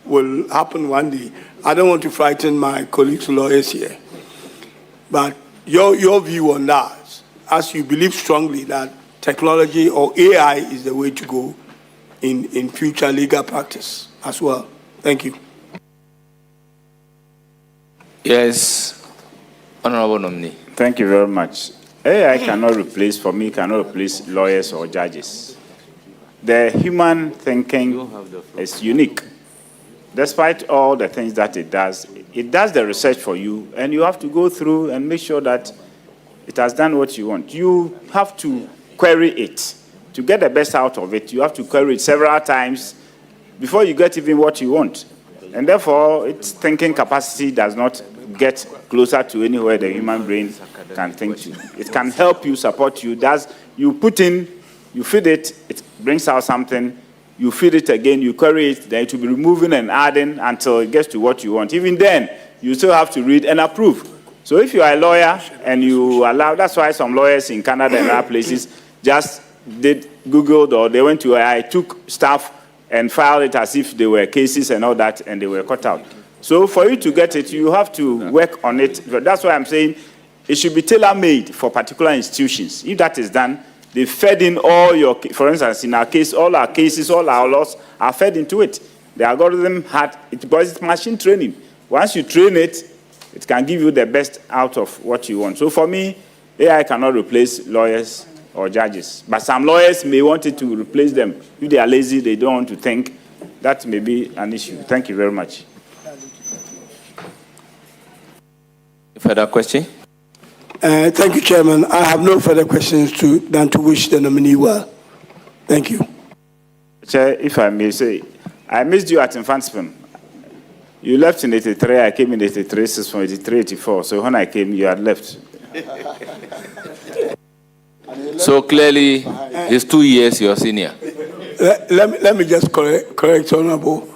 will happen one day. I don't want to frighten my colleagues lawyers here, but your view on that, as you believe strongly that technology or AI is the way to go in future legal practice as well. Thank you. Yes, Honorable Nominee. Thank you very much. AI cannot replace lawyers or judges. The human thinking is unique. Despite all the things that it does the research for you, and you have to go through and make sure that it has done what you want. You have to query it. To get the best out of it, you have to query it several times before you get even what you want. And therefore, its thinking capacity does not get closer to anywhere the human brain can think to. It can help you, support you. You put in, you feed it, it brings out something. You feed it again, you query it, then it will be removing and adding until it gets to what you want. Even then, you still have to read and approve. So if you are a lawyer and you allow, that's why some lawyers in Canada and other places just did Googled or they went to AI, took stuff and filed it as if they were cases and all that, and they were cut out. So for you to get it, you have to work on it. But that's why I'm saying it should be tailor-made for particular institutions. If that is done, They fed in all your, for instance, in our case, all our cases, all our laws are fed into it. The algorithm because it's machine training. Once you train it, it can give you the best out of what you want. So for me, AI cannot replace lawyers or judges. But some lawyers may want it to replace them. If they are lazy, they don't want to think. That may be an issue. Thank you very much. Further question? Thank you, Chairman. I have no further questions than to wish the nominee well. Thank you. Chair, if I may say, I missed you at Infantspen. You left in 83, I came in 83, from 83, 84. So when I came, you had left. So clearly, he's 2 years your senior. Let me just correct Honorable.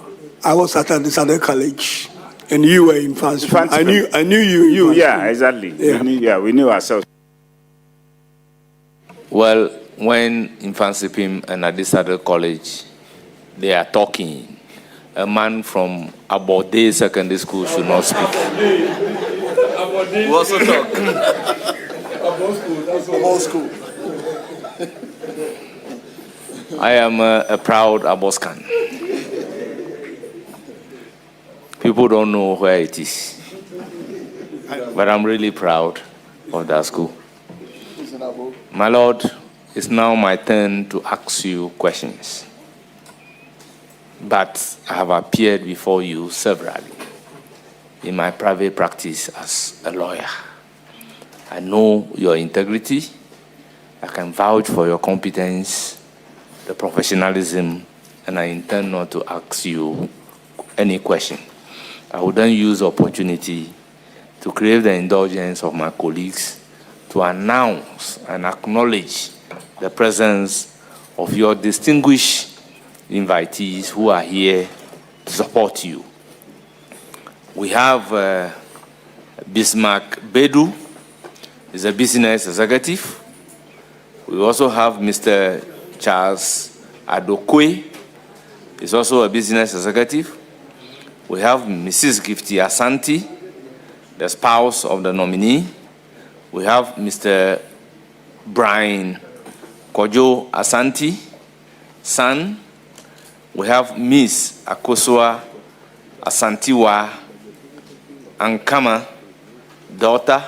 I was at Adisade College, and you were in Infantspen. I knew you. Yeah, exactly. Yeah. We knew ourselves. Well, when Infantspen and Adisade College, they are talking, a man from Abode Secondary School should not speak. We also talk. Abode school. I am a proud Aboscan. People don't know where it is, but I'm really proud of that school. My Lord, it's now my turn to ask you questions. But I have appeared before you severally in my private practice as a lawyer. I know your integrity. I can vouch for your competence, the professionalism, and I intend not to ask you any question. I will then use the opportunity to crave the indulgence of my colleagues to announce and acknowledge the presence of your distinguished invitees who are here to support you. We have Bismarck Bedu, is a business executive. We also have Mr. Charles Adokwe, is also a business executive. We have Mrs. Gifty Asante, the spouse of the nominee. We have Mr. Brian Kojo Asante, son. We have Miss Akosua Asantiwa Ankama, daughter.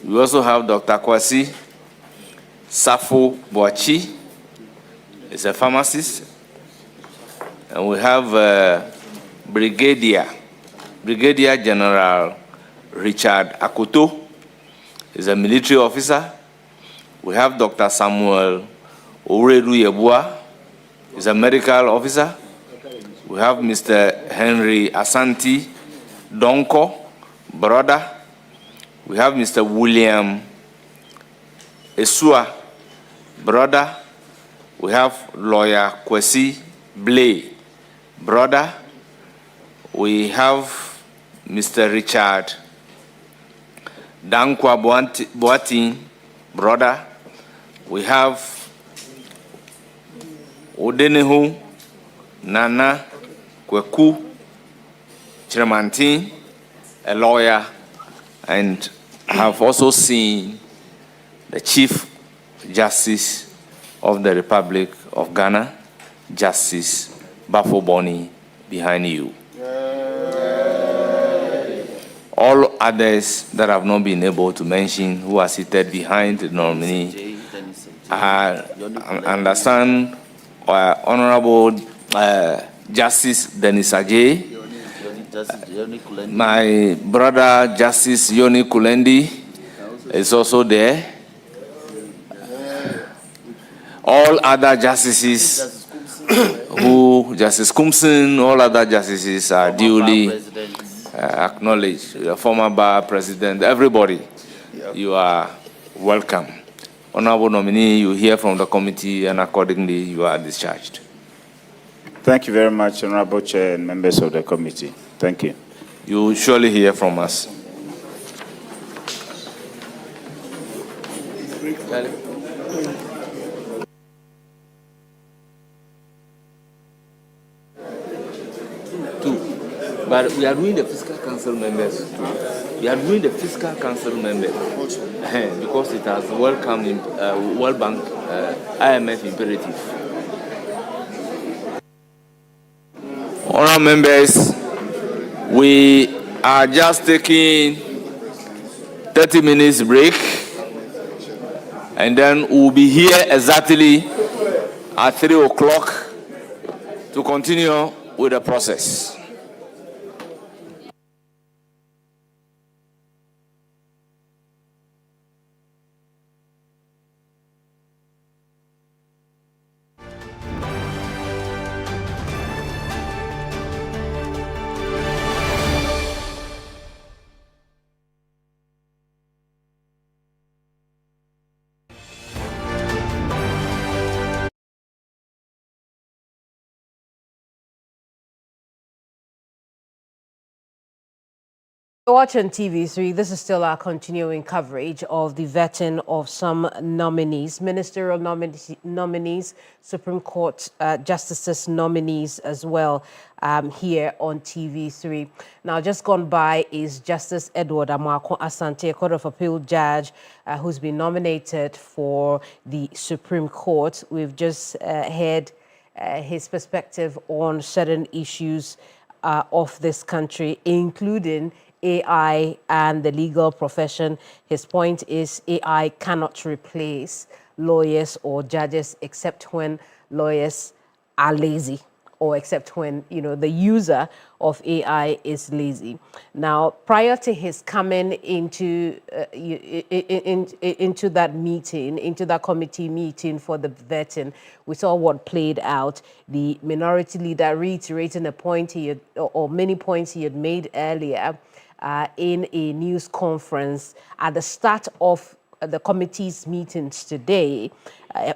We also have Dr. Kwasi Safo Boachi, is a pharmacist. And we have Brigadier General Richard Akoto, is a military officer. We have Dr. Samuel Oredu Yebua, is a medical officer. We have Mr. Henry Asante Donko, brother. We have Mr. William Esua, brother. We have lawyer Kwesi Blay, brother. We have Mr. Richard Dankwa Boatin, brother. We have Odenehu Nana Kweku Chiramantin, a lawyer, and I have also seen the Chief Justice of the Republic of Ghana, Justice Bafo Boni, behind you. All others that have not been able to mention who are seated behind the nominee, I understand Honorable Justice Denis Ajay, my brother Justice Yoni Kulendi is also there. All other justices Justice Kumson, all other justices are duly acknowledged. The former bar president, everybody, you are welcome. Honorable nominee, you hear from the committee, and accordingly, you are discharged. Thank you very much, Honorable Chair and members of the committee. Thank you. You will surely hear from us. But we are doing the fiscal council members too. We are doing the fiscal council members because it has welcomed World Bank IMF imperative. Honourable members, we are just taking 30 minutes break, and then we'll be here exactly at 3 o'clock to continue with the process. Watching TV3, this is still our continuing coverage of the vetting of some nominees, ministerial nominees, Supreme Court justices nominees as well here on TV3. Now, just gone by is Justice Edward Amarko Asante, a Court of Appeal judge who's been nominated for the Supreme Court. We've just heard his perspective on certain issues of this country, including AI and the legal profession. His point is AI cannot replace lawyers or judges except when lawyers are lazy, or except when, you know, the user of AI is lazy. Now, prior to his coming into that meeting, into that committee meeting for the vetting, we saw what played out. The minority leader reiterating a point he had, or many points he had made earlier in a news conference at the start of the committee's meetings today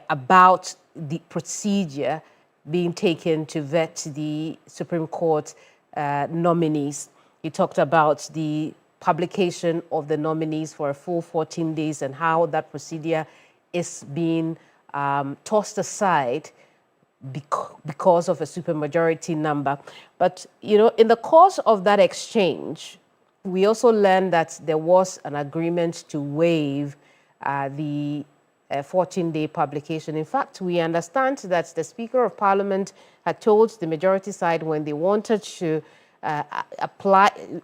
about the procedure being taken to vet the Supreme Court nominees. He talked about the publication of the nominees for a full 14 days and how that procedure is being tossed aside because of a supermajority number. But, you know, in the course of that exchange, we also learned that there was an agreement to waive the 14-day publication. In fact, we understand that the Speaker of Parliament had told the majority side when they wanted to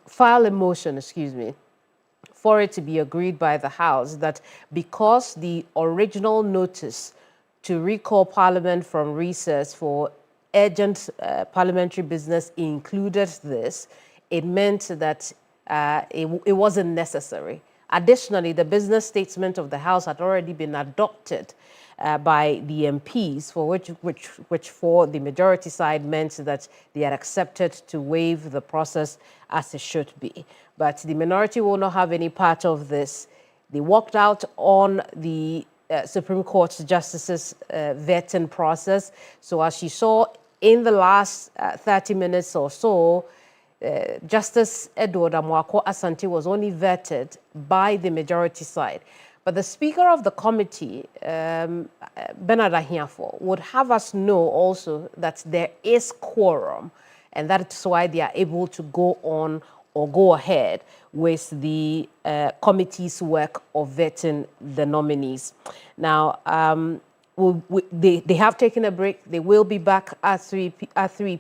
file a motion, for it to be agreed by the House, that because the original notice to recall Parliament from recess for urgent parliamentary business included this, it meant that it wasn't necessary. Additionally, the business statement of the House had already been adopted by the MPs, for which for the majority side meant that they had accepted to waive the process as it should be. But the minority will not have any part of this. They walked out on the Supreme Court justices' vetting process. So as you saw in the last 30 minutes or so, Justice Edward Amarko Asante was only vetted by the majority side. But the Speaker of the committee, Bernard Ahiafo, would have us know also that there is quorum, and that's why they are able to go on or go ahead with the committee's work of vetting the nominees. Now, they have taken a break. They will be back at 3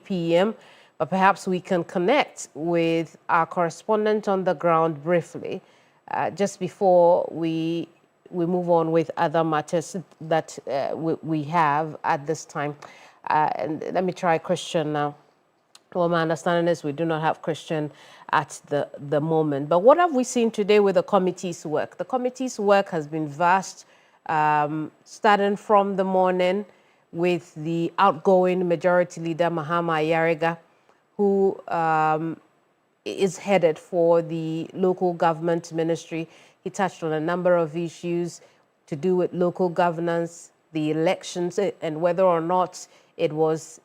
p.m., but perhaps we can connect with our correspondent on the ground briefly, just before we move on with other matters that we have at this time. And let me try Christian now. Well, my understanding is we do not have Christian at the moment. But what have we seen today with the committee's work? The committee's work has been vast, starting from the morning with the outgoing majority leader, Mahama Ayariga, who is headed for the local government ministry. He touched on a number of issues to do with local governance, the elections, and whether or not it was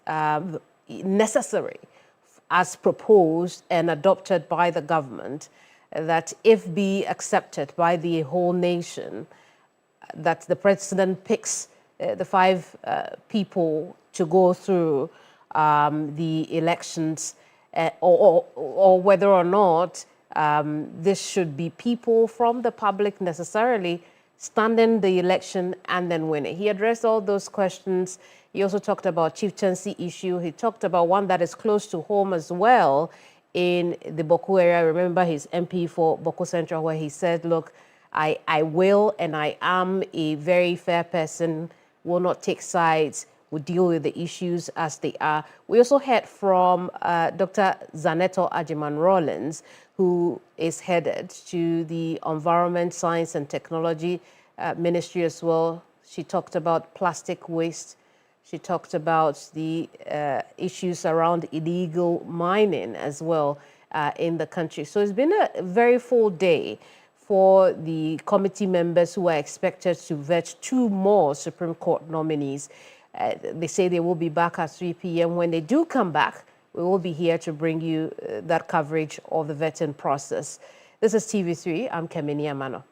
necessary, as proposed and adopted by the government, that if be accepted by the whole nation, that the president picks the 5 people to go through the elections or whether or not this should be people from the public necessarily standing the election and then winning. He addressed all those questions. He also talked about chieftaincy issue. He talked about one that is close to home as well in the Boku area. Remember his MP for Boku Central, where he said, look, I will and I am a very fair person, will not take sides, will deal with the issues as they are. We also heard from Dr. Zanetor Agyeman-Rawlings, who is headed to the Environment, Science and Technology Ministry as well. She talked about plastic waste. She talked about the issues around illegal mining as well in the country. So it's been a very full day for the committee members who are expected to vet 2 more Supreme Court nominees. They say they will be back at 3 p.m. When they do come back, we will be here to bring you that coverage of the vetting process. This is TV3. I'm Kemini Amano.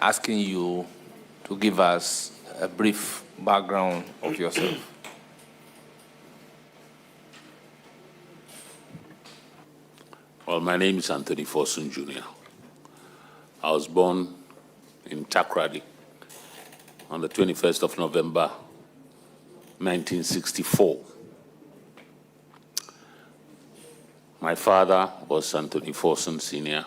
asking you to give us a brief background of yourself. Well, my name is Anthony Forson Jr. I was born in Takoradi on the 21st of November, 1964. My father was Anthony Forson Sr.,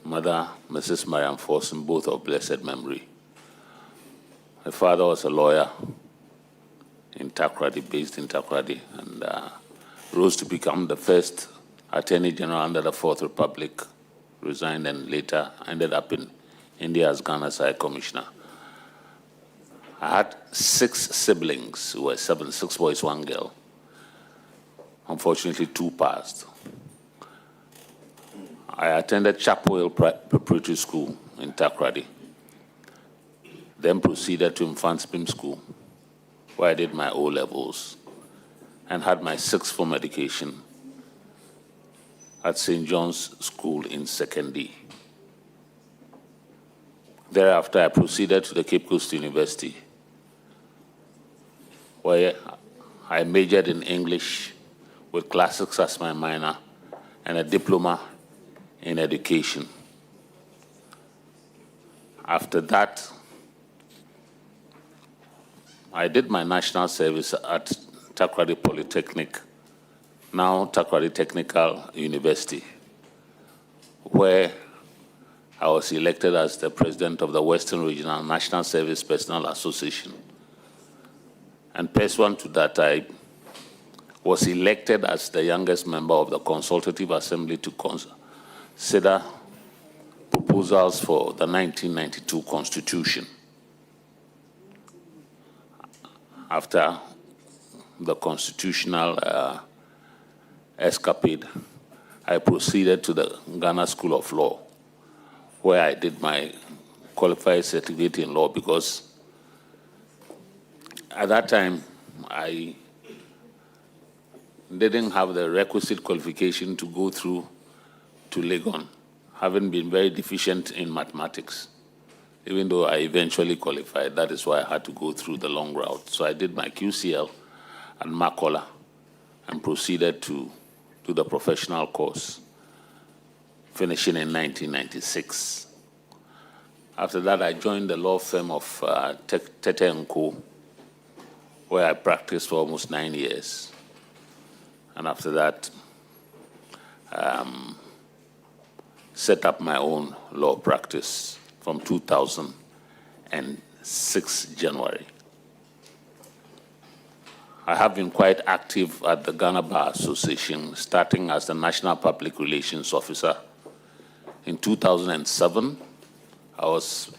mother, Mrs. Mariam Forson, both of blessed memory. My father was a lawyer in Takoradi, based in Takoradi, and rose to become the first Attorney General under the Fourth Republic, resigned and later ended up in India as Ghana's High Commissioner. I had 6 siblings who were 7, 6 boys, 1 girl. Unfortunately, 2 passed. I attended Chapel Hill Preparatory School in Takoradi, then proceeded to Infantsbim School, where I did my O-levels and had my 6th form education at St. John's School in Sekondi. Thereafter, I proceeded to the Cape Coast University, where I majored in English with classics as my minor and a diploma in education. After that, I did my national service at Takoradi Polytechnic, now Takoradi Technical University, where I was elected as the president of the Western Regional National Service Personnel Association. And pursuant to that, I was elected as the youngest member of the Consultative Assembly to consider proposals for the 1992 Constitution. After the constitutional escapade, I proceeded to the Ghana School of Law, where I did my qualified certificate in law, because at that time, I didn't have the requisite qualification to go through to Legon, having been very deficient in mathematics. Even though I eventually qualified, that is why I had to go through the long route. So I did my QCL at Makola and proceeded to do the professional course, finishing in 1996. After that, I joined the law firm of Tete & Co., where I practiced for almost 9 years. And after that, set up my own law practice from 2006 January. I have been quite active at the Ghana Bar Association, starting as the National Public Relations Officer. In 2007, I was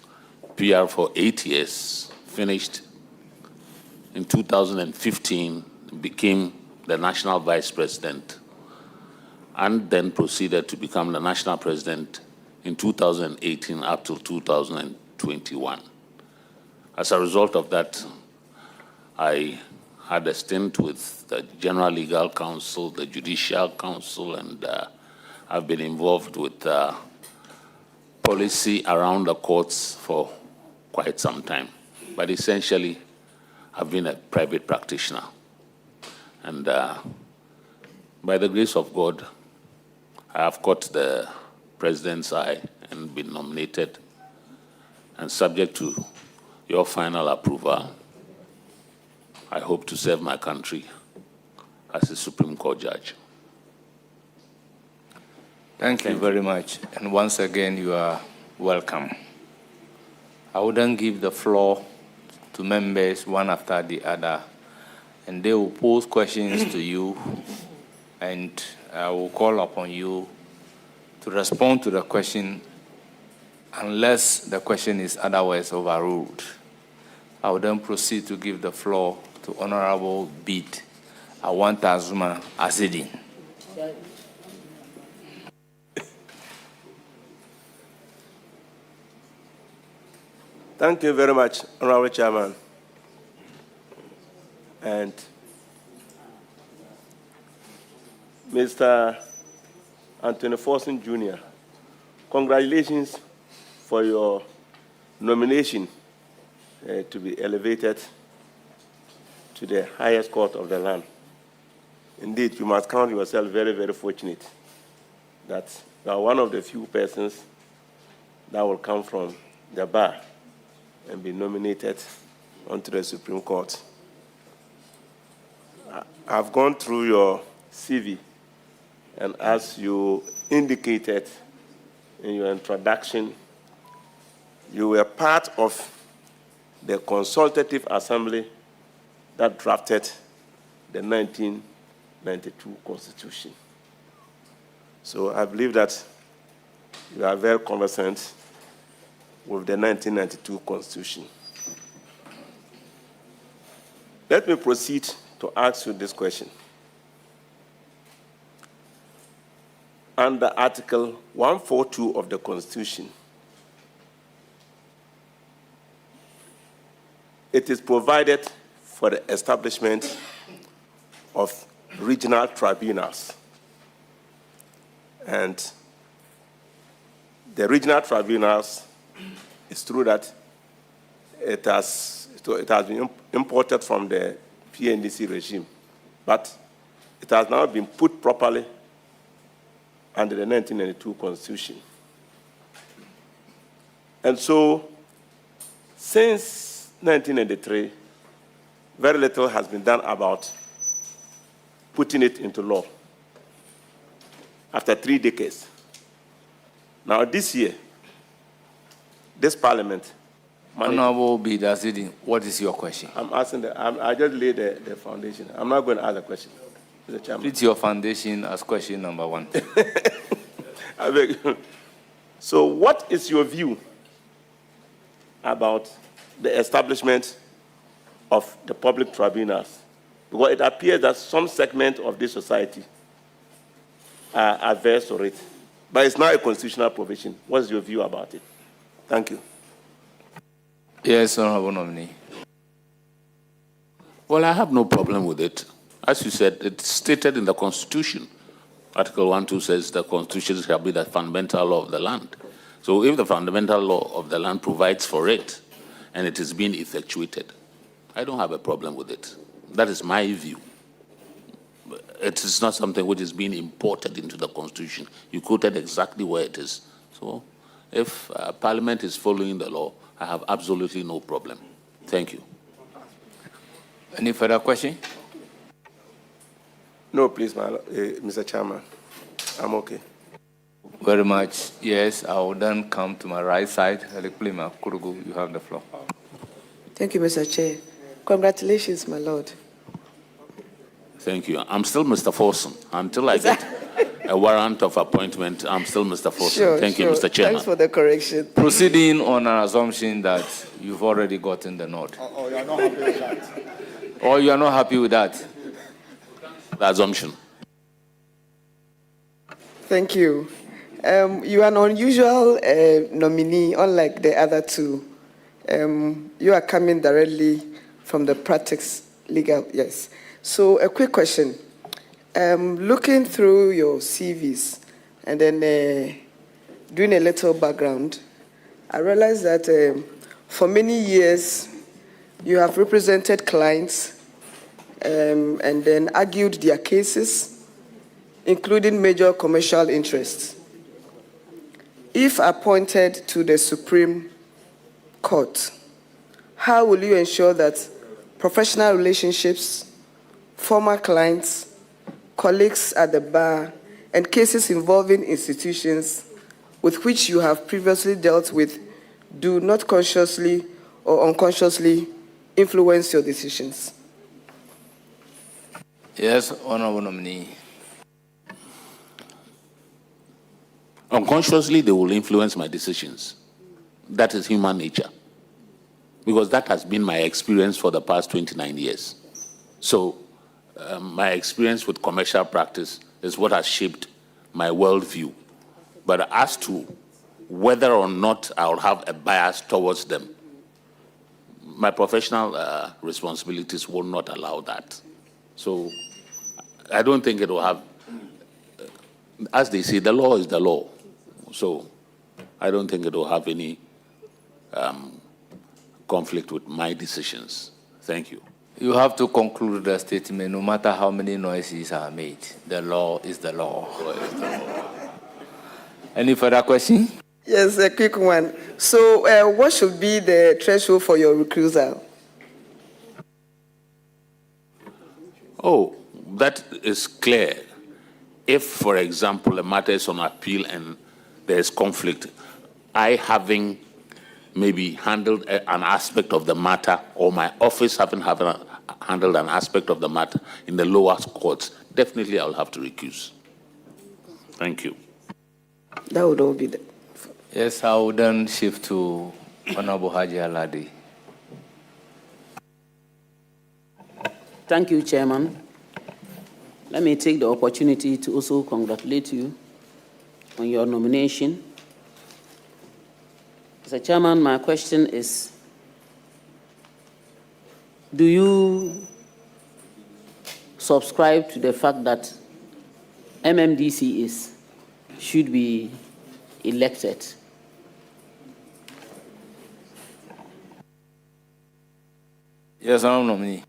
PR for 8 years, finished in 2015, became the National Vice President, and then proceeded to become the National President in 2018 up till 2021. As a result of that, I had a stint with the General Legal Counsel, the Judicial Council, and I've been involved with policy around the courts for quite some time. But essentially, I've been a private practitioner. And by the grace of God, I have caught the President's eye and been nominated. And subject to your final approval, I hope to serve my country as a Supreme Court judge. Thank you very much. And once again, you are welcome. I will then give the floor to members one after the other, and they will pose questions to you, and I will call upon you to respond to the question unless the question is otherwise overruled. I will then proceed to give the floor to Honorable Bid Awanta Azedin. Thank you very much, Honorable Chairman. And Mr. Anthony Forson Jr., congratulations for your nomination to be elevated to the highest court of the land. Indeed, you must count yourself very, very fortunate that you are one of the few persons that will come from the bar and be nominated onto the Supreme Court. I've gone through your CV, and as you indicated in your introduction, you were part of the consultative assembly that drafted the 1992 Constitution. So I believe that you are very conversant with the 1992 Constitution. Let me proceed to ask you this question. Under Article 142 of the Constitution, it is provided for the establishment of regional tribunals. And the regional tribunals, it's true that it has been imported from the PNDC regime, but it has now been put properly under the 1992 Constitution. And so, since 1993, very little has been done about putting it into law after 3 decades. Now, this year, this parliament... Honorable Bidazidi, what is your question? I'm asking, I just laid the foundation. I'm not going to ask a question, Mr. Chairman. Treat your foundation as question number 1. I beg you. So what is your view about the establishment of the public tribunals? Because it appears that some segment of this society are adverse to it. But it's now a constitutional provision. What's your view about it? Thank you. Yes, Honorable Nominee. Well, I have no problem with it. As you said, it's stated in the Constitution. Article 1.2 says the Constitution shall be the fundamental law of the land. So if the fundamental law of the land provides for it, and it is being effectuated, I don't have a problem with it. That is my view. It is not something which is being imported into the Constitution. You quoted exactly where it is. So if Parliament is following the law, I have absolutely no problem. Thank you. Any further question? No, please, Mr. Chairman. I'm okay. Very much. Yes, I will then come to my right side. Helikulima Kurugu, you have the floor. Thank you, Mr. Chair. Congratulations, my lord. Thank you. I'm still Mr. Forson. Until I get a warrant of appointment, I'm still Mr. Forson. Sure, Thank you, Mr. Chairman. Thanks for the correction. Proceeding on an assumption that you've already gotten the nod. Or you're not happy with that? Or you are not happy with that? The assumption. Thank you. You are an unusual nominee, unlike the other two. You are coming directly from the practice legal, yes. So a quick question. Looking through your CVs and then doing a little background, I realized that for many years you have represented clients and then argued their cases, including major commercial interests. If appointed to the Supreme Court, how will you ensure that professional relationships, former clients, colleagues at the bar, and cases involving institutions with which you have previously dealt with do not consciously or unconsciously influence your decisions? Yes, Honorable Nominee. Unconsciously, they will influence my decisions. That is human nature. Because that has been my experience for the past 29 years. So my experience with commercial practice is what has shaped my worldview. But as to whether or not I'll have a bias towards them, my professional responsibilities will not allow that. So I don't think it will have, as they say, the law is the law. So I don't think it will have any conflict with my decisions. Thank you. You have to conclude the statement, no matter how many noises are made. The law is the law. Any further question? Yes, a quick one. So what should be the threshold for your recusal? Oh, that is clear. If, for example, a matter is on appeal and there is conflict, I having maybe handled an aspect of the matter, or my office having handled an aspect of the matter in the lower courts, definitely I'll have to recuse. Thank you. That would all be the... Yes, I will then shift to Honorable Haji Aladi. Thank you, Chairman. Let me take the opportunity to also congratulate you on your nomination. Mr. Chairman, my question is, do you subscribe to the fact that MMDCs should be elected? Yes, Honorable Nominee.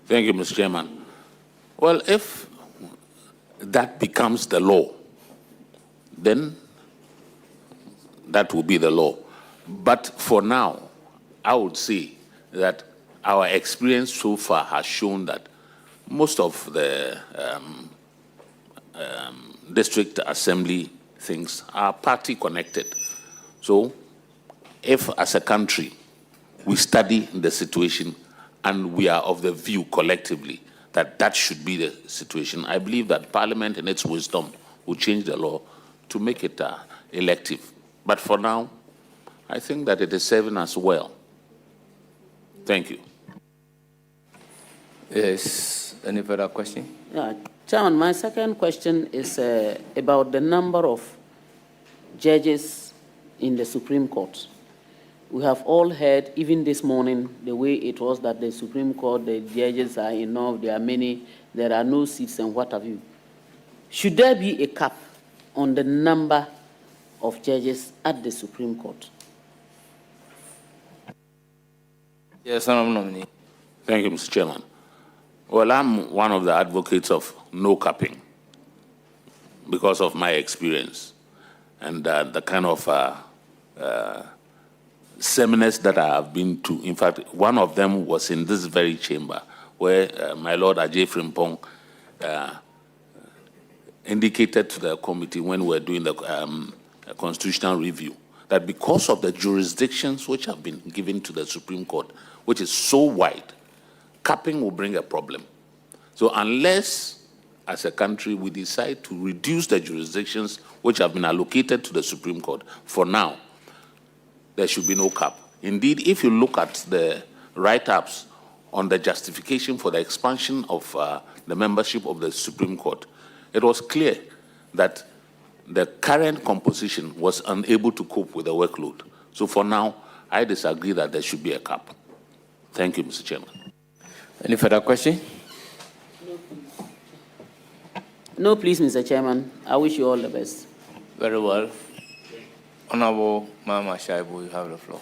Thank you, Mr. Chairman. Well, if that becomes the law, then that will be the law. But for now, I would say that our experience so far has shown that most of the district assembly things are party connected. So if as a country we study the situation and we are of the view collectively that that should be the situation, I believe that Parliament in its wisdom will change the law to make it elective. But for now, I think that it is serving us well. Thank you. Yes, any further question? Yeah, Chairman, my second question is about the number of judges in the Supreme Court. We have all heard, even this morning, the way it was that the Supreme Court, the judges are enough, there are many, there are no seats and what have you. Should there be a cap on the number of judges at the Supreme Court? Yes, Honorable Nominee. Thank you, Mr. Chairman. Well, I'm one of the advocates of no capping because of my experience and the kind of seminars that I have been to. In fact, one of them was in this very chamber where my Lord Ajay Frimpong indicated to the committee when we were doing the constitutional review that because of the jurisdictions which have been given to the Supreme Court, which is so wide, capping will bring a problem. So unless, as a country, we decide to reduce the jurisdictions which have been allocated to the Supreme Court, for now, there should be no cap. Indeed, if you look at the write-ups on the justification for the expansion of the membership of the Supreme Court, it was clear that the current composition was unable to cope with the workload. So for now, I disagree that there should be a cap. Thank you, Mr. Chairman. Any further question? No, please, Mr. Chairman. I wish you all the best. Very well. Honorable Mahama Shaibu, you have the floor.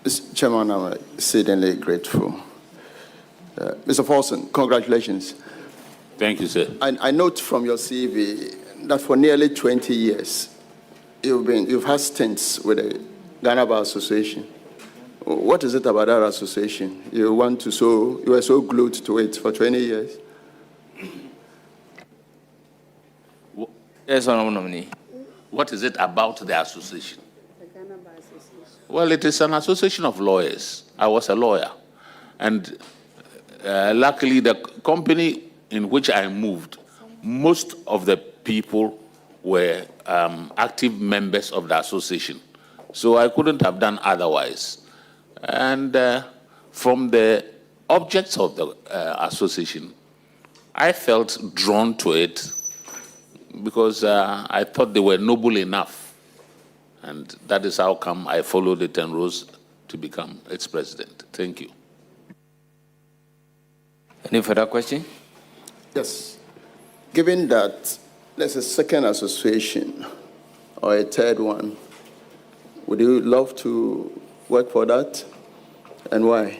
Mr. Chairman, I'm exceedingly grateful. Mr. Paulson, congratulations. Thank you, sir. I note from your CV that for nearly 20 years, you've had stints with the Ghana Bar Association. What is it about that association? You were so glued to it for 20 years? Yes, Honorable Nominee. What is it about the association? The Ghana Bar Association. Well, it is an association of lawyers. I was a lawyer. And luckily, the company in which I moved, most of the people were active members of the association. So I couldn't have done otherwise. And from the objects of the association, I felt drawn to it because I thought they were noble enough. And that is how come I followed it and rose to become its president. Thank you. Any further question? Yes. Given that there's a second association or a third one. Would you love to work for that, and why?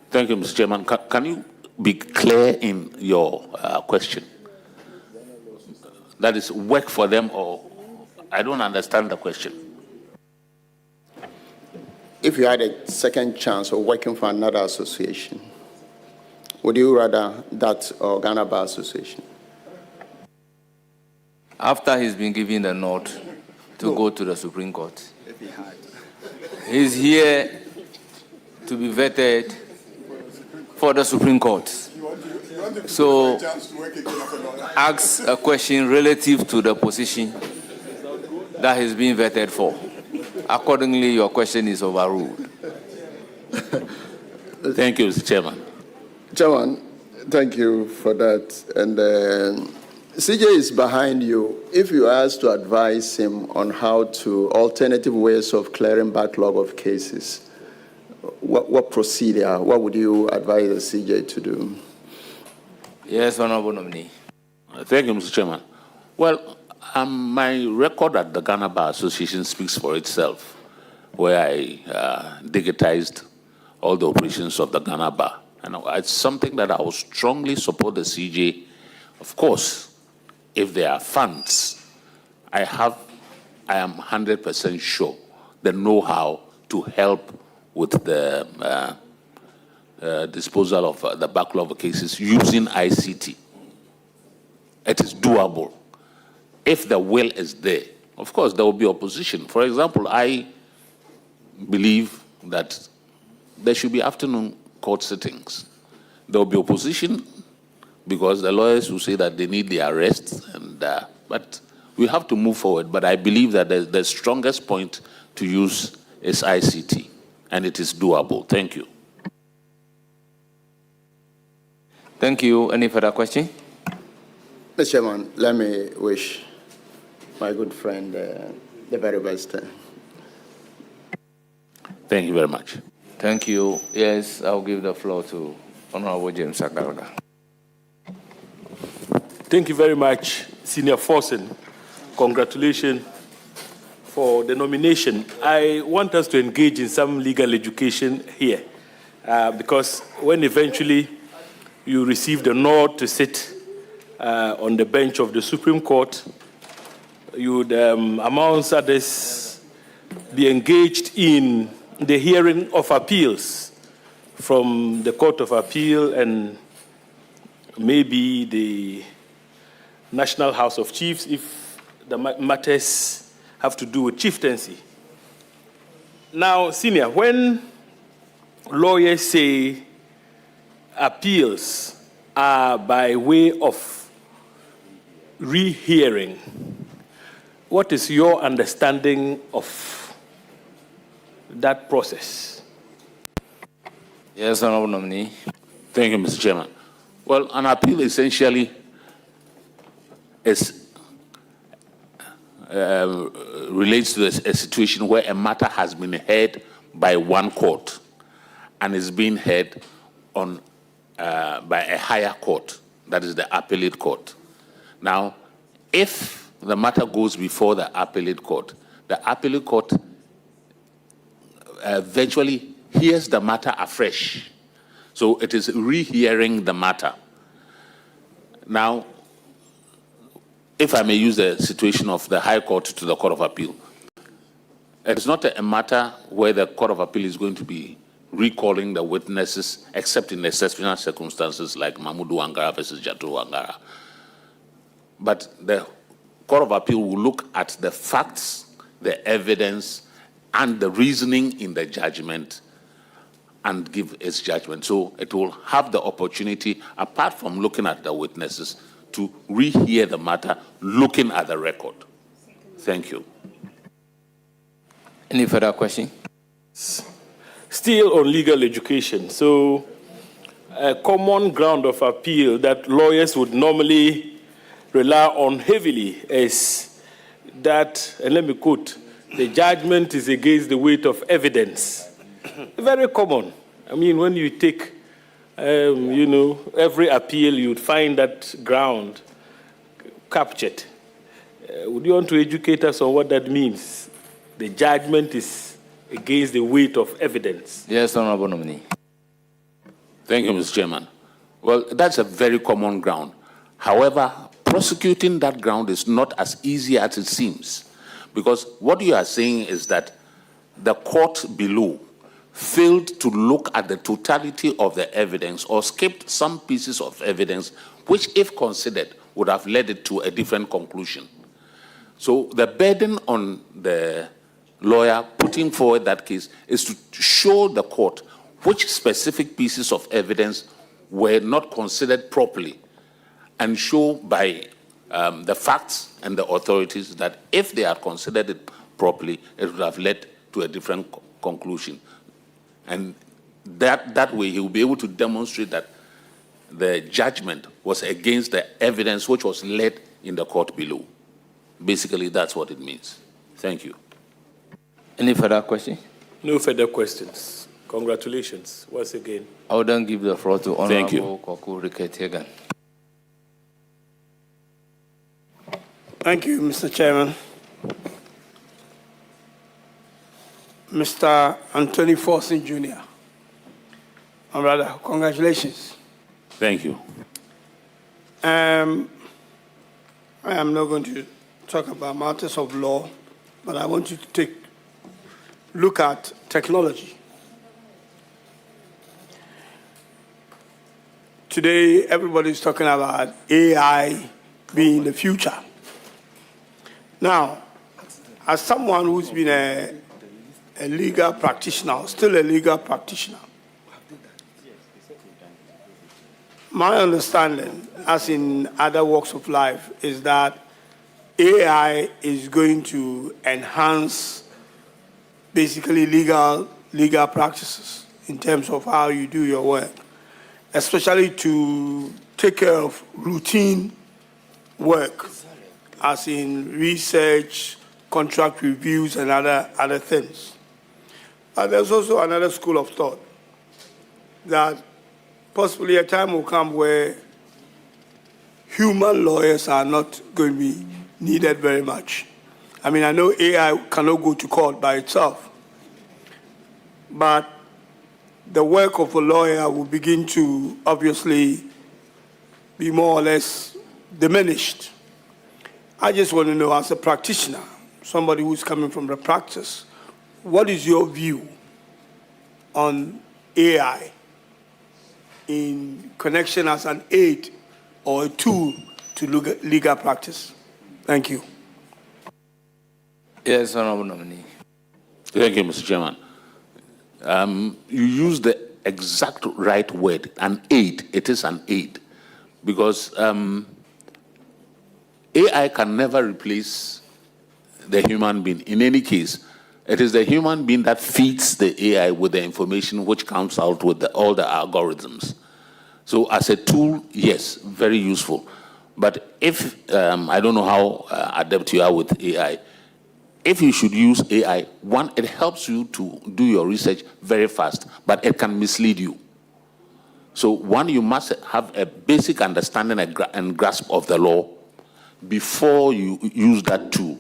Thank you, Mr. Chairman. Can you be clear in your question? That is, work for them, or I don't understand the question. If you had a second chance of working for another association, would you rather that or Ghana Bar Association? After he's been given the nod to go to the Supreme Court, he's here to be vetted for the Supreme Court. So, ask a question relative to the position that he's being vetted for. Accordingly, your question is overruled. Thank you, Mr. Chairman. Chairman, thank you for that. And CJ is behind you. If you ask to advise him on how to alternative ways of clearing backlog of cases, what procedure, what would you advise the CJ to do? Yes, Honorable Nominee. Thank you, Mr. Chairman. Well, my record at the Ghana Bar Association speaks for itself, where I digitized all the operations of the Ghana Bar. And it's something that I will strongly support the CJ. Of course, if there are funds, I am 100% sure the know-how to help with the disposal of the backlog of cases using ICT. It is doable. If the will is there, of course, there will be opposition. For example, I believe that there should be afternoon court sittings. There will be opposition because the lawyers will say that they need the arrest, but we have to move forward. But I believe that the strongest point to use is ICT, and it is doable. Thank you. Thank you. Any further question? Mr. Chairman, let me wish my good friend the very best. Thank you very much. Thank you. Yes, I'll give the floor to Honorable James Agaraga. Thank you very much, Senior Forsen. Congratulations for the nomination. I want us to engage in some legal education here, because when eventually you receive the nod to sit on the bench of the Supreme Court, you would, amongst others, be engaged in the hearing of appeals from the Court of Appeal and maybe the National House of Chiefs if the matters have to do with chieftaincy. Now, Senior, when lawyers say appeals are by way of rehearing, what is your understanding of that process? Yes, Honorable Nominee. Thank you, Mr. Chairman. Well, an appeal essentially is relates to a situation where a matter has been heard by one court and is being heard on by a higher court, that is the appellate court. Now, if the matter goes before the appellate court virtually hears the matter afresh. So it is rehearing the matter. Now, if I may use the situation of the High Court to the Court of Appeal, it's not a matter where the Court of Appeal is going to be recalling the witnesses, except in exceptional circumstances like Mahmoud Wangara versus Jatu Wangara. But the Court of Appeal will look at the facts, the evidence, and the reasoning in the judgment and give its judgment. So it will have the opportunity, apart from looking at the witnesses, to rehear the matter, looking at the record. Thank you. Any further question? Still on legal education. So a common ground of appeal that lawyers would normally rely on heavily is that, and let me quote, the judgment is against the weight of evidence. Very common. I mean, when you take, every appeal, you'd find that ground captured. Would you want to educate us on what that means? The judgment is against the weight of evidence. Yes, Honorable Nominee. Thank you, Mr. Chairman. Well, that's a very common ground. However, prosecuting that ground is not as easy as it seems, because what you are saying is that the court below failed to look at the totality of the evidence or skipped some pieces of evidence, which, if considered, would have led it to a different conclusion. So the burden on the lawyer putting forward that case is to show the court which specific pieces of evidence were not considered properly, and show by the facts and the authorities that if they had considered it properly, it would have led to a different conclusion. And that way he will be able to demonstrate that the judgment was against the evidence which was led in the court below. Basically, that's what it means. Thank you. Any further question? No further questions. Congratulations once again. I will then give the floor to Thank you. Honorable Koku Riketegan. Thank you, Mr. Chairman. Mr. Anthony Forson Jr. My brother, congratulations. Thank you. I am not going to talk about matters of law, but I want you to look at technology. Today, everybody is talking about AI being the future. Now, as someone who's been a legal practitioner, still a legal practitioner, my understanding, as in other walks of life, is that AI is going to enhance basically legal practices in terms of how you do your work, especially to take care of routine work, as in research, contract reviews, and other things. But there's also another school of thought that possibly a time will come where human lawyers are not going to be needed very much. I mean, I know AI cannot go to court by itself, but the work of a lawyer will begin to obviously be more or less diminished. I just want to know, as a practitioner, somebody who's coming from the practice, what is your view on AI in connection as an aid or a tool to legal practice? Thank you. Yes, Honorable Nominee. Thank you, Mr. Chairman. You use the exact right word, an aid. It is an aid. Because AI can never replace the human being. In any case, it is the human being that feeds the AI with the information which comes out with all the algorithms. So as a tool, yes, very useful. But if, I don't know how adept you are with AI, if you should use AI, one, it helps you to do your research very fast, but it can mislead you. So one, you must have a basic understanding and grasp of the law before you use that tool.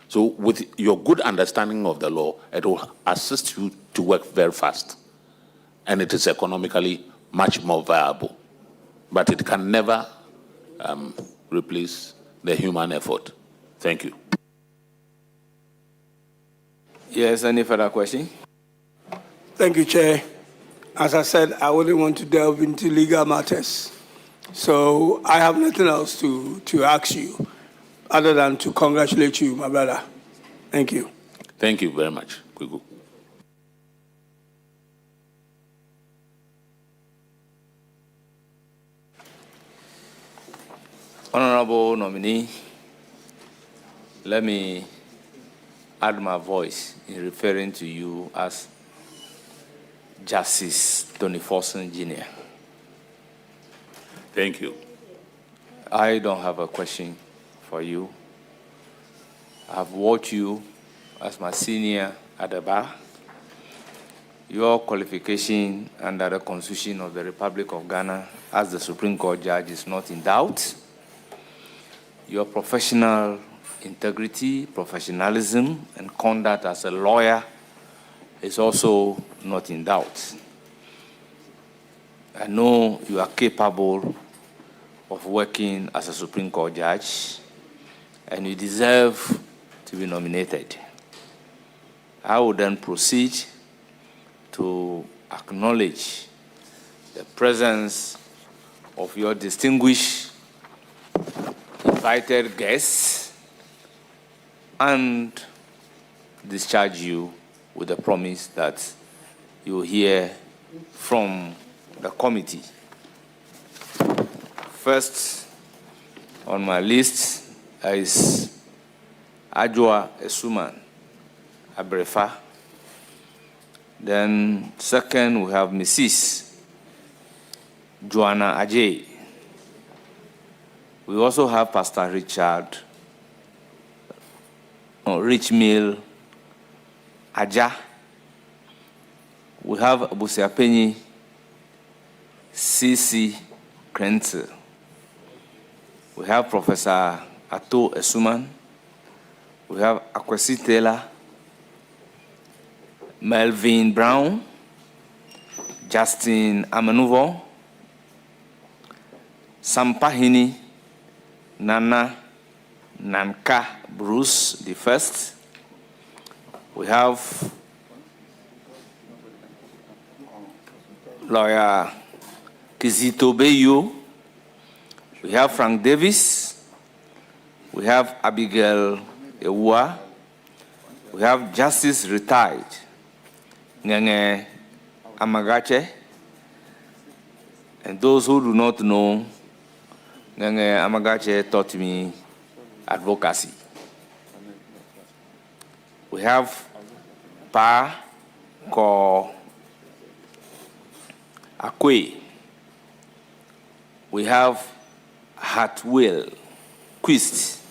So with your good understanding of the law, it will assist you to work very fast. And it is economically much more viable. But it can never replace the human effort. Thank you. Yes, any further question? Thank you, Chair. As I said, I wouldn't want to delve into legal matters. So I have nothing else to ask you other than to congratulate you, my brother. Thank you. Thank you very much, Kwiku. Honorable Nominee, let me add my voice in referring to you as Justice Tony Forson Jr. Thank you. I don't have a question for you. I've watched you as my senior at the bar. Your qualification under the Constitution of the Republic of Ghana as the Supreme Court judge is not in doubt. your professional integrity, professionalism, and conduct as a lawyer is also not in doubt. I know you are capable of working as a Supreme Court judge, and you deserve to be nominated. I will then proceed to acknowledge the presence of your distinguished invited guests and discharge you with the promise that you will hear from the committee. First on my list is Ajua Esuman Abrefa. Then second, we have Mrs. Joanna Ajay. We also have Pastor Richmill Aja. We have Busiapenyi C.C. Krentz. We have Professor Ato Esuman. We have Akwesi Taylor, Melvin Brown, Justin Amanuvo, Sampahini Nana Nanka Bruce the First. We have Lawyer Kizito Beyo. We have Frank Davis. We have Abigail Ewa. We have Justice Retired Ngenge Amagache. And those who do not know, Ngenge Amagache taught me advocacy. We have Pa Ko Akwe. We have Hartwell Quist.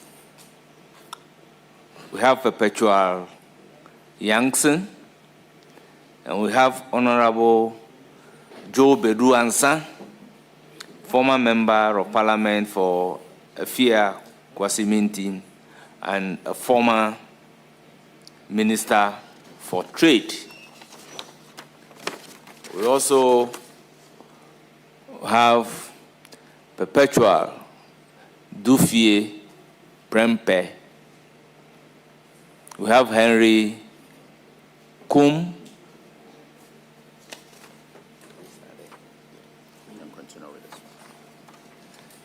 We have Perpetual Youngson. And we have Honorable Joe Bedu Ansa, former member of Parliament for Afia Kwasimintin and a former Minister for Trade. We also have Perpetual Dufie Prempe. We have Henry Kum.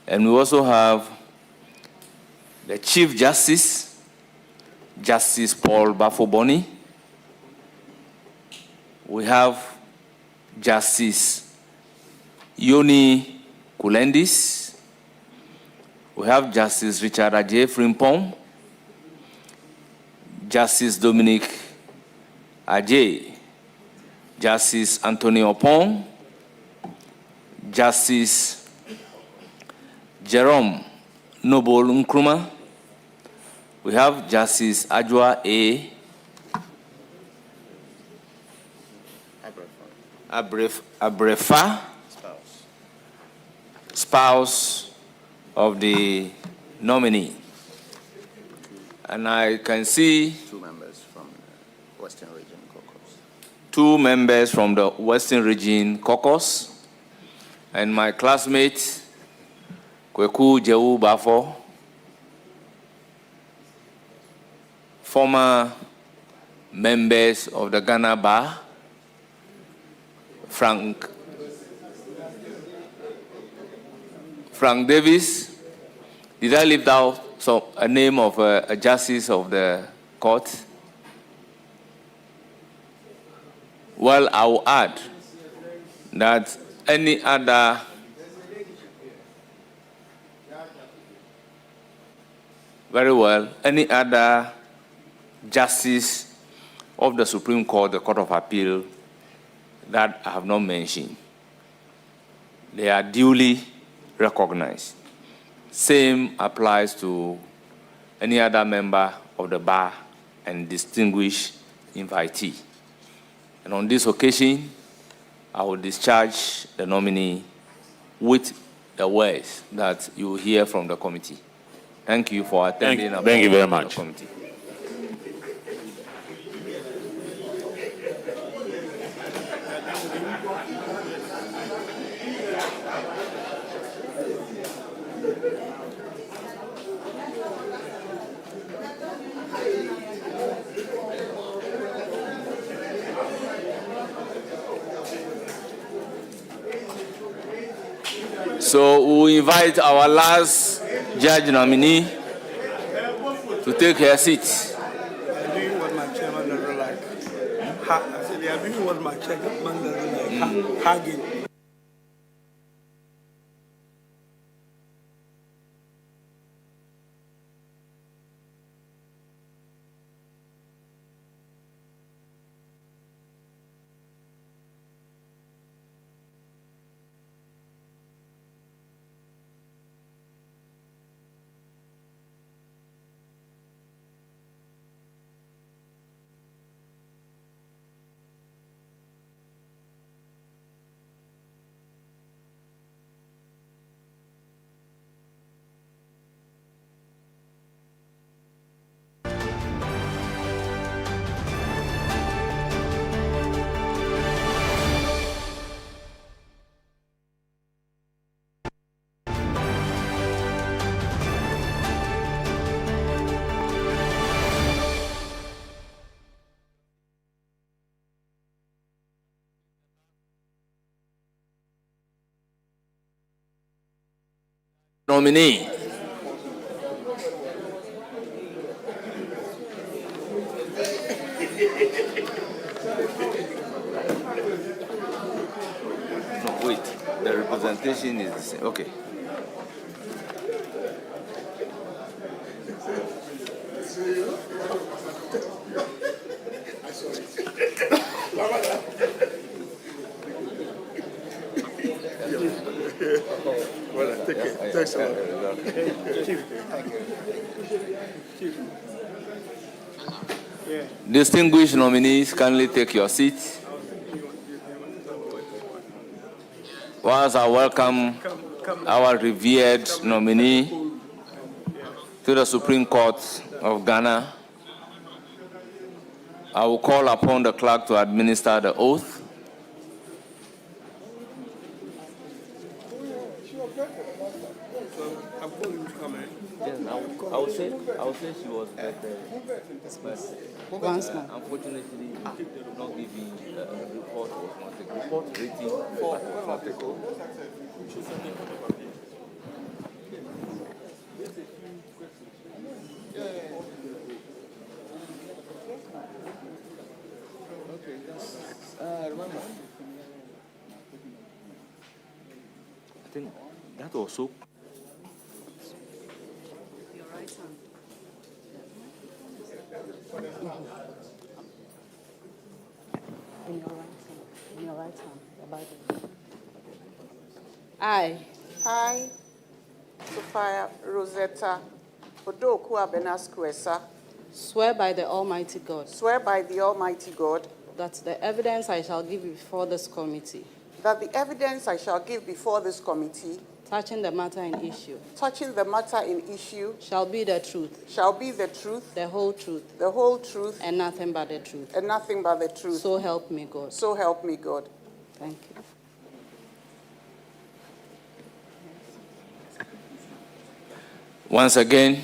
And we also have the Chief Justice, Justice Paul Bafoboni. We have Justice Yoni Kulendis. We have Justice Richard Ajay Frimpong, Justice Dominic Ajay, Justice Anthony Opong, Justice Jerome Noble Nkrumah. We have Justice Ajwa A. Abrefa, spouse of the nominee. And I can see 2 members from the Western Region Caucus. 2 members from the Western Region Caucus, and my classmate, Kweku Jewu Bafo, former members of the Ghana Bar, Frank Davis. Did I leave out a name of a justice of the court? Well, I will add that any other any other justice of the Supreme Court, the Court of Appeal, that I have not mentioned, they are duly recognized. Same applies to any other member of the bar and distinguished invitee. And on this occasion, I will discharge the nominee with the words that you will hear from the committee. Thank you for attending. Thank you very much. Committee. So we invite our last judge nominee to take her seat. They are doing what my chairman doesn't like. I said they are doing what my chairman doesn't like. Hugging. Nominee. No, wait. The representation is the same. Okay. Well, take it. Thanks a lot. Chief. Chief. Yeah. Distinguished nominees, kindly take your seats. Once I welcome our revered nominee to the Supreme Court of Ghana, I will call upon the clerk to administer the oath. I would say she was Once more. unfortunately, not giving a report was not taken. Report rating was not taken. Remember, I think that also. In your right hand, the Bible. I, Sophia Rosetta Odoku Abenasquesa, swear by the Almighty God swear by the Almighty God that the evidence I shall give before this committee that the evidence I shall give before this committee touching the matter in issue shall be the truth, the whole truth, and nothing but the truth. So help me God. So help me God. Thank you. Once again,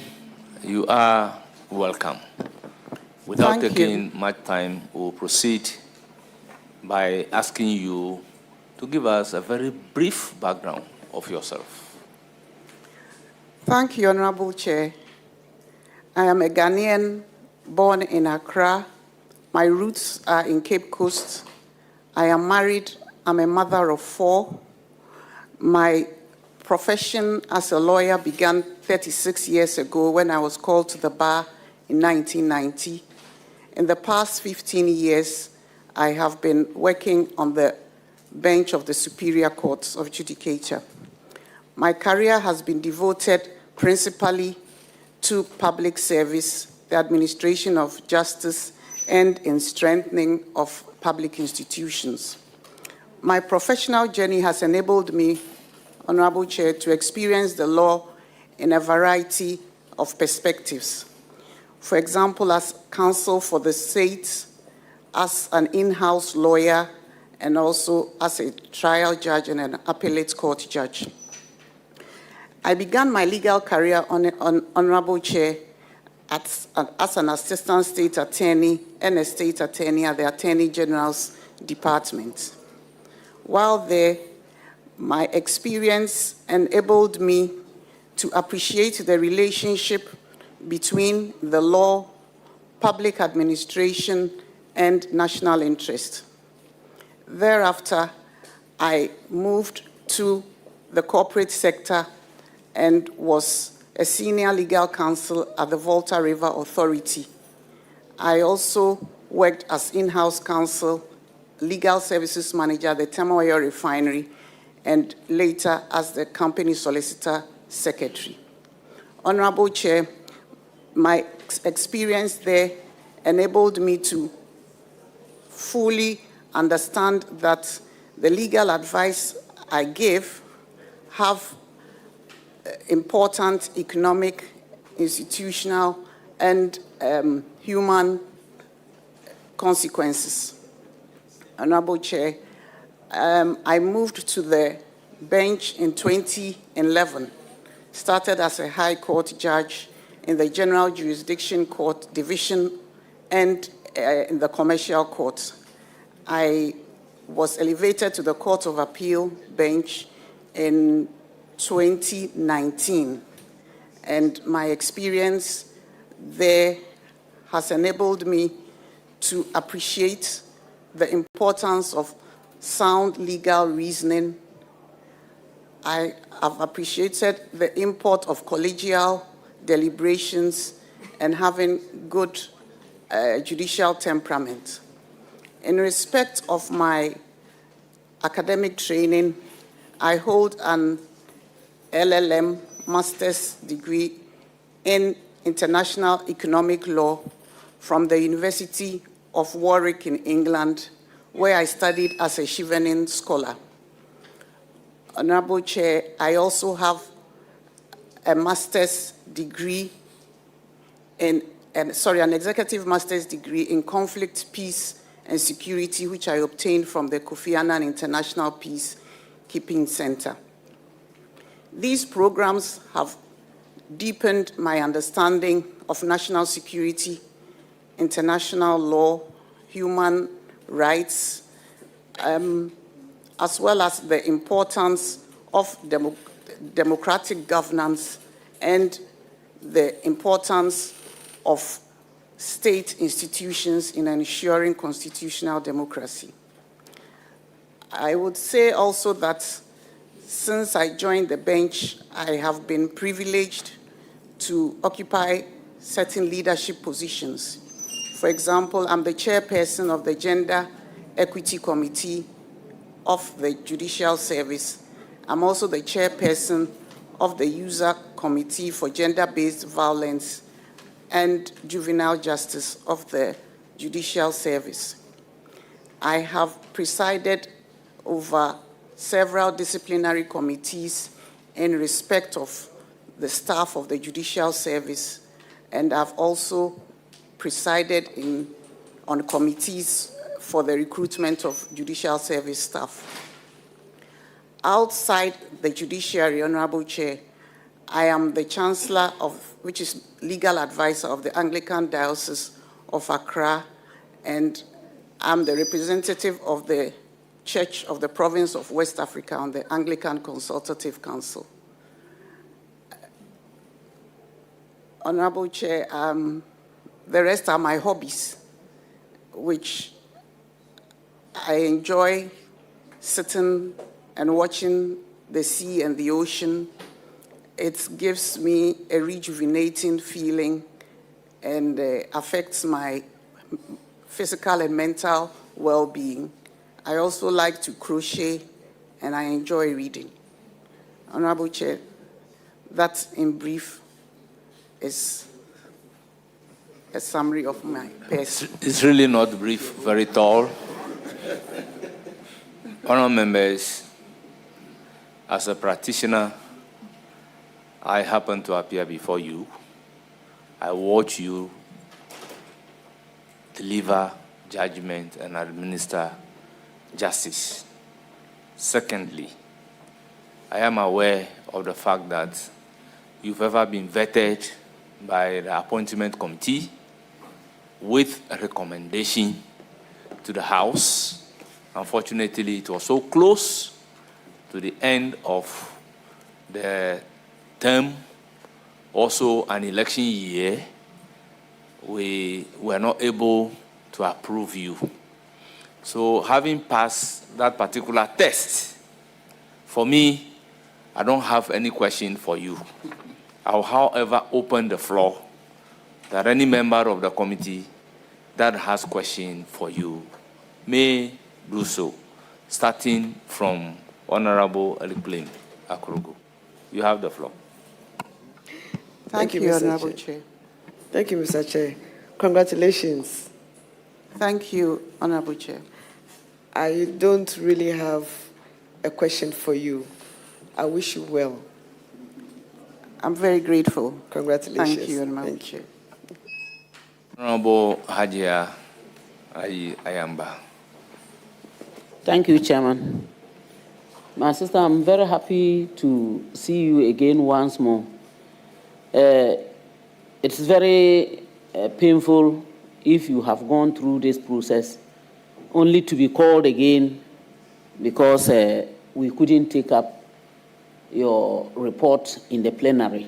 you are welcome. Without Thank taking much time, we'll proceed by asking you to give us a very brief background of yourself. Thank you, Honorable Chair. I am a Ghanaian born in Accra. My roots are in Cape Coast. I am married. I'm a mother of 4. My profession as a lawyer began 36 years ago when I was called to the bar in 1990. In the past 15 years, I have been working on the bench of the Superior Court of Judicature. My career has been devoted principally to public service, the administration of justice, and in strengthening of public institutions. My professional journey has enabled me, Honorable Chair, to experience the law in a variety of perspectives. For example, as counsel for the state, as an in-house lawyer, and also as a trial judge and an appellate court judge. I began my legal career Honorable Chair as an assistant state attorney and a state attorney at the Attorney General's Department. While there, my experience enabled me to appreciate the relationship between the law, public administration, and national interest. Thereafter, I moved to the corporate sector and was a senior legal counsel at the Volta River Authority. I also worked as in-house counsel, legal services manager at the Tema Oil Refinery, and later as the company solicitor secretary. Honorable Chair, my experience there enabled me to fully understand that the legal advice I give have important economic, institutional, and human consequences. Honorable Chair, I moved to the bench in 2011, started as a High Court judge in the General Jurisdiction Court Division and in the Commercial Court. I was elevated to the Court of Appeal bench in 2019, and my experience there has enabled me to appreciate the importance of sound legal reasoning. I have appreciated the import of collegial deliberations and having good judicial temperament. In respect of my academic training, I hold an LLM master's degree in international economic law from the University of Warwick in England, where I studied as a Chevening scholar. Honorable Chair, I also have a master's degree an executive master's degree in conflict, peace, and security, which I obtained from the Kofi Annan International Peacekeeping Center. These programs have deepened my understanding of national security, international law, human rights, as well as the importance of democratic governance and the importance of state institutions in ensuring constitutional democracy. I would say also that since I joined the bench, I have been privileged to occupy certain leadership positions. For example, I'm the chairperson of the Gender Equity Committee of the Judicial Service. I'm also the chairperson of the User Committee for Gender-Based Violence and Juvenile Justice of the Judicial Service. I have presided over several disciplinary committees in respect of the staff of the Judicial Service, and I've also presided on committees for the recruitment of Judicial Service staff. Outside the judiciary, Honorable Chair, I am the Chancellor which is legal advisor of the Anglican Diocese of Accra, and I'm the representative of the Church of the Province of West Africa on the Anglican Consultative Council. Honorable Chair, the rest are my hobbies, which I enjoy sitting and watching the sea and the ocean. It gives me a rejuvenating feeling and affects my physical and mental well-being. I also like to crochet and I enjoy reading. Honorable Chair, that in brief is a summary of my person. It's really not brief, very tall. Honourable members, as a practitioner, I happen to appear before you I watch you deliver judgment and administer justice. Secondly, I am aware of the fact that you've ever been vetted by the appointment committee with a recommendation to the House. Unfortunately, it was so close to the end of the term, also an election year, we were not able to approve you. So having passed that particular test, for me, I don't have any question for you. I'll, however, open the floor that any member of the committee that has question for you may do so, starting from Honorable Eliplin Akurugu. You have the floor. Thank you, Mr. Honorable Chair. Thank you, Mr. Chair. Congratulations. Thank you, Honorable Chair. I don't really have a question for you. I wish you well. I'm very grateful. Congratulations. Thank you, Honorable Chair. Honorable Hajia Ayamba. Thank you, Chairman. My sister, I'm very happy to see you again once more. It's very painful if you have gone through this process only to be called again because we couldn't take up your report in the plenary.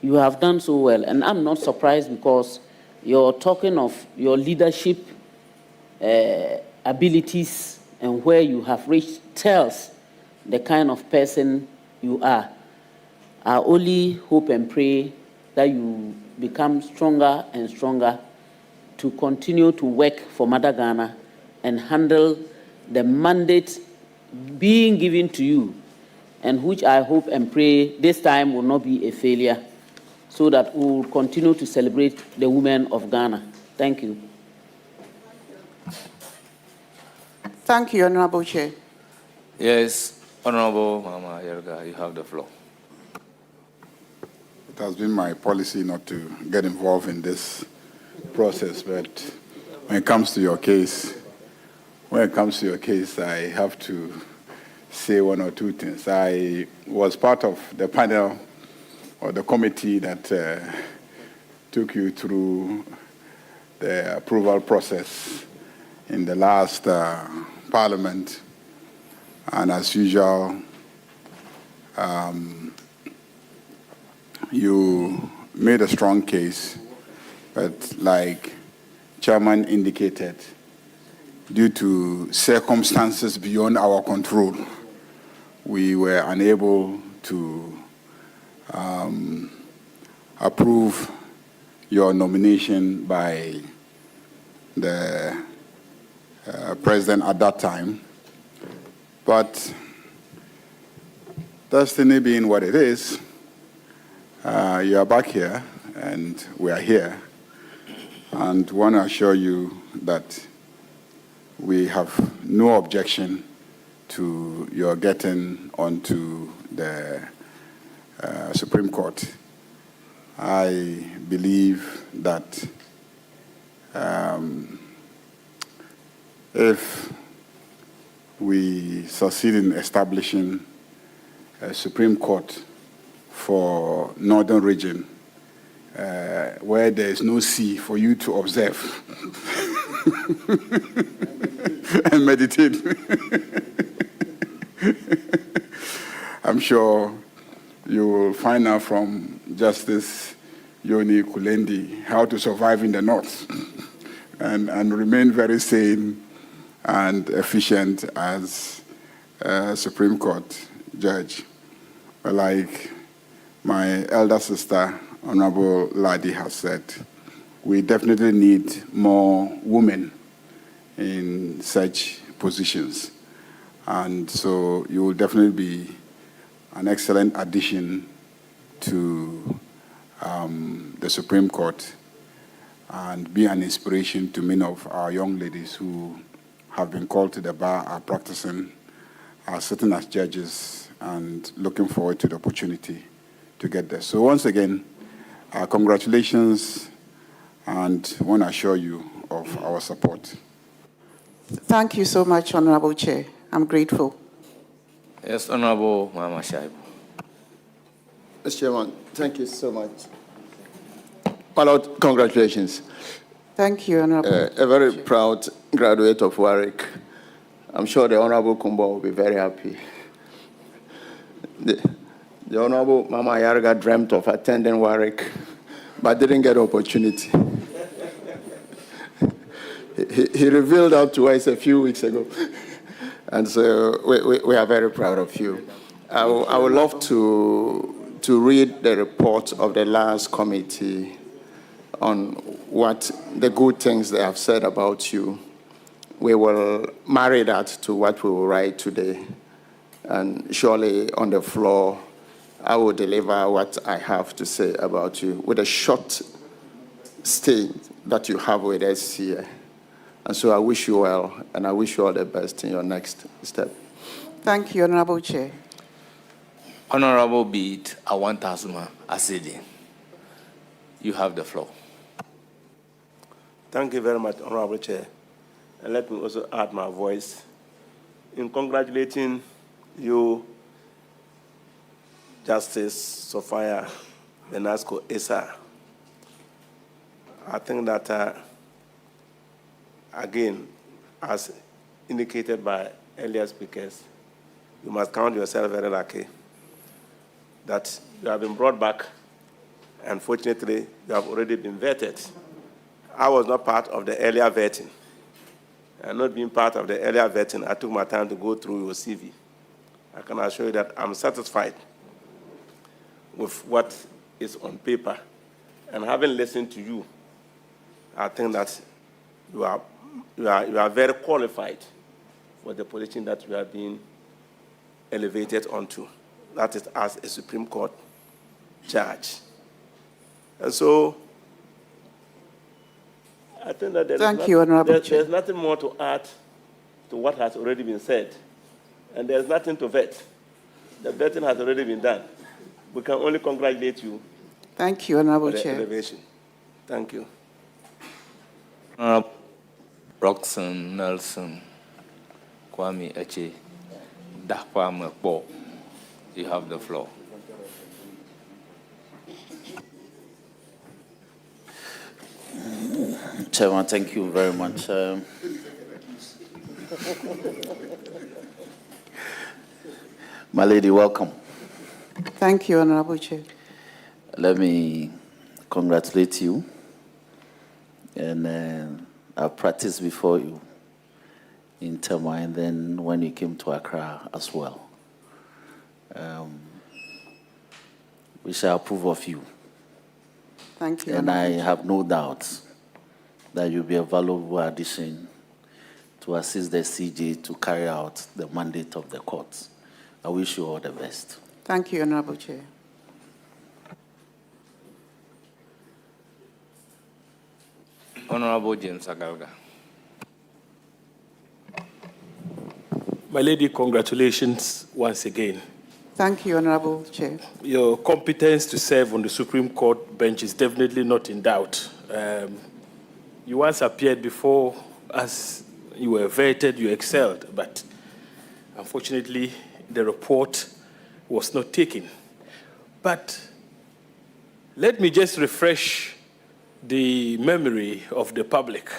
You have done so well, and I'm not surprised because you're talking of your leadership abilities and where you have reached tells the kind of person you are. I only hope and pray that you become stronger and stronger to continue to work for Mother Ghana and handle the mandate being given to you, and which I hope and pray this time will not be a failure, so that we will continue to celebrate the women of Ghana. Thank you. Thank you, Honorable Chair. Yes, Honorable Mahama Ayariga, you have the floor. It has been my policy not to get involved in this process, but when it comes to your case, I have to say one or two things. I was part of the panel or the committee that took you through the approval process in the last Parliament, and as usual, you made a strong case, but like Chairman indicated, due to circumstances beyond our control, we were unable to approve your nomination by the president at that time. But destiny being what it is, you are back here and we are here, and want to assure you that we have no objection to your getting onto the Supreme Court. I believe that if we succeed in establishing a Supreme Court for Northern region, where there is no sea for you to observe and meditate, I'm sure you will find out from Justice Yoni Kulendi how to survive in the North and remain very sane and efficient as a Supreme Court judge. But like my elder sister, Honorable Ladi, has said, we definitely need more women in such positions. And so you will definitely be an excellent addition to the Supreme Court and be an inspiration to many of our young ladies who have been called to the bar, are practicing, are sitting as judges, and looking forward to the opportunity to get there. So once again, Congratulations, and want to assure you of our support. Thank you so much, Honorable Chair. I'm grateful. Yes, Honorable Mahama Shaibu. Mr. Chairman, thank you so much. My Lord, congratulations. Thank you, Honorable. A very proud graduate of Warwick. I'm sure the Honorable Kumba will be very happy. The Honorable Mahama Ayariga dreamt of attending Warwick, but didn't get opportunity. He revealed that to us a few weeks ago. And so we are very proud of you. I would love to read the report of the last committee on what the good things they have said about you. We will marry that to what we will write today. And surely on the floor, I will deliver what I have to say about you with a short stay that you have with us here. And so I wish you well, and I wish you all the best in your next step. Thank you, Honorable Chair. Honorable Beat Awantazuma Asidi, you have the floor. Thank you very much, Honorable Chair. And let me also add my voice in congratulating you, Justice Sophia Benasco Esa. I think that, again, as indicated by earlier speakers, you must count yourself very lucky that you have been brought back, and fortunately, you have already been vetted. I was not part of the earlier vetting. And not being part of the earlier vetting, I took my time to go through your CV. I can assure you that I'm satisfied with what is on paper. And having listened to you, I think that you are very qualified for the position that you are being elevated onto. That is as a Supreme Court judge. And so, I think that there's nothing more to add to what has already been said. And there's nothing to vet. The vetting has already been done. We can only congratulate you. Thank you, Honorable for the Chair. elevation. Thank you. Roxanne Nelson Kwame Eche Dakwa Mekpo, you have the floor. Chairman, thank you very much. My lady, welcome. Thank you, Honorable Chair. Let me congratulate you. And I've practiced before you in Tema, and then when you came to Accra as well. We shall approve of you. Thank you. And I have no doubt that you'll be a valuable addition to assist the CJ to carry out the mandate of the court. I wish you all the best. Thank you, Honorable Chair. Honorable James Agalga. My lady, congratulations once again. Thank you, Honorable Chair. Your competence to serve on the Supreme Court bench is definitely not in doubt. You once appeared before us, you were vetted, you excelled, but unfortunately, the report was not taken. But let me just refresh the memory of the public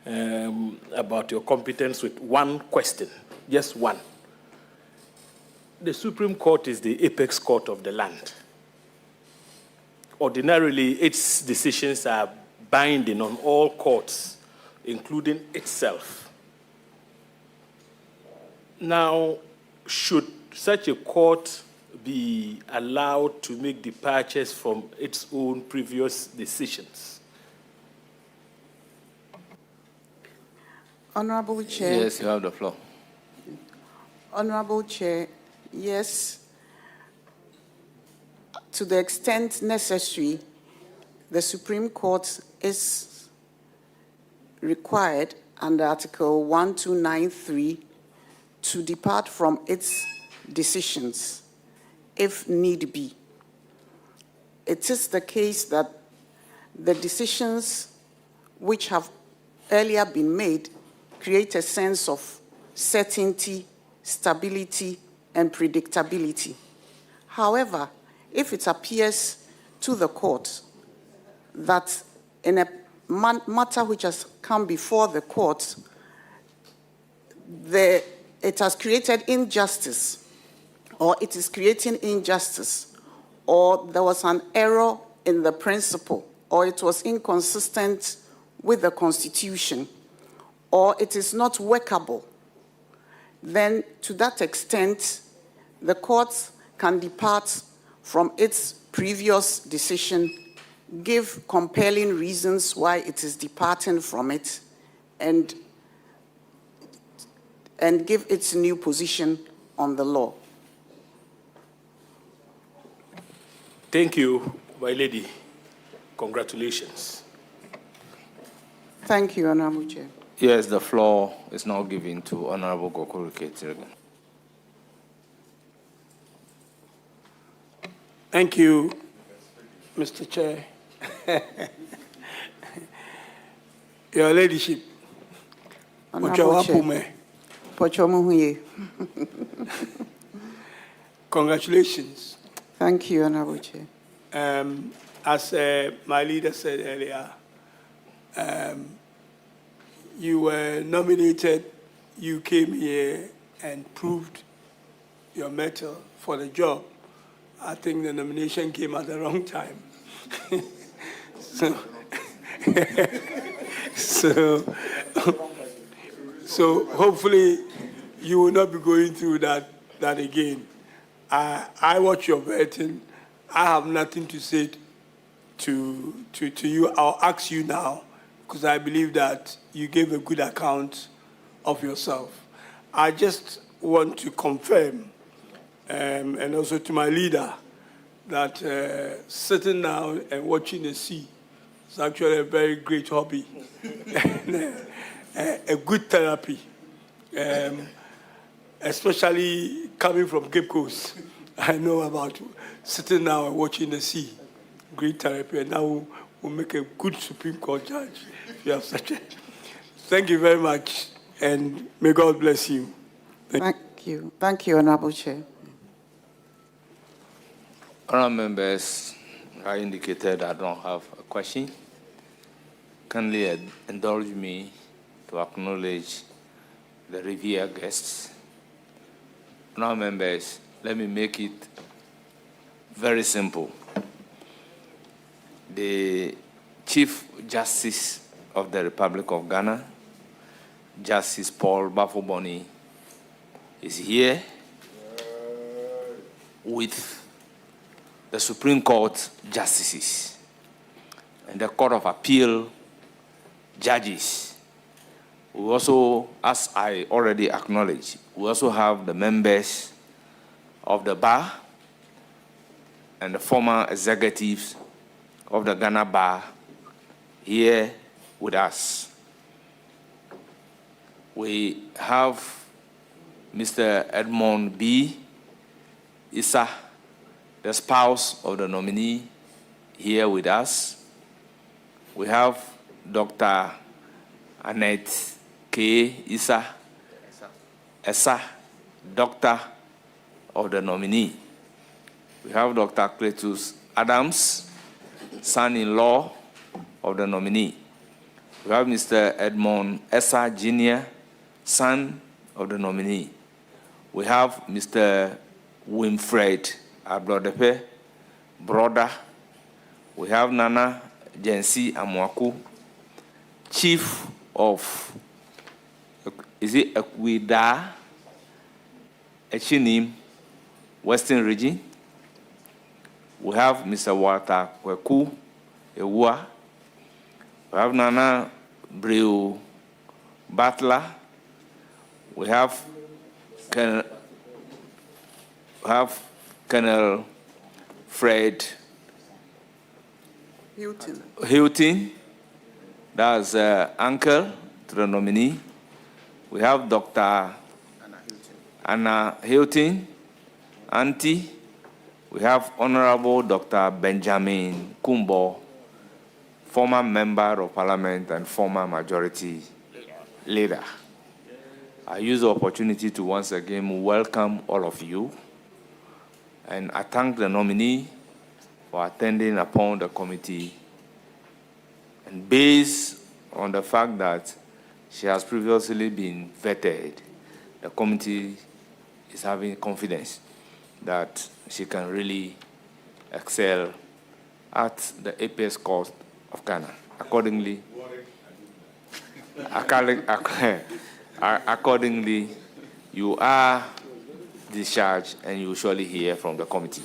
about your competence with one question, just one. The Supreme Court is the apex court of the land. Ordinarily, its decisions are binding on all courts, including itself. Now, should such a court be allowed to make departures from its own previous decisions? Honorable Chair. Yes, you have the floor. Honorable Chair, yes, to the extent necessary, the Supreme Court is required under Article 1293 to depart from its decisions if need be. it is the case that the decisions which have earlier been made create a sense of certainty, stability, and predictability. However, if it appears to the court that in a matter which has come before the court, it has created injustice, or it is creating injustice, or there was an error in the principle, or it was inconsistent with the Constitution, or it is not workable, then to that extent, the court can depart from its previous decision, give compelling reasons why it is departing from it, and give its new position on the law. Thank you, my lady. Congratulations. Thank you, Honorable Chair. Yes, the floor is now given to Honorable Gokul. Thank you, Mr. Chair. Your Ladyship. Honorable Chair. Congratulations. Thank you, Honorable Chair. As my leader said earlier, you were nominated, you came here and proved your mettle for the job. I think the nomination came at the wrong time. So hopefully you will not be going through that again. I watch your vetting. I have nothing to say to you. I'll ask you now, because I believe that you gave a good account of yourself. I just want to confirm, and also to my leader, that sitting down and watching the sea is actually a very great hobby, a good therapy, especially coming from Cape Coast. I know about sitting down and watching the sea, great therapy, and now we'll make a good Supreme Court judge. If you have such a. Thank you very much, and may God bless you. Thank you. Thank you, Honorable Chair. Honourable members, I indicated I don't have a question. Kindly indulge me to acknowledge the revered guests. Honourable members, let me make it very simple. The Chief Justice of the Republic of Ghana, Justice Paul Bafoboni, is here with the Supreme Court justices and the Court of Appeal judges. We also, as I already acknowledged, we also have the members of the bar and the former executives of the Ghana Bar here with us. We have Mr. Edmond B. Issa, the spouse of the nominee, here with us. We have Dr. Annette K. Issa, doctor of the nominee. We have Dr. Cletus Adams, son-in-law of the nominee. We have Mr. Edmond Essa Jr., son of the nominee. We have Mr. Winfred Ablodepe, brother. We have Nana Jensi Amwaku, chief of, is it Equida, Echinim, Western Region. We have Mr. Walter Kweku, Ewa. We have Nana Breu Butler. We have Colonel Fred Hilton. That's uncle to the nominee. We have Dr. Anna Hilton, auntie. We have Honorable Dr. Benjamin Kumbo, former Member of Parliament and former Majority Leader. I use the opportunity to once again welcome all of you, and I thank the nominee for attending upon the committee, and based on the fact that she has previously been vetted, the committee is having confidence that she can really excel at the APS court of Ghana. Accordingly, you are discharged and you will surely hear from the committee.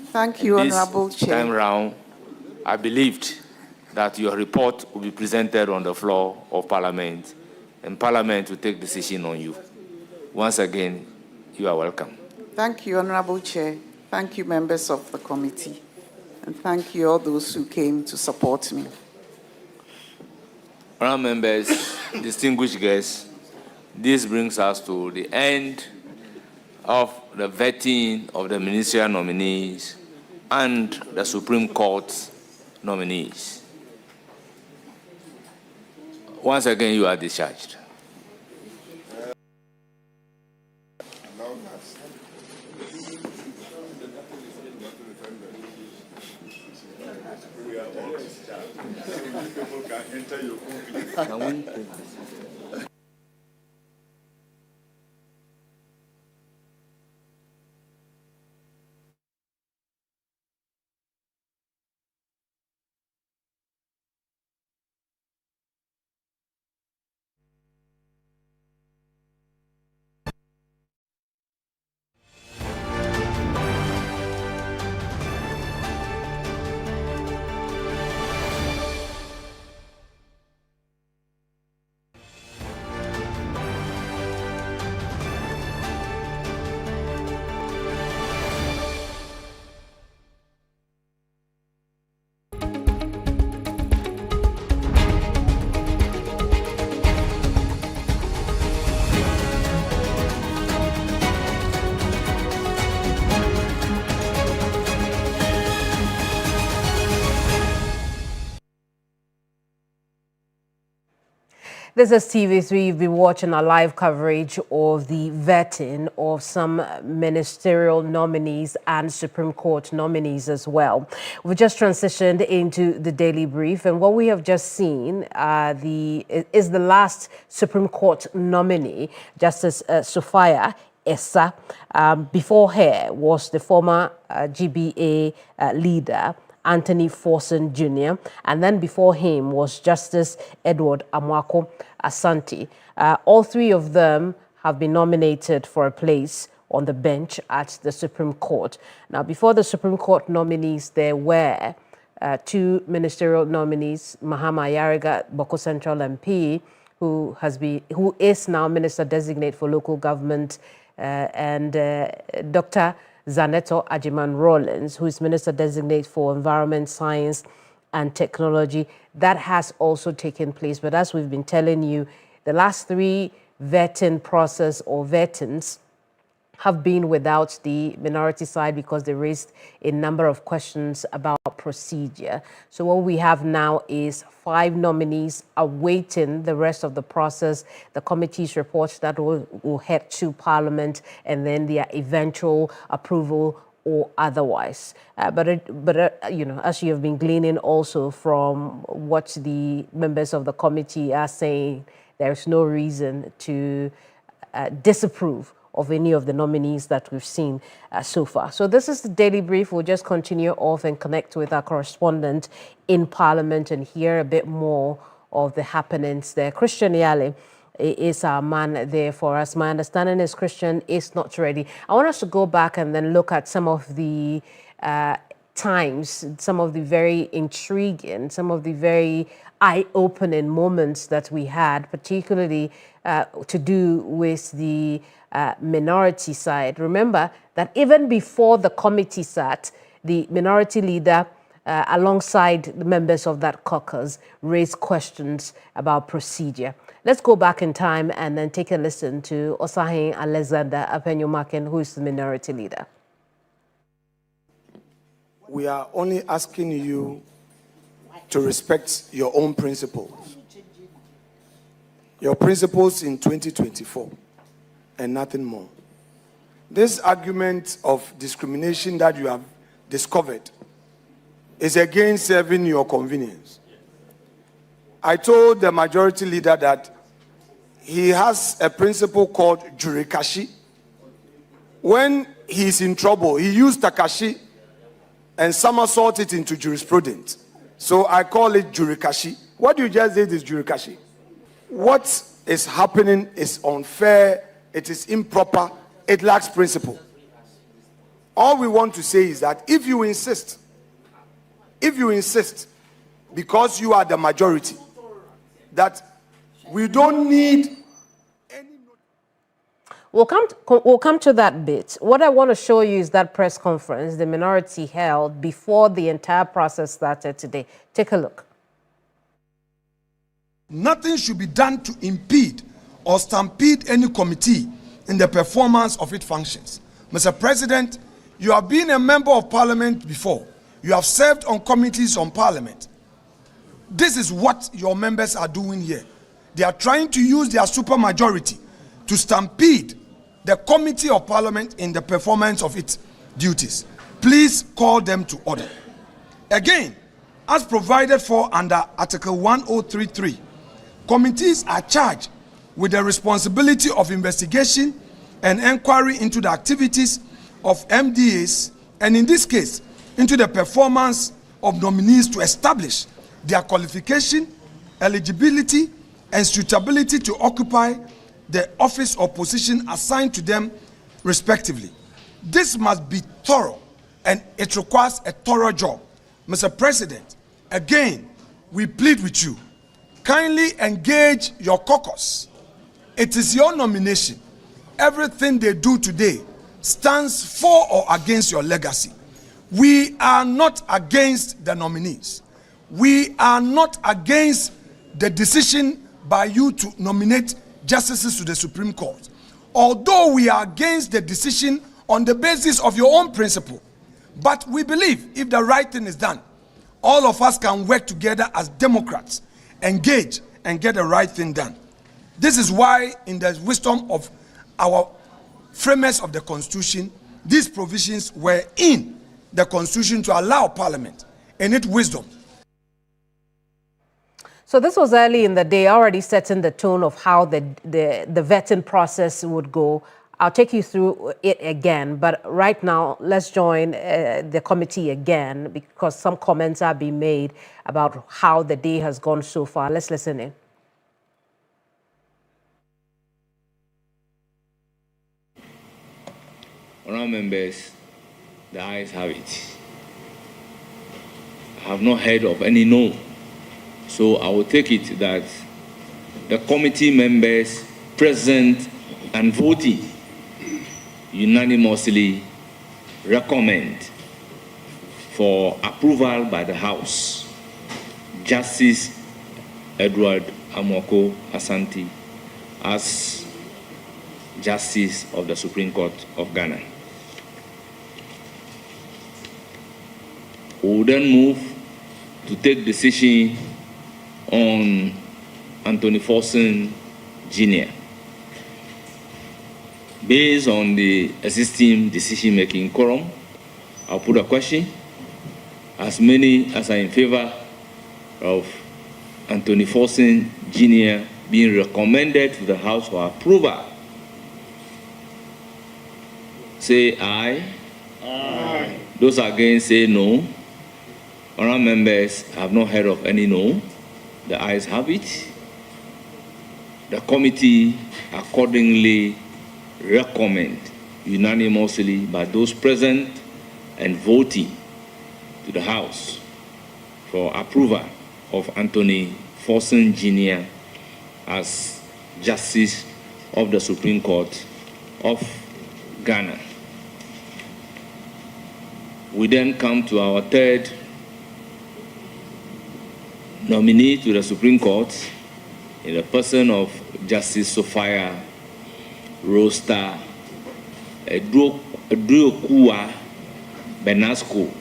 Thank you, And Honorable this Chair. time round, I believed that your report will be presented on the floor of Parliament, and Parliament will take decision on you. Once again, you are welcome. Thank you, Honorable Chair. Thank you, members of the committee. And thank you all those who came to support me. Honourable members, distinguished guests, this brings us to the end of the vetting of the ministerial nominees and the Supreme Court nominees. Once again, you are discharged. This is TV3. You've been watching a live coverage of the vetting of some ministerial nominees and Supreme Court nominees as well. We've just transitioned into the daily brief, and what we have just seen is the last Supreme Court nominee, Justice Sophia Essa. Before her was the former GBA leader, Anthony Forson Jr., and then before him was Justice Edward Amwako Asante. All three of them have been nominated for a place on the bench at the Supreme Court. Now, before the Supreme Court nominees, there were two ministerial nominees, Mahama Ayariga Boko Central MP, who is now Minister Designate for Local Government, and Dr.Zanetor Agyeman-Rawlings, who is Minister Designate for Environment, Science and Technology. That has also taken place. But as we've been telling you, the last three vetting process or vettings have been without the minority side because they raised a number of questions about procedure. So what we have now is 5 nominees awaiting the rest of the process, the committee's reports that will head to Parliament, and then their eventual approval or otherwise. You know, as you have been gleaning also from what the members of the committee are saying, there's no reason to disapprove of any of the nominees that we've seen so far. So this is the Daily Brief. We'll just continue off and connect with our correspondent in Parliament and hear a bit more of the happenings there. Christian Yale is our man there for us. My understanding is Christian is not ready. I want us to go back and then look at some of the times, some of the very intriguing, some of the very eye-opening moments that we had, particularly to do with the minority side. Remember that even before the committee sat, the minority leader, alongside the members of that caucus, raised questions about procedure. Let's go back in time and then take a listen to Osahin Alexander Apenyomaken, who is the minority leader. we are only asking you to respect your own principles. Your principles in 2024 and nothing more. This argument of discrimination that you have discovered is again serving your convenience. I told the majority leader that he has a principle called jurikashi. When he's in trouble, he used takashi and somersault it into jurisprudence. So I call it jurikashi. What you just did is jurikashi. What is happening is unfair, it is improper, it lacks principle. All we want to say is that if you insist, because you are the majority, that we don't need any... We'll come to that bit. What I want to show you is that press conference the minority held before the entire process started today. Take a look. Nothing should be done to impede or stampede any committee in the performance of its functions. Mr. President, you have been a member of parliament before. You have served on committees on parliament. This is what your members are doing here. They are trying to use their supermajority to stampede the committee of parliament in the performance of its duties. Please call them to order. Again, as provided for under Article 1033, committees are charged with the responsibility of investigation and inquiry into the activities of MDAs, and in this case, into the performance of nominees to establish their qualification, eligibility, and suitability to occupy the office or position assigned to them respectively. This must be thorough, and it requires a thorough job. Mr. President, again, we plead with you. Kindly engage your caucus. It is your nomination. Everything they do today stands for or against your legacy. We are not against the nominees. We are not against the decision by you to nominate justices to the Supreme Court. Although we are against the decision on the basis of your own principle. But we believe if the right thing is done, all of us can work together as Democrats, engage and get the right thing done. This is why in the wisdom of our framers of the Constitution, these provisions were in the Constitution to allow Parliament, in its wisdom. So this was early in the day, already setting the tone of how the vetting process would go. I'll take you through it again, but right now, let's join the committee again because some comments are being made about how the day has gone so far. Let's listen in. Honourable members, the ayes have it. I have not heard of any no. So I will take it that the committee members present and voting unanimously recommend for approval by the House Justice Edward Amwako Asante as Justice of the Supreme Court of Ghana. We will then move to take decision on Anthony Forson Jr. Based on the existing decision-making quorum, I'll put a question. As many as are in favor of Anthony Forson Jr. being recommended to the House for approval, say aye. Aye. Those against say no. Honourable members, I have not heard of any no. The ayes have it. The committee accordingly recommend unanimously by those present and voting to the House for approval of Anthony Forson Jr. as Justice of the Supreme Court of Ghana. We then come to our third nominee to the Supreme Court in the person of Justice Sophia Rosta Edrokua Benasco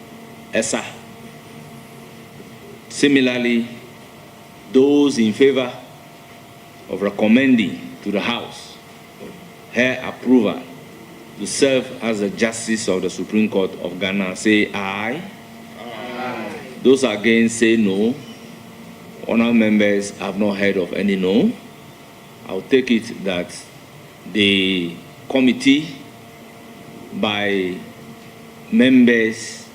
Essa. Similarly, those in favor of recommending to the House her approval to serve as a Justice of the Supreme Court of Ghana, say aye. Aye. Those against say no. Honourable members have not heard of any no. I'll take it that the committee by members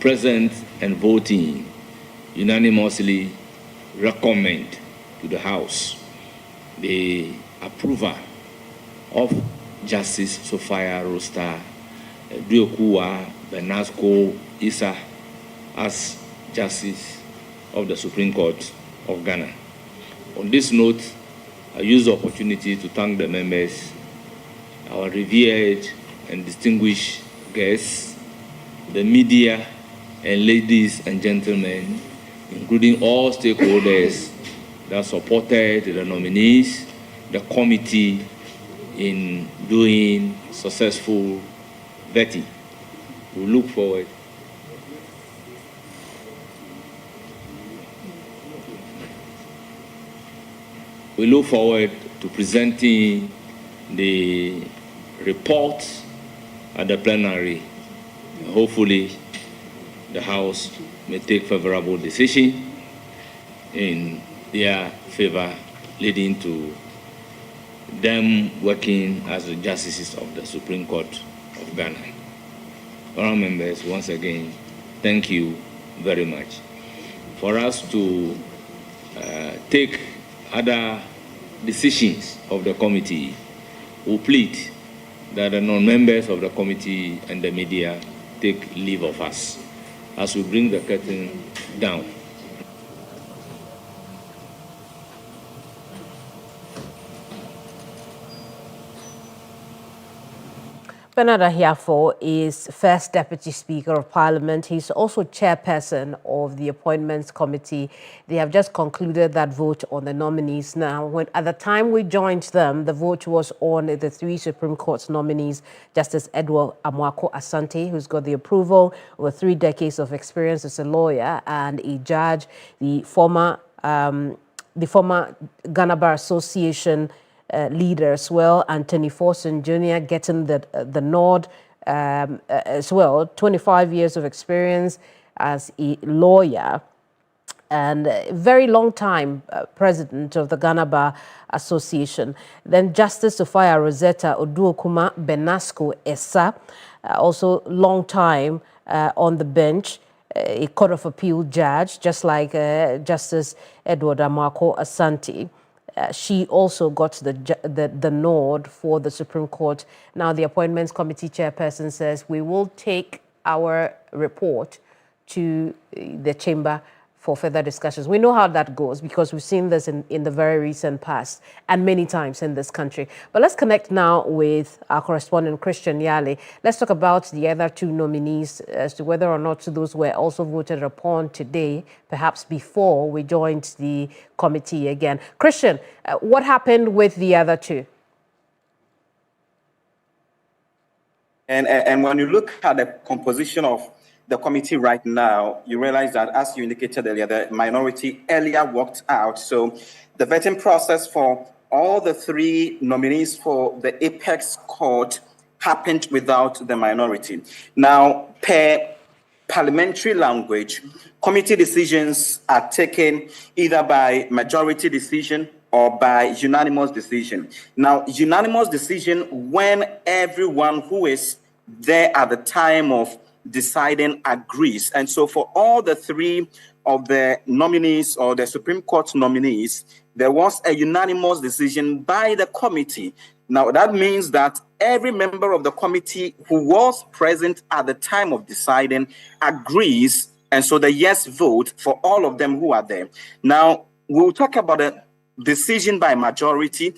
present and voting unanimously recommend to the House the approval of Justice Sophia Rosta Duokua Benasco Issa as Justice of the Supreme Court of Ghana. On this note, I use the opportunity to thank the members, our revered and distinguished guests, the media, and ladies and gentlemen, including all stakeholders that supported the nominees, the committee in doing successful vetting. We look forward. We look forward to presenting the report at the plenary. Hopefully, the House may take favorable decision in their favor, leading to them working as the justices of the Supreme Court of Ghana. Honourable members, once again, thank you very much. For us to take other decisions of the committee, we plead that the non-members of the committee and the media take leave of us as we bring the curtain down. Bernard Ahiafo is First Deputy Speaker of Parliament. He's also chairperson of the Appointments Committee. They have just concluded that vote on the nominees now. At the time we joined them, the vote was on the 3 Supreme Court nominees, Justice Edward Amoako Asante, who's got the approval over 3 decades of experience as a lawyer and a judge, the former Ghana Bar Association leader as well, Anthony Forson Jr. getting the nod as well. 25 years of experience as a lawyer and a very long time president of the Ghana Bar Association. Then Justice Sophia Rosetta Oduokuma Benasco Essa, also long time on the bench, a Court of Appeal judge, just like Justice Edward Amoako Asante. She also got the nod for the Supreme Court. Now the Appointments Committee chairperson says we will take our report to the chamber for further discussions. We know how that goes because we've seen this in the very recent past and many times in this country. But let's connect now with our correspondent, Christian Yale. Let's talk about the other 2 nominees as to whether or not those were also voted upon today, perhaps before we joined the committee again. Christian, what happened with the other 2? And when you look at the composition of the committee right now, you realize that, as you indicated earlier, the minority earlier walked out. So the vetting process for all the 3 nominees for the Apex Court happened without the minority. Now, per parliamentary language, committee decisions are taken either by majority decision or by unanimous decision. Now, unanimous decision when everyone who is there at the time of deciding agrees. And so for all the 3 of the nominees or the Supreme Court nominees, there was a unanimous decision by the committee. Now, that means that every member of the committee who was present at the time of deciding agrees. And so the yes vote for all of them who are there. Now, we'll talk about a decision by majority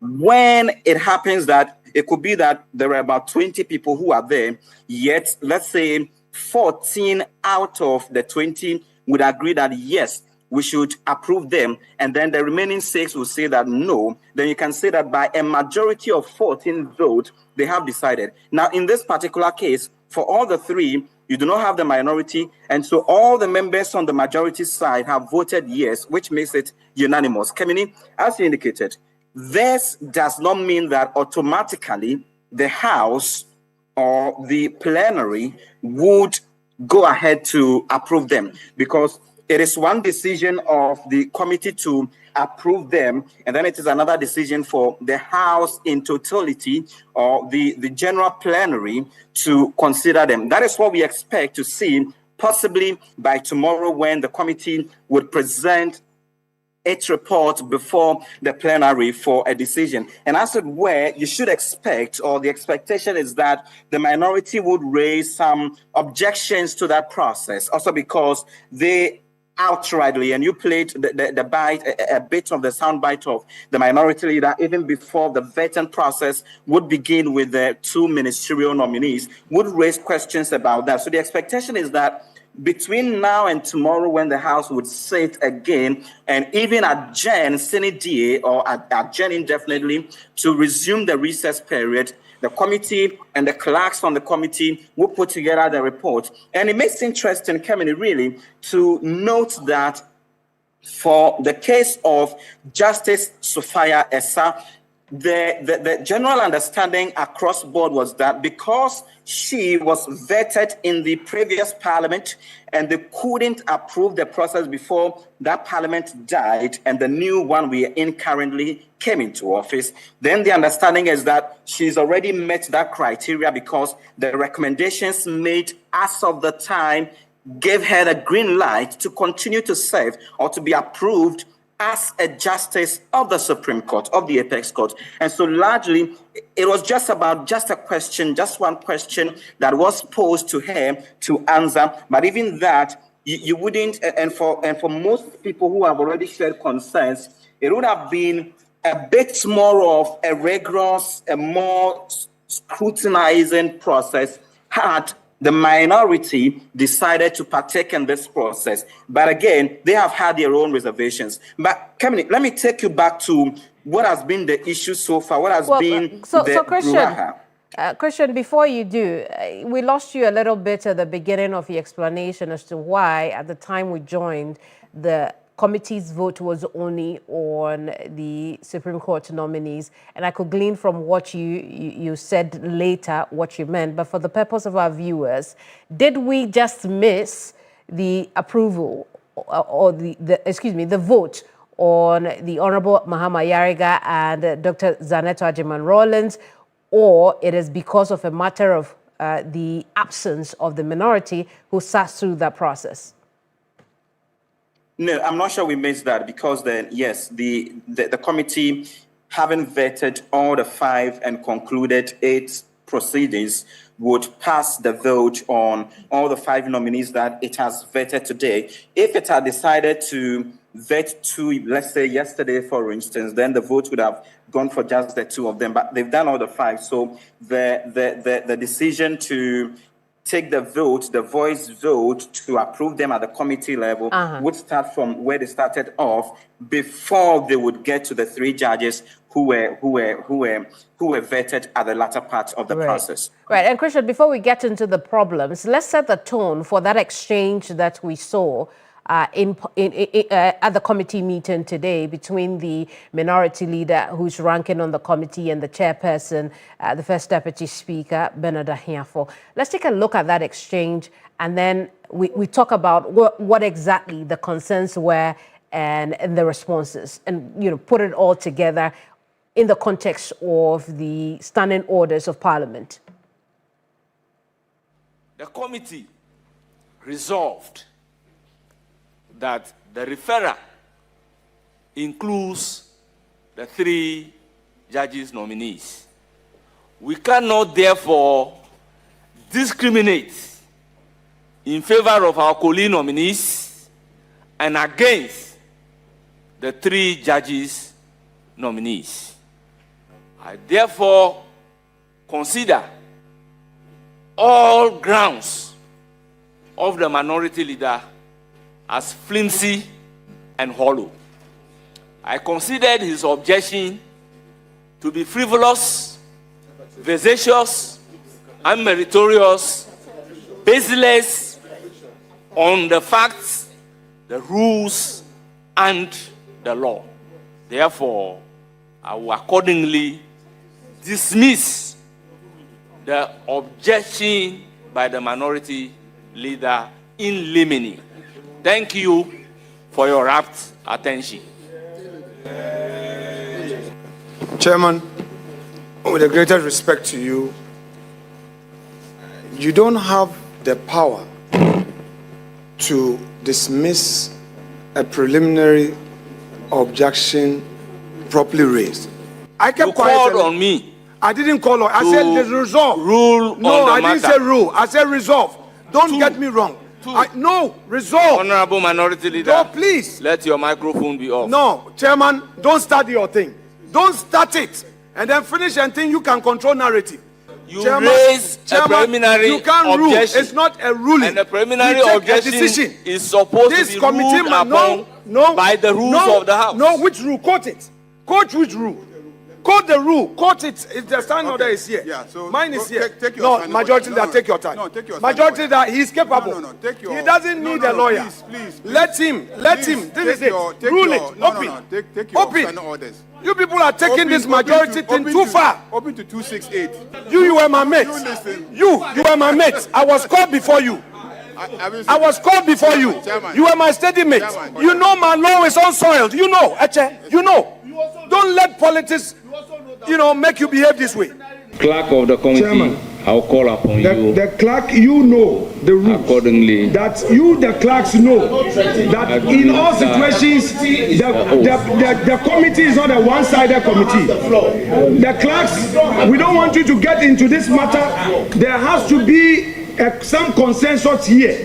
when it happens that it could be that there are about 20 people who are there, yet let's say 14 out of the 20 would agree that yes, we should approve them, and then the remaining 6 will say that no, then you can say that by a majority of 14 votes, they have decided. Now, in this particular case, for all the 3, you do not have the minority, and so all the members on the majority side have voted yes, which makes it unanimous. Kemini, as you indicated, this does not mean that automatically the House or the plenary would go ahead to approve them, because it is one decision of the committee to approve them, and then it is another decision for the House in totality or the general plenary to consider them. That is what we expect to see possibly by tomorrow, when the committee would present its report before the plenary for a decision. And as it were, you should expect, or the expectation is that the minority would raise some objections to that process, also because they outrightly, and you played the bite, a bit of the soundbite of the minority leader, even before the vetting process would begin with the 2 ministerial nominees, would raise questions about that. So the expectation is that between now and tomorrow, when the House would sit again and even adjourn sine die, or adjourn indefinitely to resume the recess period, the committee and the clerks on the committee will put together the report. And it makes interesting, Kemini, really, to note that for the case of Justice Sophia Essa, the general understanding across board was that because she was vetted in the previous parliament and they couldn't approve the process before that parliament died and the new one we are in currently came into office, then the understanding is that she's already met that criteria, because the recommendations made as of the time gave her the green light to continue to serve or to be approved as a justice of the Supreme Court, of the Apex Court. And so largely, it was just a question, just one question that was posed to her to answer. But even that, you wouldn't, and for most people who have already shared concerns, it would have been a bit more of a rigorous, a more scrutinizing process had the minority decided to partake in this process. But again, they have had their own reservations. But Kemini, let me take you back to what has been the issue so far. What has been the brouhaha. Christian, before you do, we lost you a little bit at the beginning of your explanation as to why, at the time we joined, the committee's vote was only on the Supreme Court nominees. And I could glean from what you said later what you meant. But for the purpose of our viewers, did we just miss the approval or the vote on the Honorable Mahama Ayariga and Dr. Zanetor Agyeman-Rawlings, or it is because of a matter of the absence of the minority who sat through that process? No, I'm not sure we missed that, because then, yes, the committee, having vetted all the 5 and concluded 8 proceedings, would pass the vote on all the 5 nominees that it has vetted today. If it had decided to vet 2, let's say yesterday, for instance, then the vote would have gone for just the 2 of them, but they've done all the 5. So the decision to take the vote, the voice vote, to approve them at the committee level would start from where they started off before they would get to the 3 judges who were vetted at the latter part of the process. Right, and Christian, before we get into the problems, let's set the tone for that exchange that we saw at the committee meeting today between the minority leader who's ranking on the committee and the chairperson, the first deputy speaker, Bernard Ahiafo. Let's take a look at that exchange, and then we talk about what exactly the concerns were and the responses, and put it all together in the context of the standing orders of Parliament. The committee resolved that the referrer includes the 3 judges' nominees. We cannot, therefore, discriminate in favor of our colleague nominees and against the 3 judges' nominees. I therefore consider all grounds of the minority leader as flimsy and hollow. I considered his objection to be frivolous, vexatious, unmeritorious, baseless on the facts, the rules, and the law. Therefore, I will accordingly dismiss the objection by the minority leader in limine. Thank you for your rapt attention. Chairman, with the greatest respect to you, you don't have the power to dismiss a preliminary objection properly raised. I kept quiet. You called on me. I didn't call on. I said there's resolve. Rule no, on the I matter. didn't say rule. I said resolve. Don't get me wrong. No, resolve. Honorable Minority Leader. No, please. Let your microphone be off. No, Chairman, don't start your thing. Don't start it and then finish and think you can control narrative. You raise a preliminary you can't objection. Rule. It's not a ruling. And the preliminary objection is supposed to be ruled upon by the rules of the House. No, which rule? Quote it. Quote which rule? Quote the rule. Quote it. If the standing order is here. Yeah, so mine is here. Take your no, majority leader, take your time. No, take your majority leader, he's capable. No, take your, he doesn't need a lawyer. Please. Let him. This is it. Rule it. Open. Take your Open. orders. You people are taking this majority thing too far. Open to 268. You were my mate. You were my mate. I was called before you. I was called before you. You were my steady mate. You know my law is unsoiled. You know, Eche. You know. Don't let politics, make you behave this way. Clerk of the committee, Chairman, I'll call upon you. The clerk, you know the rules. Accordingly. That you, the clerks, know that in all situations, the committee is not a one-sided committee. The clerks, we don't want you to get into this matter. There has to be some consensus here.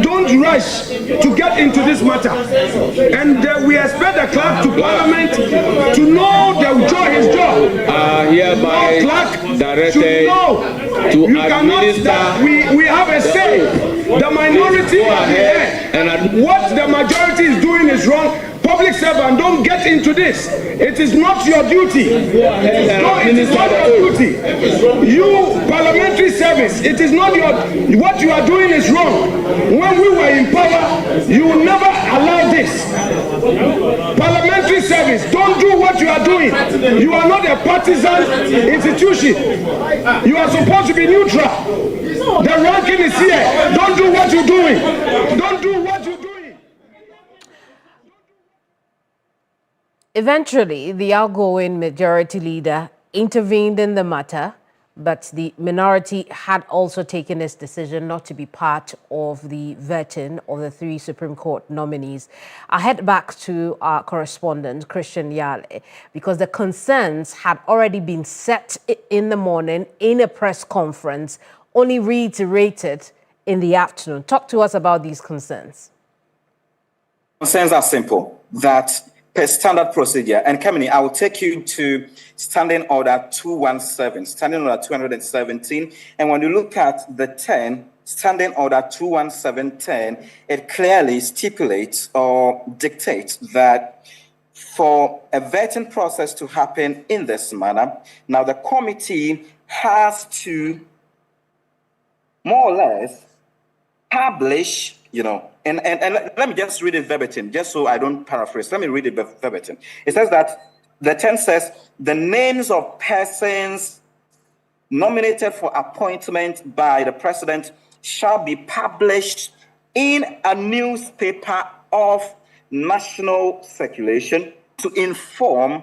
Don't rush to get into this matter. And we expect the clerk to Parliament to know his job. Hereby directed to administer. We have a say. The minority and what the majority is doing is wrong. Public servant, don't get into this. It is not your duty. No, it is not your duty. You, parliamentary service, it is not your. What you are doing is wrong. When we were in power, you never allowed this. Parliamentary service, don't do what you are doing. You are not a partisan institution. You are supposed to be neutral. The ranking is here. Don't do what you're doing. Don't do what you're doing. Eventually, the outgoing majority leader intervened in the matter, but the minority had also taken its decision not to be part of the vetting of the 3 Supreme Court nominees. I head back to our correspondent, Christian Yale, because the concerns had already been set in the morning in a press conference, only reiterated in the afternoon. Talk to us about these concerns. Concerns are simple, that per standard procedure, and Kamini, I will take you to Standing Order 217, Standing Order 217, and when you look at the 10, Standing Order 21710, it clearly stipulates or dictates that for a vetting process to happen in this manner, now the committee has to more or less publish, and let me just read it verbatim, just so I don't paraphrase. Let me read it verbatim. It says that the 10 says, the names of persons nominated for appointment by the president shall be published in a newspaper of national circulation to inform,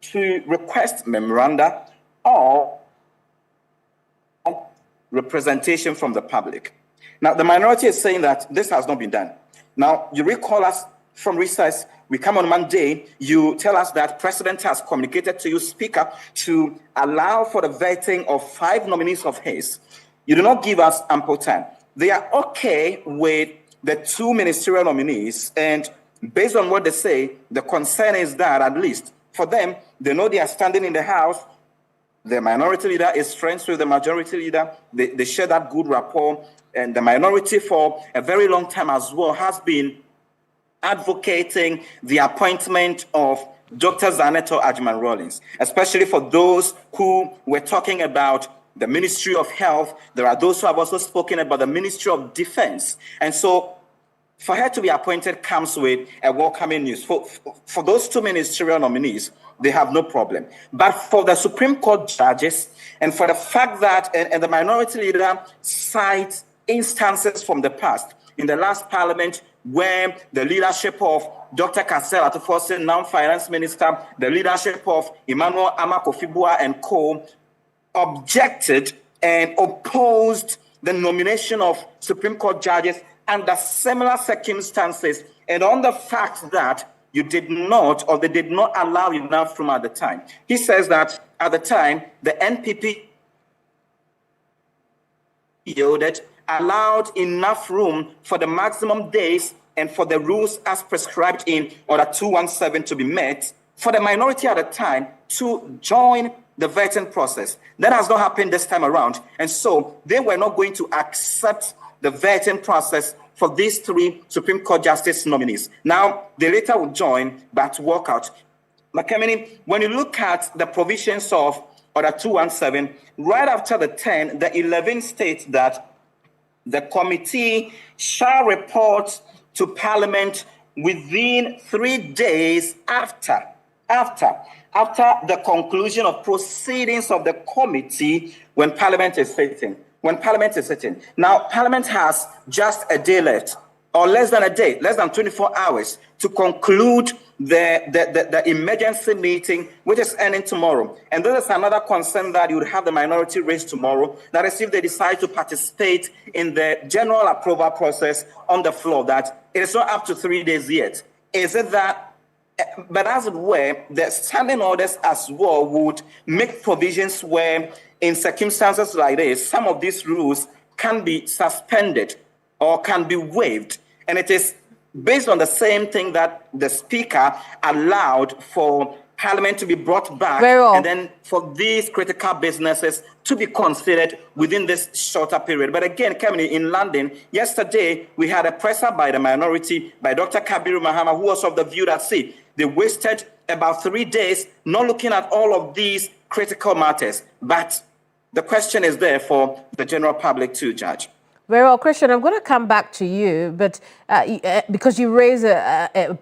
to request memoranda or representation from the public. Now, the minority is saying that this has not been done. Now, you recall us from recess, we come on Monday, you tell us that President has communicated to you, Speaker, to allow for the vetting of 5 nominees of his. You do not give us ample time. They are okay with the 2 ministerial nominees, and based on what they say, the concern is that at least for them, they know they are standing in the House. The minority leader is friends with the majority leader. They share that good rapport. And the minority for a very long time as well has been advocating the appointment of Dr. Zanetor Agyeman-Rawlings, especially for those who were talking about the Ministry of Health. There are those who have also spoken about the Ministry of Defense. And so for her to be appointed comes with a welcoming news. For those two ministerial nominees, they have no problem. But for the Supreme Court judges, and for the fact that, and the minority leader cites instances from the past, in the last parliament, where the leadership of Dr. Kasel Atufosin, now finance minister, the leadership of Emmanuel Amakofibua and co, objected and opposed the nomination of Supreme Court judges under similar circumstances, and on the fact that you did not, or they did not allow enough room at the time. He says that at the time, the NPP yielded, allowed enough room for the maximum days and for the rules as prescribed in Order 217 to be met, for the minority at the time to join the vetting process. That has not happened this time around. And so they were not going to accept the vetting process for these three Supreme Court Justice nominees. Now, they later will join, but walk out. Makemini, when you look at the provisions of Order 217, right after the 10, the 11 states that the committee shall report to Parliament within 3 days after the conclusion of proceedings of the committee when Parliament is sitting. Now, Parliament has just a day left, or less than a day, less than 24 hours to conclude the emergency meeting, which is ending tomorrow. And this is another concern that you would have the minority raise tomorrow, that is if they decide to participate in the general approval process on the floor, that it is not up to 3 days yet. Is it that, but as it were, the standing orders as well would make provisions where in circumstances like this, some of these rules can be suspended or can be waived. And it is based on the same thing that the Speaker allowed for Parliament to be brought back, and then for these critical businesses to be considered within this shorter period. But again, coming in London, yesterday we had a presser by the minority, by Dr. Kabiru Mahama, who was of the view that, see, they wasted about 3 days not looking at all of these critical matters. But the question is there for the general public to judge. Very well, Christian, I'm going to come back to you, but because you raise a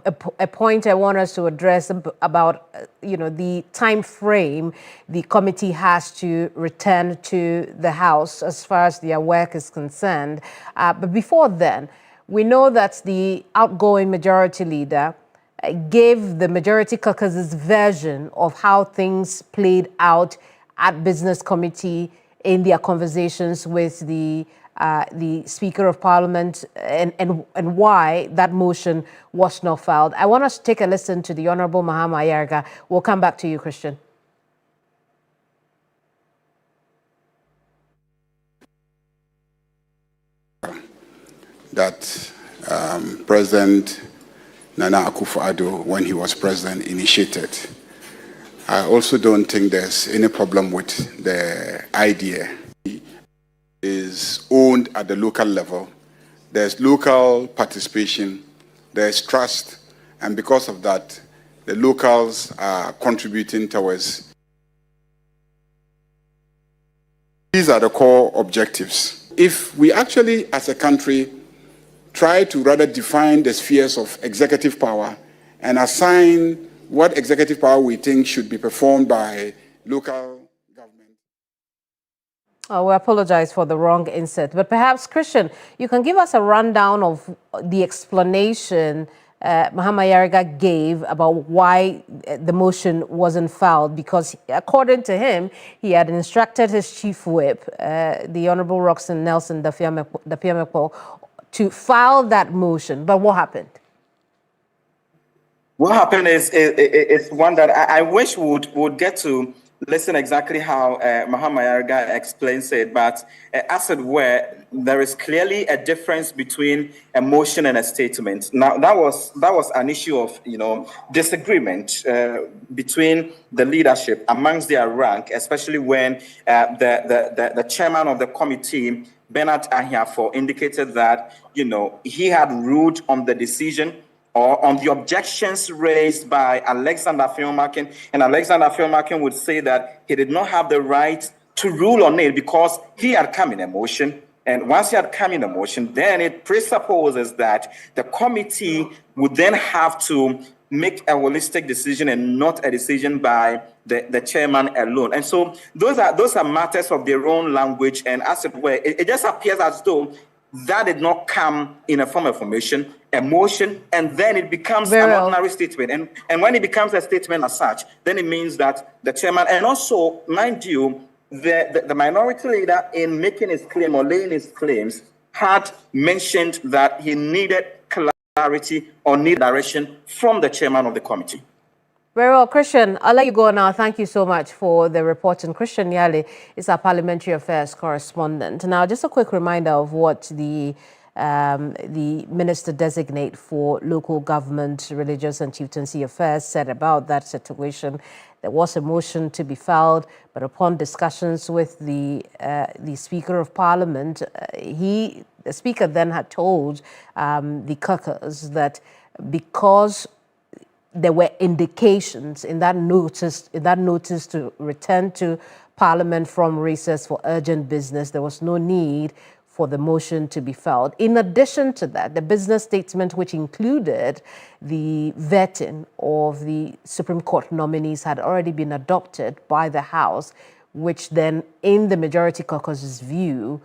point I want us to address about, the time frame the committee has to return to the House as far as their work is concerned. But before then, we know that the outgoing majority leader gave the majority caucus's version of how things played out at Business Committee in their conversations with the Speaker of Parliament and why that motion was not filed. I want us to take a listen to the Honourable Mahama Ayariga. We'll come back to you, Christian. That President Nana Akufo-Addo, when he was president, initiated. I also don't think there's any problem with the idea. It is owned at the local level. There's local participation, there's trust, and because of that, the locals are contributing towards. These are the core objectives. If we actually, as a country, try to rather define the spheres of executive power and assign what executive power we think should be performed by local government. Oh, we apologize for the wrong insert, but perhaps, Christian, you can give us a rundown of the explanation Mahama Ayariga gave about why the motion wasn't filed, because according to him, he had instructed his chief whip, the Honorable Roxanne Nelson Dapiamekpo, to file that motion. But what happened? What happened is one that I wish would get to listen exactly how Mahama Ayariga explains it, but as it were, there is clearly a difference between a motion and a statement. Now, that was an issue of disagreement between the leadership amongst their rank, especially when the chairman of the committee, Bernard Ahiafo, indicated that he had ruled on the decision or on the objections raised by Alexander Filmakin, and Alexander Filmakin would say that he did not have the right to rule on it because he had come in a motion. And once he had come in a motion, then it presupposes that the committee would then have to make a holistic decision and not a decision by the chairman alone. And so those are matters of their own language. And as it were, it just appears as though that did not come in a form of a motion, and then it becomes an ordinary statement. And when it becomes a statement as such, then it means that the chairman, and also, mind you, the minority leader, in making his claim or laying his claims, had mentioned that he needed clarity or need direction from the chairman of the committee. Very well, Christian, I'll let you go now. Thank you so much for the report. And Christian Yale is our parliamentary affairs correspondent. Now, just a quick reminder of what the Minister Designate for Local Government, Religious and Chieftaincy Affairs said about that situation. There was a motion to be filed, but upon discussions with the Speaker of Parliament, the Speaker then had told the caucus that because there were indications in that notice to return to Parliament from recess for urgent business, there was no need for the motion to be filed. In addition to that, the business statement, which included the vetting of the Supreme Court nominees, had already been adopted by the House, which then, in the majority caucus's view,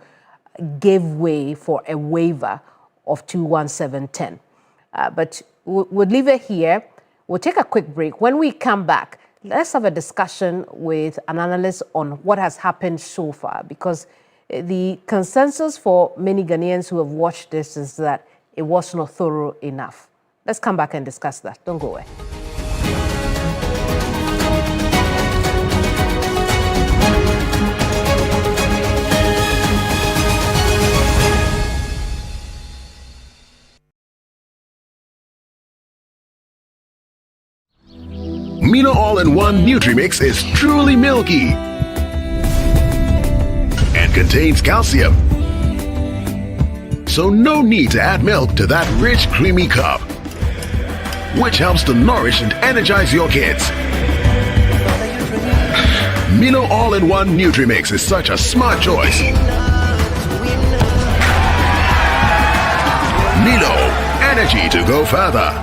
gave way for a waiver of 21710. But we'll leave it here. We'll take a quick break. When we come back, let's have a discussion with an analyst on what has happened so far, because the consensus for many Ghanaians who have watched this is that it was not thorough enough. Let's come back and discuss that. Don't go away. Mino All-in-One Nutrimix is truly milky and contains calcium. So no need to add milk to that rich, creamy cup, which helps to nourish and energize your kids. Mino All-in-One Nutrimix is such a smart choice. Mino, energy to go further.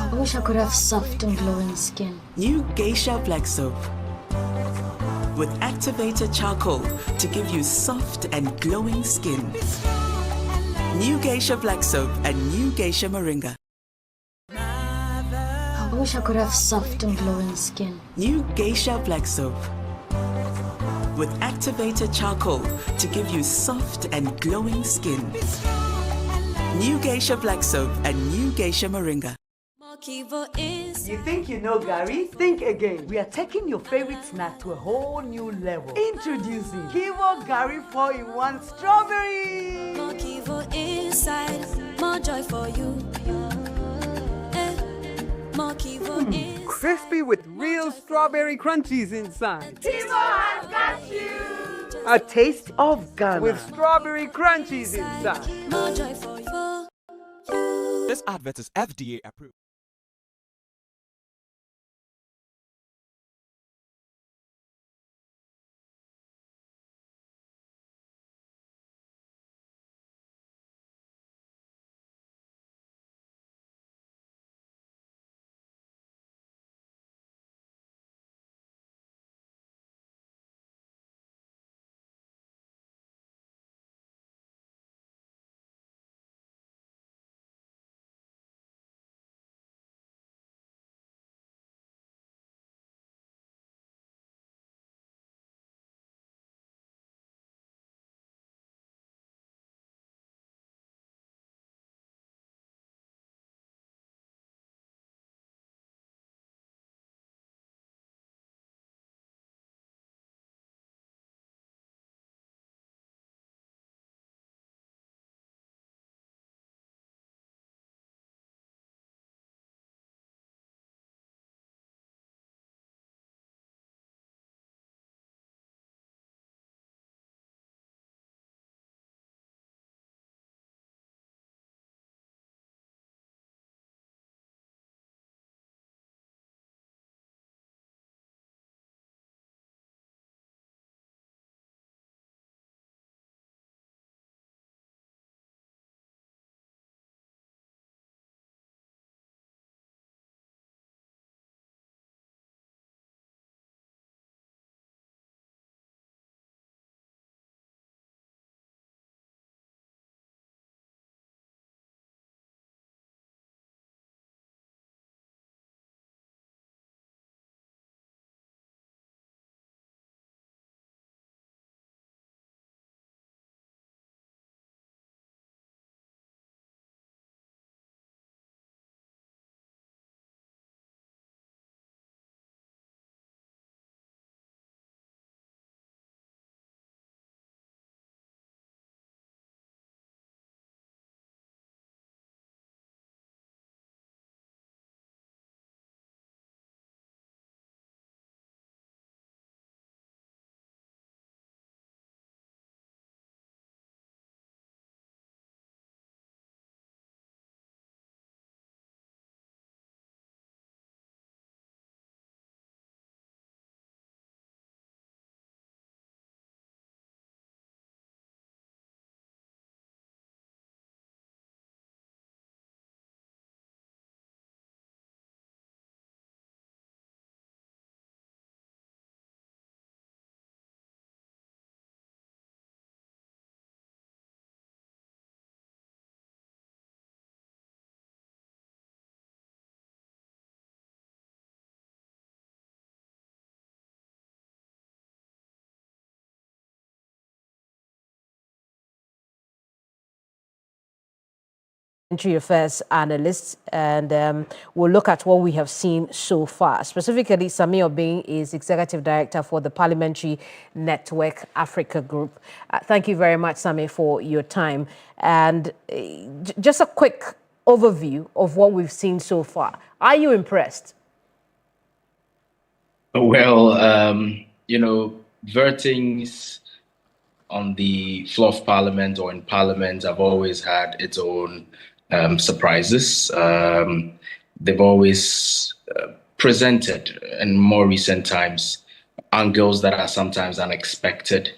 I wish I could have soft and glowing skin. New Geisha Black Soap with activated charcoal to give you soft and glowing skin. New Geisha Black Soap and New Geisha Moringa. I wish I could have soft and glowing skin. New Geisha Black Soap with activated charcoal to give you soft and glowing skin. New Geisha Black Soap and New Geisha Moringa. You think you know Gary? Think again. We are taking your favorite snack to a whole new level. Introducing Kivo Gary 4-in-1 Strawberry. More Kivo inside, more joy for you. More Kivo inside. Crispy with real strawberry crunchies inside. Tivo has got you. A taste of Ghana with strawberry crunchies inside. More joy for you. This advert is FDA approved. Affairs analyst, and we'll look at what we have seen so far. Specifically, Sami Obeng is Executive Director for the Parliamentary Network Africa Group. Thank you very much, Sami, for your time. And just a quick overview of what we've seen so far. Are you impressed? Well, vertings on the floor of Parliament or in Parliament have always had its own surprises. They've always presented, in more recent times, angles that are sometimes unexpected,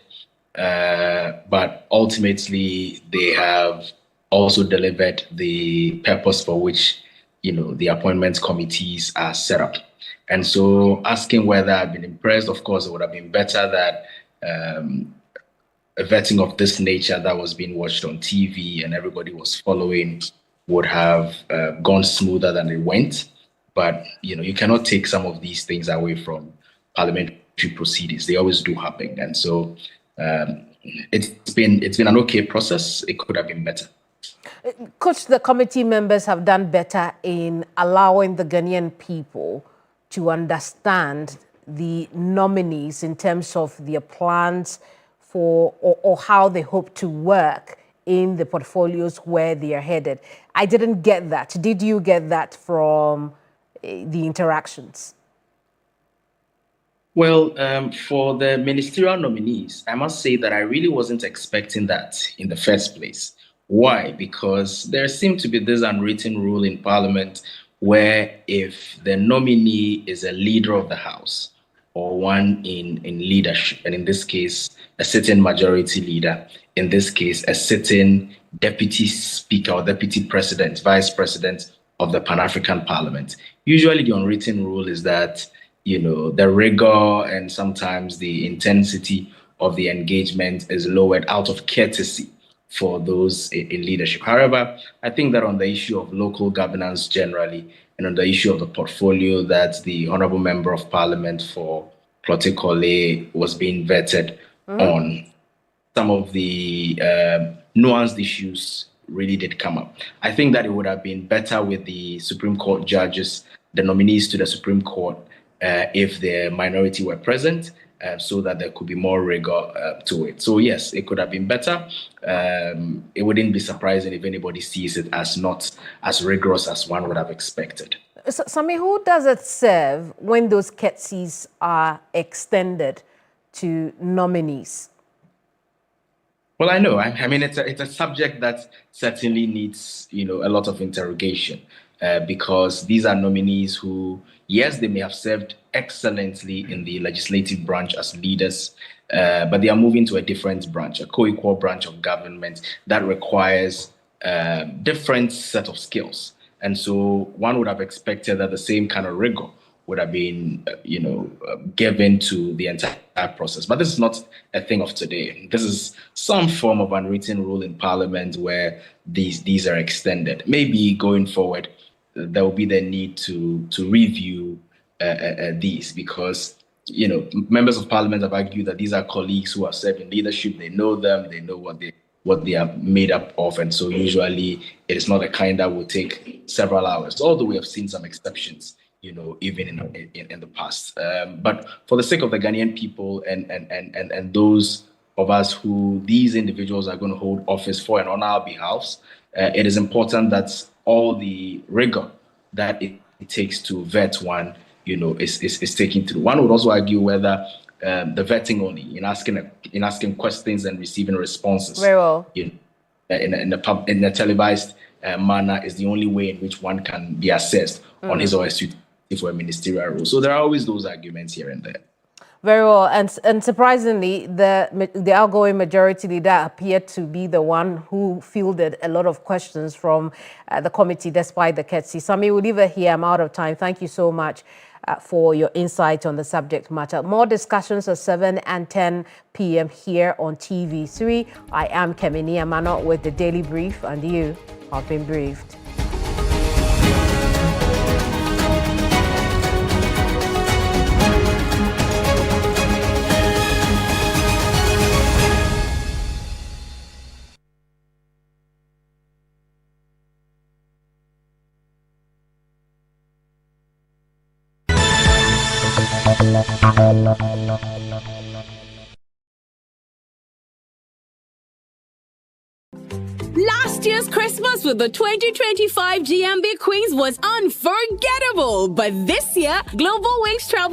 but ultimately they have also delivered the purpose for which the appointments committees are set up. And so asking whether I've been impressed, of course, it would have been better that a vetting of this nature that was being watched on TV and everybody was following would have gone smoother than it went. But, you cannot take some of these things away from parliamentary proceedings. They always do happen. And so it's been an okay process. It could have been better. Coach, the committee members have done better in allowing the Ghanaian people to understand the nominees in terms of their plans for or how they hope to work in the portfolios where they are headed. I didn't get that. Did you get that from the interactions? Well, for the ministerial nominees, I must say that I really wasn't expecting that in the first place. Why? Because there seemed to be this unwritten rule in Parliament where if the nominee is a leader of the House or one in leadership, and in this case, a sitting majority leader, in this case, a sitting deputy speaker or deputy president, vice president of the Pan-African Parliament. Usually the unwritten rule is that, the rigor and sometimes the intensity of the engagement is lowered out of courtesy for those in leadership. However, I think that on the issue of local governance generally, and on the issue of the portfolio that the Honourable Member of Parliament for Klote was being vetted on, some of the nuanced issues really did come up. I think that it would have been better with the Supreme Court judges, the nominees to the Supreme Court, if the minority were present, so that there could be more rigor to it. So yes, it could have been better. It wouldn't be surprising if anybody sees it as not as rigorous as one would have expected. So, Sami, who does it serve when those courtesies are extended to nominees? Well, I know. I mean, it's a subject that certainly needs, a lot of interrogation because these are nominees who, yes, they may have served excellently in the legislative branch as leaders, but they are moving to a different branch, a co-equal branch of government that requires a different set of skills. And so one would have expected that the same kind of rigor would have been, given to the entire process. But this is not a thing of today. This is some form of unwritten rule in Parliament where these are extended. Maybe going forward, there will be the need to review these because, members of Parliament have argued that these are colleagues who have served in leadership. They know them. They know what they are made up of. And so usually it is not a kind that will take several hours, although we have seen some exceptions, even in the past. But for the sake of the Ghanaian people and those of us who these individuals are going to hold office for and on our behalf, it is important that all the rigor that it takes to vet one, is taken through. One would also argue whether the vetting only in asking questions and receiving responses, very well, in a televised manner is the only way in which one can be assessed on his or her suitability for a ministerial role. So there are always those arguments here and there. Very well, and surprisingly, the outgoing majority leader appeared to be the one who fielded a lot of questions from the committee, despite the courtesy. Sami, we'll leave it here. I'm out of time. Thank you so much for your insight on the subject matter. More discussions at 7 and 10 p.m. here on TV3. I am Kemini Amano with the Daily Brief, and you have been briefed. Last year's Christmas with the 2025 GMB Queens was unforgettable, but this year, Global Wings Travel